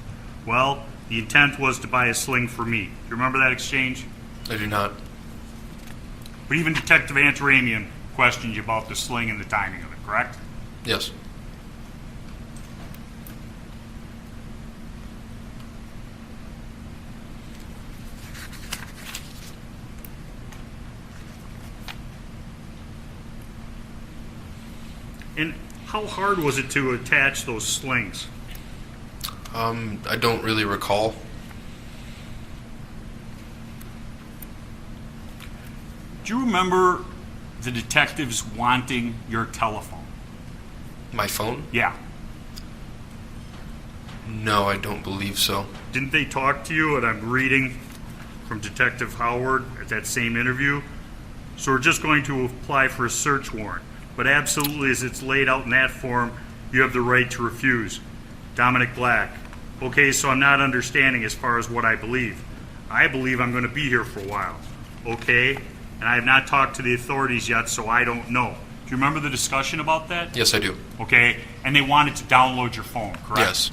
[SPEAKER 8] Well, the intent was to buy a sling for me. Do you remember that exchange?
[SPEAKER 11] I do not.
[SPEAKER 8] But even Detective Antaramian questioned you about the sling and the timing of it, correct?
[SPEAKER 11] Yes.
[SPEAKER 8] And how hard was it to attach those slings?
[SPEAKER 11] I don't really recall.
[SPEAKER 8] Do you remember the detectives wanting your telephone?
[SPEAKER 11] My phone?
[SPEAKER 8] Yeah.
[SPEAKER 11] No, I don't believe so.
[SPEAKER 8] Didn't they talk to you? And I'm reading from Detective Howard at that same interview. So we're just going to apply for a search warrant. But absolutely, as it's laid out in that form, you have the right to refuse. Dominic Black. Okay, so I'm not understanding as far as what I believe. I believe I'm going to be here for a while. Okay? And I have not talked to the authorities yet, so I don't know. Do you remember the discussion about that?
[SPEAKER 11] Yes, I do.
[SPEAKER 8] Okay, and they wanted to download your phone, correct?
[SPEAKER 11] Yes.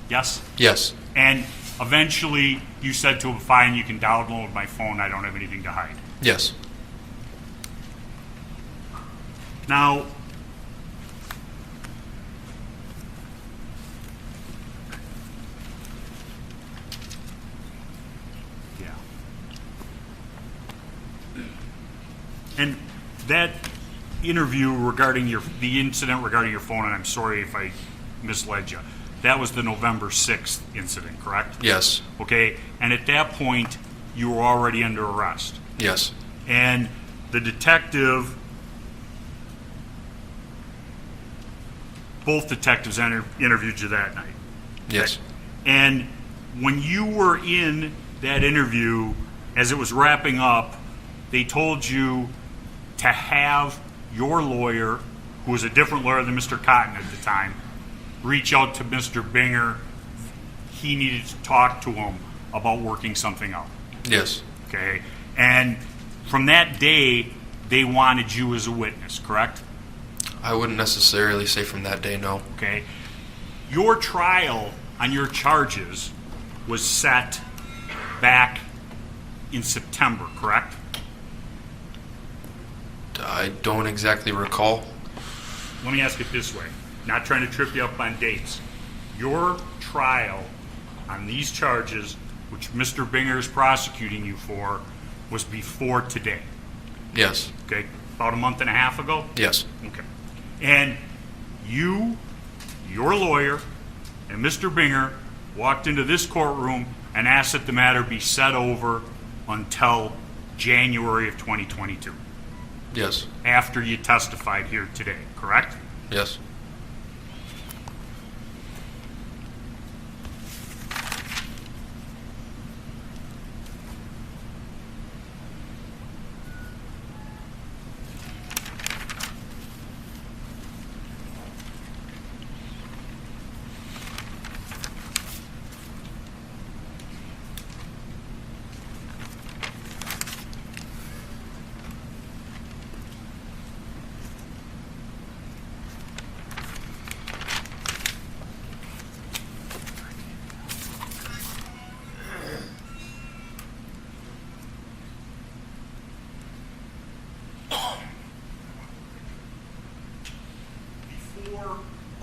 [SPEAKER 8] Yes?
[SPEAKER 11] Yes.
[SPEAKER 8] And eventually you said to him, fine, you can download my phone, I don't have anything to hide.
[SPEAKER 11] Yes.
[SPEAKER 8] Now, yeah. And that interview regarding the incident regarding your phone, and I'm sorry if I misled you, that was the November 6th incident, correct?
[SPEAKER 11] Yes.
[SPEAKER 8] Okay, and at that point, you were already under arrest.
[SPEAKER 11] Yes.
[SPEAKER 8] And the detective, both detectives interviewed you that night.
[SPEAKER 11] Yes.
[SPEAKER 8] And when you were in that interview, as it was wrapping up, they told you to have your lawyer, who was a different lawyer than Mr. Cotton at the time, reach out to Mr. Binger. He needed to talk to him about working something out.
[SPEAKER 11] Yes.
[SPEAKER 8] Okay? And from that day, they wanted you as a witness, correct?
[SPEAKER 11] I wouldn't necessarily say from that day, no.
[SPEAKER 8] Okay. Your trial on your charges was set back in September, correct?
[SPEAKER 11] I don't exactly recall.
[SPEAKER 8] Let me ask it this way, not trying to trip you up on dates. Your trial on these charges, which Mr. Binger is prosecuting you for, was before today.
[SPEAKER 11] Yes.
[SPEAKER 8] Okay? About a month and a half ago?
[SPEAKER 11] Yes.
[SPEAKER 8] Okay. And you, your lawyer, and Mr. Binger walked into this courtroom and asked that the matter be set over until January of 2022.
[SPEAKER 11] Yes.
[SPEAKER 8] After you testified here today, correct?
[SPEAKER 11] Yes.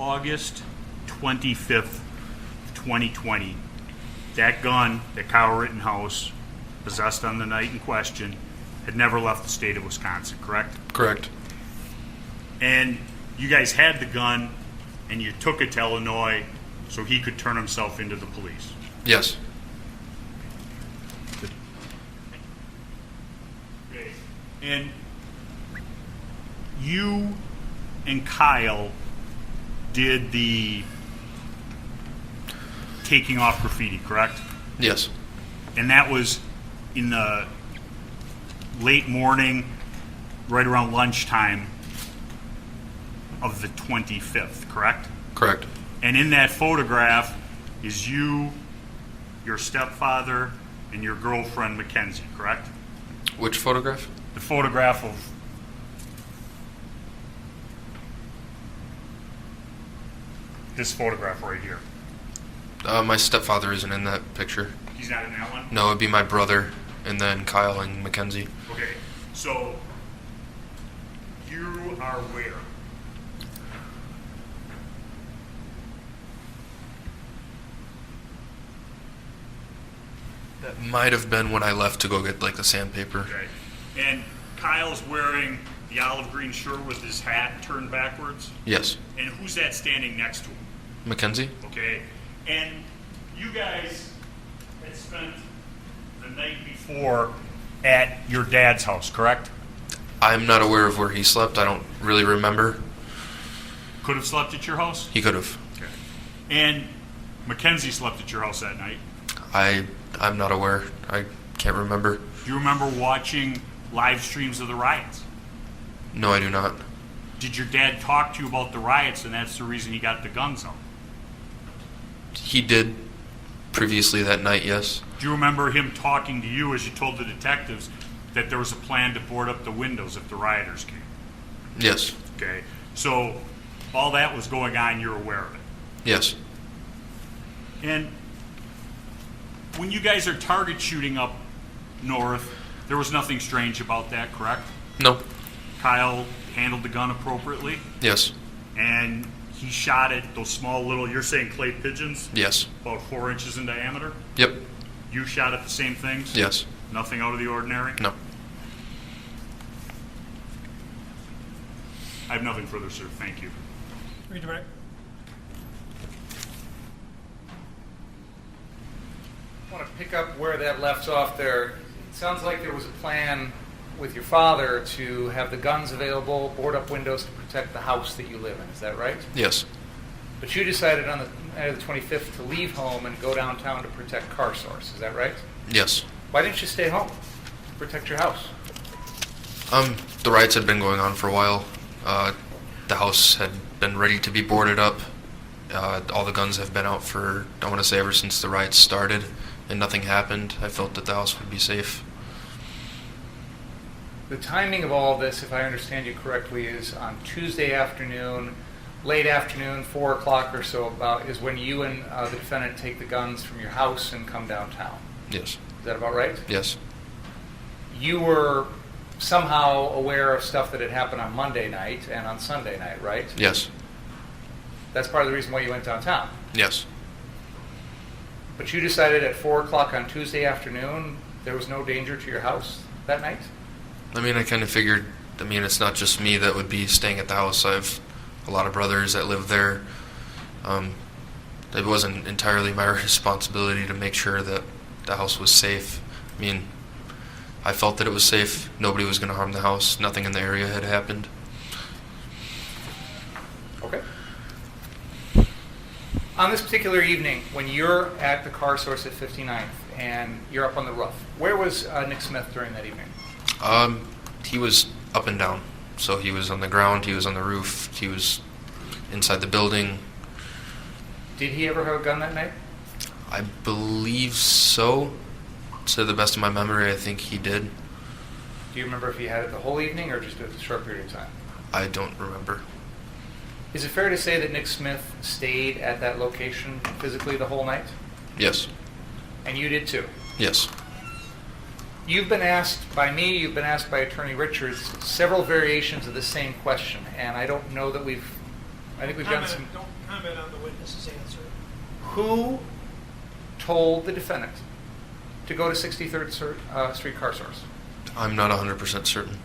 [SPEAKER 8] August 25th, 2020, that gun that Kyle Rittenhouse possessed on the night in question had never left the state of Wisconsin, correct?
[SPEAKER 11] Correct.
[SPEAKER 8] And you guys had the gun and you took it to Illinois so he could turn himself into the police.
[SPEAKER 11] Yes.
[SPEAKER 8] Okay. And you and Kyle did the taking off graffiti, correct?
[SPEAKER 11] Yes.
[SPEAKER 8] And that was in the late morning, right around lunchtime of the 25th, correct?
[SPEAKER 11] Correct.
[SPEAKER 8] And in that photograph is you, your stepfather, and your girlfriend, Mackenzie, correct?
[SPEAKER 11] Which photograph?
[SPEAKER 8] The photograph of this photograph right here.
[SPEAKER 11] My stepfather isn't in that picture.
[SPEAKER 8] He's not in that one?
[SPEAKER 11] No, it'd be my brother, and then Kyle and Mackenzie.
[SPEAKER 8] Okay, so you are where?
[SPEAKER 11] That might have been when I left to go get like the sandpaper.
[SPEAKER 8] Okay. And Kyle's wearing the olive green shirt with his hat turned backwards?
[SPEAKER 11] Yes.
[SPEAKER 8] And who's that standing next to him?
[SPEAKER 11] Mackenzie?
[SPEAKER 8] Okay. And you guys had spent the night before at your dad's house, correct?
[SPEAKER 11] I'm not aware of where he slept. I don't really remember.
[SPEAKER 8] Could have slept at your house?
[SPEAKER 11] He could have.
[SPEAKER 8] Okay. And Mackenzie slept at your house that night?
[SPEAKER 11] I'm not aware. I can't remember.
[SPEAKER 8] Do you remember watching live streams of the riots?
[SPEAKER 11] No, I do not.
[SPEAKER 8] Did your dad talk to you about the riots and that's the reason he got the guns out?
[SPEAKER 11] He did previously that night, yes.
[SPEAKER 8] Do you remember him talking to you as you told the detectives that there was a plan to board up the windows if the rioters came?
[SPEAKER 11] Yes.
[SPEAKER 8] Okay. So all that was going on, you're aware of it?
[SPEAKER 11] Yes.
[SPEAKER 8] And when you guys are target shooting up north, there was nothing strange about that, correct?
[SPEAKER 11] No.
[SPEAKER 8] Kyle handled the gun appropriately,
[SPEAKER 11] Yes.
[SPEAKER 8] and he shot at those small little, you're saying clay pigeons?
[SPEAKER 11] Yes.
[SPEAKER 8] About 4 inches in diameter?
[SPEAKER 11] Yep.
[SPEAKER 8] You shot at the same things?
[SPEAKER 11] Yes.
[SPEAKER 8] Nothing out of the ordinary?
[SPEAKER 11] No.
[SPEAKER 8] I have nothing further, sir. Thank you.
[SPEAKER 1] Redirect.
[SPEAKER 4] I want to pick up where that left off there. It sounds like there was a plan with your father to have the guns available, board up windows to protect the house that you live in. Is that right?
[SPEAKER 11] Yes.
[SPEAKER 4] But you decided on the night of the 25th to leave home and go downtown to protect Car Source. Is that right?
[SPEAKER 11] Yes.
[SPEAKER 4] Why didn't you stay home? Protect your house.
[SPEAKER 11] The riots had been going on for a while. The house had been ready to be boarded up. All the guns have been out for, I want to say, ever since the riots started, and nothing happened. I felt that the house would be safe.
[SPEAKER 4] The timing of all this, if I understand you correctly, is on Tuesday afternoon, late afternoon, 4 o'clock or so about, is when you and the defendant take the guns from your house and come downtown.
[SPEAKER 11] Yes.
[SPEAKER 4] Is that about right?
[SPEAKER 11] Yes.
[SPEAKER 4] You were somehow aware of stuff that had happened on Monday night and on Sunday night, right?
[SPEAKER 11] Yes.
[SPEAKER 4] That's part of the reason why you went downtown.
[SPEAKER 11] Yes.
[SPEAKER 4] But you decided at 4 o'clock on Tuesday afternoon there was no danger to your house that night?
[SPEAKER 11] I mean, I kind of figured, it's not just me that would be staying at the house. I have a lot of brothers that live there. It wasn't entirely my responsibility to make sure that the house was safe. I felt that it was safe. Nobody was going to harm the house. Nothing in the area had happened.
[SPEAKER 4] Okay. On this particular evening, when you're at the Car Source at 59th and you're up on the roof, where was Nick Smith during that evening?
[SPEAKER 11] He was up and down. So he was on the ground, he was on the roof, he was inside the building.
[SPEAKER 4] Did he ever have a gun that night?
[SPEAKER 11] I believe so. To the best of my memory, I think he did.
[SPEAKER 4] Do you remember if he had it the whole evening or just a short period of time?
[SPEAKER 11] I don't remember.
[SPEAKER 4] Is it fair to say that Nick Smith stayed at that location physically the whole night?
[SPEAKER 11] Yes.
[SPEAKER 4] And you did too?
[SPEAKER 11] Yes.
[SPEAKER 4] You've been asked by me, you've been asked by Attorney Richards several variations of the same question, and I don't know that we've I think we've gotten some.
[SPEAKER 1] Don't comment on the witness's answer.
[SPEAKER 4] Who told the defendant to go to 63rd Street Car Source?
[SPEAKER 11] I'm not 100% certain.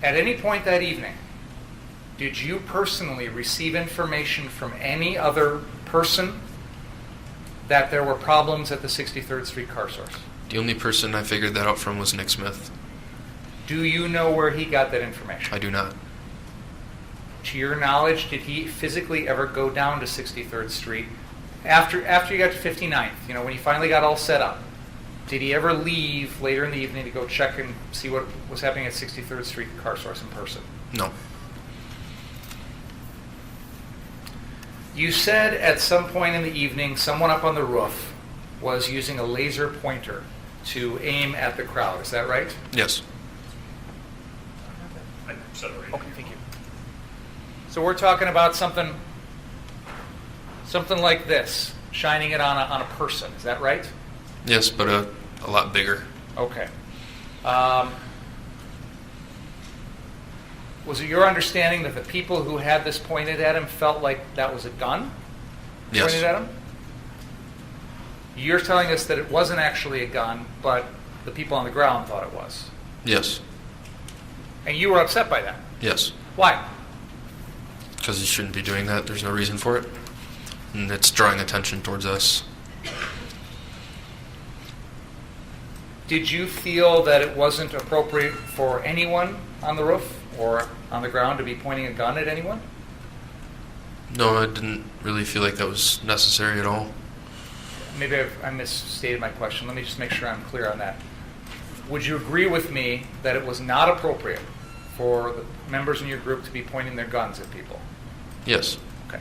[SPEAKER 4] At any point that evening, did you personally receive information from any other person that there were problems at the 63rd Street Car Source?
[SPEAKER 11] The only person I figured that out from was Nick Smith.
[SPEAKER 4] Do you know where he got that information?
[SPEAKER 11] I do not.
[SPEAKER 4] To your knowledge, did he physically ever go down to 63rd Street after you got to 59th, when you finally got all set up? Did he ever leave later in the evening to go check and see what was happening at 63rd Street Car Source in person?
[SPEAKER 11] No.
[SPEAKER 4] You said at some point in the evening, someone up on the roof was using a laser pointer to aim at the crowd. Is that right?
[SPEAKER 11] Yes.
[SPEAKER 6] I said it right.
[SPEAKER 4] Okay, thank you. So we're talking about something like this, shining it on a person. Is that right?
[SPEAKER 11] Yes, but a lot bigger.
[SPEAKER 4] Okay. Was it your understanding that the people who had this pointed at him felt like that was a gun
[SPEAKER 11] Yes.
[SPEAKER 4] pointed at him? You're telling us that it wasn't actually a gun, but the people on the ground thought it was.
[SPEAKER 11] Yes.
[SPEAKER 4] And you were upset by that.
[SPEAKER 11] Yes.
[SPEAKER 4] Why?
[SPEAKER 11] Because he shouldn't be doing that. There's no reason for it. And it's drawing attention towards us.
[SPEAKER 4] Did you feel that it wasn't appropriate for anyone on the roof or on the ground to be pointing a gun at anyone?
[SPEAKER 11] No, I didn't really feel like that was necessary at all.
[SPEAKER 4] Maybe I misstated my question. Let me just make sure I'm clear on that. Would you agree with me that it was not appropriate for the members in your group to be pointing their guns at people?
[SPEAKER 11] Yes.
[SPEAKER 4] Okay.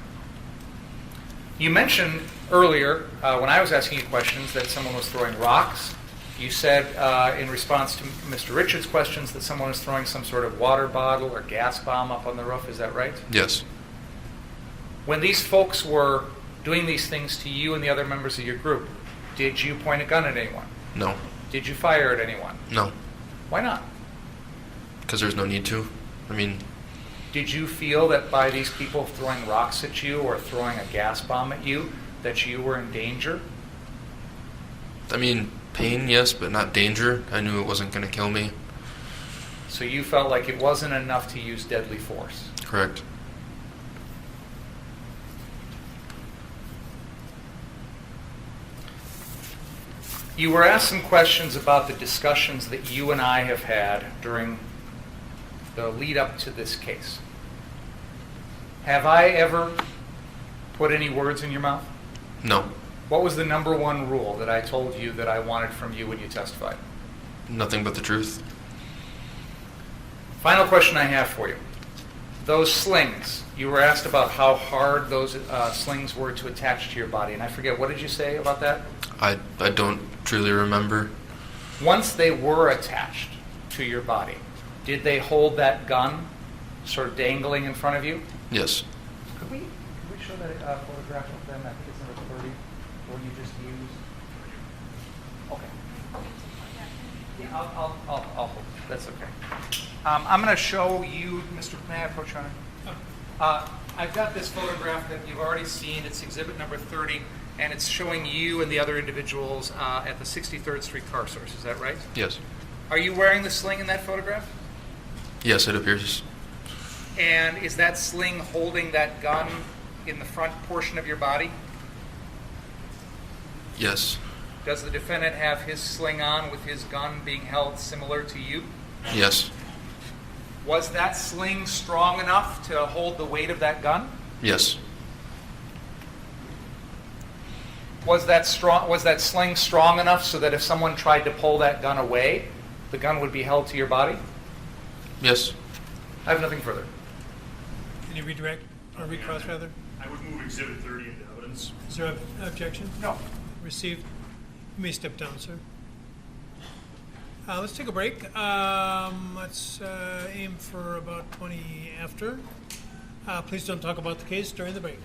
[SPEAKER 4] You mentioned earlier, when I was asking you questions, that someone was throwing rocks. You said in response to Mr. Richards' questions that someone was throwing some sort of water bottle or gas bomb up on the roof. Is that right?
[SPEAKER 11] Yes.
[SPEAKER 4] When these folks were doing these things to you and the other members of your group, did you point a gun at anyone?
[SPEAKER 11] No.
[SPEAKER 4] Did you fire at anyone?
[SPEAKER 11] No.
[SPEAKER 4] Why not?
[SPEAKER 11] Because there's no need to. I mean,
[SPEAKER 4] Did you feel that by these people throwing rocks at you or throwing a gas bomb at you, that you were in danger?
[SPEAKER 11] Pain, yes, but not danger. I knew it wasn't going to kill me.
[SPEAKER 4] So you felt like it wasn't enough to use deadly force?
[SPEAKER 11] Correct.
[SPEAKER 4] You were asked some questions about the discussions that you and I have had during the lead up to this case. Have I ever put any words in your mouth?
[SPEAKER 11] No.
[SPEAKER 4] What was the number one rule that I told you that I wanted from you when you testified?
[SPEAKER 11] Nothing but the truth.
[SPEAKER 4] Final question I have for you. Those slings, you were asked about how hard those slings were to attach to your body, and I forget, what did you say about that?
[SPEAKER 11] I don't truly remember.
[SPEAKER 4] Once they were attached to your body, did they hold that gun sort of dangling in front of you?
[SPEAKER 11] Yes.
[SPEAKER 4] Could we show that photograph of them? I think it's number 30, the one you just used. Okay. Yeah, I'll hold it. That's okay. I'm going to show you, Mr. May I approach you on it? I've got this photograph that you've already seen. It's exhibit number 30, and it's showing you and the other individuals at the 63rd Street Car Source. Is that right?
[SPEAKER 11] Yes.
[SPEAKER 4] Are you wearing the sling in that photograph?
[SPEAKER 11] Yes, it appears.
[SPEAKER 4] And is that sling holding that gun in the front portion of your body?
[SPEAKER 11] Yes.
[SPEAKER 4] Does the defendant have his sling on with his gun being held similar to you?
[SPEAKER 11] Yes.
[SPEAKER 4] Was that sling strong enough to hold the weight of that gun?
[SPEAKER 11] Yes.
[SPEAKER 4] Was that sling strong enough so that if someone tried to pull that gun away, the gun would be held to your body?
[SPEAKER 11] Yes.
[SPEAKER 4] I have nothing further.
[SPEAKER 1] Can you redirect or recross rather?
[SPEAKER 6] I would move Exhibit 30 into evidence.
[SPEAKER 1] Is there an objection?
[SPEAKER 4] No.
[SPEAKER 1] Received. You may step down, sir. Let's take a break. Let's aim for about 20 after. Please don't talk about the case during the break.